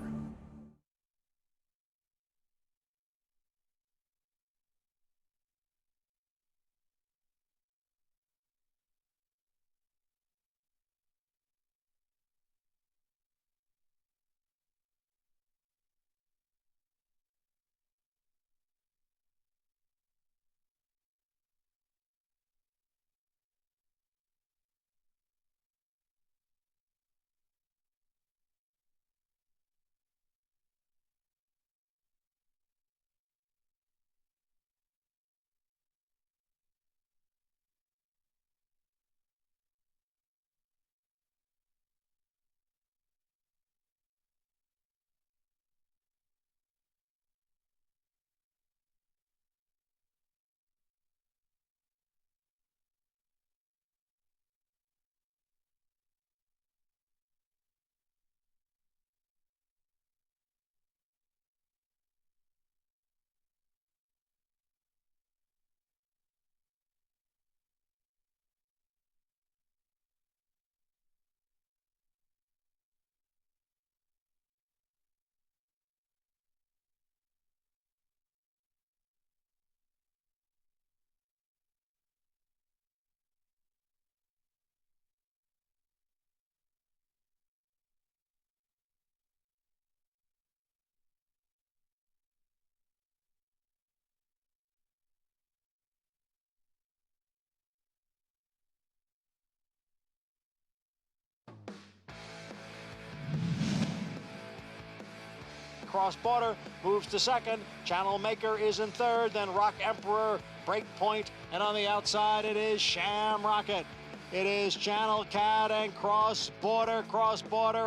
Cross Border moves to second. Channel Maker is in third. Then Rock Emperor, Breakpoint, and on the outside it is Sham Rocket. It is Channel Cat and Cross Border,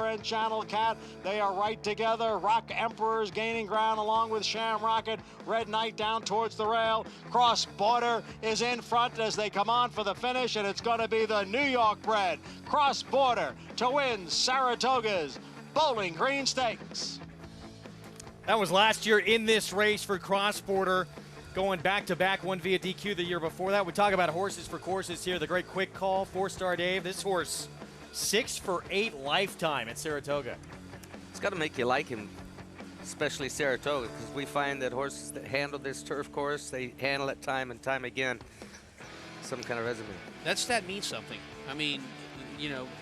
and Channel Cat. They are right together. Rock Emperor is gaining ground along with Sham Rocket. Red Knight down towards the rail. Cross Border is in front as they come on for the finish, and it's going to be the New York bred Cross Border to win Saratoga's Bowling Green Stakes. That was last year in this race for Cross Border, going back-to-back, one via DQ the year before that. We talk about horses for courses here. The great Quick Call, 4-star Dave. This horse, 6 for 8 lifetime at Saratoga. It's got to make you like him, especially Saratoga, because we find that horses that handle this turf course, they handle it time and time again. Some kind of resume. That stat means something. I mean,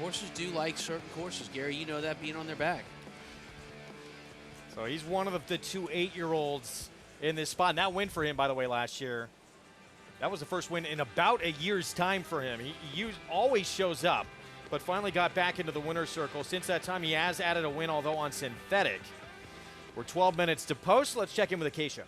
horses do like certain courses, Gary. You know that being on their back. So he's one of the 2 8-year-olds in this spot. And that win for him, by the way, last year, that was the first win in about a year's time for him. He always shows up, but finally got back into the winner's circle. Since that time, he has added a win, although on synthetic. We're 12 minutes to post. Let's check in with Acacia.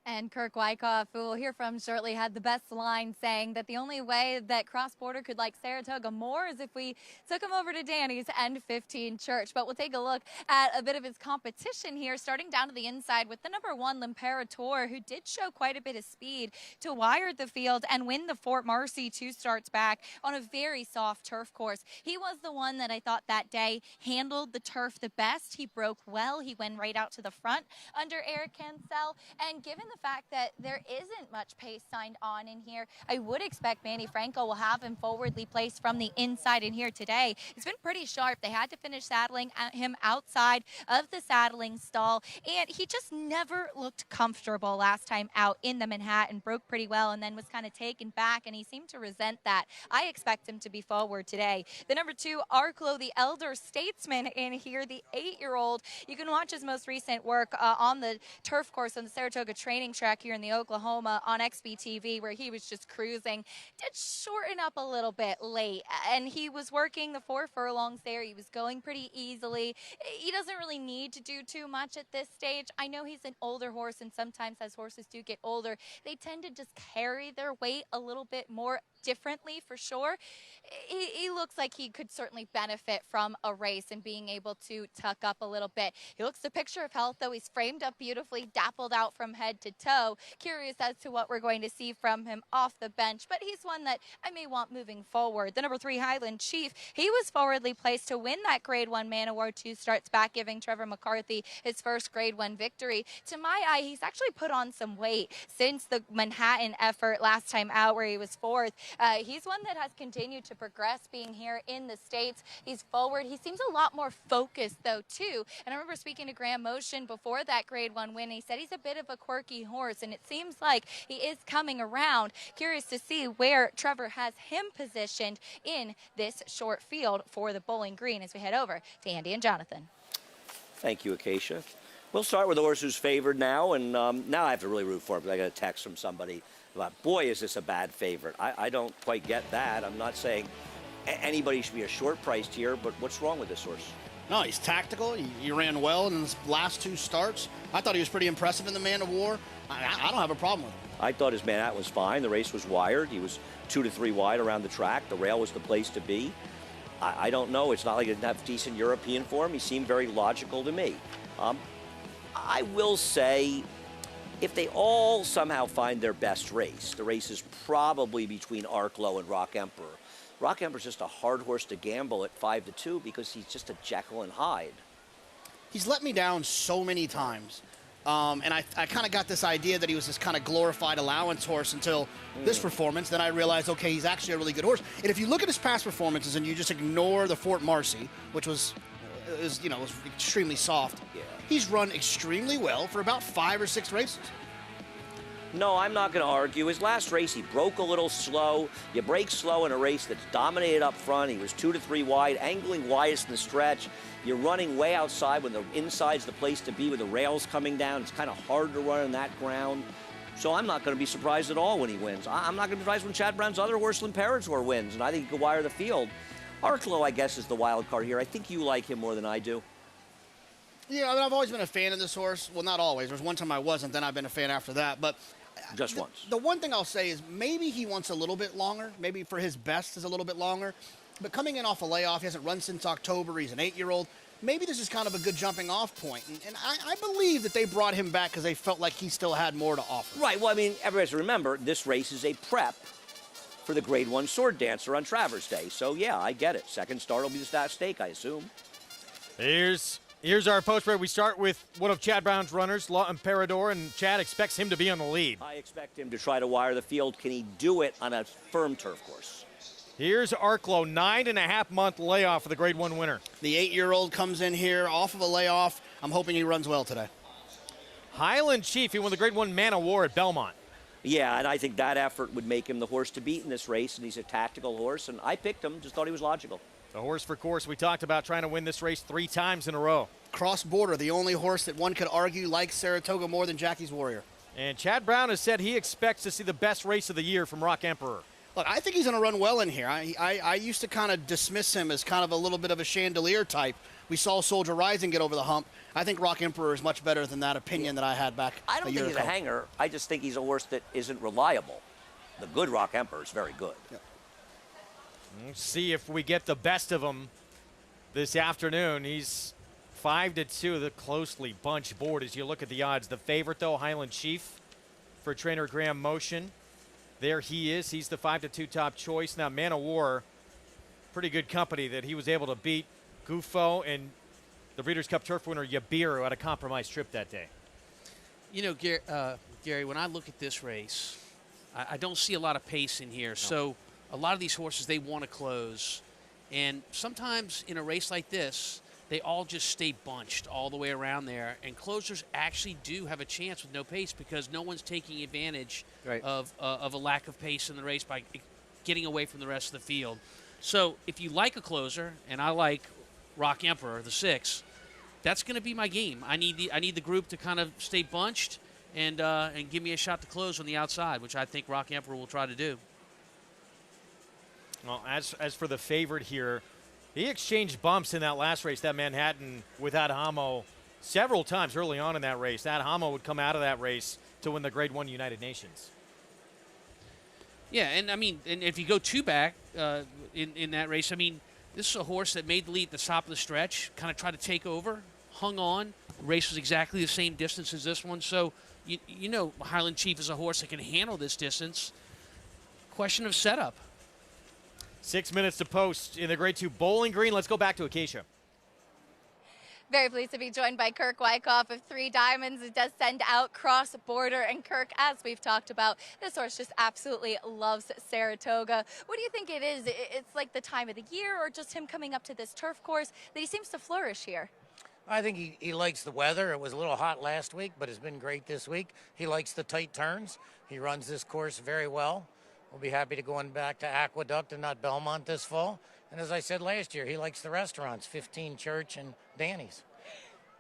And Kirk Wyckoff, who we'll hear from shortly, had the best line saying that the only way that cross-border could like Saratoga more is if we took him over to Danny's and 15 Church. But we'll take a look at a bit of his competition here, starting down to the inside with the number 1 L'Imperator, who did show quite a bit of speed to wire the field and win the Fort Marcy 2 starts back on a very soft turf course. He was the one that I thought that day handled the turf the best. He broke well. He went right out to the front under Eric Cancel, and given the fact that there isn't much pace signed on in here, I would expect Manny Franco will have him forwardly placed from the inside in here today. It's been pretty sharp. They had to finish saddling him outside of the saddling stall, and he just never looked comfortable last time out in the Manhattan. Broke pretty well and then was kind of taken back, and he seemed to resent that. I expect him to be forward today. The number 2, Arklow, the elder statesman in here, the 8-year-old. You can watch his most recent work on the turf course on the Saratoga training track here in the Oklahoma on XBTV, where he was just cruising. Did shorten up a little bit late, and he was working the 4 furlongs there. He was going pretty easily. He doesn't really need to do too much at this stage. I know he's an older horse, and sometimes as horses do get older, they tend to just carry their weight a little bit more differently, for sure. He looks like he could certainly benefit from a race and being able to tuck up a little bit. He looks a picture of health, though. He's framed up beautifully, dappled out from head to toe. Curious as to what we're going to see from him off the bench, but he's one that I may want moving forward. The number 3, Highland Chief, he was forwardly placed to win that Grade 1 Man Award 2 starts back, giving Trevor McCarthy his first Grade 1 victory. To my eye, he's actually put on some weight since the Manhattan effort last time out where he was 4th. He's one that has continued to progress being here in the States. He's forward. He seems a lot more focused, though, too. And I remember speaking to Graham Motion before that Grade 1 win. He said he's a bit of a quirky horse, and it seems like he is coming around. Curious to see where Trevor has him positioned in this short field for the Bowling Green as we head over to Andy and Jonathan. Thank you, Acacia. We'll start with the horse who's favored now, and now I have to really root for him because I got a text from somebody about, boy, is this a bad favorite. I don't quite get that. I'm not saying anybody should be a short priced here, but what's wrong with this horse? No, he's tactical. He ran well in his last 2 starts. I thought he was pretty impressive in the Man of War. I don't have a problem with him. I thought his Manhattan was fine. The race was wired. He was 2 to 3 wide around the track. The rail was the place to be. I don't know. It's not like he didn't have decent European form. He seemed very logical to me. I will say, if they all somehow find their best race, the race is probably between Arklow and Rock Emperor. Rock Emperor's just a hard horse to gamble at 5 to 2 because he's just a Jekyll and Hyde. He's let me down so many times. And I kind of got this idea that he was this kind of glorified allowance horse until this performance. Then I realized, okay, he's actually a really good horse. And if you look at his past performances and you just ignore the Fort Marcy, which was extremely soft, he's run extremely well for about 5 or 6 races. No, I'm not going to argue. His last race, he broke a little slow. You break slow in a race that's dominated up front. He was 2 to 3 wide, angling widest in the stretch. You're running way outside when the inside's the place to be with the rails coming down. It's kind of hard to run on that ground. So I'm not going to be surprised at all when he wins. I'm not going to be surprised when Chad Brown's other horse, L'Imperator, wins, and I think he could wire the field. Arklow, I guess, is the wild card here. I think you like him more than I do. Yeah, I mean, I've always been a fan of this horse. Well, not always. There was one time I wasn't, then I've been a fan after that. But just once. The one thing I'll say is maybe he wants a little bit longer. Maybe for his best is a little bit longer. But coming in off a layoff, he hasn't run since October. He's an 8-year-old. Maybe this is kind of a good jumping off point. And I believe that they brought him back because they felt like he still had more to offer. Right. Well, I mean, everybody has to remember, this race is a prep for the Grade 1 Sword Dancer on Travers Day. So, yeah, I get it. Second start will be the stake, I assume. Here's our post spread. We start with one of Chad Brown's runners, L'Imperator, and Chad expects him to be on the lead. I expect him to try to wire the field. Can he do it on a firm turf course? Here's Arklow, 9.5-month layoff for the Grade 1 winner. The 8-year-old comes in here off of a layoff. I'm hoping he runs well today. Highland Chief, he won the Grade 1 Man of War at Belmont. Yeah, and I think that effort would make him the horse to beat in this race, and he's a tactical horse, and I picked him, just thought he was logical. The horse for course, we talked about trying to win this race 3 times in a row. Cross-border, the only horse that one could argue likes Saratoga more than Jackie's Warrior. And Chad Brown has said he expects to see the best race of the year from Rock Emperor. Look, I think he's going to run well in here. I used to kind of dismiss him as kind of a little bit of a chandelier type. We saw Soldier Rising get over the hump. I think Rock Emperor is much better than that opinion that I had back I don't a year think he's ago. a hanger. I just think he's a horse that isn't reliable. The good Rock Emperor is very good. Yeah. Let's see if we get the best of him this afternoon. He's 5-2, the closely bunched board as you look at the odds. The favorite, though, Highland Chief for trainer Graham Motion. There he is. He's the 5-2 top choice. Now, Man of War, pretty good company that he was able to beat Gufo and the Breeders' Cup Turf winner Yabir, who had a compromised trip that day. You know, Gary, when I look at this race, I don't see a lot of pace in here. No. So a lot of these horses, they want to close. And sometimes in a race like this, they all just stay bunched all the way around there. And closers actually do have a chance with no pace because no one's taking advantage of a lack of pace in the race by getting away from the rest of the field. So if you like a closer, and I like Rock Emperor, the 6, that's going to be my game. I need the group to kind of stay bunched and give me a shot to close on the outside, which I think Rock Emperor will try to do. Well, as for the favorite here, he exchanged bumps in that last race, that Manhattan, with Adhamo several times early on in that race. Adhamo would come out of that race to win the Grade 1 United Nations. Yeah, and I mean, and if you go 2 back in that race, I mean, this is a horse that made the lead at the top of the stretch, kind of tried to take over, hung on. The race was exactly the same distance as this one. So, you know, Highland Chief is a horse that can handle this distance. Question of setup. 6 minutes to post in the Grade 2 Bowling Green. Let's go back to Acacia. Very pleased to be joined by Kirk Wyckoff of 3 Diamonds. It does send out cross border. And Kirk, as we've talked about, this horse just absolutely loves Saratoga. What do you think it is? It's like the time of the year or just him coming up to this turf course that he seems to flourish here? I think he likes the weather. It was a little hot last week, but it's been great this week. He likes the tight turns. He runs this course very well. We'll be happy to go back to Aqueduct and not Belmont this fall. And as I said last year, he likes the restaurants, 15 Church and Danny's.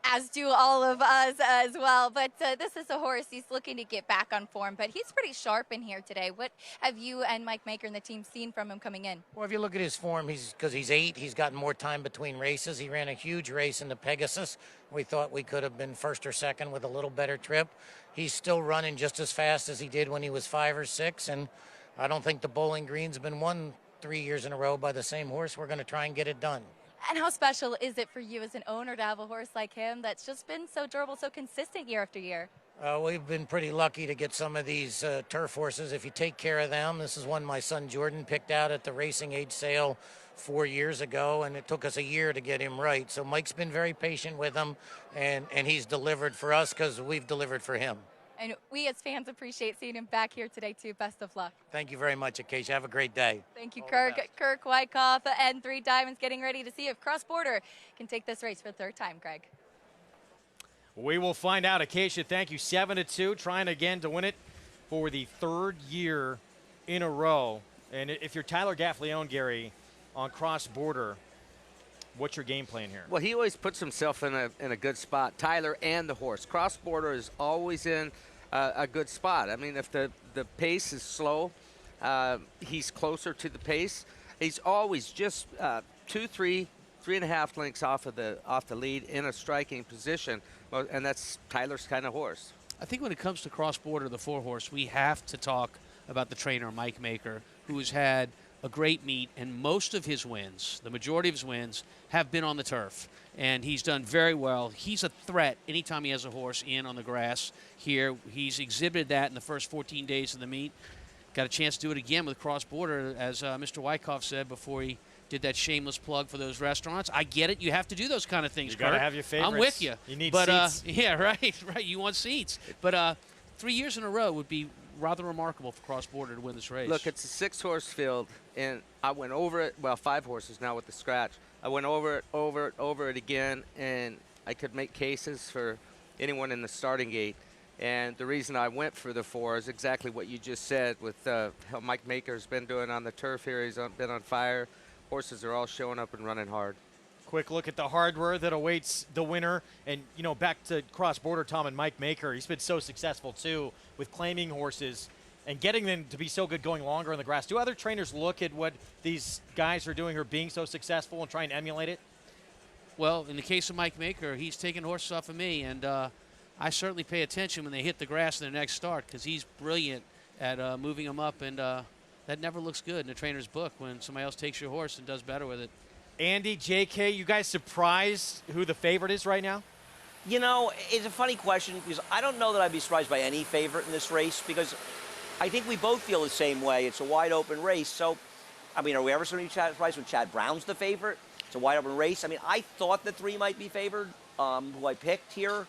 As do all of us as well. But this is a horse he's looking to get back on form. But he's pretty sharp in here today. What have you and Mike Maker and the team seen from him coming in? Well, if you look at his form, because he's 8, he's gotten more time between races. He ran a huge race in the Pegasus. We thought we could have been 1st or 2nd with a little better trip. He's still running just as fast as he did when he was 5 or 6. And I don't think the Bowling Green's been won 3 years in a row by the same horse. We're going to try and get it done. And how special is it for you as an owner to have a horse like him that's just been so durable, so consistent year after year? We've been pretty lucky to get some of these turf horses. If you take care of them, this is one my son Jordan picked out at the Racing Age sale 4 years ago, and it took us a year to get him right. So Mike's been very patient with him, and he's delivered for us because we've delivered for him. And we as fans appreciate seeing him back here today, too. Best of luck. Thank you very much, Acacia. Have a great day. Thank you, Kirk. Kirk Wyckoff and 3 Diamonds getting ready to see if Cross Border can take this race for the 3rd time, Greg. We will find out. Acacia, thank you. 7-2, trying again to win it for the 3rd year in a row. And if you're Tyler Gaffleone, Gary, on Cross Border, what's your game plan here? Well, he always puts himself in a good spot, Tyler and the horse. Cross Border is always in a good spot. I mean, if the pace is slow, he's closer to the pace. He's always just 2, 3, 3.5 lengths off the lead in a striking position, and that's Tyler's kind of horse. I think when it comes to Cross Border, the 4-horse, we have to talk about the trainer, Mike Maker, who has had a great meet, and most of his wins, the majority of his wins, have been on the turf. And he's done very well. He's a threat anytime he has a horse in on the grass here. He's exhibited that in the first 14 days of the meet. Got a chance to do it again with Cross Border, as Mr. Wyckoff said before he did that shameless plug for those restaurants. I get it. You have to do those kind of things, You got to have your favorites. I'm with you. You need seats. seats. Yeah, right. You want seats. But 3 years in a row would be rather remarkable for Cross Border to win this race. Look, it's a 6-horse field, and I went over it. Well, 5 horses now with the scratch. I went over it again, and I could make cases for anyone in the starting gate. And the reason I went for the 4 is exactly what you just said with how Mike Maker's been doing on the turf here. He's been on fire. Horses are all showing up and running hard. Quick look at the hardware that awaits the winner. And, you know, back to Cross Border, Tom and Mike Maker. He's been so successful, too, with claiming horses and getting them to be so good going longer on the grass. Do other trainers look at what these guys are doing who are being so successful and try and emulate it? Well, in the case of Mike Maker, he's taking horses off of me, and I certainly pay attention when they hit the grass in their next start because he's brilliant at moving them up, and that never looks good in a trainer's book when somebody else takes your horse and does better with it. Andy, JK, you guys surprised who the favorite is right now? You know, it's a funny question because I don't know that I'd be surprised by any favorite in this race because I think we both feel the same way. It's a wide open race. So, I mean, are we ever going to be surprised when Chad Brown's the favorite? It's a wide open race. I mean, I thought the 3 might be favored, who I picked here.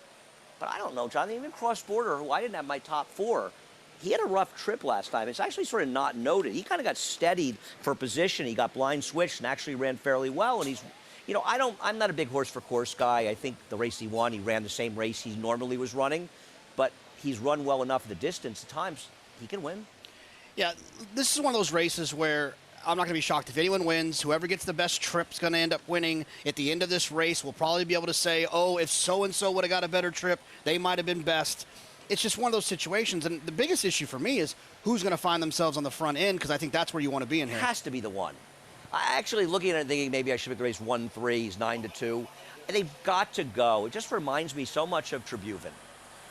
But I don't know, John. Even Cross Border, who I didn't have my top 4, he had a rough trip last time. It's actually sort of not noted. He kind of got steadied for position. He got blind switched and actually ran fairly well. And he's, you know, I'm not a big horse for course guy. I think the race he won, he ran the same race he normally was running. But he's run well enough at the distance at times. He can win. Yeah, this is one of those races where I'm not going to be shocked if anyone wins. Whoever gets the best trip is going to end up winning. At the end of this race, we'll probably be able to say, oh, if so-and-so would have got a better trip, they might have been best. It's just one of those situations. And the biggest issue for me is who's going to find themselves on the front end, because I think that's where you want to be in here. It has to be the 1. I actually, looking at it, thinking maybe I should pick the race 1-3. He's 9-2. And they've got to go. It just reminds me so much of Tribhuvan,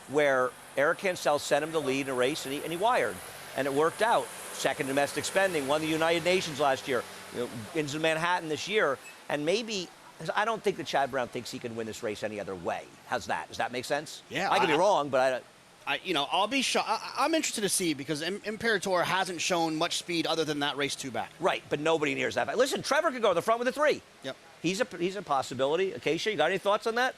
where Eric Cancel sent him to lead in a race, and he wired. And it worked out. Second domestic spending, won the United Nations last year, into Manhattan this year. And maybe, I don't think that Chad Brown thinks he can win this race any other way. How's that? Does that make sense? Yeah. I could be wrong, but I'll be shocked. I'm interested to see because Imperator hasn't shown much speed other than that race 2 back. Right, but nobody nears that fast. Listen, Trevor could go to the front with a 3. Yep. He's a possibility. Acacia, you got any thoughts on that?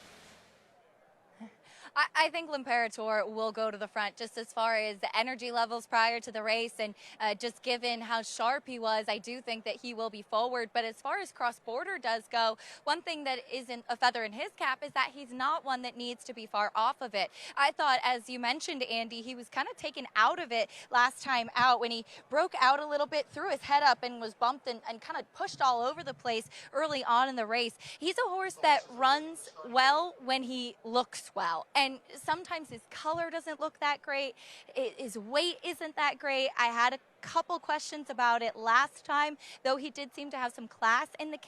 I think L'Imperator will go to the front just as far as the energy levels prior to the race, and just given how sharp he was, I do think that he will be forward. But as far as Cross Border does go, one thing that isn't a feather in his cap is that he's not one that needs to be far off of it. I thought, as you mentioned, Andy, he was kind of taken out of it last time out when he broke out a little bit, threw his head up and was bumped and kind of pushed all over the place early on in the race. He's a horse that runs well when he looks well. And sometimes his color doesn't look that great. His weight isn't that great. I had a couple questions about it last time, though he did seem to have some class in the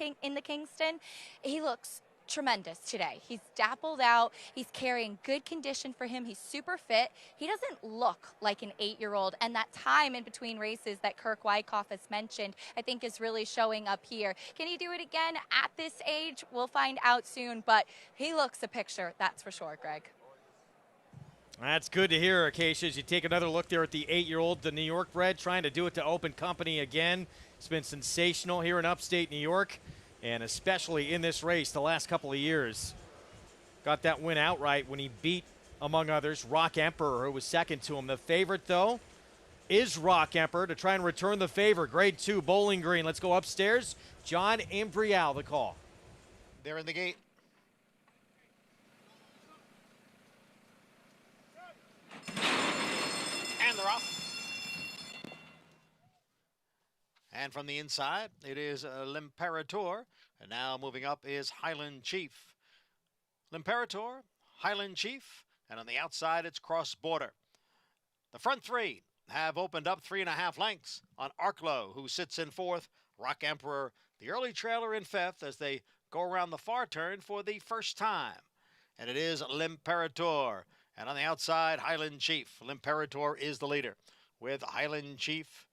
Kingston. He looks tremendous today. He's dappled out. He's carrying good condition for him. He's super fit. He doesn't look like an 8-year-old. And that time in between races that Kirk Wyckoff has mentioned, I think is really showing up here. Can he do it again at this age? We'll find out soon, but he looks a picture, that's for sure, Greg. That's good to hear, Acacia. As you take another look there at the 8-year-old, the New York bred, trying to do it to open company again. It's been sensational here in upstate New York, and especially in this race the last couple of years. Got that win outright when he beat, among others, Rock Emperor, who was second to him. The favorite, though, is Rock Emperor to try and return the favor. Grade 2, Bowling Green. Let's go upstairs. John Imbrial, the call. They're in the gate. And they're off. And from the inside, it is L'Imperator. And now moving up is Highland Chief. L'Imperator, Highland Chief, and on the outside, it's Cross Border. The front 3 have opened up 3.5 lengths on Arklow, who sits in 4th. Rock Emperor, the early trailer, in 5th as they go around the far turn for the first time. And it is L'Imperator. And on the outside, Highland Chief. L'Imperator is the leader, with Highland Chief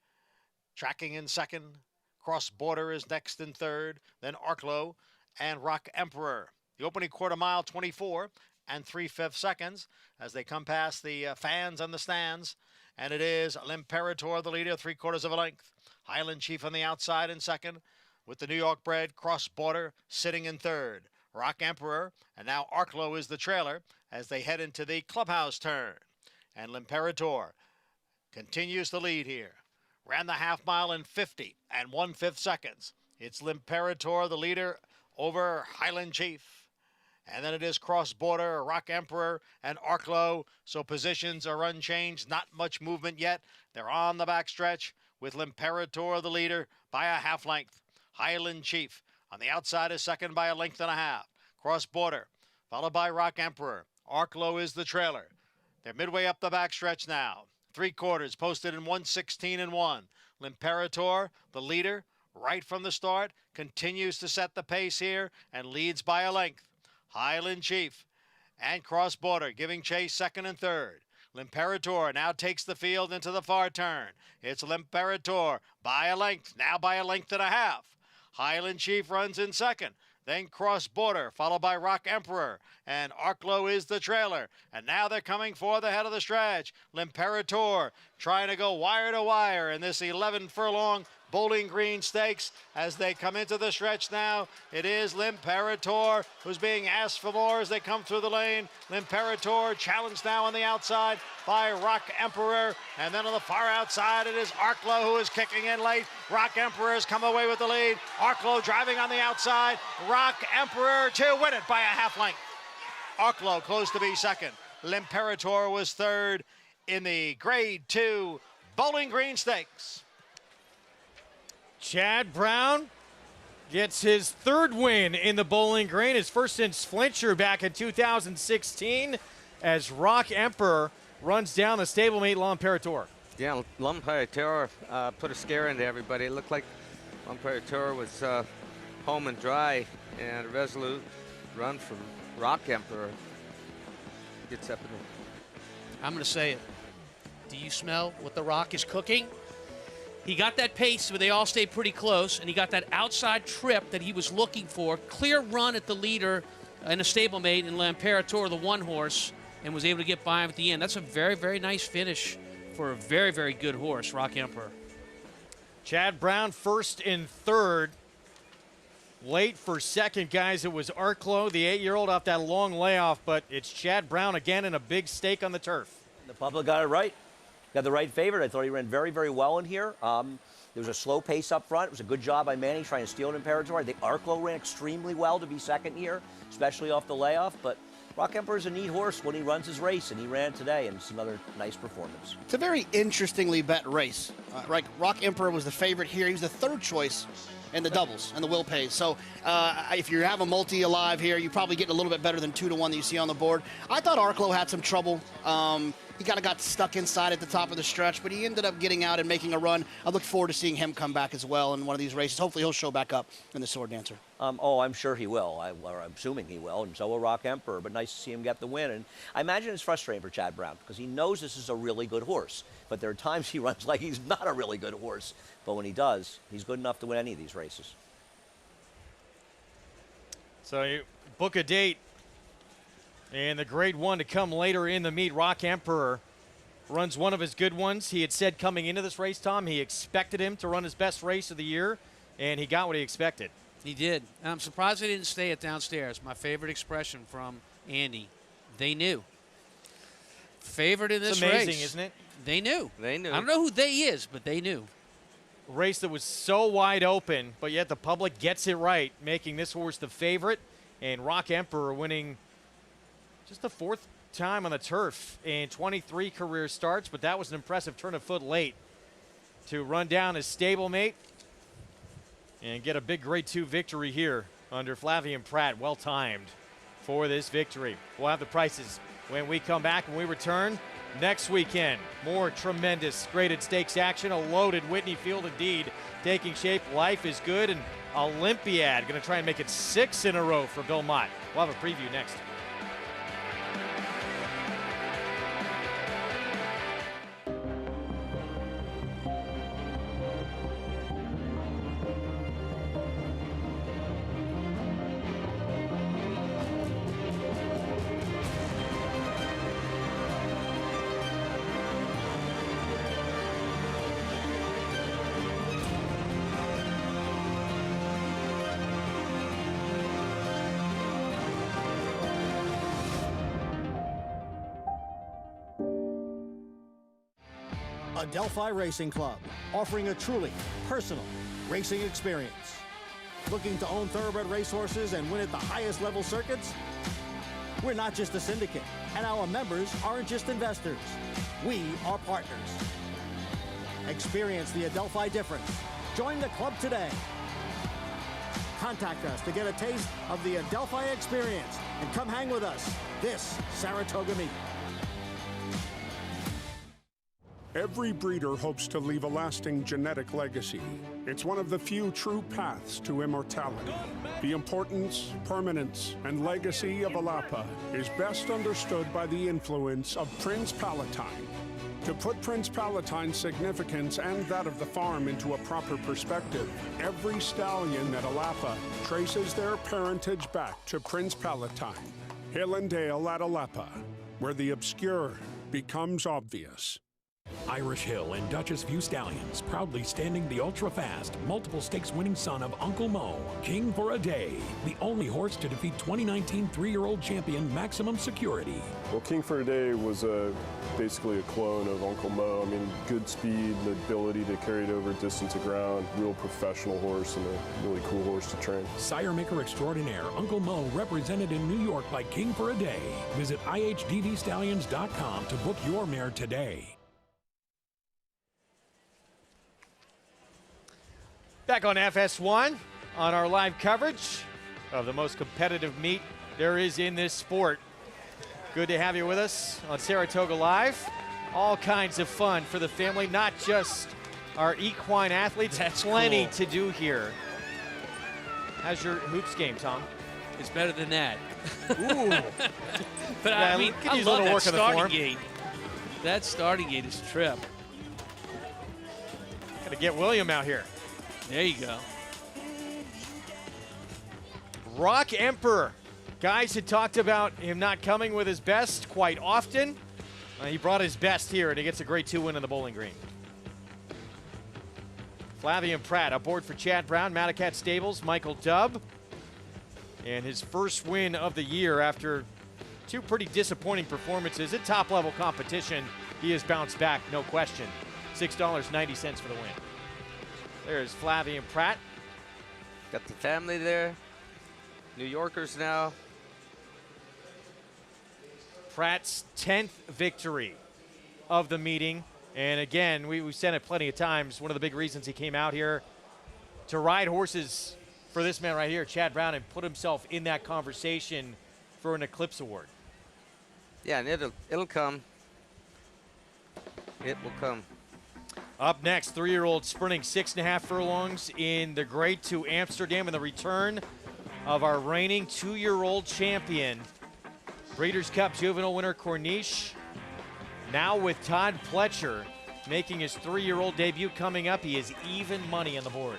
tracking in 2nd. Cross Border is next in 3rd. Then Arklow and Rock Emperor. The opening quarter mile, 24 and 3/5 seconds as they come past the fans on the stands. And it is L'Imperator, the leader, 3/4 of a length. Highland Chief on the outside in 2nd, with the New York bred Cross Border sitting in 3rd. Rock Emperor, and now Arklow is the trailer as they head into the clubhouse turn. And L'Imperator continues the lead here. Ran the half mile in 50 and 1/5 seconds. It's L'Imperator, the leader, over Highland Chief. And then it is Cross Border, Rock Emperor, and Arklow. So positions are unchanged. Not much movement yet. They're on the backstretch with L'Imperator, the leader, by a half length. Highland Chief on the outside is 2nd by a length and a half. Cross Border, followed by Rock Emperor. Arklow is the trailer. They're midway up the backstretch now. 3/4 posted in 1:16.1. L'Imperator, the leader, right from the start, continues to set the pace here and leads by a length. Highland Chief and Cross Border giving chase second and third. L'Imperator now takes the field into the far turn. It's L'Imperator by a length, now by a length and a half. Highland Chief runs in second. Then Cross Border, followed by Rock Emperor, and Arklow is the trailer. And now they're coming for the head of the stretch. L'Imperator trying to go wire to wire in this 11-furlong Bowling Green Stakes as they come into the stretch now. It is L'Imperator who's being asked for more as they come through the lane. L'Imperator challenged now on the outside by Rock Emperor. And then on the far outside, it is Arklow who is kicking in late. Rock Emperor has come away with the lead. Arklow driving on the outside. Rock Emperor to win it by a half length. Arklow close to be second. L'Imperator was third in the Grade 2 Bowling Green Stakes. Chad Brown gets his third win in the Bowling Green, his first since Fletcher back in 2016, as Rock Emperor runs down the stablemate L'Imperator. Yeah, L'Imperator put a scare into everybody. It looked like L'Imperator was home and dry, and a resolute run from Rock Emperor gets up in the... I'm going to say it. Do you smell what the Rock is cooking? He got that pace, but they all stayed pretty close, and he got that outside trip that he was looking for. Clear run at the leader in a stablemate in L'Imperator, the one horse, and was able to get by him at the end. That's a very, very nice finish for a very, very good horse, Rock Emperor. Chad Brown first and third. Late for second, guys. It was Arklow, the 8-year-old, off that long layoff, but it's Chad Brown again in a big stake on the turf. The public got it right. Got the right favorite. I thought he ran very, very well in here. There was a slow pace up front. It was a good job by Manning trying to steal an Imperator. I think Arklow ran extremely well to be second here, especially off the layoff. But Rock Emperor is a neat horse when he runs his race, and he ran today, and it's another nice performance. It's a very interestingly bet race. Right, Rock Emperor was the favorite here. He was the third choice in the doubles and the will pays. So if you have a multi alive here, you're probably getting a little bit better than 2-1 that you see on the board. I thought Arklow had some trouble. He kind of got stuck inside at the top of the stretch, but he ended up getting out and making a run. I look forward to seeing him come back as well in one of these races. Hopefully he'll show back up in the Sword Dancer. I'm sure he will. I'm assuming he will, and so will Rock Emperor. But nice to see him get the win. And I imagine it's frustrating for Chad Brown because he knows this is a really good horse. But there are times he runs like he's not a really good horse. But when he does, he's good enough to win any of these races. So you book a date. And the Grade 1 to come later in the meet. Rock Emperor runs one of his good ones. He had said coming into this race, Tom, he expected him to run his best race of the year, and he got what he expected. He did. I'm surprised they didn't stay it downstairs. My favorite expression from Andy. They knew. Favorite in this race. It's amazing, isn't it? They knew. They knew. I don't know who they is, but they knew. A race that was so wide open, but yet the public gets it right, making this horse the favorite, and Rock Emperor winning just the fourth time on the turf in 23 career starts, but that was an impressive turn of foot late to run down his stablemate and get a big Grade 2 victory here under Flavien Prat. Well timed for this victory. We'll have the prices when we come back. When we return next weekend, more tremendous graded stakes action. A loaded Whitney Field indeed taking shape. Life is good, and Olympiad going to try and make it 6 in a row for Bill Mott. We'll have a preview next. Adelphi Racing Club, offering a truly personal racing experience. Looking to own thoroughbred racehorses and win at the highest level circuits? We're not just a syndicate, and our members aren't just investors. We are partners. Experience the Adelphi difference. Join the club today. Contact us to get a taste of the Adelphi experience and come hang with us this Saratoga meet. Every breeder hopes to leave a lasting genetic legacy. It's one of the few true paths to immortality. The importance, permanence, and legacy of Alapa is best understood by the influence of Prince Palatine. To put Prince Palatine's significance and that of the farm into a proper perspective, every stallion at Alapa traces their parentage back to Prince Palatine. Hill and Dale at Alapa, where the obscure becomes obvious. Irish Hill and Duchess View Stallions, proudly standing the ultra-fast, multiple stakes winning son of Uncle Mo, King for a Day, the only horse to defeat 2019 three-year-old champion Maximum Security. Well, King for a Day was basically a clone of Uncle Mo. I mean, good speed, the ability to carry it over distance of ground, real professional horse and a really cool horse to train. Sire maker extraordinaire Uncle Mo, represented in New York by King for a Day. Visit IHDVStallions.com to book your mare today. Back on FS1 on our live coverage of the most competitive meet there is in this sport. Good to have you with us on Saratoga Live. All kinds of fun for the family, not just our equine athletes. That's plenty cool to do here. How's your hoops game, Tom? It's better than that. Ooh. But Yeah, I mean, could I use a love little that work on the starting form. gate. That starting gate is a trip. Gotta get William out here. There you go. Rock Emperor. Guys had talked about him not coming with his best quite often. He brought his best here, and he gets a grade 2 win in the Bowling Green. Flavian Pratt aboard for Chad Brown, Matacat Stables, Michael Dubb. And his first win of the year after 2 pretty disappointing performances at top-level competition. He has bounced back, no question. $6.90 for the win. There's Flavian Pratt. Got the family there. New Yorkers now. Pratt's 10th victory of the meeting. And again, we've said it plenty of times, one of the big reasons he came out here to ride horses for this man right here, Chad Brown, and put himself in that conversation for an Eclipse Award. Yeah, and it'll come. It will come. Up next, 3-year-old sprinting 6.5 furlongs in the Grade 2 Amsterdam, and the return of our reigning 2-year-old champion, Breeders' Cup Juvenile winner Corniche. Now with Todd Fletcher making his 3-year-old debut coming up, he is even money on the board.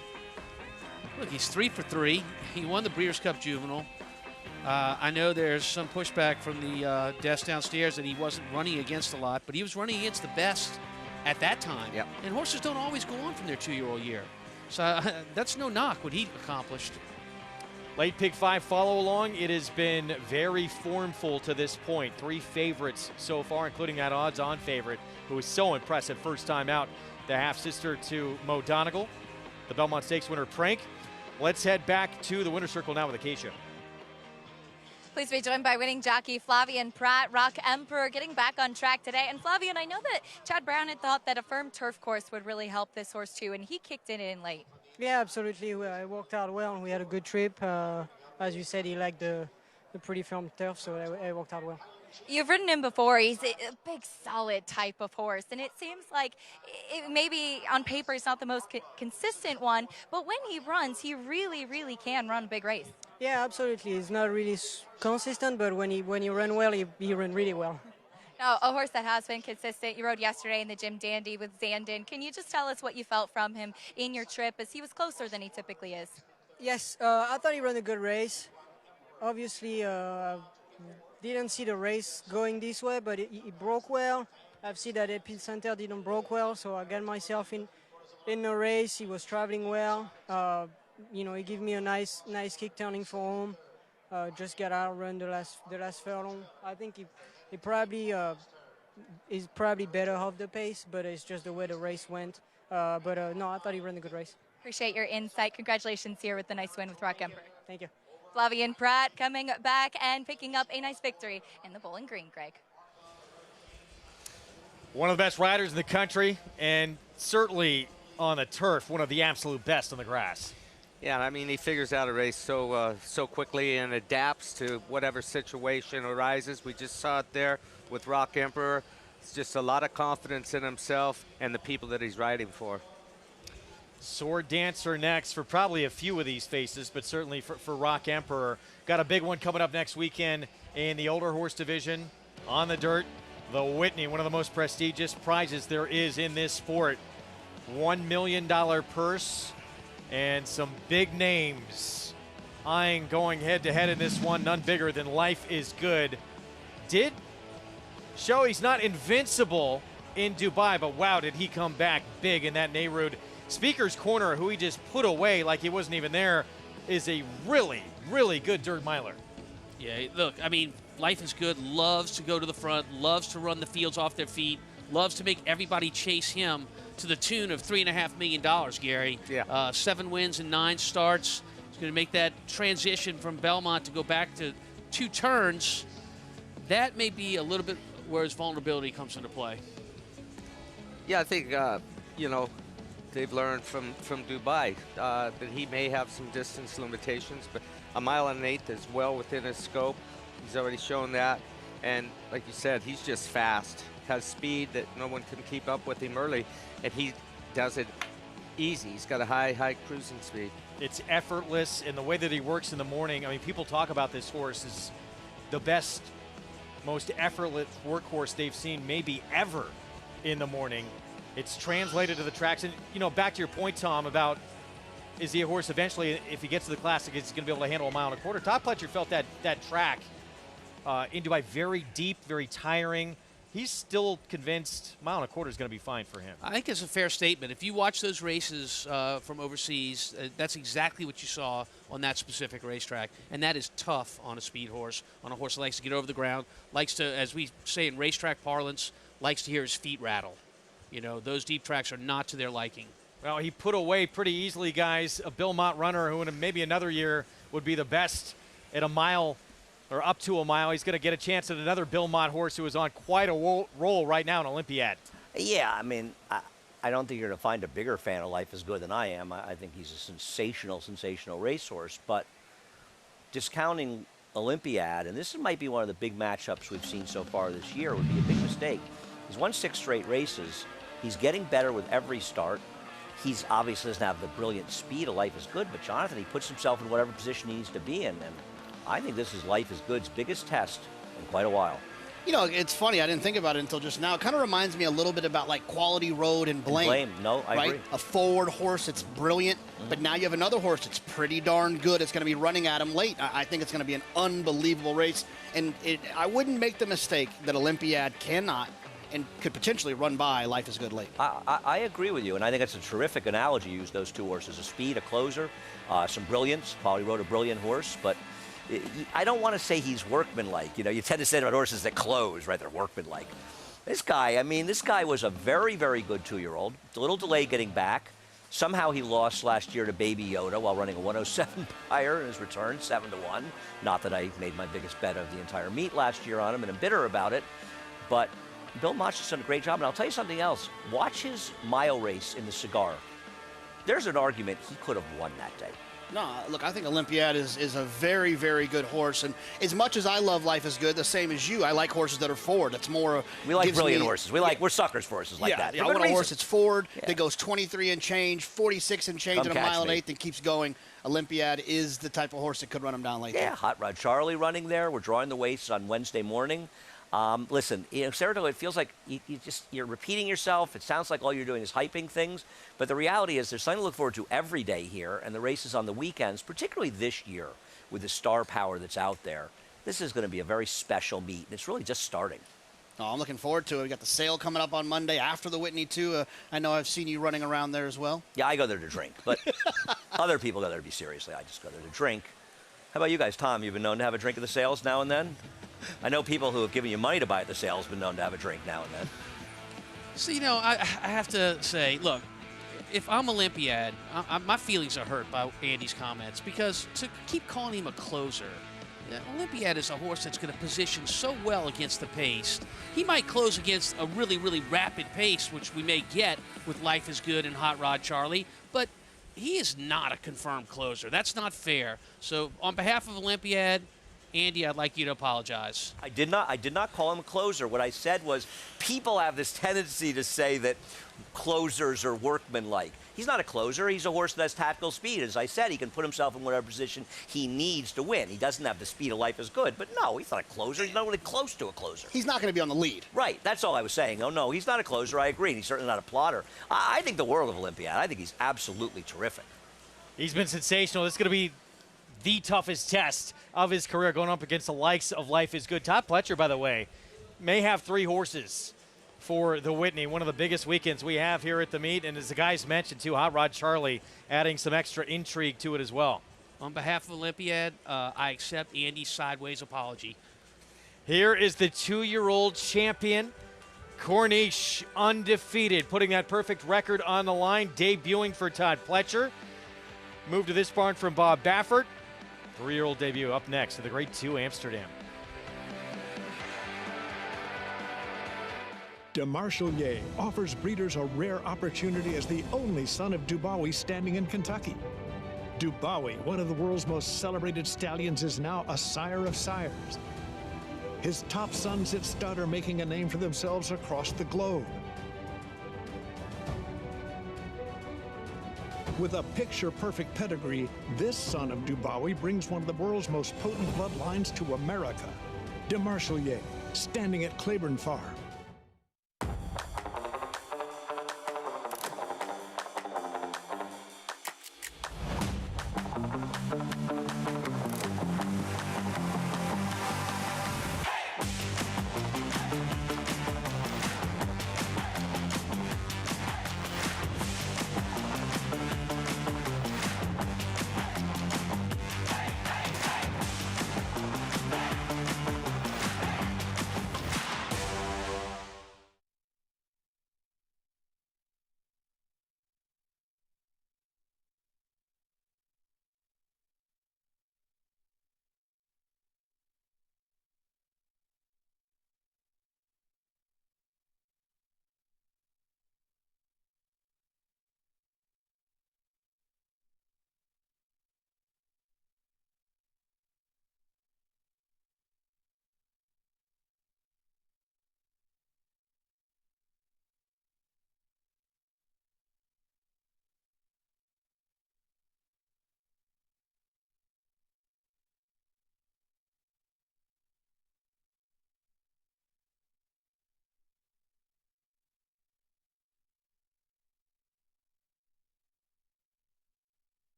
Look, he's 3 for 3. He won the Breeders' Cup Juvenile. I know there's some pushback from the desk downstairs that he wasn't running against a lot, but he was running against the best at that time. Yep. And horses don't always go on from their 2-year-old year. So that's no knock what he accomplished. Late Pick 5 follow along. It has been very formful to this point. 3 favorites so far, including that odds-on favorite, who was so impressive first time out, the half-sister to Mo Donegal, the Belmont Stakes winner Prank. Let's head back to the winner's circle now with Acacia. Pleased to be joined by winning jockey Flavian Pratt. Rock Emperor getting back on track today. And Flavian, I know that Chad Brown had thought that a firm turf course would really help this horse too, and he kicked it in late. Yeah, absolutely. It worked out well. We had a good trip. As you said, he liked the pretty firm turf, so it worked out well. You've ridden him before. He's a big, solid type of horse, and it seems like maybe on paper he's not the most consistent one, but when he runs, he really, really can run a big race. Yeah, absolutely. He's not really consistent, but when he ran well, he ran really well. Now, a horse that has been consistent, you rode yesterday in the Jim Dandy with Zandon. Can you just tell us what you felt from him in your trip, as he was closer than he typically is? Yes, I thought he ran a good race. Obviously, didn't see the race going this way, but he broke well. I've seen that Epil Center didn't broke well, so I got myself in the race. He was traveling well. He gave me a nice kick turning for home. Just got out run the last furlong. I think he probably is probably better off the pace, but it's just the way the race went. No, I thought he ran a good race. Appreciate your insight. Congratulations here with the nice win with Rock Emperor. Thank you. Flavian Pratt coming back and picking up a nice victory in the Bowling Green, Greg. One of the best riders in the country, and certainly on the turf, one of the absolute best on the grass. Yeah, I mean, he figures out a race so quickly and adapts to whatever situation arises. We just saw it there with Rock Emperor. It's just a lot of confidence in himself and the people that he's riding for. Sword Dancer next for probably a few of these faces, but certainly for Rock Emperor. Got a big one coming up next weekend in the older horse division on the dirt. The Whitney, one of the most prestigious prizes there is in this sport. $1 million purse and some big names eyeing going head-to-head in this one. None bigger than Life is Good. Did show he's not invincible in Dubai, but wow, did he come back big in that Nehrude. Speaker's Corner, who he just put away like he wasn't even there, is a really, really good dirt miler. Yeah, look, I mean, Life is Good, loves to go to the front, loves to run the fields off their feet, loves to make everybody chase him to the tune of $3.5 million, Gary. Yeah. 7 wins and 9 starts. He's going to make that transition from Belmont to go back to 2 turns. That may be a little bit where his vulnerability comes into play. Yeah, I think, you know, they've learned from Dubai that he may have some distance limitations, but 1 1/8 is well within his scope. He's already shown that. And like you said, he's just fast, has speed that no one can keep up with him early, and he does it easy. He's got a high cruising speed. It's effortless in the way that he works in the morning. I mean, people talk about this horse as the best, most effortless workhorse they've seen maybe ever in the morning. It's translated to the tracks. And, you know, back to your point, Tom, about is he a horse eventually, if he gets to the Classic, is going to be able to handle 1.25 miles? Todd Fletcher felt that track in Dubai very deep, very tiring. He's still convinced 1.25 miles is going to be fine for him. I think it's a fair statement. If you watch those races from overseas, that's exactly what you saw on that specific racetrack. And that is tough on a speed horse, on a horse that likes to get over the ground, likes to, as we say in racetrack parlance, likes to hear his feet rattle. You know, those deep tracks are not to their liking. Well, he put away pretty easily, guys, a Belmont runner who in maybe another year would be the best at 1 mile or up to 1 mile. He's going to get a chance at another Belmont horse who is on quite a roll right now in Olympiad. Yeah, I mean, I don't think you're going to find a bigger fan of Life is Good than I am. I think he's a sensational racehorse. But discounting Olympiad, and this might be one of the big matchups we've seen so far this year, would be a big mistake. He's won 6 straight races. He's getting better with every start. He's obviously doesn't have the brilliant speed of Life is Good, but Jonathan, he puts himself in whatever position he needs to be in. And I think this is Life is Good's biggest test in quite a while. You know, it's funny. I didn't think about it until just now. It kind of reminds me a little bit about like Quality Road and Blame. No, I agree. A forward horse that's brilliant, but now you have another horse that's pretty darn good. It's going to be running at him late. I think it's going to be an unbelievable race. And I wouldn't make the mistake that Olympiad cannot and could potentially run by Life is Good late. I agree with you, and I think it's a terrific analogy. You use those 2 horses, a speed, a closer, some brilliance. Quality Road, a brilliant horse, but I don't want to say he's workmanlike. You know, you tend to say about horses that close, right? They're workmanlike. This guy, I mean, this guy was a very, very good 2-year-old. A little delay getting back. Somehow he lost last year to Baby Yoda while running a 107 Beyer in his return, 7-1. Not that I made my biggest bet of the entire meet last year on him, and I'm bitter about it. But Bill Motch has done a great job, and I'll tell you something else. Watch his mile race in the Cigar. There's an argument he could have won that day. No, look, I think Olympiad is a very, very good horse. And as much as I love Life is Good, the same as you, I like horses that are forward. It's more. We like brilliant horses. We're suckers for horses like that. Yeah, I want a horse that's forward, that goes 23 and change, 46 and change at 1 mile and 1/8 and keeps going. Olympiad is the type of horse that could run him down late. Yeah, Hot Rod Charlie running there. We're drawing the weights on Wednesday morning. Listen, you know, Saratoga, it feels like you're repeating yourself. It sounds like all you're doing is hyping things. But the reality is there's something to look forward to every day here, and the races on the weekends, particularly this year with the star power that's out there. This is going to be a very special meet, and it's really just starting. Oh, I'm looking forward to it. We got the sale coming up on Monday after the Whitney, too. I know I've seen you running around there as well. Yeah, I go there to drink, but other people go there to be seriously. I just go there to drink. How about you guys? Tom, you've been known to have a drink at the sales now and then? I know people who have given you money to buy at the sales have been known to have a drink now and then. So, you know, I have to say, look, if I'm Olympiad, my feelings are hurt by Andy's comments because to keep calling him a closer, Olympiad is a horse that's going to position so well against the pace. He might close against a really, really rapid pace, which we may get with Life is Good and Hot Rod Charlie, but he is not a confirmed closer. That's not fair. So on behalf of Olympiad, Andy, I'd like you to apologize. I did not call him a closer. What I said was people have this tendency to say that closers are workmanlike. He's not a closer. He's a horse that has tactical speed. As I said, he can put himself in whatever position he needs to win. He doesn't have the speed of Life is Good, but no, he's not a closer. He's not really close to a closer. He's not going to be on the lead. Right. That's all I was saying. No, he's not a closer. I agree. And he's certainly not a plotter. I think the world of Olympiad. I think he's absolutely terrific. He's been sensational. This is going to be the toughest test of his career, going up against the likes of Life is Good. Todd Fletcher, by the way, may have 3 horses for the Whitney, one of the biggest weekends we have here at the meet. And as the guys mentioned, too, Hot Rod Charlie adding some extra intrigue to it as well. On behalf of Olympiad, I accept Andy's sideways apology. Here is the 2-year-old champion, Corniche, undefeated, putting that perfect record on the line, debuting for Todd Fletcher. Move to this barn from Bob Baffert. 3-year-old debut up next to the Grade 2 Amsterdam. De Marchelier offers breeders a rare opportunity as the only son of Dubawi standing in Kentucky. Dubawi, one of the world's most celebrated stallions, is now a sire of sires. His top sons at stud are making a name for themselves across the globe. With a picture-perfect pedigree, this son of Dubawi brings one of the world's most potent bloodlines to America. De Marchelier, standing at Claiborne Farm.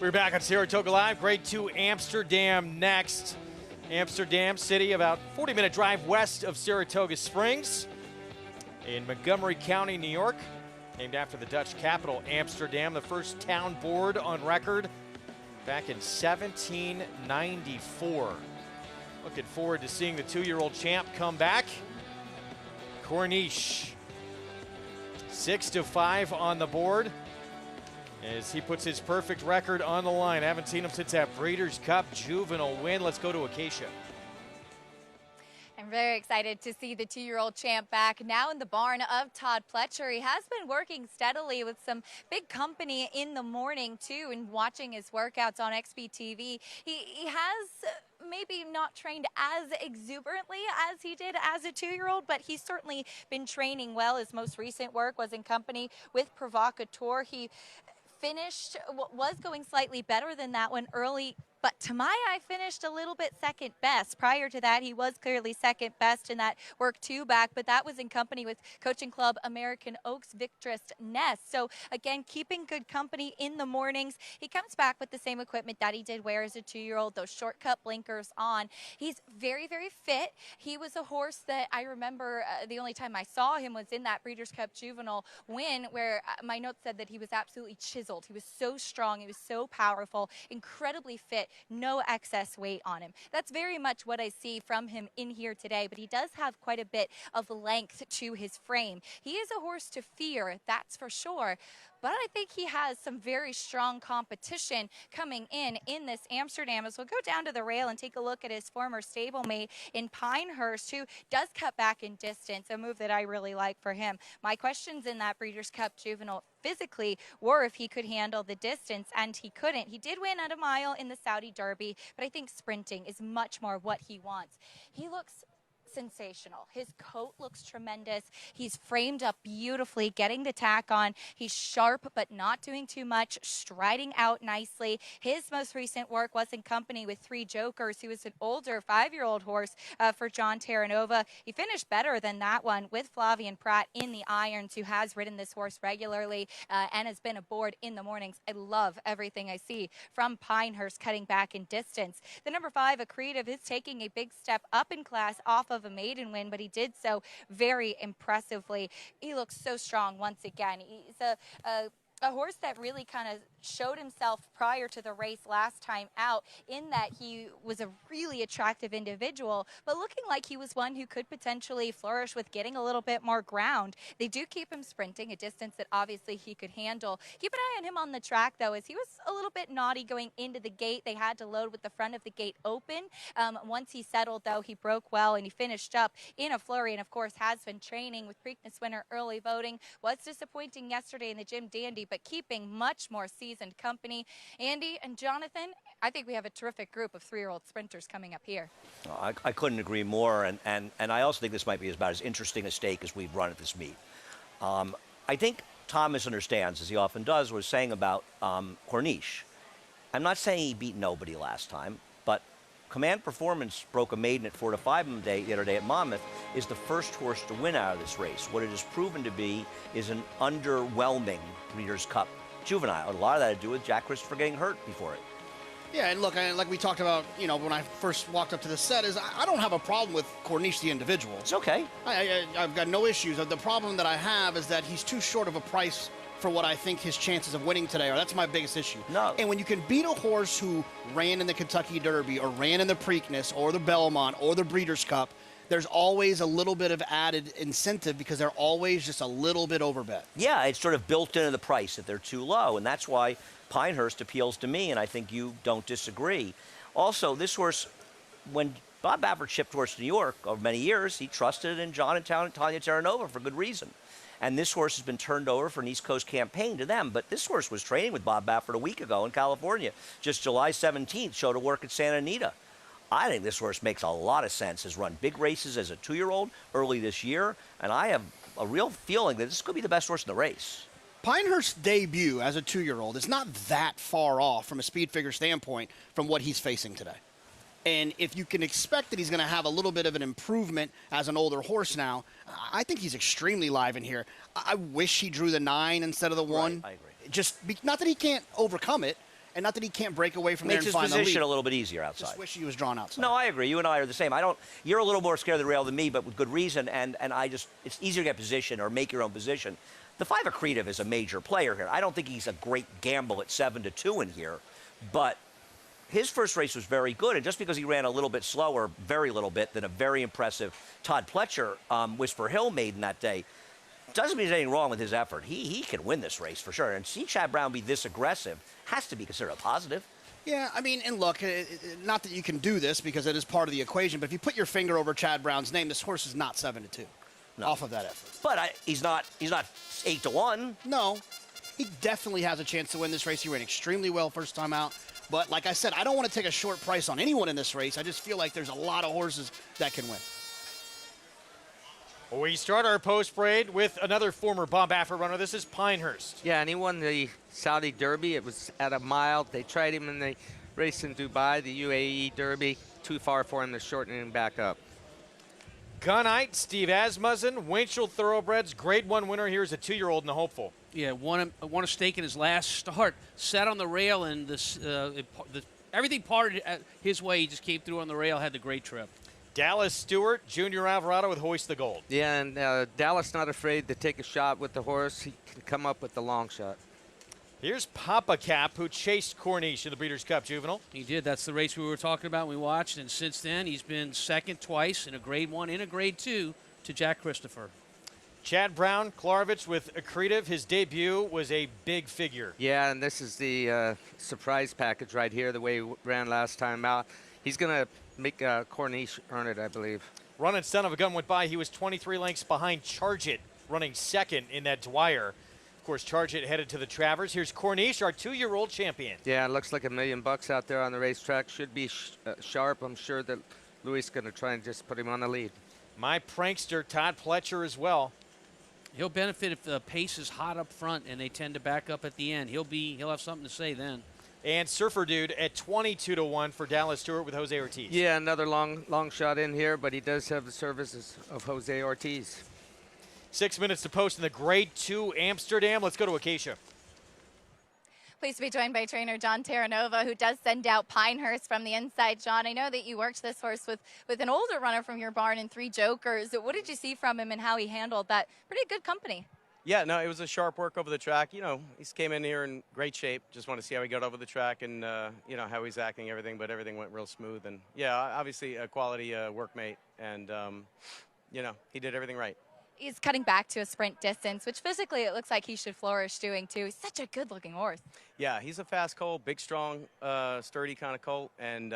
We're back on Saratoga Live. Grade 2 Amsterdam next. Amsterdam City, about 40-minute drive west of Saratoga Springs in Montgomery County, New York. Named after the Dutch capital, Amsterdam, the first town board on record back in 1794. Looking forward to seeing the 2-year-old champ come back. Corniche, 6-5 on the board as he puts his perfect record on the line. I haven't seen him since that Breeders' Cup Juvenile win. Let's go to Acacia. I'm very excited to see the 2-year-old champ back now in the barn of Todd Fletcher. He has been working steadily with some big company in the morning too, and watching his workouts on XBTV. He has maybe not trained as exuberantly as he did as a 2-year-old, but he's certainly been training well. His most recent work was in company with Provocateur. He finished, was going slightly better than that one early, but to my eye finished a little bit second best. Prior to that, he was clearly second best in that work 2 back, but that was in company with Coaching Club American Oaks Victress Ness. So again, keeping good company in the mornings. He comes back with the same equipment that he did wear as a 2-year-old, those shortcut blinkers on. He's very, very fit. He was a horse that I remember the only time I saw him was in that Breeders' Cup Juvenile win, where my notes said that he was absolutely chiseled. He was so strong. He was so powerful, incredibly fit, no excess weight on him. That's very much what I see from him in here today, but he does have quite a bit of length to his frame. He is a horse to fear, that's for sure. But I think he has some very strong competition coming in this Amsterdam. As we'll go down to the rail and take a look at his former stablemate in Pinehurst, who does cut back in distance, a move that I really like for him. My questions in that Breeders' Cup Juvenile physically were if he could handle the distance, and he couldn't. He did win at a mile in the Saudi Derby, but I think sprinting is much more what he wants. He looks sensational. His coat looks tremendous. He's framed up beautifully, getting the tack on. He's sharp, but not doing too much, striding out nicely. His most recent work was in company with 3 Jokers, who was an older 5-year-old horse for John Terranova. He finished better than that one with Flavian Pratt in the irons, who has ridden this horse regularly and has been aboard in the mornings. I love everything I see from Pinehurst cutting back in distance. The number 5, Accretive, is taking a big step up in class off of a maiden win, but he did so very impressively. He looks so strong once again. He's a horse that really kind of showed himself prior to the race last time out, in that he was a really attractive individual, but looking like he was one who could potentially flourish with getting a little bit more ground. They do keep him sprinting, a distance that obviously he could handle. Keep an eye on him on the track, though, as he was a little bit naughty going into the gate. They had to load with the front of the gate open. Once he settled, though, he broke well, and he finished up in a flurry, and of course has been training with Preakness winner Early Voting. Was disappointing yesterday in the Jim Dandy, but keeping much more seasoned company. Andy and Jonathan, I think we have a terrific group of 3-year-old sprinters coming up here. I couldn't agree more, and I also think this might be about as interesting a stake as we've run at this meet. I think Tom misunderstands, as he often does, what he's saying about Corniche. I'm not saying he beat nobody last time, but Command Performance broke a maiden at 4-5 the other day at Monmouth, is the first horse to win out of this race. What it has proven to be is an underwhelming Breeders' Cup Juvenile. A lot of that to do with Jack Christopher getting hurt before it. Yeah, and look, like we talked about, you know, when I first walked up to the set, is I don't have a problem with Corniche the individual. It's okay. I've got no issues. The problem that I have is that he's too short of a price for what I think his chances of winning today are. That's my biggest issue. No. And when you can beat a horse who ran in the Kentucky Derby or ran in the Preakness or the Belmont or the Breeders' Cup, there's always a little bit of added incentive because they're always just a little bit overbet. Yeah, it's sort of built into the price that they're too low, and that's why Pinehurst appeals to me, and I think you don't disagree. Also, this horse, when Bob Baffert shipped horse to New York over many years, he trusted in John and Tanya Terranova for good reason. And this horse has been turned over for an East Coast campaign to them. But this horse was training with Bob Baffert a week ago in California. Just July 17th, showed a work at Santa Anita. I think this horse makes a lot of sense. Has run big races as a 2-year-old early this year, and I have a real feeling that this could be the best horse in the race. Pinehurst's debut as a 2-year-old is not that far off from a speed figure standpoint from what he's facing today. And if you can expect that he's going to have a little bit of an improvement as an older horse now, I think he's extremely live in here. I wish he drew the 9 instead of the 1. Right, I agree. Just not that he can't overcome it, and not that he can't break away from there and find the lead. Makes his position a little bit easier outside. Just wish he was drawn outside. No, I agree. You and I are the same. You're a little more scared of the rail than me, but with good reason. And it's easier to get position or make your own position. The 5 Accretive is a major player here. I don't think he's a great gamble at 7-2 in here, but his first race was very good. And just because he ran a little bit slower, very little bit, than a very impressive Todd Fletcher, Whisper Hill maiden that day, doesn't mean there's anything wrong with his effort. He can win this race for sure. And see Chad Brown be this aggressive has to be considered a positive. Yeah, I mean, and look, not that you can do this because it is part of the equation, but if you put your finger over Chad Brown's name, this horse is not 7-2 off of that effort. But he's not 8-1. No, he definitely has a chance to win this race. He ran extremely well first time out. But like I said, I don't want to take a short price on anyone in this race. I just feel like there's a lot of horses that can win. We start our post-parade with another former Bob Baffert runner. This is Pinehurst. Yeah, and he won the Saudi Derby. It was at a mile. They tried him in the race in Dubai, the UAE Derby. Too far for him to shorten him back up. Gunite, Steve Asmussen, Winchell Thoroughbreds, Grade 1 winner here is a 2-year-old in the hopeful. Yeah, won a stake in his last start. Sat on the rail, and everything parted his way. He just came through on the rail, had the great trip. Dallas Stewart, Junior Alvarado with Hoist the Gold. Yeah, and Dallas not afraid to take a shot with the horse. He can come up with the long shot. Here's Papa Cap, who chased Corniche in the Breeders' Cup Juvenile. He did. That's the race we were talking about. We watched, and since then he's been second twice in a Grade 1 and a Grade 2 to Jack Christopher. Chad Brown, Klarovich with Accretive. His debut was a big figure. Yeah, and this is the surprise package right here, the way he ran last time out. He's going to make Corniche earn it, I believe. Running Son of a Gun went by. He was 23 lengths behind Charge It, running second in that Dwyer. Of course, Charge It headed to the Travers. Here's Corniche, our 2-year-old champion. Yeah, it looks like $1 million out there on the racetrack. Should be sharp. I'm sure that Louis is going to try and just put him on the lead. My prankster, Todd Fletcher, as well. He'll benefit if the pace is hot up front and they tend to back up at the end. He'll have something to say then. And Surfer Dude at 22-1 for Dallas Stewart with Jose Ortiz. Yeah, another long shot in here, but he does have the services of Jose Ortiz. 6 minutes to post in the Grade 2 Amsterdam. Let's go to Acacia. Pleased to be joined by trainer John Terranova, who does send out Pinehurst from the inside. John, I know that you worked this horse with an older runner from your barn in 3 Jokers. What did you see from him and how he handled that pretty good company? Yeah, no, it was a sharp work over the track. You know, he came in here in great shape. Just want to see how he got over the track and, you know, how he's acting, everything. But everything went real smooth. And, yeah, obviously a quality workmate. And, you know, he did everything right. He's cutting back to a sprint distance, which physically it looks like he should flourish doing, too. He's such a good-looking horse. Yeah, he's a fast colt, big, strong, sturdy kind of colt, and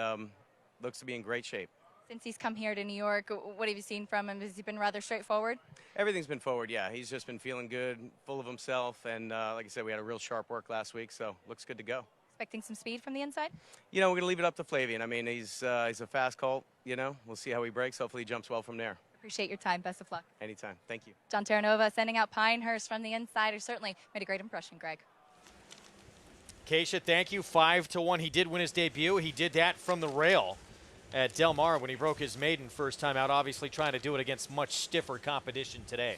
looks to be in great shape. Since he's come here to New York, what have you seen from him? Has he been rather straightforward? Everything's been forward, yeah. He's just been feeling good, full of himself, and like I said, we had a real sharp work last week, so looks good to go. Expecting some speed from the inside? You know, we're going to leave it up to Flavian. I mean, he's a fast colt, you know. We'll see how he breaks. Hopefully he jumps well from there. Appreciate your time. Best of luck. Anytime. Thank you. John Terranova sending out Pinehurst from the inside, who certainly made a great impression, Greg. Acacia, thank you. 5-1. He did win his debut. He did that from the rail at Del Mar when he broke his maiden first time out, obviously trying to do it against much stiffer competition today.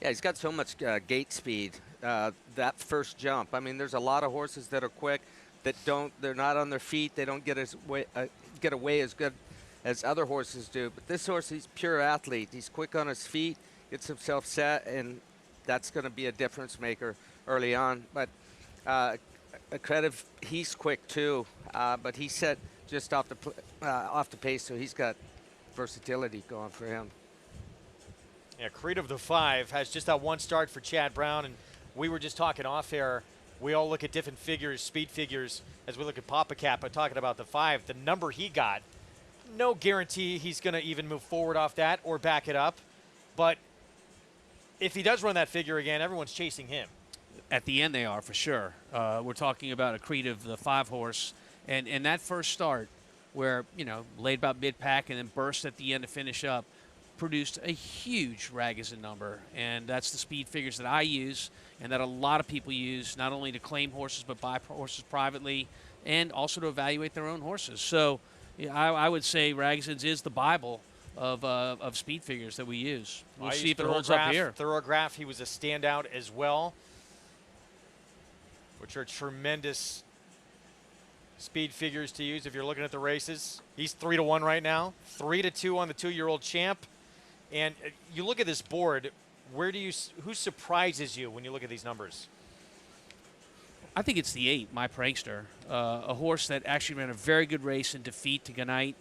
Yeah, he's got so much gate speed, that first jump. I mean, there's a lot of horses that are quick that they're not on their feet. They don't get away as good as other horses do. But this horse, he's pure athlete. He's quick on his feet, gets himself set, and that's going to be a difference maker early on. But Accretive, he's quick too, but he's set just off the pace, so he's got versatility going for him. Yeah, Accretive the 5 has just that one start for Chad Brown, and we were just talking off air. We all look at different figures, speed figures, as we look at Papa Kappa talking about the 5. The number he got, no guarantee he's going to even move forward off that or back it up. But if he does run that figure again, everyone's chasing him. At the end they are, for sure. We're talking about Accretive, the 5 horse. And that first start where, you know, laid about mid-pack and then burst at the end to finish up, produced a huge Ragozin number. And that's the speed figures that I use and that a lot of people use, not only to claim horses but buy horses privately and also to evaluate their own horses. So yeah, I would say Ragozins is the Bible of speed figures that we use. We'll see if it holds up here. Thoroughgraph, he was a standout as well, which are tremendous speed figures to use if you're looking at the races. He's 3-1 right now, 3-2 on the 2-year-old champ. And you look at this board, who surprises you when you look at these numbers? I think it's the 8, My Prankster, a horse that actually ran a very good race in defeat to Gunite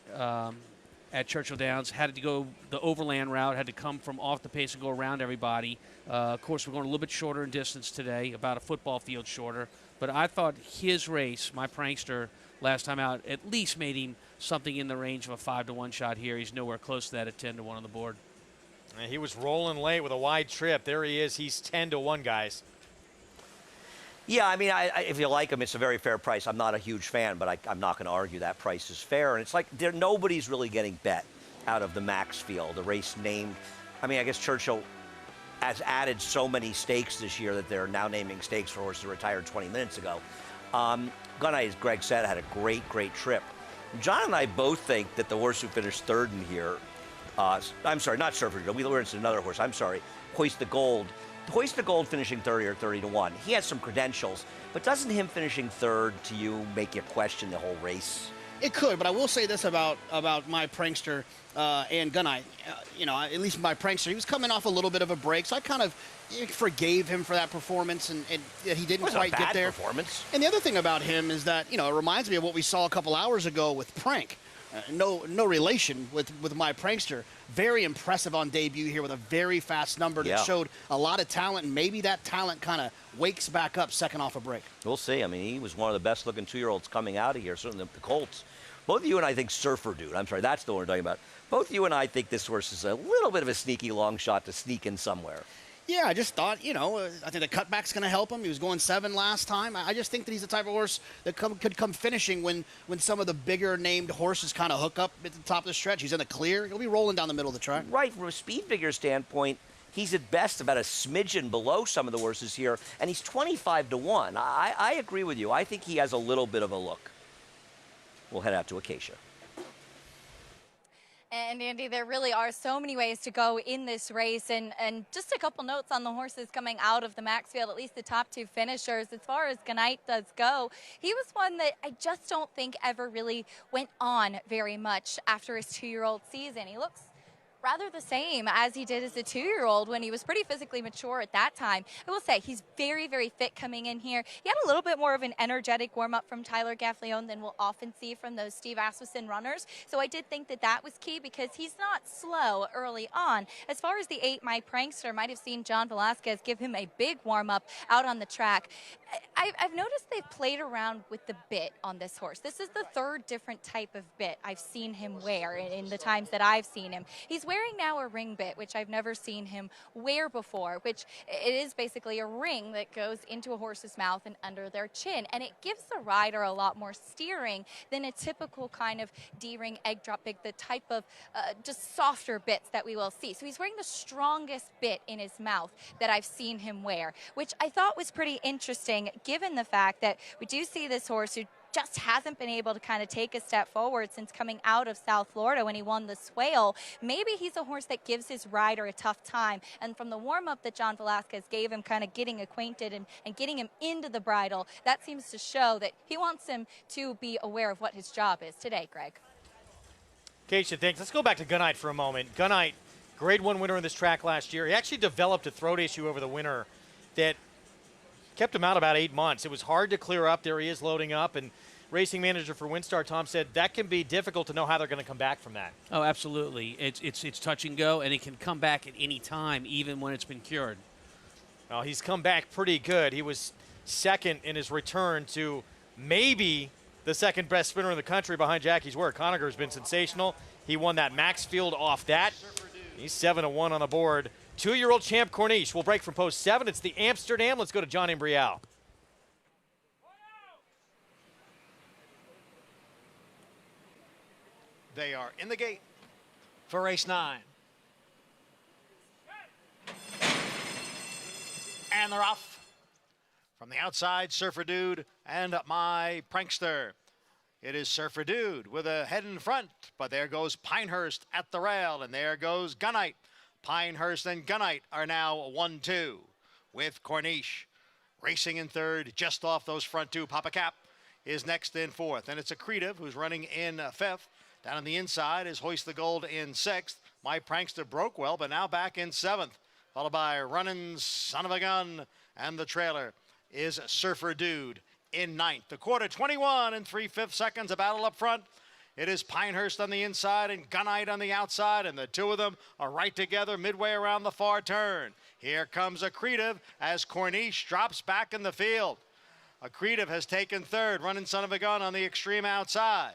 at Churchill Downs. Had to go the overland route, had to come from off the pace and go around everybody. Of course, we're going a little bit shorter in distance today, about a football field shorter. But I thought his race, My Prankster, last time out, at least made him something in the range of a 5-1 shot here. He's nowhere close to that at 10-1 on the board. And he was rolling late with a wide trip. There he is. He's 10-1, guys. Yeah, I mean, if you like him, it's a very fair price. I'm not a huge fan, but I'm not going to argue that price is fair. And it's like nobody's really getting bet out of the Max field, the race named. I mean, I guess Churchill has added so many stakes this year that they're now naming stakes for horses that retired 20 minutes ago. Gunite, as Greg said, had a great trip. John and I both think that the horse who finished third in here, I'm sorry, not Surfer Dude, we learned it's another horse, I'm sorry, Hoist the Gold. Hoist the Gold finishing 30 or 30-1. He has some credentials, but doesn't him finishing third to you make you question the whole race? It could, but I will say this about my prankster and Gunite. At least my prankster, he was coming off a little bit of a break, so I kind of forgave him for that performance, and he didn't quite get there. Performance. And the other thing about him is that, it reminds me of what we saw a couple hours ago with Prank. No relation with my prankster. Very impressive on debut here with a very fast number that showed a lot of talent, and maybe that talent kind of wakes back up second off a break. We'll see. I mean, he was one of the best-looking 2-year-olds coming out of here, certainly the Colts. Both of you and I think Surfer Dude, I'm sorry, that's the one we're talking about. Both of you and I think this horse is a little bit of a sneaky long shot to sneak in somewhere. Yeah, I just thought, I think the cutback's going to help him. He was going 7 last time. I just think that he's the type of horse that could come finishing when some of the bigger named horses kind of hook up at the top of the stretch. He's in the clear. He'll be rolling down the middle of the track. Right, from a speed figure standpoint, he's at best about a smidgen below some of the horses here, and he's 25-1. I agree with you. I think he has a little bit of a look. We'll head out to Acacia. And Andy, there really are so many ways to go in this race, and just a couple notes on the horses coming out of the Max field, at least the top 2 finishers. As far as Gunite does go, he was one that I just don't think ever really went on very much after his 2-year-old season. He looks rather the same as he did as a 2-year-old when he was pretty physically mature at that time. I will say he's very, very fit coming in here. He had a little bit more of an energetic warm-up from Tyler Gaffleone than we'll often see from those Steve Asmussen runners. So I did think that was key because he's not slow early on. As far as the 8, my prankster, might have seen John Velasquez give him a big warm-up out on the track. I've noticed they've played around with the bit on this horse. This is the 3rd different type of bit I've seen him wear in the times that I've seen him. He's wearing now a ring bit, which I've never seen him wear before, which it is basically a ring that goes into a horse's mouth and under their chin, and it gives the rider a lot more steering than a typical kind of D-ring, egg drop bit, the type of just softer bits that we will see. So he's wearing the strongest bit in his mouth that I've seen him wear, which I thought was pretty interesting given the fact that we do see this horse who just hasn't been able to kind of take a step forward since coming out of South Florida when he won the Swale. Maybe he's a horse that gives his rider a tough time. And from the warm-up that John Velasquez gave him, kind of getting acquainted and getting him into the bridle, that seems to show that he wants him to be aware of what his job is today, Greg. Keisha, thanks. Let's go back to Gunite for a moment. Gunite, Grade 1 winner in this track last year. He actually developed a throat issue over the winter that kept him out about 8 months. It was hard to clear up. There he is loading up, and racing manager for WinStar, Tom, said that can be difficult to know how they're going to come back from that. Oh, absolutely. It's touch and go, and it can come back at any time, even when it's been cured. Well, he's come back pretty good. He was second in his return to maybe the second best sprinter in the country behind Jackie's Work. Conacher has been sensational. He won that Max field off that. He's 7-1 on the board. 2-year-old champ Corniche will break from post 7. It's the Amsterdam. Let's go to John Imbrial. They are in the gate for race 9. And they're off. From the outside, Surfer Dude and my prankster. It is Surfer Dude with a head in front, but there goes Pinehurst at the rail, and there goes Gunite. Pinehurst and Gunite are now 1-2 with Corniche racing in third, just off those front 2. Papa Cap is next in 4th, and it's Accretive who's running in 5th. Down on the inside is Hoist the Gold in 6th. My prankster broke well, but now back in 7th, followed by Runnin' Son of a Gun, and the trailer is Surfer Dude in 9th. The quarter 21 and 3/5 seconds, a battle up front. It is Pinehurst on the inside and Gunite on the outside, and the two of them are right together midway around the far turn. Here comes Accretive as Corniche drops back in the field. Accretive has taken 3rd, Runnin' Son of a Gun on the extreme outside.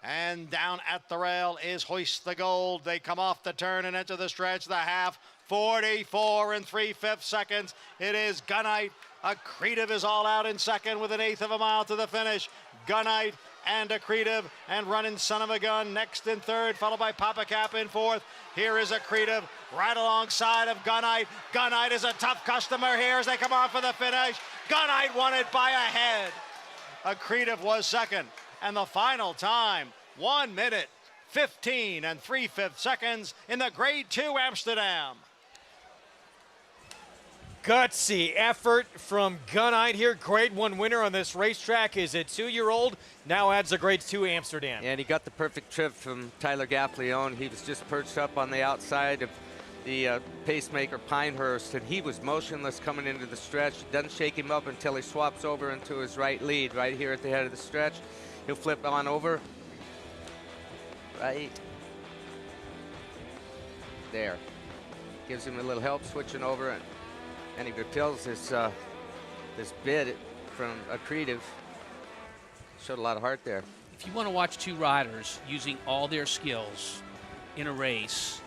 And down at the rail is Hoist the Gold. They come off the turn and enter the stretch, the half. 44 and 3/5 seconds. It is Gunite. Accretive is all out in 2nd with 1/8 of a mile to the finish. Gunite and Accretive and Runnin' Son of a Gun next in 3rd, followed by Papa Cap in 4th. Here is Accretive right alongside of Gunite. Gunite is a tough customer here as they come on for the finish. Gunite won it by a head. Accretive was second. And the final time, 1 minute, 15 3/5 seconds in the Grade 2 Amsterdam. Gutsy effort from Gunite here. Grade 1 winner on this racetrack is a 2-year-old. Now adds a Grade 2 Amsterdam. And he got the perfect trip from Tyler Gaffleone. He was just perched up on the outside of the pacemaker Pinehurst, and he was motionless coming into the stretch. Doesn't shake him up until he swaps over into his right lead right here at the head of the stretch. He'll flip on over. Right there. Gives him a little help switching over, and he repels this bid from Accretive. Showed a lot of heart there. If you want to watch two riders using all their skills in a race,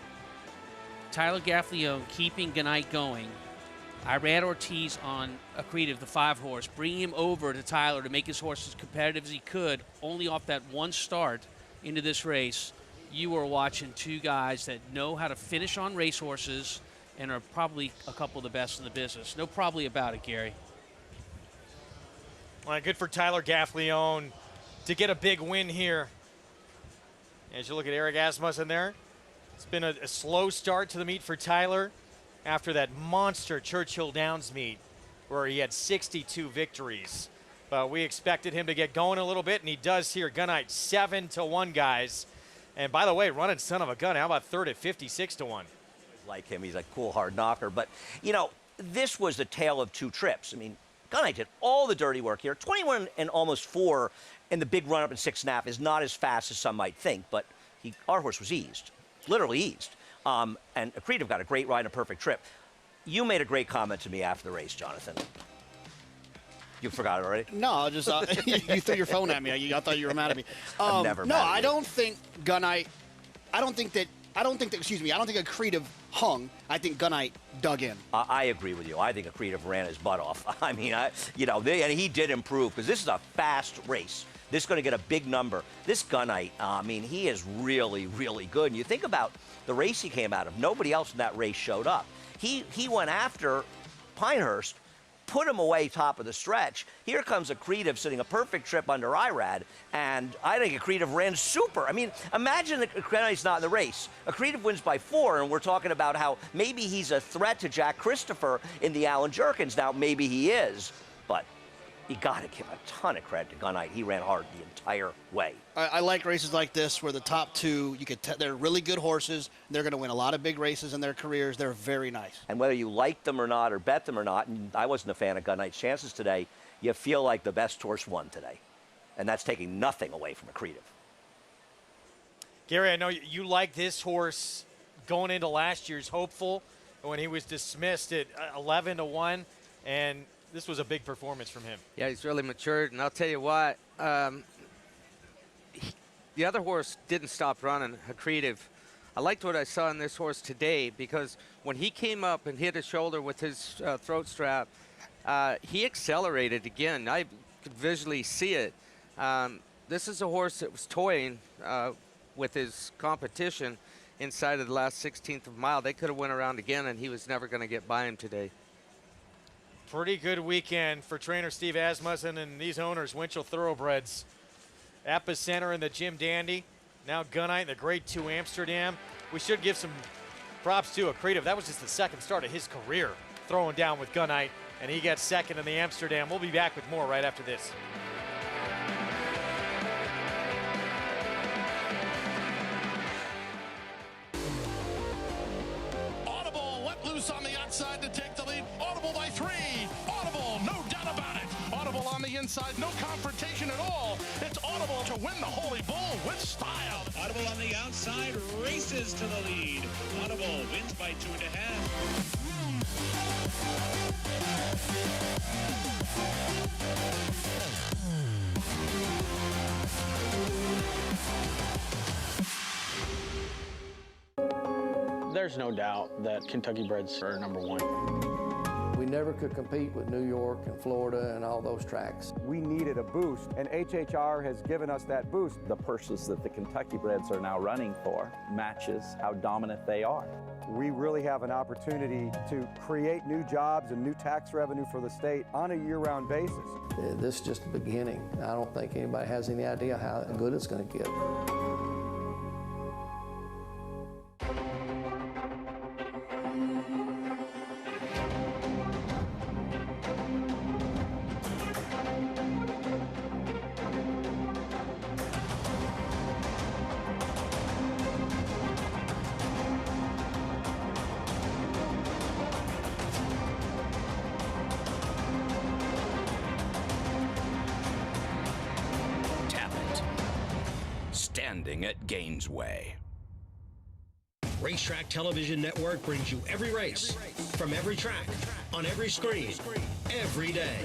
Tyler Gaffleone keeping Gunite going, Irad Ortiz on Accretive, the 5-horse, bringing him over to Tyler to make his horse as competitive as he could, only off that one start into this race. You are watching two guys that know how to finish on racehorses and are probably a couple of the best in the business. No probably about it, Gary. Well, good for Tyler Gaffleone to get a big win here. As you look at Eric Asmussen there, it's been a slow start to the meet for Tyler after that monster Churchill Downs meet where he had 62 victories. But we expected him to get going a little bit, and he does here. Gunite 7-1, guys. And by the way, running son of a gun, how about third at 56-1? Like him, he's a cool hard knocker. But, you know, this was the tale of two trips. I mean, Gunite did all the dirty work here. 21 and almost 4 in the big run-up in 6.5 is not as fast as some might think, but our horse was eased, literally eased. And Accretive got a great ride and a perfect trip. You made a great comment to me after the race, Jonathan. You forgot it already? No, just you threw your phone at me. I thought you were mad at me. I'm never mad at you. I don't think Gunite. I don't think Accretive hung. I think Gunite dug in. I agree with you. I think Accretive ran his butt off. I mean, and he did improve because this is a fast race. This is going to get a big number. This Gunite, I mean, he is really, really good. And you think about the race he came out of. Nobody else in that race showed up. He went after Pinehurst, put him away top of the stretch. Here comes Accretive sitting a perfect trip under Irad, and I think Accretive ran super. I mean, imagine that Gunite's not in the race. Accretive wins by 4, and we're talking about how maybe he's a threat to Jack Christopher in the Alan Jerkins. Now, maybe he is, but you got to give a ton of credit to Gunite. He ran hard the entire way. I like races like this where the top two, they're really good horses. They're going to win a lot of big races in their careers. They're very nice. And whether you like them or not or bet them or not, and I wasn't a fan of Gunite's chances today, you feel like the best horse won today. And that's taking nothing away from Accretive. Gary, I know you like this horse going into last year's hopeful when he was dismissed at 11-1, and this was a big performance from him. Yeah, he's really matured, and I'll tell you what, the other horse didn't stop running, Accretive. I liked what I saw in this horse today because when he came up and hit his shoulder with his throat strap, he accelerated again. I could visually see it. This is a horse that was toying with his competition inside of the last 16th of a mile. They could have went around again, and he was never going to get by him today. Pretty good weekend for trainer Steve Asmussen and these owners, Winchell Thoroughbreds. Epicenter in the Jim Dandy. Now Gunite in the Grade 2 Amsterdam. We should give some props to Accretive. That was just the second start of his career, throwing down with Gunite, and he gets second in the Amsterdam. We'll be back with more right after this. Audible let loose on the outside to take the lead. Audible by 3. Audible, no doubt about it. Audible on the inside, no confrontation at all. It's Audible to win the Holy Bull with style. Audible on the outside races to the lead. Audible wins by 2.5. There's no doubt that Kentucky breds are #1. We never could compete with New York and Florida and all those tracks. We needed a boost, and HHR has given us that boost. The purses that the Kentucky breds are now running for matches how dominant they are. We really have an opportunity to create new jobs and new tax revenue for the state on a year-round basis. This is just the beginning. I don't think anybody has any idea how good it's going to get. Standing at Gainesway. Racetrack Television Network brings you every race, from every track, on every screen, every day.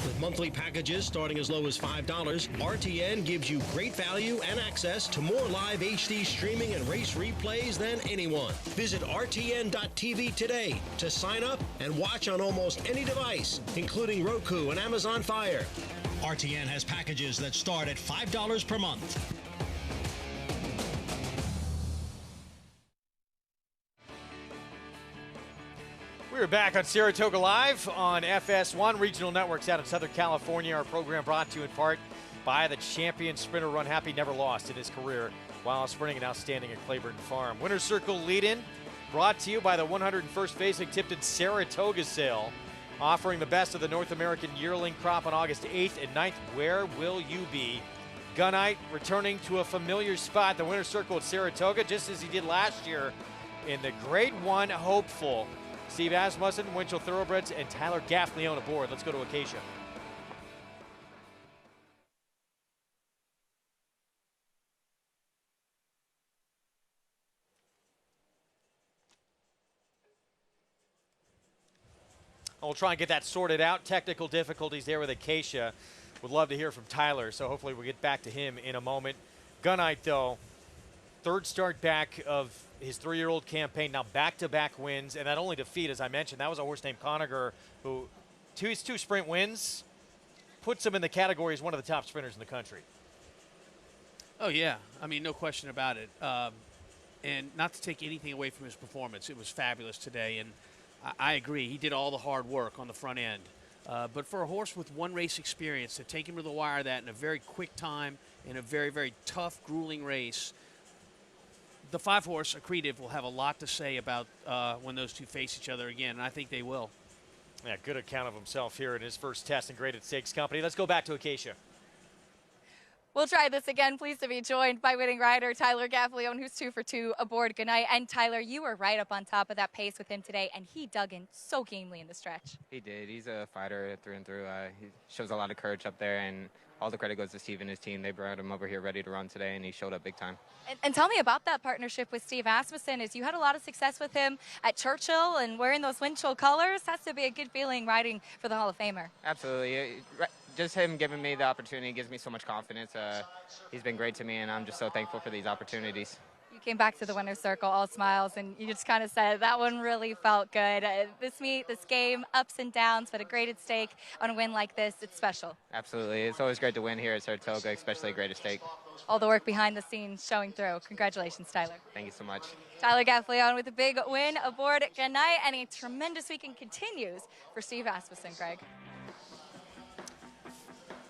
With monthly packages starting as low as $5, RTN gives you great value and access to more live HD streaming and race replays than anyone. Visit RTN.tv today to sign up and watch on almost any device, including Roku and Amazon Fire. RTN has packages that start at $5 per month. We're back on Saratoga Live on FS1 Regional Networks out in Southern California. Our program brought to you in part by the champion sprinter Run Happy, never lost in his career while sprinting and outstanding at Claiborne Farm. Winner's Circle lead-in brought to you by the 101st Fasig-Tipton Saratoga sale, offering the best of the North American yearling crop on August 8th and 9th. Where will you be? Gunite returning to a familiar spot, the Winner's Circle at Saratoga, just as he did last year in the Grade 1 hopeful. Steve Asmussen, Winchell Thoroughbreds, and Tyler Gaffney on aboard. Let's go to Acacia. We'll try and get that sorted out. Technical difficulties there with Acacia. Would love to hear from Tyler, so hopefully we'll get back to him in a moment. Gunite, though, third start back of his 3-year-old campaign, now back-to-back wins, and that only defeat, as I mentioned, that was a horse named Conager, who his two sprint wins puts him in the category as one of the top sprinters in the country. Oh, yeah. I mean, no question about it. And not to take anything away from his performance, it was fabulous today, and I agree. He did all the hard work on the front end. But for a horse with one race experience, to take him to the wire that in a very quick time, in a very, very tough, grueling race, the 5-horse Accretive will have a lot to say about when those two face each other again, and I think they will. Yeah, good account of himself here in his first test in Graded Stakes company. Let's go back to Acacia. We'll try this again. Pleased to be joined by winning rider Tyler Gaffleone, who's 2 for 2 aboard Gunite. And Tyler, you were right up on top of that pace with him today, and he dug in so gamely in the stretch. He did. He's a fighter through and through. He shows a lot of courage up there, and all the credit goes to Steve and his team. They brought him over here ready to run today, and he showed up big time. And tell me about that partnership with Steve Asmussen. As you had a lot of success with him at Churchill and wearing those Winchell colors, has to be a good feeling riding for the Hall of Famer. Absolutely. Just him giving me the opportunity gives me so much confidence. He's been great to me, and I'm just so thankful for these opportunities. You came back to the winner's circle all smiles, and you just kind of said that one really felt good. This meet, this game, ups and downs, but a graded stake on a win like this, it's special. Absolutely. It's always great to win here at Saratoga, especially a graded stake. All the work behind the scenes showing through. Congratulations, Tyler. Thank you so much. Tyler Gaffleone with a big win aboard Gunite, and a tremendous weekend continues for Steve Asmussen, Greg.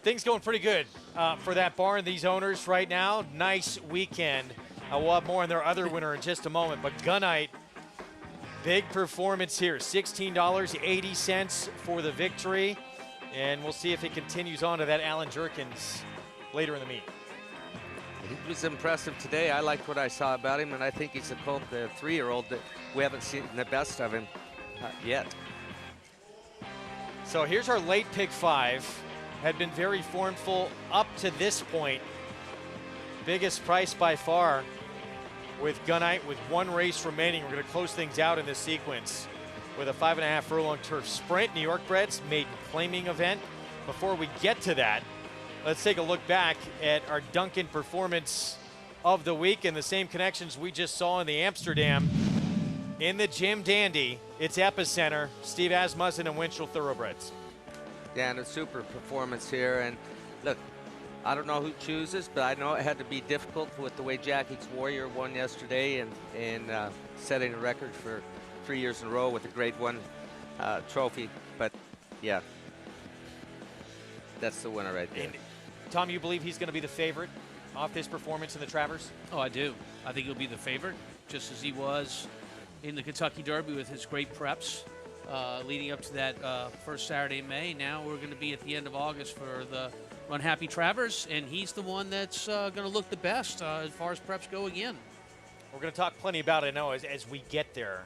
Things going pretty good for that barn, these owners right now. Nice weekend. We'll have more on their other winner in just a moment. But Gunite, big performance here. $16.80 for the victory. And we'll see if it continues on to that Alan Jerkins later in the meet. He was impressive today. I liked what I saw about him, and I think he's a colt, the 3-year-old, that we haven't seen the best of him yet. So here's our late pick 5. Had been very formful up to this point. Biggest price by far with Gunite with one race remaining. We're going to close things out in this sequence with a 5.5 furlong turf sprint. New York Breds maiden claiming event. Before we get to that, let's take a look back at our Duncan performance of the week and the same connections we just saw in the Amsterdam. In the Jim Dandy, it's Epicenter, Steve Asmussen and Winchell Thoroughbreds. Yeah, and a super performance here. And look, I don't know who chooses, but I know it had to be difficult with the way Jackie's Warrior won yesterday and setting a record for 3 years in a row with a Grade 1 trophy. But yeah, that's the winner right there. And Tom, you believe he's going to be the favorite off this performance in the Travers? Oh, I do. I think he'll be the favorite, just as he was in the Kentucky Derby with his great preps leading up to that first Saturday in May. Now we're going to be at the end of August for the Run Happy Travers, and he's the one that's going to look the best as far as preps go again. We're going to talk plenty about it, I know, as we get there.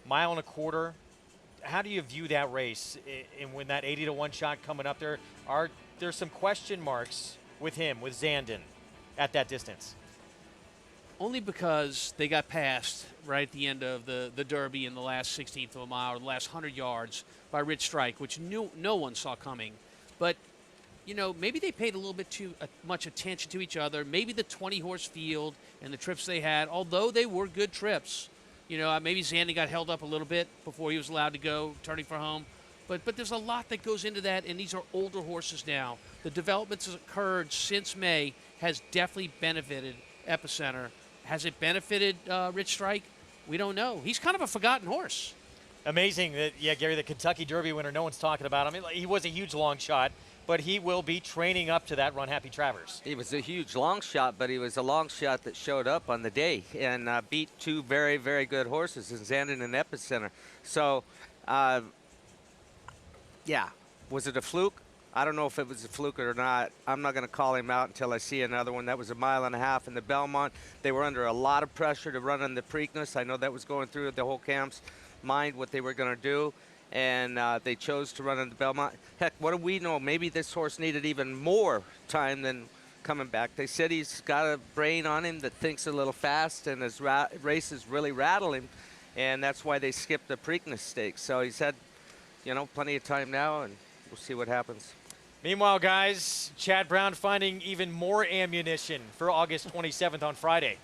Mile and a quarter, how do you view that race? And when that 80-to-1 shot coming up there, are there some question marks with him, with Zandon, at that distance? Only because they got passed right at the end of the Derby in the last 16th of a mile, or the last 100 yards by Rich Strike, which no one saw coming. But, you know, maybe they paid a little bit too much attention to each other. Maybe the 20-horse field and the trips they had, although they were good trips. You know, maybe Zandon got held up a little bit before he was allowed to go, turning for home. But there's a lot that goes into that, and these are older horses now. The developments that occurred since May has definitely benefited Epicenter. Has it benefited Rich Strike? We don't know. He's kind of a forgotten horse. Amazing that, yeah, Gary, the Kentucky Derby winner, no one's talking about him. He was a huge long shot, but he will be training up to that Run Happy Travers. He was a huge long shot, but he was a long shot that showed up on the day and beat two very, very good horses in Zandon and Epicenter. So, yeah, was it a fluke? I don't know if it was a fluke or not. I'm not going to call him out until I see another one. That was a mile and a half in the Belmont. They were under a lot of pressure to run on the Preakness. I know that was going through the whole camp's mind what they were going to do, and they chose to run on the Belmont. Heck, what do we know? Maybe this horse needed even more time than coming back. They said he's got a brain on him that thinks a little fast, and his races really rattle him, and that's why they skipped the Preakness Stakes. So he's had, you know, plenty of time now, and we'll see what happens. Meanwhile, guys, Chad Brown finding even more ammunition for August 27th on Friday.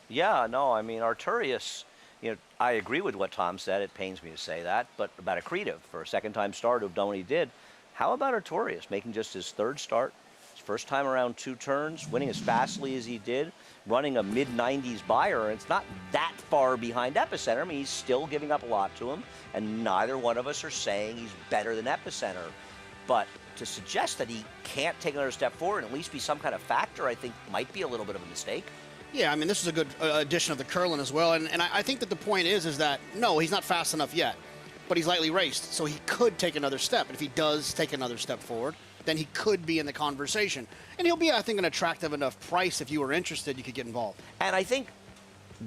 Yeah, no, I mean, Arturius, you know, I agree with what Tom said. It pains me to say that, but about Accretive, for a second-time start to have done what he did. How about Arturius making just his third start, his first time around 2 turns, winning as fastly as he did, running a mid-90s buyer, and it's not that far behind Epicenter. I mean, he's still giving up a lot to him, and neither one of us are saying he's better than Epicenter. But to suggest that he can't take another step forward and at least be some kind of factor, I think might be a little bit of a mistake. Yeah, I mean, this is a good addition of the Curlin as well. And I think that the point is that, no, he's not fast enough yet, but he's lightly raced, so he could take another step. And if he does take another step forward, then he could be in the conversation. And he'll be, I think, an attractive enough price. If you were interested, you could get involved. And I think,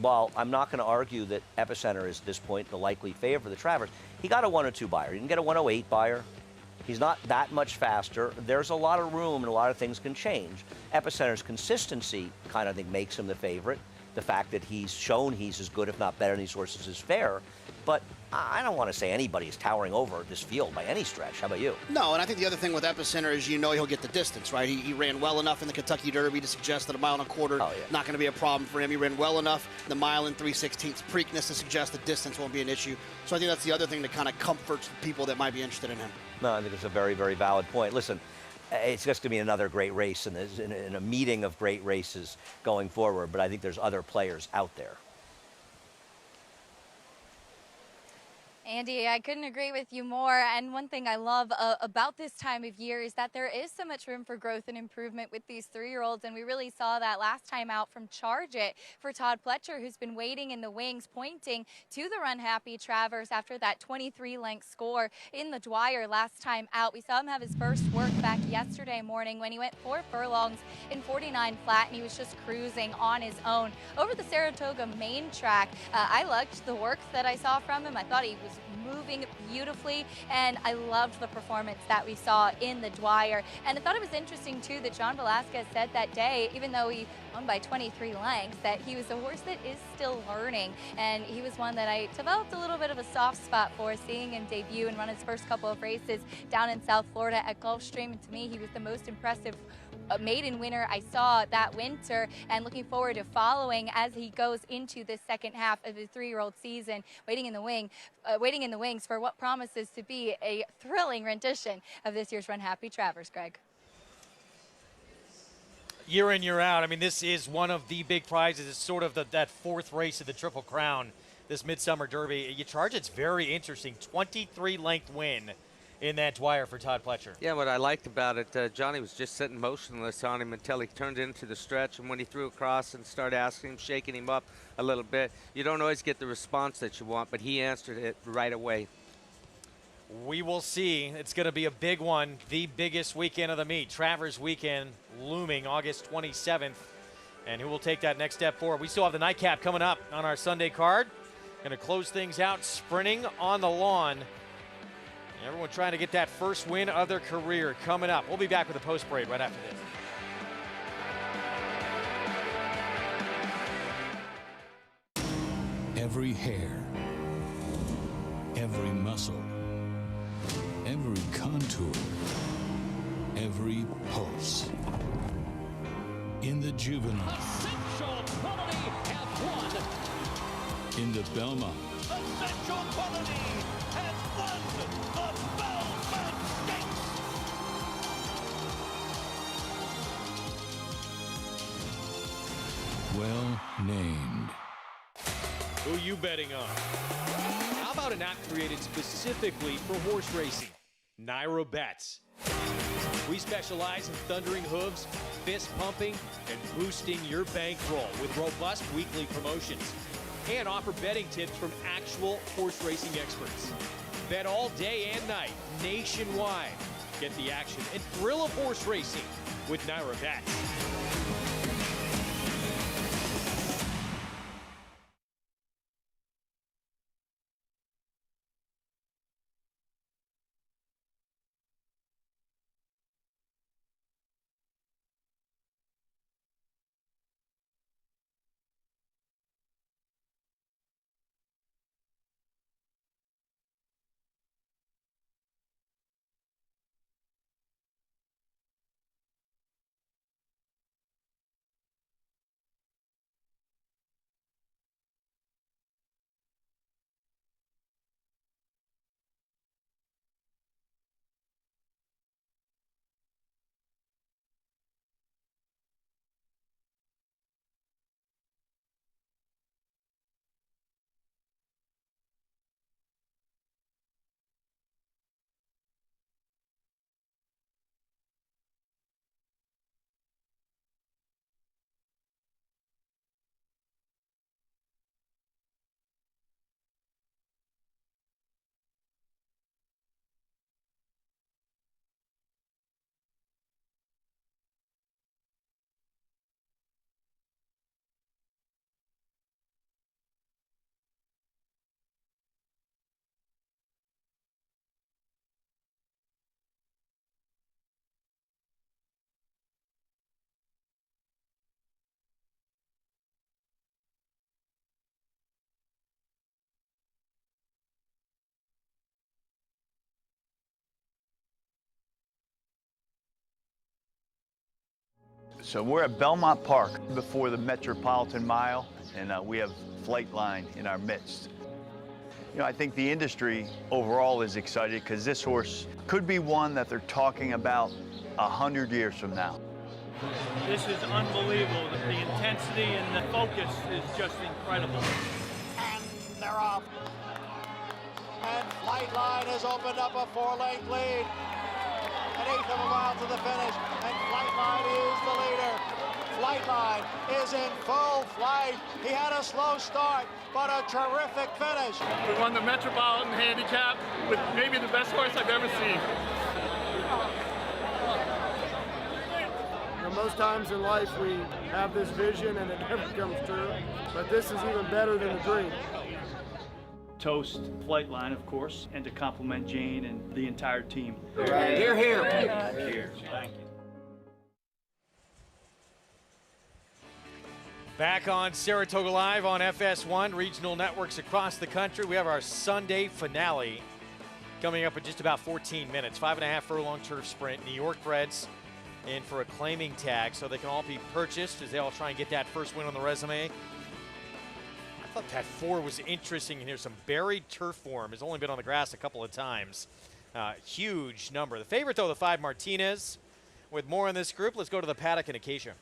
while I'm not going to argue that Epicenter is at this point the likely favorite for the Travers, he got a 102 buyer. He didn't get a 108 buyer. He's not that much faster. There's a lot of room, and a lot of things can change. Epicenter's consistency kind of, I think, makes him the favorite. The fact that he's shown he's as good, if not better than these horses, is fair. But I don't want to say anybody is towering over this field by any stretch. How about you? No, and I think the other thing with Epicenter is, you know, he'll get the distance, right? He ran well enough in the Kentucky Derby to suggest that a mile and a quarter not going to be a problem for him. He ran well enough in the mile and 3/16 Preakness to suggest the distance won't be an issue. So I think that's the other thing that kind of comforts people that might be interested in him. No, I think it's a very, very valid point. Listen, it's just going to be another great race in a meeting of great races going forward, but I think there's other players out there. Andy, I couldn't agree with you more. And one thing I love about this time of year is that there is so much room for growth and improvement with these 3-year-olds. And we really saw that last time out from Charge It for Todd Fletcher, who's been waiting in the wings, pointing to the Run Happy Travers after that 23-length score in the Dwyer last time out. We saw him have his first work back yesterday morning when he went 4 furlongs in 49 flat, and he was just cruising on his own over the Saratoga main track. I liked the work that I saw from him. I thought he was moving beautifully, and I loved the performance that we saw in the Dwyer. And I thought it was interesting too that John Velasquez said that day, even though he won by 23 lengths, that he was a horse that is still learning, and he was one that I developed a little bit of a soft spot for, seeing him debut and run his first couple of races down in South Florida at Gulfstream. And to me, he was the most impressive maiden winner I saw that winter, and looking forward to following as he goes into the second half of his 3-year-old season, waiting in the wings for what promises to be a thrilling rendition of this year's Run Happy Travers, Greg. Year in, year out. I mean, this is one of the big prizes. It's sort of that fourth race of the Triple Crown, this Midsummer Derby. You charge, it's very interesting. 23-length win in that Dwyer for Todd Fletcher. Yeah, what I liked about it, Johnny was just sitting motionless on him until he turned into the stretch, and when he threw across and started asking him, shaking him up a little bit, you don't always get the response that you want, but he answered it right away. We will see. It's going to be a big one, the biggest weekend of the meet. Travers weekend looming August 27th. And who will take that next step forward? We still have the nightcap coming up on our Sunday card. Going to close things out sprinting on the lawn. Everyone trying to get that first win of their career coming up. We'll be back with a post parade right after this. Every hair, every muscle, every contour, every pulse. In the juvenile, Essential quality has won. in the Belmont, Essential quality has won the Belmont Stakes. well named. Who you betting on? How about an app created specifically for horse racing? Naira Bets. We specialize in thundering hooves, fist pumping, and boosting your bankroll with robust weekly promotions. And offer betting tips from actual horse racing experts. Bet all day and night, nationwide. Get the action and thrill of horse racing with Naira Bets. So we're at Belmont Park before the Metropolitan Mile, and we have Flightline in our midst. You know, I think the industry overall is excited because this horse could be one that they're talking about 100 years from now. This is unbelievable. The intensity and the focus is just incredible. And they're off. And Flightline has opened up a 4-length lead. An eighth of a mile to the finish, and Flightline is the leader. Flightline is in full flight. He had a slow start, but a terrific finish. We won the Metropolitan Handicap with maybe the best horse I've ever seen. Now, most times in life we have this vision and it never comes true, but this is even better than a dream. Toast Flightline, of course, and to compliment Jane and the entire team. Hear, hear. Cheers. Thank you. Back on Saratoga Live on FS1, regional networks across the country. We have our Sunday finale coming up in just about 14 minutes. 5.5 furlong turf sprint. New York breds in for a claiming tag, so they can all be purchased as they all try and get that first win on the resume. I thought that 4 was interesting. And here's some buried turf form. Has only been on the grass a couple of times. Huge number. The favorite, though, the 5 Martinez. With more on this group, let's go to the paddock in Acacia.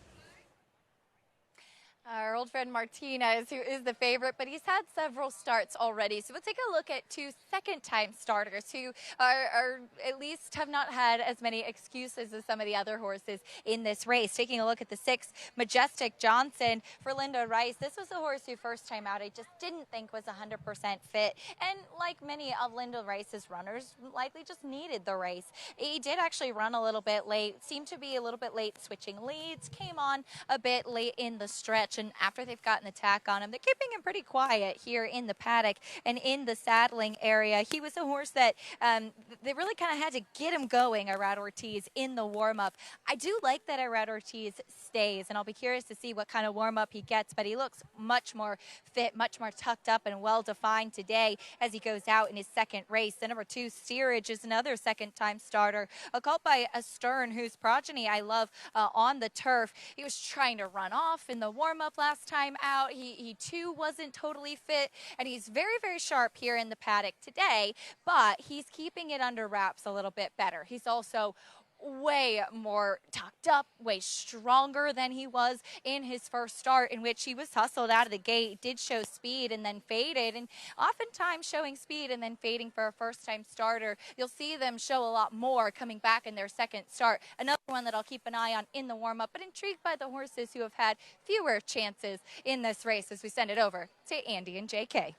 Our old friend Martinez, who is the favorite, but he's had several starts already. So we'll take a look at 2 second-time starters who are at least have not had as many excuses as some of the other horses in this race. Taking a look at the 6, Majestic Johnson for Linda Rice. This was a horse who first time out I just didn't think was 100% fit. And like many of Linda Rice's runners, likely just needed the race. He did actually run a little bit late, seemed to be a little bit late switching leads, came on a bit late in the stretch. And after they've gotten the tack on him, they're keeping him pretty quiet here in the paddock and in the saddling area. He was a horse that they really kind of had to get him going, Irad Ortiz, in the warm-up. I do like that Irad Ortiz stays, and I'll be curious to see what kind of warm-up he gets, but he looks much more fit, much more tucked up and well-defined today as he goes out in his second race. The number 2, Steerage, is another second-time starter, called by a Stern, whose progeny I love on the turf. He was trying to run off in the warm-up last time out. He too wasn't totally fit, and he's very, very sharp here in the paddock today, but he's keeping it under wraps a little bit better. He's also way more tucked up, way stronger than he was in his first start, in which he was hustled out of the gate, did show speed and then faded. And oftentimes showing speed and then fading for a first-time starter, you'll see them show a lot more coming back in their second start. Another one that I'll keep an eye on in the warm-up, but intrigued by the horses who have had fewer chances in this race as we send it over to Andy and JK.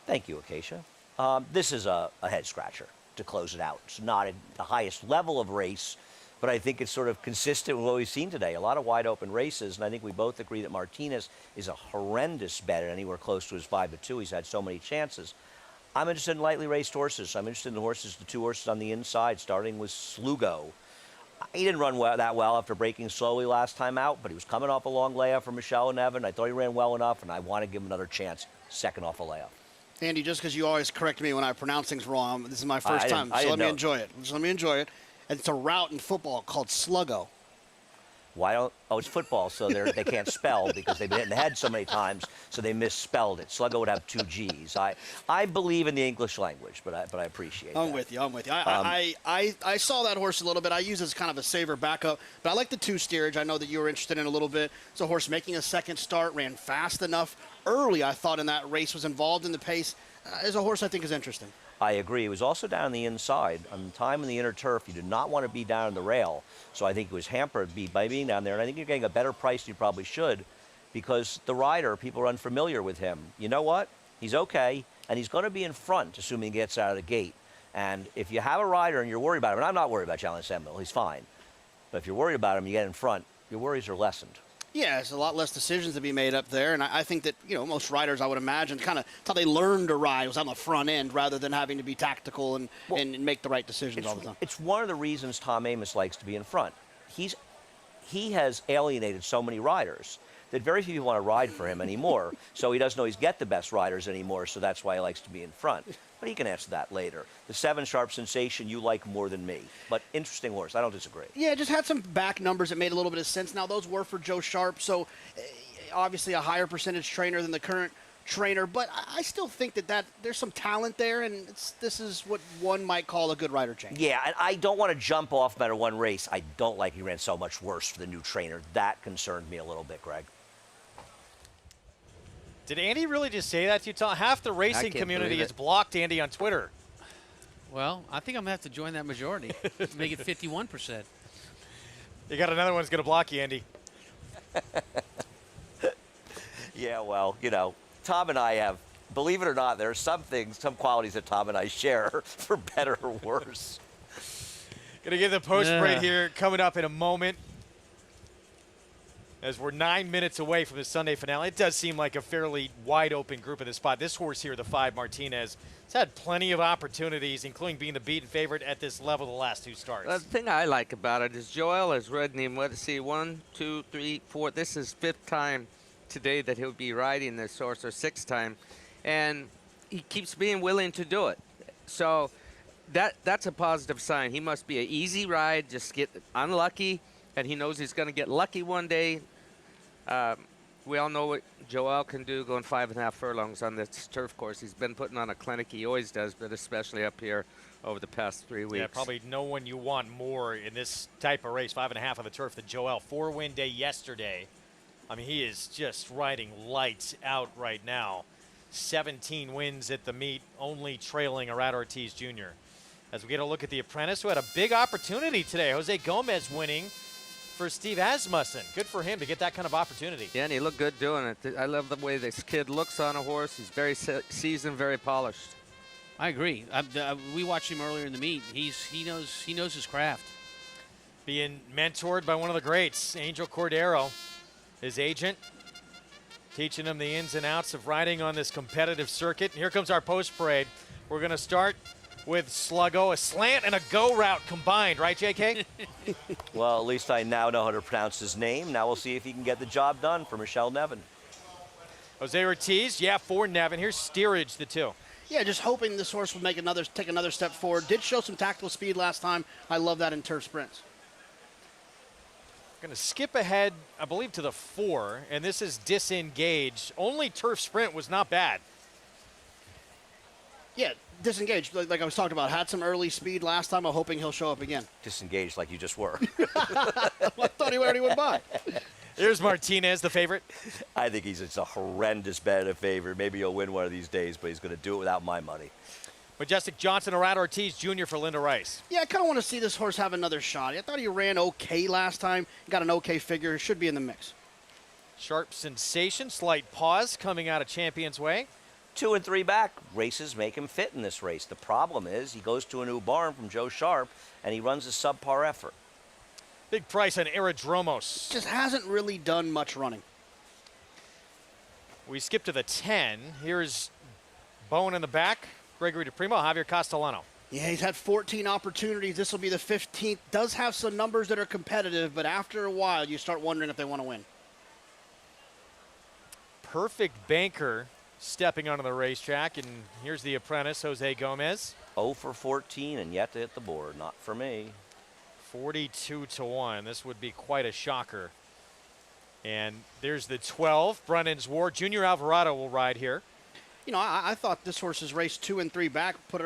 Thank you, Acacia. This is a head-scratcher to close it out. It's not at the highest level of race, but I think it's sort of consistent with what we've seen today. A lot of wide open races, and I think we both agree that Martinez is a horrendous bet at anywhere close to his 5-2. He's had so many chances. I'm interested in lightly raced horses. I'm interested in the horses, the 2 horses on the inside, starting with Slugo. He didn't run that well after breaking slowly last time out, but he was coming off a long layoff from Michelle and Evan. I thought he ran well enough, and I want to give him another chance, second off a layoff. Andy, just because you always correct me when I pronounce things wrong, this is my first time, so let me enjoy it. Just let me enjoy it. And it's a route in football called Sluggo. Why don't? Oh, it's football, so they can't spell because they've been hit in the head so many times, so they misspelled it. Sluggo would have 2 G's. I believe in the English language, but I appreciate. I'm with you. I saw that horse a little bit. I use it as kind of a saver backup, but I like the 2 Steerage. I know that you were interested in a little bit. It's a horse making a second start, ran fast enough early. I thought in that race, was involved in the pace. Is a horse I think is interesting. I agree. He was also down the inside. On time in the inner turf, you did not want to be down the rail. So I think he was hampered by being down there. And I think you're getting a better price than you probably should because the rider, people are unfamiliar with him. You know what? He's okay, and he's going to be in front, assuming he gets out of the gate. And if you have a rider and you're worried about him, and I'm not worried about Challenge Seminole, he's fine. But if you're worried about him, you get in front, your worries are lessened. Yeah, there's a lot less decisions to be made up there, and I think that, most riders, I would imagine, kind of how they learned to ride was on the front end rather than having to be tactical and make the right decisions all the time. It's one of the reasons Tom Amoss likes to be in front. He has alienated so many riders that very few people want to ride for him anymore, so he doesn't always get the best riders anymore, so that's why he likes to be in front. But he can answer that later. The 7 Sharp Sensation you like more than me, but interesting horse. I don't disagree. Yeah, just had some back numbers that made a little bit of sense. Now, those were for Joe Sharp, so obviously a higher percentage trainer than the current trainer, but I still think that there's some talent there, and this is what one might call a good rider change. Yeah, and I don't want to jump off no matter one race. I don't like he ran so much worse for the new trainer. That concerned me a little bit, Greg. Did Andy really just say that to you, Tom? Half the racing community has blocked Andy on Twitter. Well, I think I'm going to have to join that majority. Make it 51%. You got another one's going to block you, Andy. Yeah, well, Tom and I have, believe it or not, there are some qualities that Tom and I share, for better or worse. Going to get the post right here coming up in a moment. As we're 9 minutes away from the Sunday finale, it does seem like a fairly wide-open group at this spot. This horse here, the 5 Martinez, has had plenty of opportunities, including being the beaten favorite at this level the last 2 starts. The thing I like about it is Joel has ridden him, let's see, 1, 2, 3, 4. This is 5th time today that he'll be riding this horse, or 6th time, and he keeps being willing to do it. So that's a positive sign. He must be an easy ride, just get unlucky, and he knows he's going to get lucky one day. We all know what Joel can do going 5.5 furlongs on this turf course. He's been putting on a clinic. He always does, but especially up here over the past 3 weeks. Yeah, probably no one you want more in this type of race, 5.5 on the turf, than Joel. 4-win day yesterday. I mean, he is just riding lights out right now. 17 wins at the meet, only trailing Arad Ortiz Jr. As we get a look at the apprentice, who had a big opportunity today. Jose Gomez winning for Steve Asmussen. Good for him to get that kind of opportunity. Yeah, and he looked good doing it. I love the way this kid looks on a horse. He's very seasoned, very polished. I agree. We watched him earlier in the meet. He knows his craft. Being mentored by one of the greats, Angel Cordero, his agent, teaching him the ins and outs of riding on this competitive circuit. And here comes our post parade. We're going to start with Sluggo, a slant and a go route combined, right, JK? Well, at least I now know how to pronounce his name. Now we'll see if he can get the job done for Michelle Nevin. Jose Ortiz, yeah, for Nevin. Here's Steerage, the 2. Yeah, just hoping this horse would take another step forward. Did show some tactical speed last time. I love that in turf sprints. Going to skip ahead, I believe, to the 4, and this is Disengaged. Only turf sprint was not bad. Yeah, Disengaged, like I was talking about, had some early speed last time. I'm hoping he'll show up again. Disengaged like you just were. I thought he already went by. Here's Martinez, the favorite. I think it's a horrendous bet of favorite. Maybe he'll win one of these days, but he's going to do it without my money. Majestic Johnson, Arad Ortiz Jr. for Linda Rice. Yeah, I kind of want to see this horse have another shot. I thought he ran okay last time. Got an okay figure. Should be in the mix. Sharp Sensation, slight pause coming out of Champion's Way. 2 and 3 back. Races make him fit in this race. The problem is he goes to a new barn from Joe Sharp, and he runs a subpar effort. Big price on Aerodromos. Just hasn't really done much running. We skip to the 10. Here's Bowen in the back. Gregory DePrimo, Javier Castellano. Yeah, he's had 14 opportunities. This will be the 15th. Does have some numbers that are competitive, but after a while, you start wondering if they want to win. Perfect Banker stepping onto the racetrack, and here's the apprentice, Jose Gomez. 0 for 14 and yet to hit the board. Not for me. 42-1. This would be quite a shocker. And there's the 12. Brennan's War. Junior Alvarado will ride here. You know, I thought this horse's race 2 and 3 back put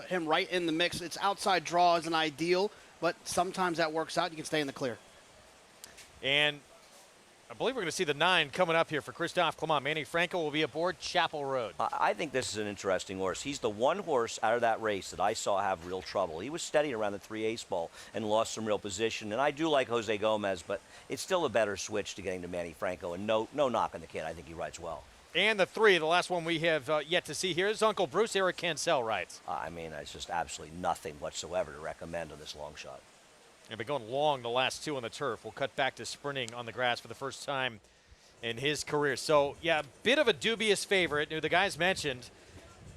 him right in the mix. Its outside draw isn't ideal, but sometimes that works out. You can stay in the clear. And I believe we're going to see the 9 coming up here for Christophe Clement. Manny Franco will be aboard Chapel Road. I think this is an interesting horse. He's the one horse out of that race that I saw have real trouble. He was steady around the 3/8 ball and lost some real position. And I do like Jose Gomez, but it's still a better switch to getting to Manny Franco. And no knock on the kid. I think he rides well. And the 3, the last one we have yet to see here is Uncle Bruce. Eric Cancel rides. I mean, it's just absolutely nothing whatsoever to recommend on this long shot. They've been going long the last 2 on the turf. We'll cut back to sprinting on the grass for the first time in his career. So, yeah, a bit of a dubious favorite. The guys mentioned,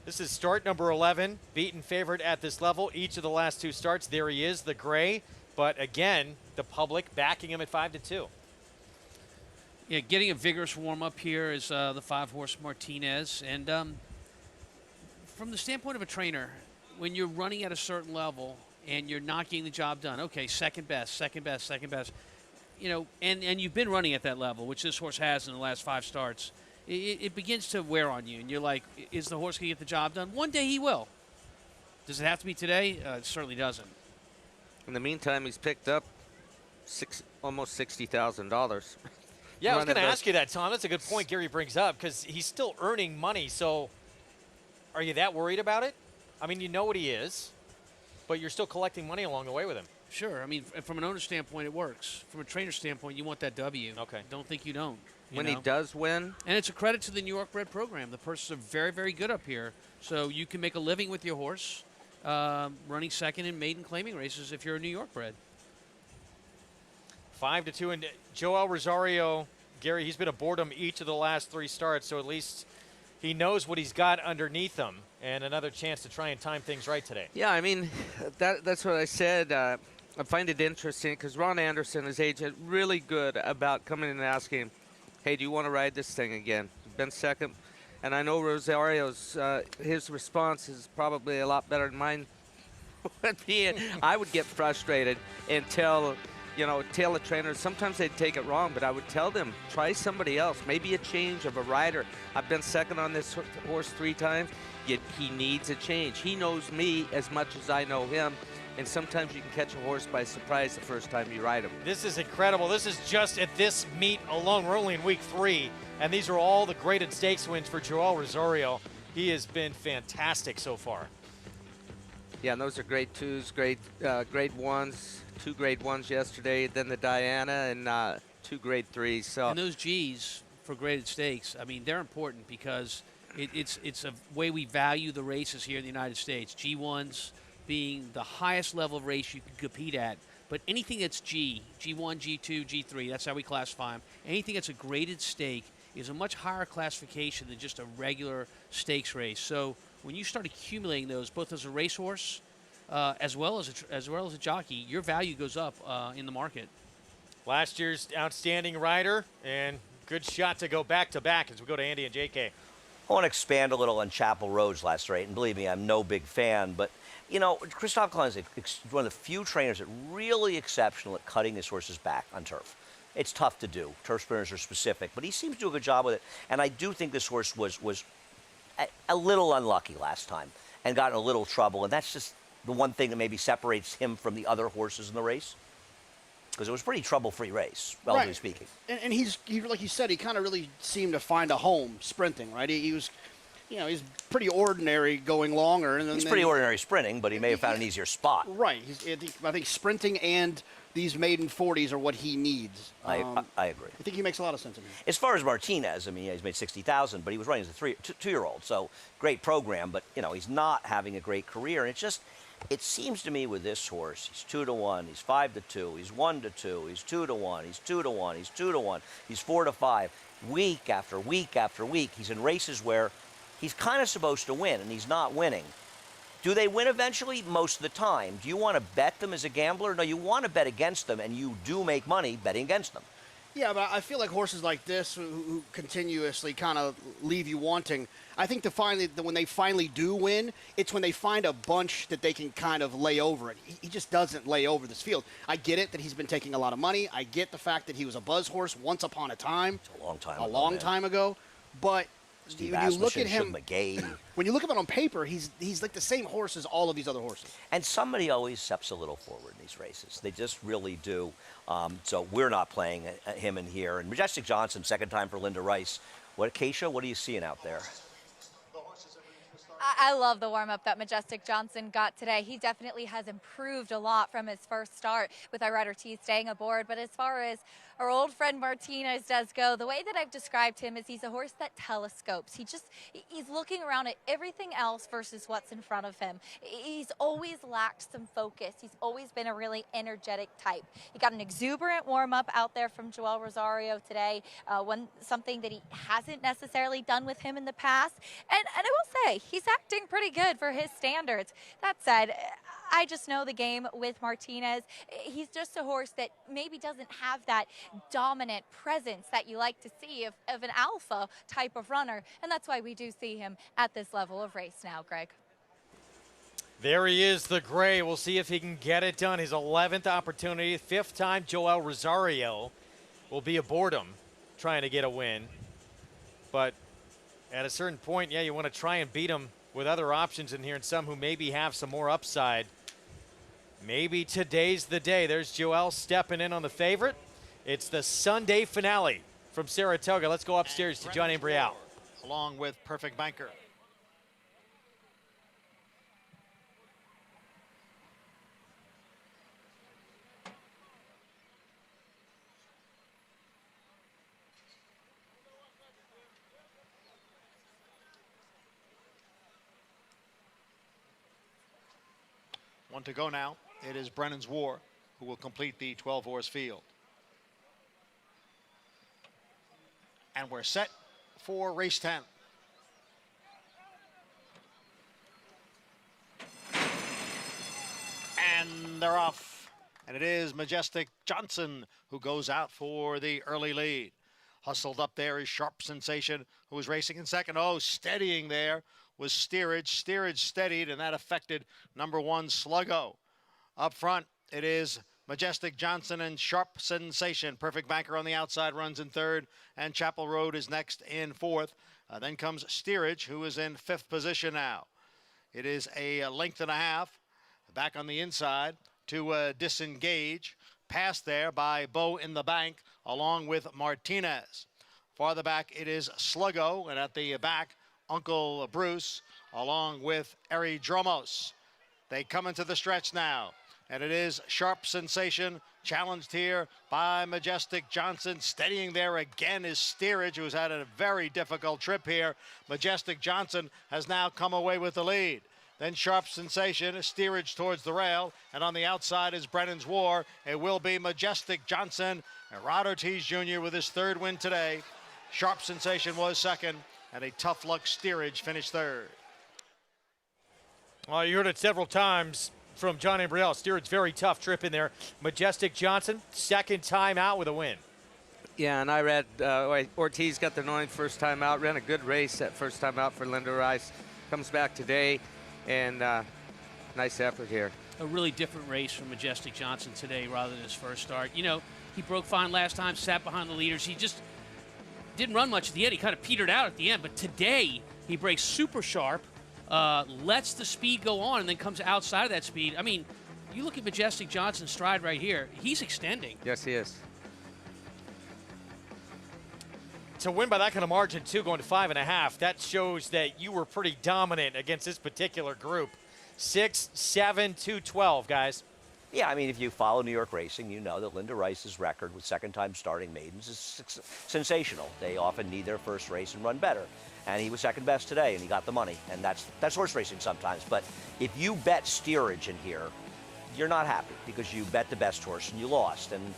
this is start number 11, beaten favorite at this level. Each of the last 2 starts, there he is, the gray. But, again, the public backing him at 5-2. Yeah, getting a vigorous warm-up here is the 5-horse Martinez. And from the standpoint of a trainer, when you're running at a certain level and you're not getting the job done, okay, second best. You know, and you've been running at that level, which this horse has in the last 5 starts. It begins to wear on you, and you're like, is the horse going to get the job done? One day he will. Does it have to be today? It certainly doesn't. In the meantime, he's picked up almost $60,000. Yeah, I was going to ask you that, Tom. That's a good point Gary brings up, because he's still earning money. So are you that worried about it? I mean, you know what he is, but you're still collecting money along the way with him. Sure. I mean, from an owner's standpoint, it works. From a trainer's standpoint, you want that W. Okay. Don't think you don't. When he does win. And it's a credit to the New York bred program. The purses are very, very good up here. So you can make a living with your horse running second in maiden claiming races if you're a New York bred. 5-2, and Joel Rosario, Gary, he's been aboard him each of the last 3 starts, so at least he knows what he's got underneath him, and another chance to try and time things right today. Yeah, I mean, that's what I said. I find it interesting because Ron Anderson, his agent, really good about coming in and asking, hey, do you want to ride this thing again? You've been second. And I know Rosario's, his response is probably a lot better than mine would be. I would get frustrated until you know, tell the trainers, sometimes they'd take it wrong, but I would tell them, try somebody else, maybe a change of a rider. I've been second on this horse 3 times, yet he needs a change. He knows me as much as I know him, and sometimes you can catch a horse by surprise the first time you ride him. This is incredible. This is just at this meet alone. We're only in week 3, and these are all the graded stakes wins for Joel Rosario. He has been fantastic so far. Yeah, and those are grade 2s, grade 1s, 2 grade 1s yesterday, then the Diana, and 2 grade 3s. So. And those G's for graded stakes, I mean, they're important because it's a way we value the races here in the United States. G1s being the highest level of race you can compete at. But anything that's G, G1, G2, G3, that's how we classify them. Anything that's a graded stake is a much higher classification than just a regular stakes race. So when you start accumulating those, both as a racehorse as well as a jockey, your value goes up in the market. Last year's outstanding rider, and good shot to go back-to-back as we go to Andy and JK. I want to expand a little on Chapel Road's last rate, and believe me, I'm no big fan, but, you know, Christophe Klein is one of the few trainers that really exceptional at cutting his horses back on turf. It's tough to do. Turf sprinters are specific, but he seems to do a good job with it, and I do think this horse was a little unlucky last time and got in a little trouble, and that's just the one thing that maybe separates him from the other horses in the race, because it was a pretty trouble-free race, relatively speaking. And he, like you said, he kind of really seemed to find a home sprinting, right? He was, you know, he's pretty ordinary going longer. And he's pretty ordinary sprinting, but he may have found an easier spot. Right. I think sprinting and these maiden 40s are what he needs. I agree. I think he makes a lot of sense in here. As far as Martinez, I mean, he's made 60,000, but he was running as a two-year-old, so great program, but, you know, he's not having a great career. And it's just, it seems to me with this horse, he's 2-1, he's 5-2, he's 1-2, he's 2-1, he's 2-1, he's 2-1, he's 4-5. Week after week after week, he's in races where he's kind of supposed to win, and he's not winning. Do they win eventually? Most of the time. Do you want to bet them as a gambler? No, you want to bet against them, and you do make money betting against them. Yeah, but I feel like horses like this who continuously kind of leave you wanting, I think when they finally do win, it's when they find a bunch that they can kind of lay over it. He just doesn't lay over this field. I get it that he's been taking a lot of money. I get the fact that he was a buzz horse once upon a time. It's a long time ago. A long time ago. But when you look at him, when you look at him on paper, he's like the same horse as all of these other horses. And somebody always steps a little forward in these races. They just really do. So we're not playing him in here. And Majestic Johnson, second time for Linda Rice. Keisha, what are you seeing out there? I love the warm-up that Majestic Johnson got today. He definitely has improved a lot from his first start with Rider T staying aboard. But as far as our old friend Martinez does go, the way that I've described him is he's a horse that telescopes. He's looking around at everything else versus what's in front of him. He's always lacked some focus. He's always been a really energetic type. He got an exuberant warm-up out there from Joel Rosario today, something that he hasn't necessarily done with him in the past. And I will say, he's acting pretty good for his standards. That said, I just know the game with Martinez. He's just a horse that maybe doesn't have that dominant presence that you like to see of an alpha type of runner, and that's why we do see him at this level of race now, Greg. There he is, the gray. We'll see if he can get it done. His 11th opportunity, 5th time Joel Rosario will be aboard him trying to get a win. But at a certain point, yeah, you want to try and beat him with other options in here and some who maybe have some more upside. Maybe today's the day. There's Joel stepping in on the favorite. It's the Sunday finale from Saratoga. Let's go upstairs to Johnny Brielle. Along with Perfect Banker. One to go now. It is Brennan's War who will complete the 12-horse field. And we're set for race 10. And they're off. And it is Majestic Johnson who goes out for the early lead. Hustled up there is Sharp Sensation, who was racing in second. Oh, steadying there was Steerage. Steerage steadied, and that affected number 1, Sluggo. Up front, it is Majestic Johnson and Sharp Sensation. Perfect Banker on the outside runs in third, and Chapel Road is next in fourth. Then comes Steerage, who is in fifth position now. It is a length and a half. Back on the inside to Disengage. Passed there by Bo in the Bank, along with Martinez. Farther back, it is Sluggo, and at the back, Uncle Bruce, along with Eri Dromos. They come into the stretch now, and it is Sharp Sensation, challenged here by Majestic Johnson. Steadying there again is Steerage, who's had a very difficult trip here. Majestic Johnson has now come away with the lead. Then Sharp Sensation, Steerage towards the rail, and on the outside is Brennan's War. It will be Majestic Johnson and Rod Ortiz Jr. with his third win today. Sharp Sensation was second, and a Tough Luck Steerage finished third. Well, you heard it several times from John Ambriel. Steerage, very tough trip in there. Majestic Johnson, second time out with a win. Yeah, and I read Ortiz got the 9th first time out, ran a good race that first time out for Linda Rice. Comes back today, and nice effort here. A really different race from Majestic Johnson today rather than his first start. You know, he broke fine last time, sat behind the leaders. He just didn't run much at the end. He kind of petered out at the end, but today he breaks super sharp, lets the speed go on, and then comes outside of that speed. I mean, you look at Majestic Johnson's stride right here. He's extending. Yes, he is. To win by that kind of margin, too, going to 5.5, that shows that you were pretty dominant against this particular group. 6, 7, 2, 12, guys. Yeah, I mean, if you follow New York racing, you know that Linda Rice's record with second-time starting maidens is sensational. They often need their first race and run better. And he was second best today, and he got the money. And that's horse racing sometimes. But if you bet Steerage in here, you're not happy because you bet the best horse and you lost. And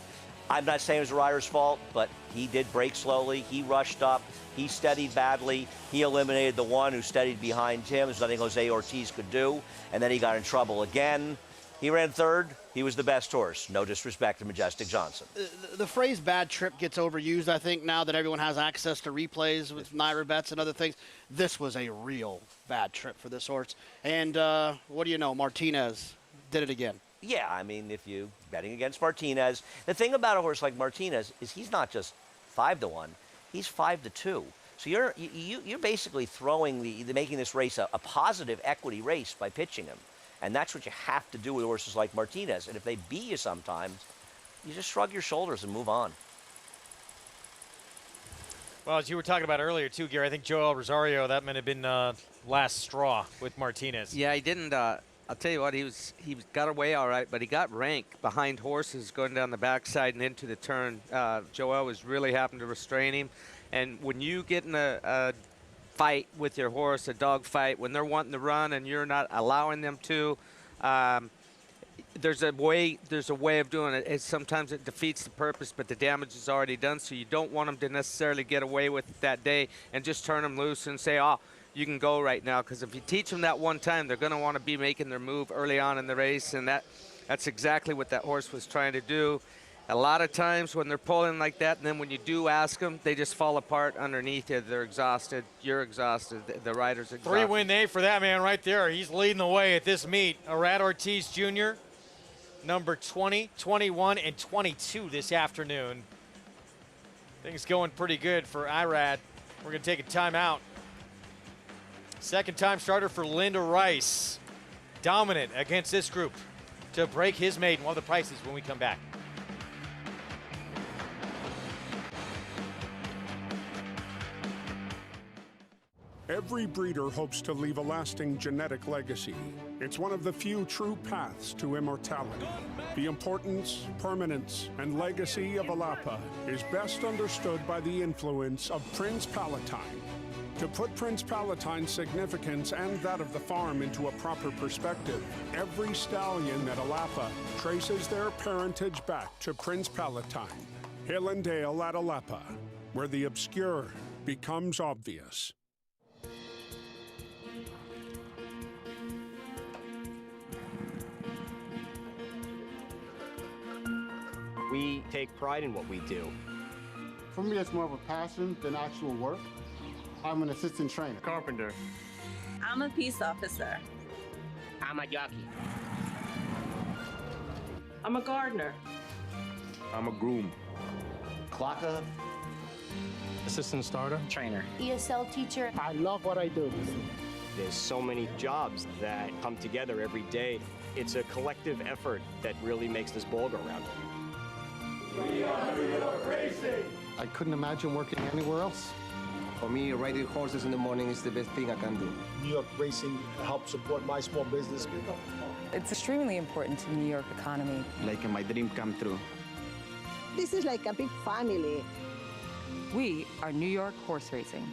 I'm not saying it was the rider's fault, but he did break slowly. He rushed up. He steadied badly. He eliminated the one who steadied behind him. There's nothing Jose Ortiz could do. And then he got in trouble again. He ran third. He was the best horse. No disrespect to Majestic Johnson. The phrase bad trip gets overused, I think, now that everyone has access to replays with Naira bets and other things. This was a real bad trip for this horse. And what do you know? Martinez did it again. Yeah, I mean, if you betting against Martinez, the thing about a horse like Martinez is he's not just 5-1, he's 5-2. So you're basically making this race a positive equity race by pitching him. And that's what you have to do with horses like Martinez. And if they beat you sometimes, you just shrug your shoulders and move on. Well, as you were talking about earlier, too, Gary, I think Joel Rosario, that might have been last straw with Martinez. Yeah, he didn't. I'll tell you what, he got away all right, but he got rank behind horses going down the backside and into the turn. Joel was really having to restrain him. And when you get in a fight with your horse, a dog fight, when they're wanting to run and you're not allowing them to, there's a way of doing it. Sometimes it defeats the purpose, but the damage is already done, so you don't want them to necessarily get away with it that day and just turn them loose and say, oh, you can go right now, because if you teach them that one time, they're going to want to be making their move early on in the race, and that's exactly what that horse was trying to do. A lot of times when they're pulling like that, and then when you do ask them, they just fall apart underneath you. They're exhausted. You're exhausted. The rider's exhausted. 3-win day for that man right there. He's leading the way at this meet. Rad Ortiz Jr., number 20, 21, and 22 this afternoon. Things going pretty good for Irad. We're going to take a timeout. Second time starter for Linda Rice. Dominant against this group to break his maiden. One of the prices when we come back. Every breeder hopes to leave a lasting genetic legacy. It's one of the few true paths to immortality. The importance, permanence, and legacy of Alapa is best understood by the influence of Prince Palatine. To put Prince Palatine's significance and that of the farm into a proper perspective, every stallion at Alapa traces their parentage back to Prince Palatine. Hill and Dale at Alapa, where the obscure becomes obvious. We take pride in what we do. For me, it's more of a passion than actual work. I'm an assistant trainer. Carpenter. I'm a peace officer. I'm a jockey. I'm a gardener. I'm a groom. Clocker. Assistant starter. Trainer. ESL teacher. I love what I do. There's so many jobs that come together every day. It's a collective effort that really makes this ball go round. We are New York Racing. I couldn't imagine working anywhere else. For me, riding horses in the morning is the best thing I can do. New York Racing helps support my small business. It's extremely important to the New York economy. Like my dream come true. This is like a big family. We are New York Horse Racing.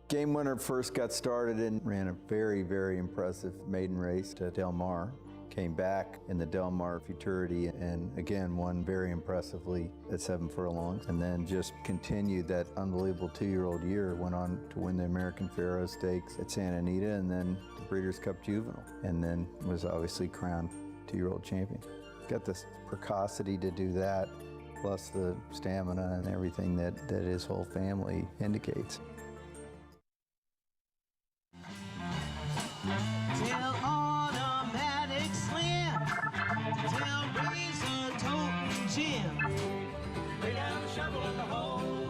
Game Winner first got started and ran a very, very impressive maiden race to Del Mar. Came back in the Del Mar Futurity and again won very impressively at 7 furlongs, and then just continued that unbelievable 2-year-old year. Went on to win the American Pharoah Stakes at Santa Anita and then the Breeders' Cup Juvenile, and then was obviously crowned 2-year-old champion. Got the precocity to do that, plus the stamina and everything that his whole family indicates. Tell automatic slam. Tell razor toting Jim. Lay down the shovel in the hole.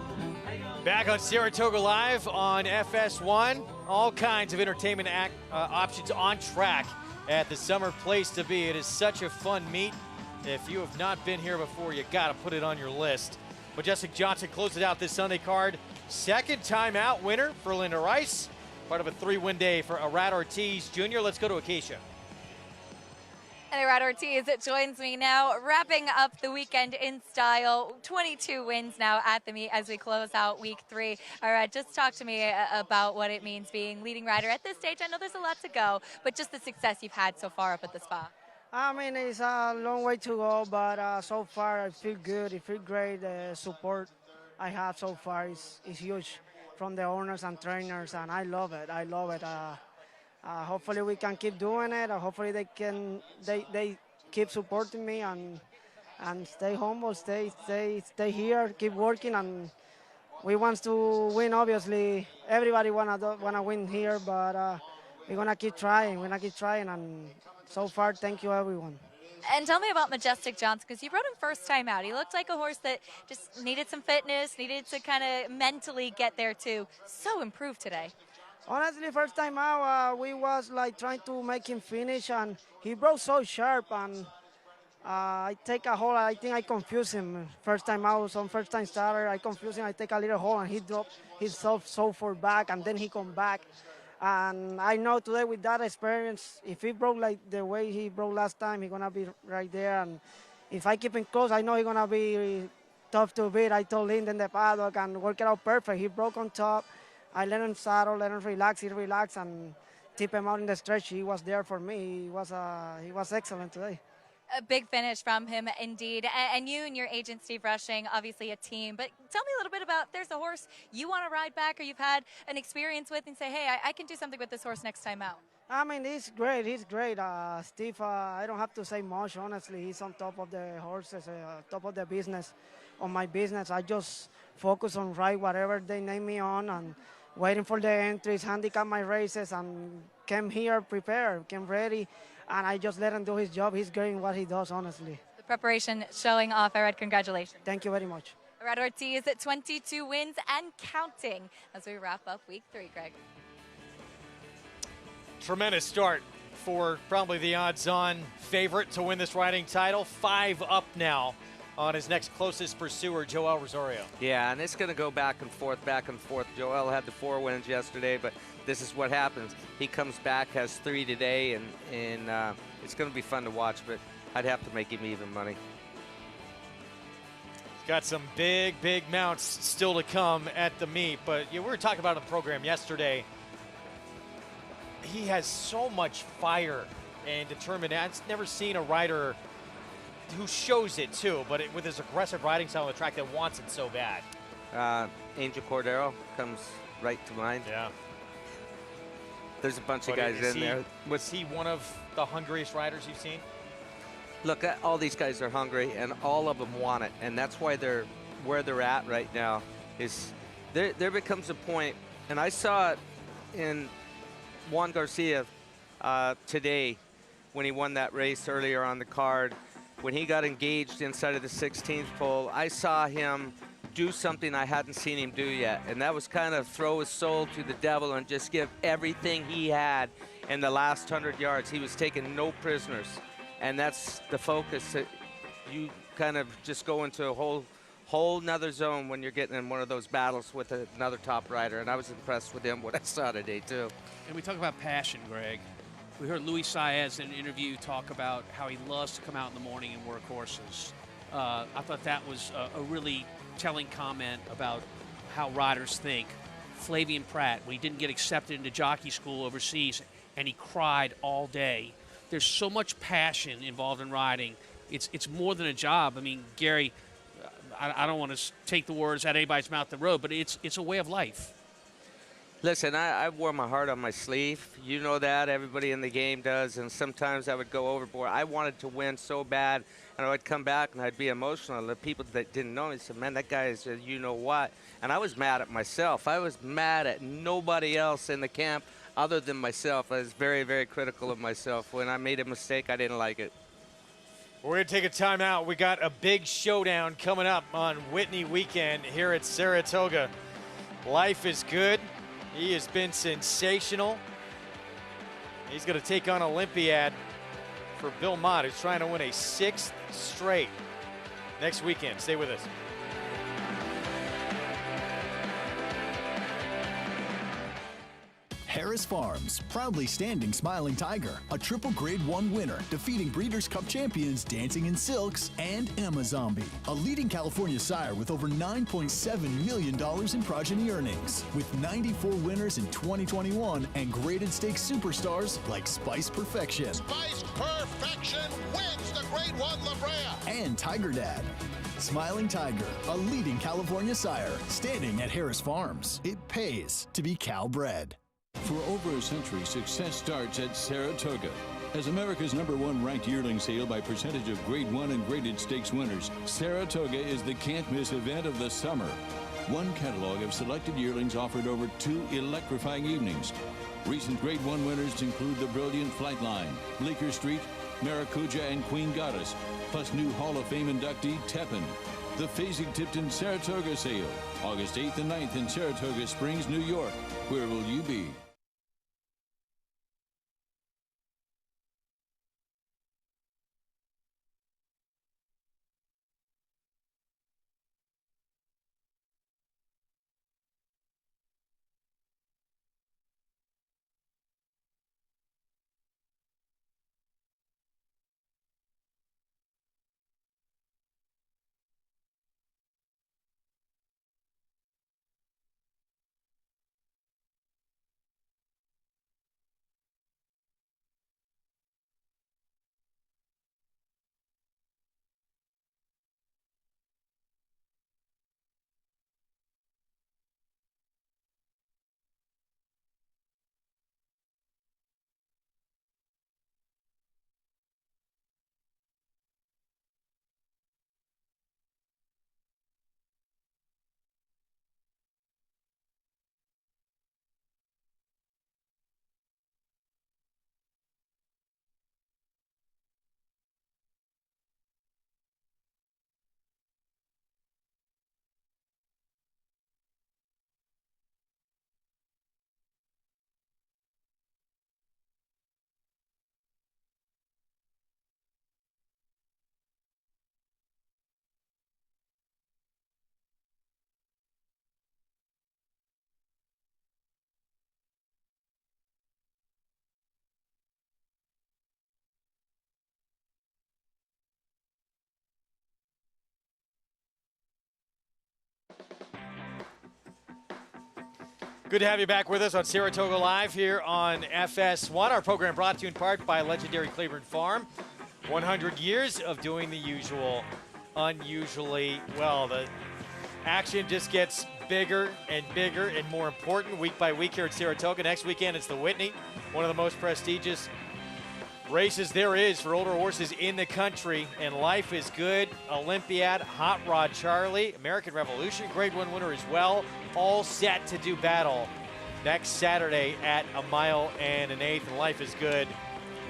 Back on Saratoga Live on FS1. All kinds of entertainment options on track at the Summer Place to Be. It is such a fun meet. If you have not been here before, you got to put it on your list. Majestic Johnson closes out this Sunday card. Second time out winner for Linda Rice. Part of a 3-win day for Arad Ortiz Jr. Let's go to Acacia. And Arad Ortiz joins me now, wrapping up the weekend in style. 22 wins now at the meet as we close out week 3. Arad, just talk to me about what it means being leading rider at this stage. I know there's a lot to go, but just the success you've had so far up at the spa. I mean, it's a long way to go, but so far I feel good. I feel great. The support I have so far is huge from the owners and trainers, and I love it. I love it. Hopefully we can keep doing it. Hopefully they keep supporting me and stay humble, stay here, keep working, and we want to win. Obviously, everybody wanna win here, but we're gonna keep trying. We're gonna keep trying, and so far, thank you everyone. And tell me about Majestic Johnson, because you rode him first time out. He looked like a horse that just needed some fitness, needed to kind of mentally get there too. So improved today. Honestly, first time out, we was like trying to make him finish, and he broke so sharp, and I take a hole. I think I confused him. First time out, some first time starter, I confused him. I take a little hole, and he dropped himself so far back, and then he come back. And I know today with that experience, if he broke like the way he broke last time, he's going to be right there. And if I keep him close, I know he's going to be tough to beat. I told Linden the paddock and work it out perfect. He broke on top. I let him saddle, let him relax. He relaxed and tip him out in the stretch. He was there for me. He was excellent today. A big finish from him, indeed. And you and your agent, Steve Rushing, obviously a team. But tell me a little bit about, there's a horse you want to ride back or you've had an experience with and say, hey, I can do something with this horse next time out. I mean, he's great. He's great. Steve, I don't have to say much, honestly. He's on top of the horses, top of the business, on my business. I just focus on ride whatever they name me on and waiting for the entries, handicap my races, and came here prepared, came ready. And I just let him do his job. He's great in what he does, honestly. The preparation showing off, Arad. Congratulations. Thank you very much. Arad Ortiz at 22 wins and counting as we wrap up week 3, Greg. Tremendous start for probably the odds-on favorite to win this riding title. 5 up now on his next closest pursuer, Joel Rosario. Yeah, and it's going to go back and forth, back and forth. Joel had the 4 wins yesterday, but this is what happens. He comes back, has 3 today, and it's going to be fun to watch, but I'd have to make him even money. He's got some big, big mounts still to come at the meet, but we were talking about it on the program yesterday. He has so much fire and determination. I've never seen a rider who shows it too, but with his aggressive riding style on the track that wants it so bad. Angel Cordero comes right to mind. Yeah. There's a bunch of guys in there. Was he one of the hungriest riders you've seen? Look, all these guys are hungry, and all of them want it, and that's why they're where they're at right now. Is there becomes a point, and I saw it in Juan Garcia today when he won that race earlier on the card. when he got engaged inside of the 16th pole, I saw him do something I hadn't seen him do yet, and that was kind of throw his soul to the devil and just give everything he had in the last 100 yards. He was taking no prisoners, and that's the focus. That you kind of just go into a whole nother zone when you're getting in one of those battles with another top rider, and I was impressed with him, what I saw today, too. And we talk about passion, Greg. We heard Luis Saez in an interview talk about how he loves to come out in the morning and work horses. I thought that was a really telling comment about how riders think. Flavien Prat, when he didn't get accepted into jockey school overseas, and he cried all day. There's so much passion involved in riding. It's more than a job. I mean, Gary, I don't want to take the words out of anybody's mouth the road, but it's a way of life. Listen, I wore my heart on my sleeve. You know that. Everybody in the game does. And sometimes I would go overboard. I wanted to win so bad. And I would come back and I'd be emotional. The people that didn't know me said, man, that guy is you know what. And I was mad at myself. I was mad at nobody else in the camp other than myself. I was very, very critical of myself. When I made a mistake, I didn't like it. We're going to take a timeout. We got a big showdown coming up on Whitney weekend here at Saratoga. Life is good. He has been sensational. He's going to take on Olympiad for Bill Mott, who's trying to win a 6th straight next weekend. Stay with us. Harris Farms, proudly standing Smiling Tiger, a triple Grade 1 winner, defeating Breeders' Cup champions Dancing in Silks and Amazombie, a leading California sire with over $9.7 million in progeny earnings, with 94 winners in 2021 and graded stakes superstars like Spice Perfection. Spice Perfection wins the Grade 1 La Brea. And Tiger Dad. Smiling Tiger, a leading California sire, standing at Harris Farms. It pays to be Cal-bred. For over a century, success starts at Saratoga. As America's #1 ranked yearling sale by percentage of Grade 1 and graded stakes winners, Saratoga is the can't-miss event of the summer. One catalog of selected yearlings offered over 2 electrifying evenings. Recent Grade 1 winners include the brilliant Flightline, Bleecker Street, Maracuja, and Queen Goddess, plus new Hall of Fame inductee Tepin. The Fasig-Tipton Saratoga sale, August 8th and 9th in Saratoga Springs, New York. Where will you be? Good to have you back with us on Saratoga Live here on FS1. Our program brought to you in part by legendary Cleveland Farm. 100 years of doing the usual, unusually well. The action just gets bigger and bigger and more important week by week here at Saratoga. Next weekend, it's the Whitney, one of the most prestigious races there is for older horses in the country, and Life is Good, Olympiad, Hot Rod Charlie, American Revolution, Grade 1 winner as well, all set to do battle next Saturday at 1 1/8 miles. And Life is Good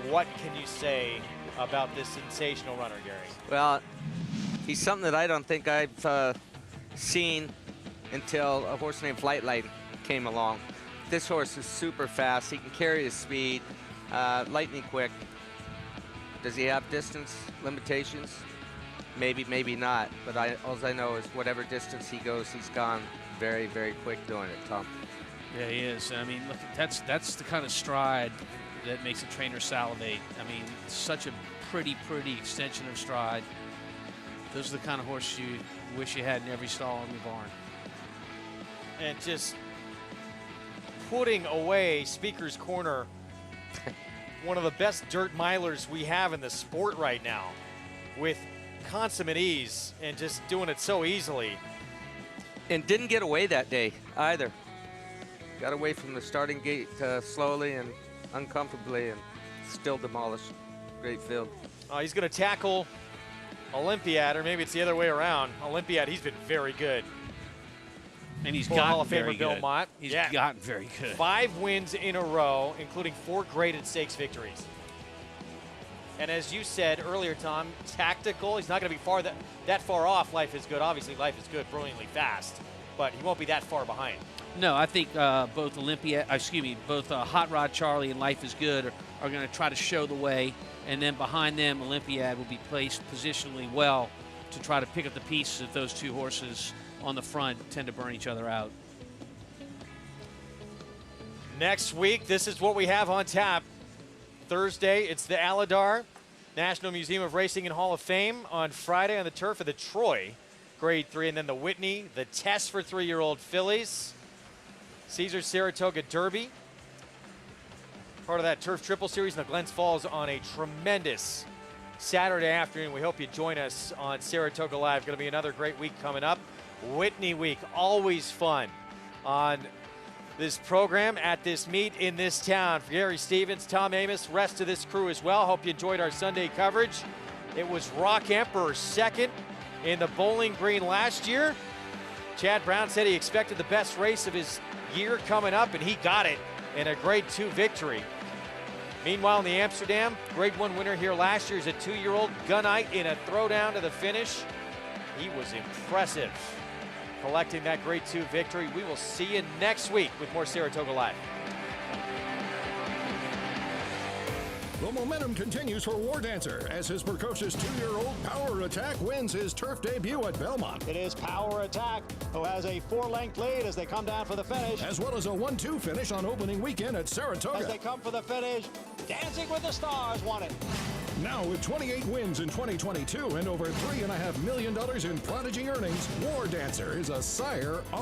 What can you say about this sensational runner, Gary? Well, he's something that I don't think I've seen until a horse named Flightlight came along. This horse is super fast. He can carry his speed, lightning quick. Does he have distance limitations? Maybe, maybe not. But all I know is whatever distance he goes, he's gone very, very quick doing it, Tom. Yeah, he is. I mean, look, that's the kind of stride that makes a trainer salivate. I mean, such a pretty extension of stride. Those are the kind of horse you wish you had in every stall in your barn. And just putting away Speaker's Corner, one of the best dirt milers we have in the sport right now, with consummate ease and just doing it so easily. And didn't get away that day either. Got away from the starting gate slowly and uncomfortably and still demolished. Great field. He's going to tackle Olympiad, or maybe it's the other way around. Olympiad, he's been very good. And he's gotten Hall of very Famer Bill good. Mott. He's gotten very good. 5 wins in a row, including 4 graded stakes victories. And as you said earlier, Tom, tactical. He's not going to be that far off. Life is Good. Obviously, Life is Good, brilliantly fast, but he won't be that far behind. No, I think both Hot Rod Charlie and Life is Good are going to try to show the way, and then behind them, Olympiad will be placed positionally well to try to pick up the pieces if those 2 horses on the front tend to burn each other out. Next week, this is what we have on tap. Thursday, it's the Aladar National Museum of Racing and Hall of Fame. On Friday, on the turf of the Troy Grade 3, and then the Whitney, the test for 3-year-old fillies. Caesars Saratoga Derby, part of that Turf Triple Series in the Glens Falls on a tremendous Saturday afternoon. We hope you join us on Saratoga Live. Going to be another great week coming up. Whitney Week, always fun on this program at this meet in this town. For Gary Stevens, Tom Amos, rest of this crew as well. Hope you enjoyed our Sunday coverage. It was Rock Emperor second in the Bowling Green last year. Chad Brown said he expected the best race of his year coming up, and he got it in a Grade 2 victory. Meanwhile, in the Amsterdam, Grade 1 winner here last year is a 2-year-old Gunite in a throwdown to the finish. He was impressive, collecting that Grade 2 victory. We will see you next week with more Saratoga Live. The momentum continues for War Dancer as his precocious 2-year-old Power Attack wins his turf debut at Belmont. It is Power Attack, who has a 4-length lead as they come down for the finish. As well as a 1-2 finish on opening weekend at Saratoga. As they come for the finish, Dancing with the Stars won it. Now with 28 wins in 2022 and over $3.5 million in prodigy earnings, War Dancer is a sire on